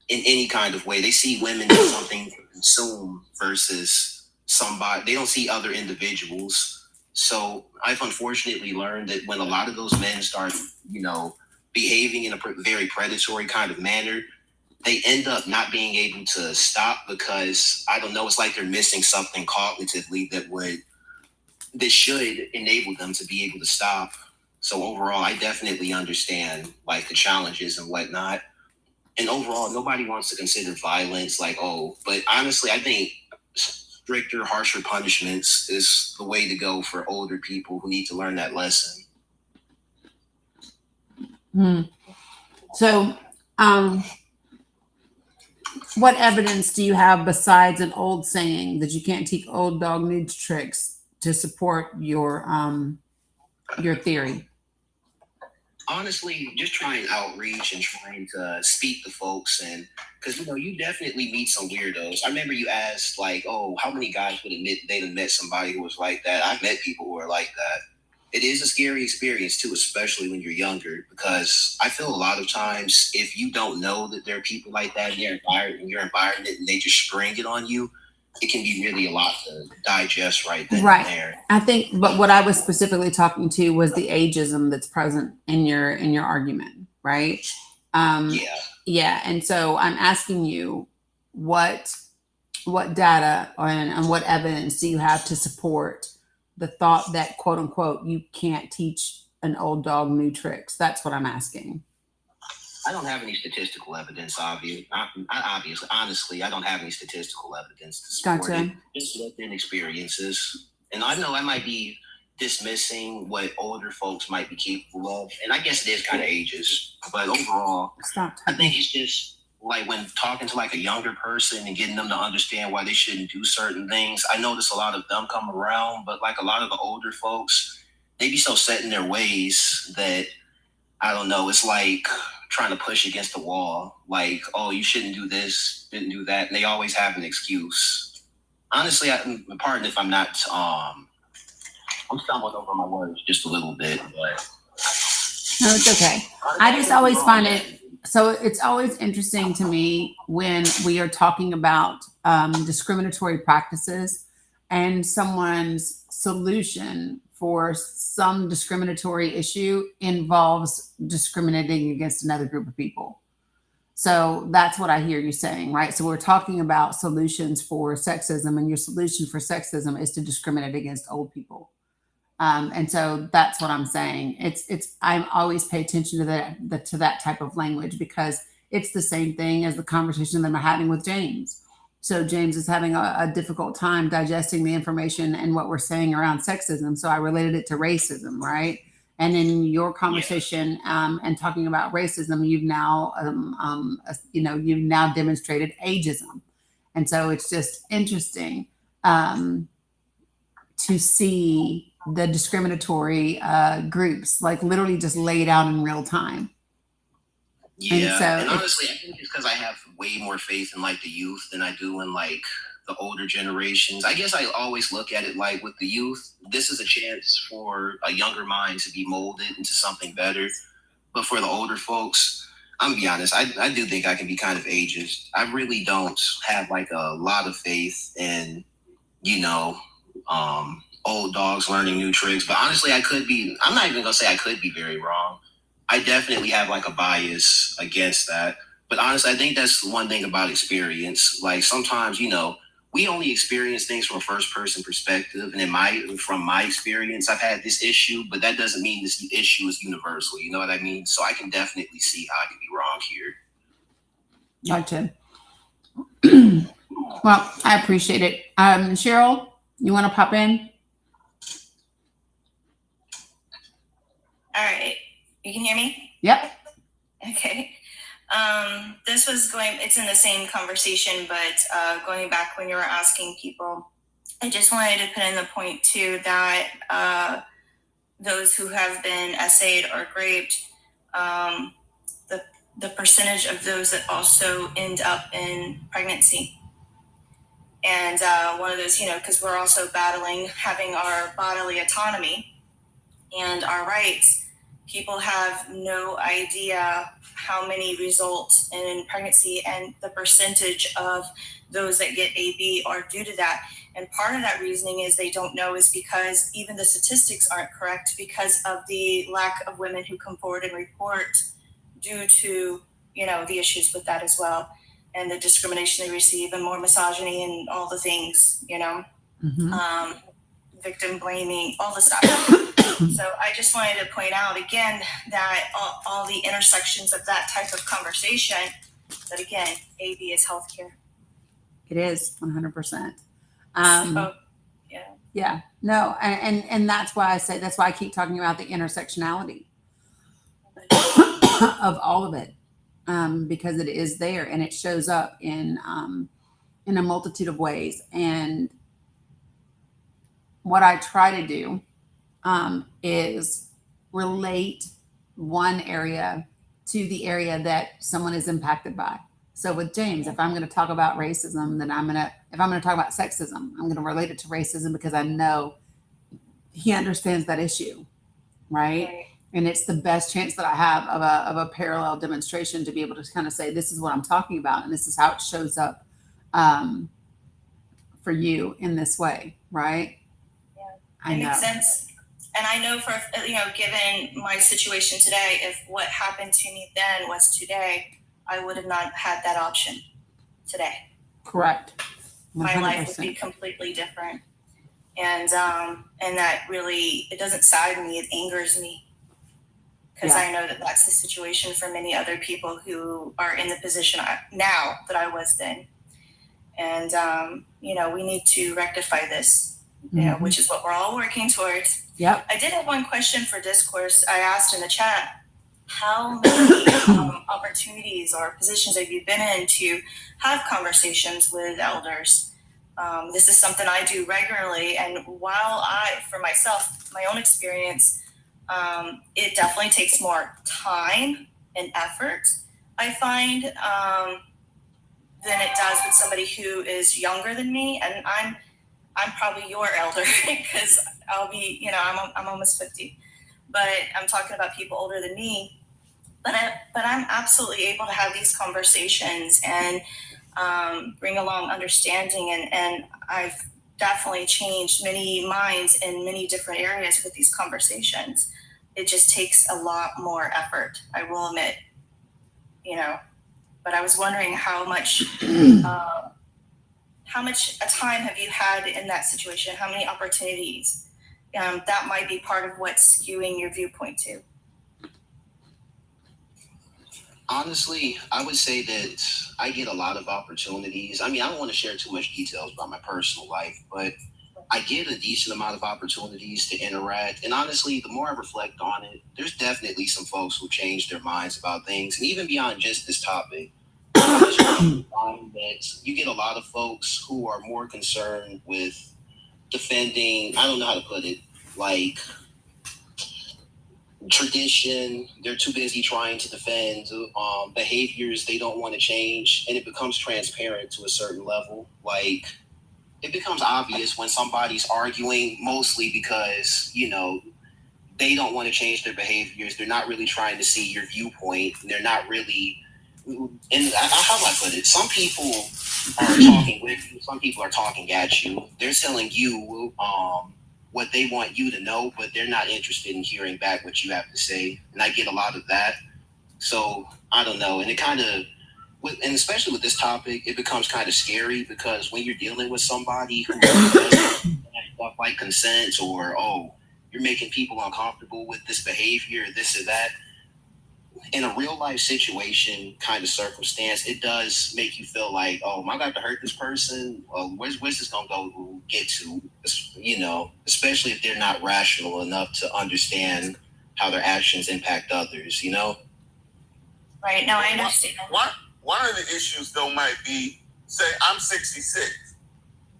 in any kind of way. They see women as something to consume versus somebody. They don't see other individuals. So I've unfortunately learned that when a lot of those men start, behaving in a very predatory kind of manner, they end up not being able to stop because, I don't know, it's like they're missing something cognitively that should enable them to be able to stop. So overall, I definitely understand like the challenges and whatnot. And overall, nobody wants to consider violence but honestly, I think stricter, harsher punishments is the way to go for older people who need to learn that lesson. So, what evidence do you have besides an old saying that you can't teach old dog new tricks to support your theory? Honestly, just trying outreach and trying to speak to folks, and because you definitely meet some weirdos. I remember you asked how many guys would admit they'd have met somebody who was like that. I've met people who are like that. It is a scary experience too, especially when you're younger, because I feel a lot of times if you don't know that there are people like that in your environment and they just spring it on you, it can be really a lot to digest right then and there. I think, but what I was specifically talking to was the ageism that's present in your argument, right? Yeah. And so I'm asking you, what data and what evidence do you have to support the thought that, quote unquote, you can't teach an old dog new tricks? That's what I'm asking. I don't have any statistical evidence, honestly, I don't have any statistical evidence to support it. Just lived-in experiences. And I know I might be dismissing what older folks might be capable of. And I guess it is kind of ageist. But overall, I think it's just like when talking to like a younger person and getting them to understand why they shouldn't do certain things, I notice a lot of them come around, but like a lot of the older folks, they be so set in their ways that, I don't know, it's like trying to push against the wall. Like, oh, you shouldn't do this, didn't do that. And they always have an excuse. Honestly, pardon if I'm not, I'm stumbling over my words just a little bit, but. No, it's okay. I just always find it, so it's always interesting to me when we are talking about discriminatory practices and someone's solution for some discriminatory issue involves discriminating against another group of people. So that's what I hear you saying, right? So we're talking about solutions for sexism, and your solution for sexism is to discriminate against old people. And so that's what I'm saying. I always pay attention to that type of language, because it's the same thing as the conversation that I'm having with James. So James is having a difficult time digesting the information and what we're saying around sexism. So I related it to racism, right? And in your conversation and talking about racism, you've now, you've now demonstrated ageism. And so it's just interesting to see the discriminatory groups like literally just laid out in real time. Yeah, and honestly, I think it's because I have way more faith in like the youth than I do in like the older generations. I guess I always look at it like with the youth, this is a chance for a younger mind to be molded into something better. But for the older folks, I'm gonna be honest, I do think I can be kind of ageist. I really don't have like a lot of faith in, old dogs learning new tricks. But honestly, I'm not even gonna say I could be very wrong. I definitely have like a bias against that. But honestly, I think that's one thing about experience. Like sometimes, we only experience things from a first person perspective. And from my experience, I've had this issue, but that doesn't mean this issue is universal. You know what I mean? So I can definitely see how I can be wrong here. Gotcha. Well, I appreciate it. Cheryl, you want to pop in? All right. You can hear me? Yep. Okay. It's in the same conversation, but going back when you were asking people, I just wanted to put in the point too that those who have been essayed or raped, the percentage of those that also end up in pregnancy. And one of those, because we're also battling having our bodily autonomy and our rights. People have no idea how many result in pregnancy, and the percentage of those that get AB are due to that. And part of that reasoning is they don't know is because even the statistics aren't correct because of the lack of women who come forward and report due to, the issues with that as well, and the discrimination they receive, and more misogyny and all the things, victim blaming, all the stuff. So I just wanted to point out again that all the intersections of that type of conversation, that again, AB is healthcare. It is 100%. Yeah. No, and that's why I keep talking about the intersectionality of all of it, because it is there and it shows up in a multitude of ways. And what I try to do is relate one area to the area that someone is impacted by. So with James, if I'm going to talk about racism, then if I'm going to talk about sexism, I'm going to relate it to racism because I know he understands that issue, right? And it's the best chance that I have of a parallel demonstration to be able to kind of say, this is what I'm talking about, and this is how it shows up for you in this way, right? Yeah, it makes sense. And I know for, given my situation today, if what happened to me then was today, I would have not had that option today. Correct. 100%. My life would be completely different. And that really, it doesn't sadden me, it angers me. Because I know that that's the situation for many other people who are in the position now that I was then. And, we need to rectify this, which is what we're all working towards. Yep. I did have one question for discourse. I asked in the chat, how many opportunities or positions have you been in to have conversations with elders? This is something I do regularly. And while for myself, my own experience, it definitely takes more time and effort, I find, than it does with somebody who is younger than me. And I'm probably your elder because I'll be, I'm almost 50, but I'm talking about people older than me. But I'm absolutely able to have these conversations and bring along understanding. And I've definitely changed many minds in many different areas with these conversations. It just takes a lot more effort, I will admit, but I was wondering how much time have you had in that situation? How many opportunities? That might be part of what's skewing your viewpoint too. Honestly, I would say that I get a lot of opportunities. I mean, I don't want to share too much details about my personal life, but I get a decent amount of opportunities to interact. And honestly, the more I reflect on it, there's definitely some folks who change their minds about things. And even beyond just this topic, I find that you get a lot of folks who are more concerned with defending, I don't know how to put it, like tradition. They're too busy trying to defend behaviors they don't want to change. And it becomes transparent to a certain level. Like, it becomes obvious when somebody's arguing, mostly because, they don't want to change their behaviors. They're not really trying to see your viewpoint. They're not really, and how do I put it? Some people are talking with you. Some people are talking at you. They're telling you what they want you to know, but they're not interested in hearing back what you have to say. And I get a lot of that. So I don't know. And it kind of, and especially with this topic, it becomes kind of scary because when you're dealing with somebody who does stuff like consent or, you're making people uncomfortable with this behavior, this or that, in a real life situation kind of circumstance, it does make you feel like, am I going to hurt this person? Where's this going to get to? Especially if they're not rational enough to understand how their actions impact others, Right. Now I understand. One of the issues though might be, say I'm 66,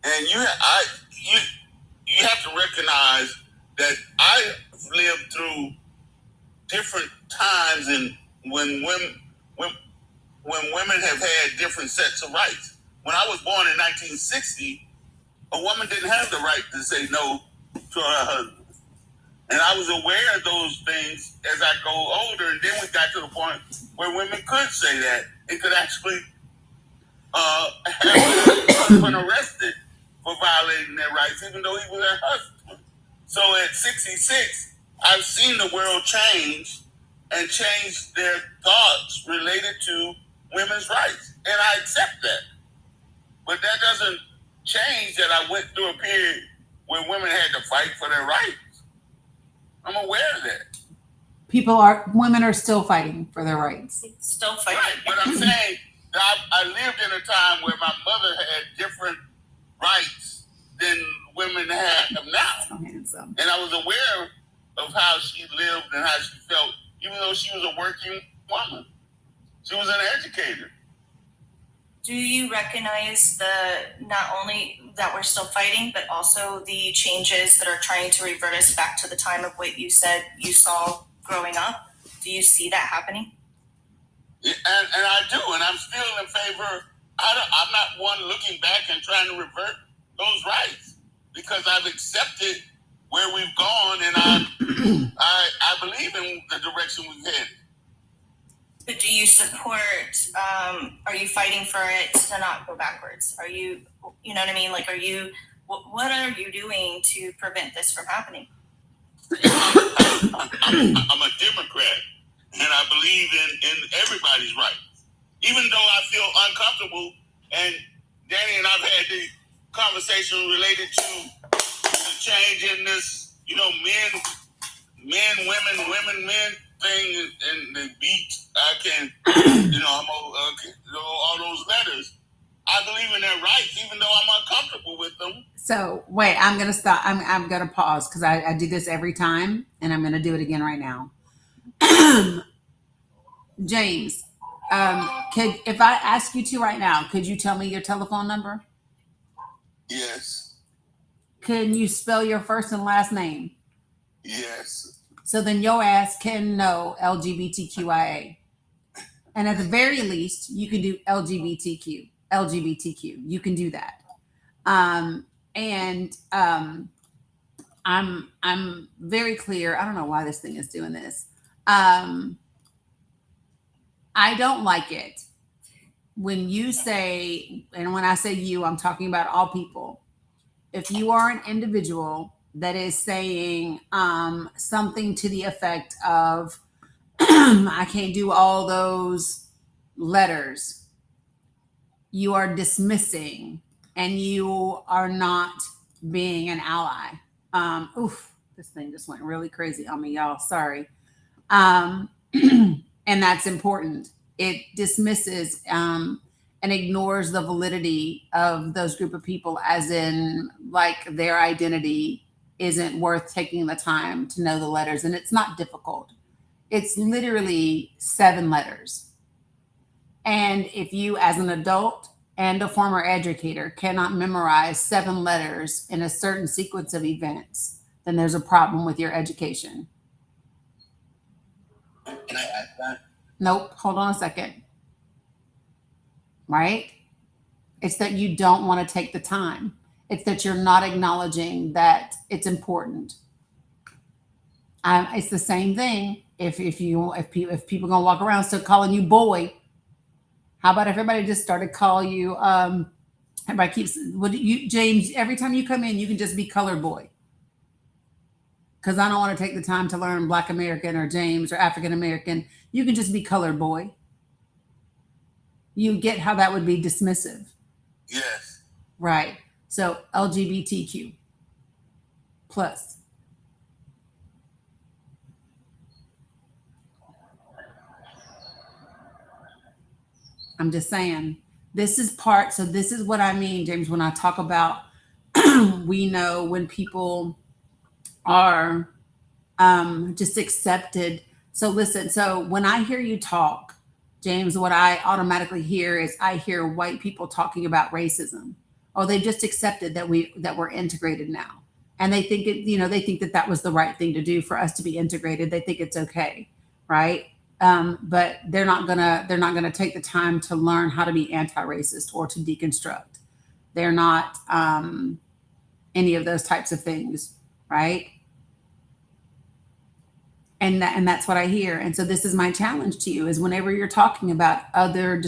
and you have to recognize that I lived through different times and when women have had different sets of rights. When I was born in 1960, a woman didn't have the right to say no to her husband. And I was aware of those things as I go older, and then we got to the point where women could say that. It could actually have a husband arrested for violating their rights, even though he was her husband. So at 66, I've seen the world change and change their thoughts related to women's rights. And I accept that. But that doesn't change that I went through a period where women had to fight for their rights. I'm aware of that. Women are still fighting for their rights. Still fighting. Right, but I'm saying that I lived in a time where my mother had different rights than women have now. So handsome. And I was aware of how she lived and how she felt, even though she was a working woman. She was an educator. Do you recognize not only that we're still fighting, but also the changes that are trying to revert us back to the time of what you said you saw growing up? Do you see that happening? And I do, and I'm still in favor. I'm not one looking back and trying to revert those rights, because I've accepted where we've gone, and I believe in the direction we've headed. But do you support, are you fighting for it to not go backwards? Are you, you know what I mean? Like, what are you doing to prevent this from happening? I'm a Democrat, and I believe in everybody's rights. Even though I feel uncomfortable, and Dani and I've had the conversation related to the change in this, men, women, men thing, and the beat, all those letters. I believe in their rights, even though I'm uncomfortable with them. So wait, I'm going to stop. I'm going to pause because I do this every time, and I'm going to do it again right now. James, if I ask you to right now, could you tell me your telephone number? Yes. Can you spell your first and last name? Yes. So then your ass can know LGBTQIA. And at the very least, you can do LGBTQ. You can do that. I'm very clear. I don't know why this thing is doing this. I don't like it when you say, and when I say you, I'm talking about all people. If you are an individual that is saying something to the effect of, I can't do all those letters, you are dismissing and you are not being an ally. This thing just went really crazy on me, y'all. Sorry. And that's important. It dismisses and ignores the validity of those group of people, as in, like, their identity isn't worth taking the time to know the letters. And it's not difficult. It's literally 7 letters. And if you, as an adult and a former educator, cannot memorize 7 letters in a certain sequence of events, then there's a problem with your education. Can I add that? Nope. Hold on a second. Right? It's that you don't want to take the time. It's that you're not acknowledging that it's important. It's the same thing. If people gonna walk around still calling you boy, how about everybody just started calling you? Everybody keeps James. Every time you come in, you can just be colored boy. Because I don't want to take the time to learn Black American or James or African American. You can just be colored boy. You get how that would be dismissive. Yes. Right. So LGBTQ plus. I'm just saying, this is part. So this is what I mean, James, when I talk about, we know when people are just accepted. So listen, so when I hear you talk, James, what I automatically hear is I hear white people talking about racism. Oh, they've just accepted that we're integrated now. And they think they think that was the right thing to do for us to be integrated. They think it's okay. Right. but they're not gonna take the time to learn how to be anti-racist or to deconstruct. They're not any of those types of things, right? And that's what I hear. And so this is my challenge to you: is whenever you're talking about other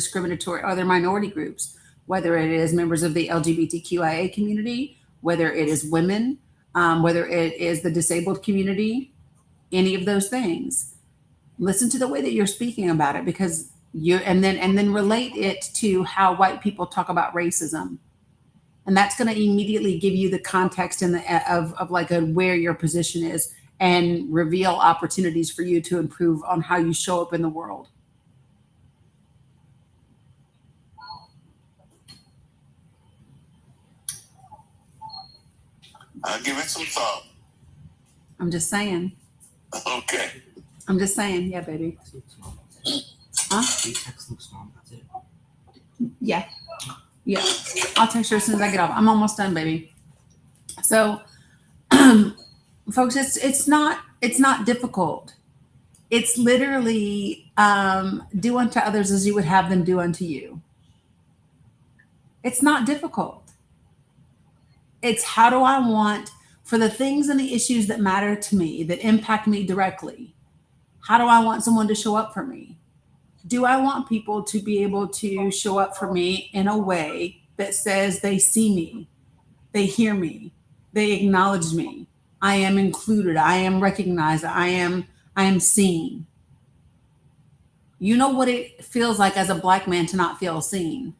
minority groups, whether it is members of the LGBTQIA community, whether it is women, whether it is the disabled community, any of those things, listen to the way that you're speaking about it, because and then relate it to how white people talk about racism. And that's going to immediately give you the context of where your position is, and reveal opportunities for you to improve on how you show up in the world. I'll give it some thought. I'm just saying. Okay. I'm just saying. Yeah, baby. Huh? Yeah. Yeah. I'll text her as soon as I get off. I'm almost done, baby. So, folks, it's not difficult. It's literally do unto others as you would have them do unto you. It's not difficult. It's how do I want, for the things and the issues that matter to me, that impact me directly, how do I want someone to show up for me? Do I want people to be able to show up for me in a way that says they see me, they hear me, they acknowledge me, I am included, I am recognized, I am seen? You know what it feels like as a Black man to not feel seen,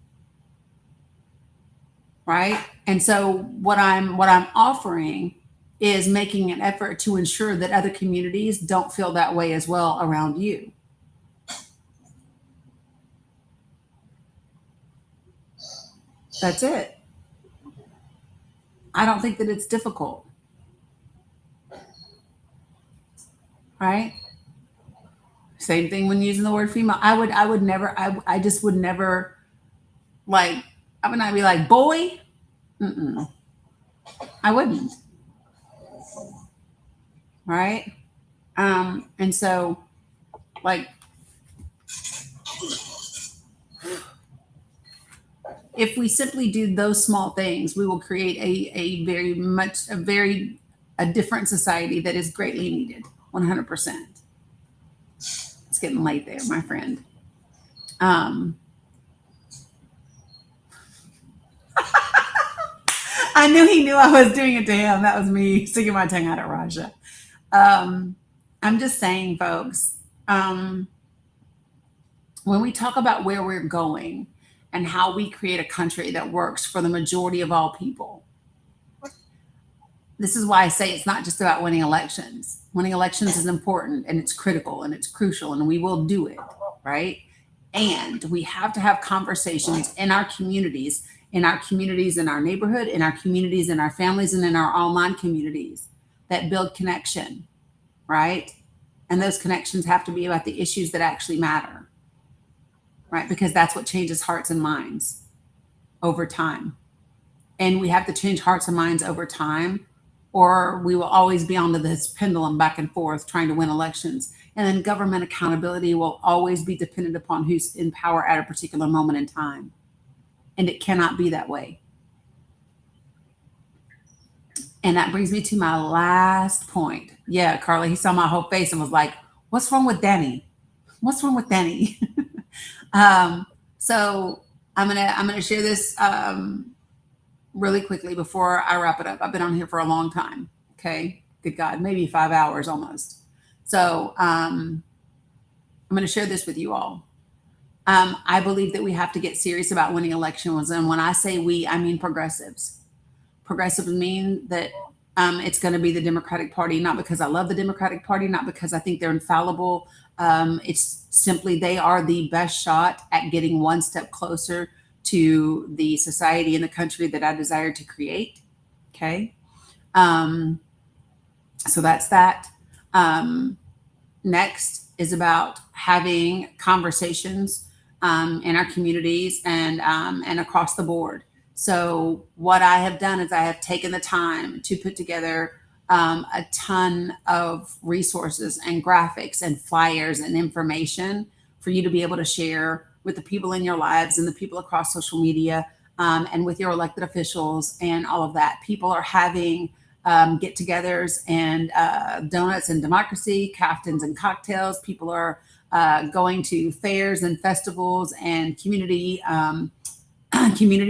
right? And so what I'm offering is making an effort to ensure that other communities don't feel that way as well around you. That's it. I don't think that it's difficult, right? Same thing when using the word female. I just would never, like, I would not be like, boy. Mm-mm. I wouldn't. Right? And so, like, if we simply do those small things, we will create a different society that is greatly needed. 100%. It's getting late there, my friend. I knew he knew I was doing it to him. That was me sticking my tongue out at Raja. I'm just saying, folks, when we talk about where we're going and how we create a country that works for the majority of all people, this is why I say it's not just about winning elections. Winning elections is important, and it's critical, and it's crucial, and we will do it, right? And we have to have conversations in our communities, in our neighborhood, in our communities, in our families, and in our online communities that build connection, right? And those connections have to be about the issues that actually matter, right? Because that's what changes hearts and minds over time. And we have to change hearts and minds over time, or we will always be onto this pendulum back and forth trying to win elections. And then government accountability will always be dependent upon who's in power at a particular moment in time. And it cannot be that way. And that brings me to my last point. Yeah, Carly, he saw my whole face and was like, what's wrong with Dani? What's wrong with Dani? So I'm gonna share this really quickly before I wrap it up. I've been on here for a long time. Okay. Good God, maybe 5 hours almost. So I'm going to share this with you all. I believe that we have to get serious about winning elections. And when I say we, I mean progressives. Progressives mean that it's going to be the Democratic Party, not because I love the Democratic Party, not because I think they're infallible. It's simply they are the best shot at getting one step closer to the society and the country that I desire to create. Okay. So that's that. Next is about having conversations in our communities and across the board. So what I have done is I have taken the time to put together a ton of resources and graphics and flyers and information for you to be able to share with the people in your lives and the people across social media, and with your elected officials and all of that. People are having get-togethers and donuts and democracy, caftans and cocktails. People are going to fairs and festivals and community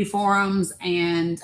forums and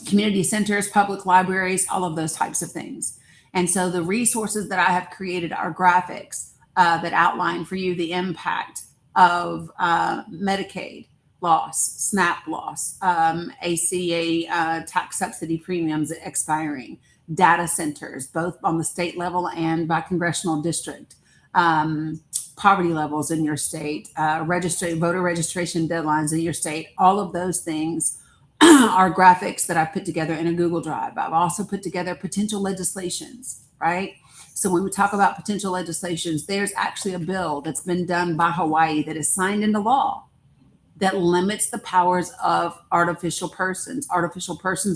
community centers, public libraries, all of those types of things. And so the resources that I have created are graphics that outline for you the impact of Medicaid loss, SNAP loss, ACA tax subsidy premiums expiring, data centers, both on the state level and by congressional district, poverty levels in your state, voter registration deadlines in your state. All of those things are graphics that I put together in a Google Drive. I've also put together potential legislations, right? So when we talk about potential legislations, there's actually a bill that's been done by Hawaii that is signed into law that limits the powers of artificial persons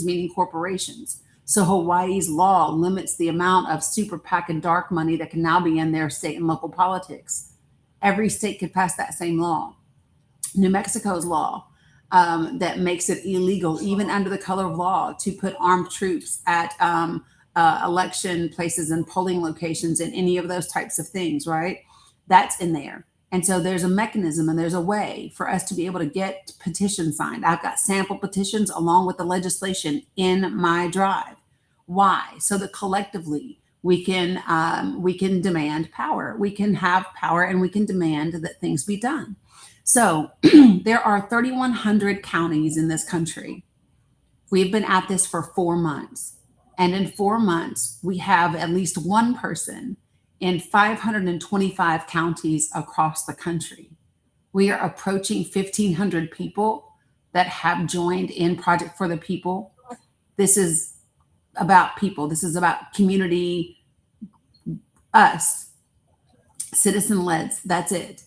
meaning corporations. So Hawaii's law limits the amount of super PAC and dark money that can now be in their state and local politics. Every state could pass that same law. New Mexico's law that makes it illegal, even under the color of law, to put armed troops at election places and polling locations and any of those types of things, right? That's in there. And so there's a mechanism and there's a way for us to be able to get petitions signed. I've got sample petitions along with the legislation in my drive. Why? So that collectively we can demand power. We can have power and we can demand that things be done. So there are 3,100 counties in this country. We've been at this for 4 months. And in 4 months, we have at least one person in 525 counties across the country. We are approaching 1,500 people that have joined in Project for the People. This is about people. This is about community, us, citizen-led. That's it.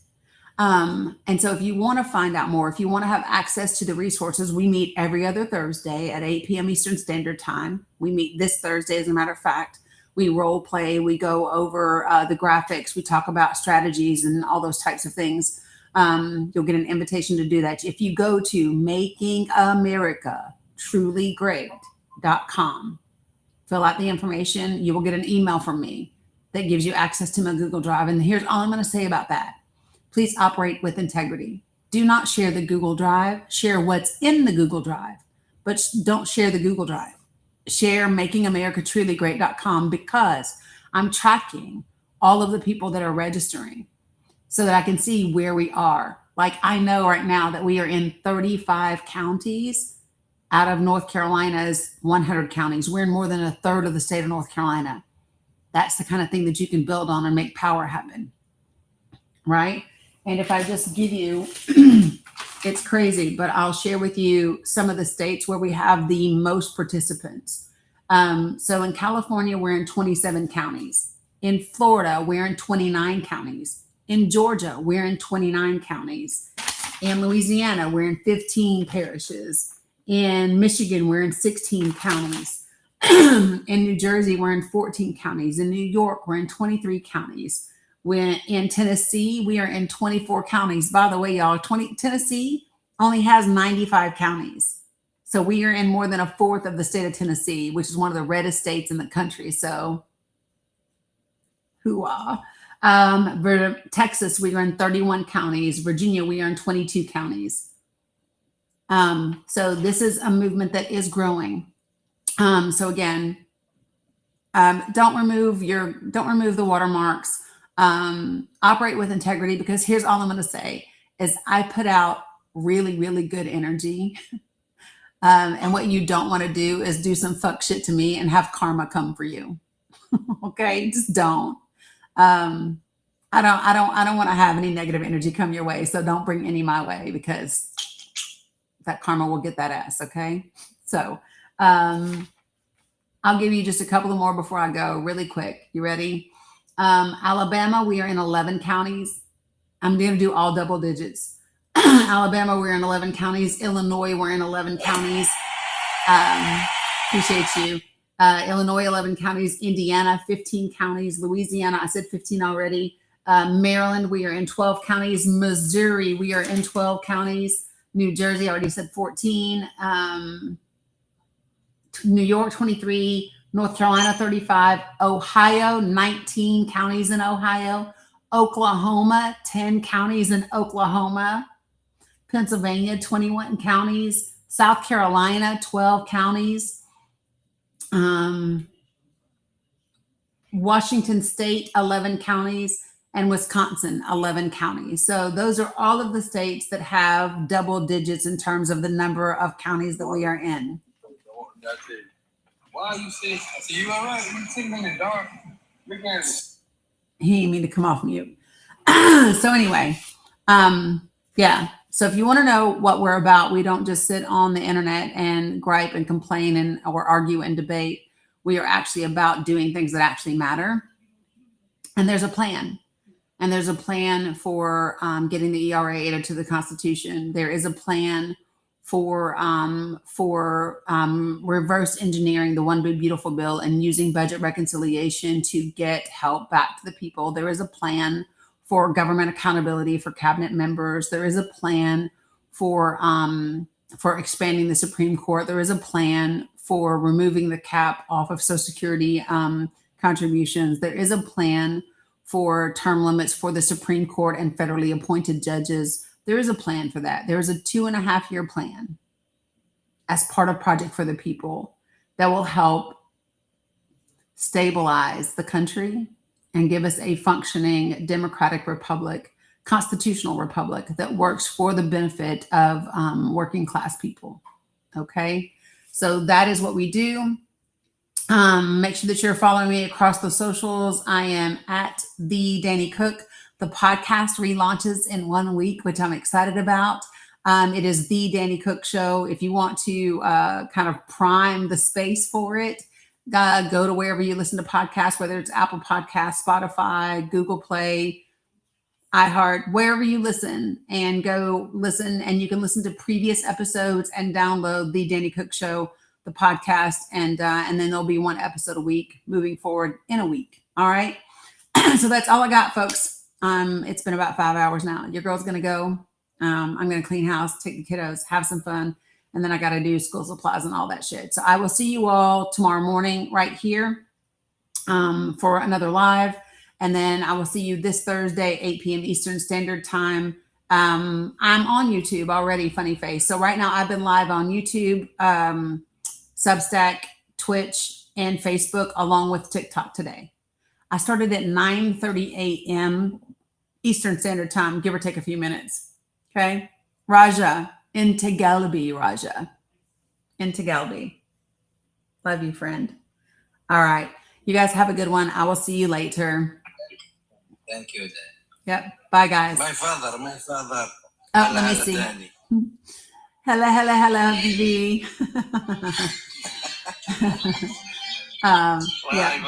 And so if you want to find out more, if you want to have access to the resources, we meet every other Thursday at 8 p.m. Eastern Standard Time. We meet this Thursday, as a matter of fact. We role play, we go over the graphics, we talk about strategies and all those types of things. You'll get an invitation to do that. If you go to makingamericatruly.great.com, fill out the information, you will get an email from me that gives you access to my Google Drive. And here's all I'm going to say about that. Please operate with integrity. Do not share the Google Drive. Share what's in the Google Drive, but don't share the Google Drive. Share makingamericatruly.great.com, because I'm tracking all of the people that are registering so that I can see where we are. Like, I know right now that we are in 35 counties out of North Carolina's 100 counties. We're in more than a third of the state of North Carolina. That's the kind of thing that you can build on and make power happen, right? And if I just give you, it's crazy, but I'll share with you some of the states where we have the most participants. So in California, we're in 27 counties. In Florida, we're in 29 counties. In Georgia, we're in 29 counties. In Louisiana, we're in 15 parishes. In Michigan, we're in 16 counties. In New Jersey, we're in 14 counties. In New York, we're in 23 counties. We're in Tennessee, we are in 24 counties. By the way, y'all, Tennessee only has 95 counties. So we are in more than a fourth of the state of Tennessee, which is one of the reddest states in the country. So, hoo-ah. Texas, we are in 31 counties. Virginia, we are in 22 counties. So this is a movement that is growing. So again, don't remove the watermarks. Operate with integrity, because here's all I'm going to say is I put out really, really good energy. And what you don't want to do is do some fuck shit to me and have karma come for you. Okay. Just don't. I don't want to have any negative energy come your way. So don't bring any my way, because that karma will get that ass. Okay. So, I'll give you just a couple of more before I go really quick. You ready? Alabama, we are in 11 counties. I'm going to do all double digits. Alabama, we're in 11 counties. Illinois, we're in 11 counties. Appreciate you. Illinois, 11 counties. Indiana, 15 counties. Louisiana, I said 15 already. Maryland, we are in 12 counties. Missouri, we are in 12 counties. New Jersey, I already said 14. New York, 23. North Carolina, 35. Ohio, 19 counties in Ohio. Oklahoma, 10 counties in Oklahoma. Pennsylvania, 21 counties. South Carolina, 12 counties. Washington State, 11 counties. And Wisconsin, 11 counties. So those are all of the states that have double digits in terms of the number of counties that we are in. Why you say, so you all right? You sitting in the dark? He didn't mean to come off mute. So anyway, yeah. So if you want to know what we're about, we don't just sit on the internet and gripe and complain or argue and debate. We are actually about doing things that actually matter. And there's a plan. And there's a plan for getting the ERA added to the Constitution. There is a plan for reverse engineering the One Big Beautiful Bill and using budget reconciliation to get help back to the people. There is a plan for government accountability for cabinet members. There is a plan for expanding the Supreme Court. There is a plan for removing the cap off of Social Security contributions. There is a plan for term limits for the Supreme Court and federally appointed judges. There is a plan for that. There is a 2.5-year plan as part of Project for the People that will help stabilize the country and give us a functioning democratic republic, constitutional republic that works for the benefit of working class people. Okay, so that is what we do. Make sure that you're following me across the socials. I am at the Dani Cook. The podcast relaunches in 1 week, which I'm excited about. It is the Dani Cook Show. If you want to kind of prime the space for it, go to wherever you listen to podcasts, whether it's Apple Podcasts, Spotify, Google Play, iHeart, wherever you listen, and go listen. And you can listen to previous episodes and download the Dani Cook Show, the podcast, and then there'll be one episode a week moving forward in a week. All right. So that's all I got, folks. It's been about 5 hours now. Your girl's going to go. I'm going to clean house, take the kiddos, have some fun. And then I got to do school supplies and all that shit. So I will see you all tomorrow morning right here for another live. And then I will see you this Thursday, 8 p.m. Eastern Standard Time. I'm on YouTube already, Funny Face. So right now I've been live on YouTube, Substack, Twitch, and Facebook, along with TikTok today. I started at 9:30 a.m. Eastern Standard Time, give or take a few minutes. Okay. Raja in Tegalbi, Raja in Tegalbi. Love you, friend. All right. You guys have a good one. I will see you later. Thank you. Yep. Bye, guys. My father. Oh, let me see. Hello, Vivi. Yeah.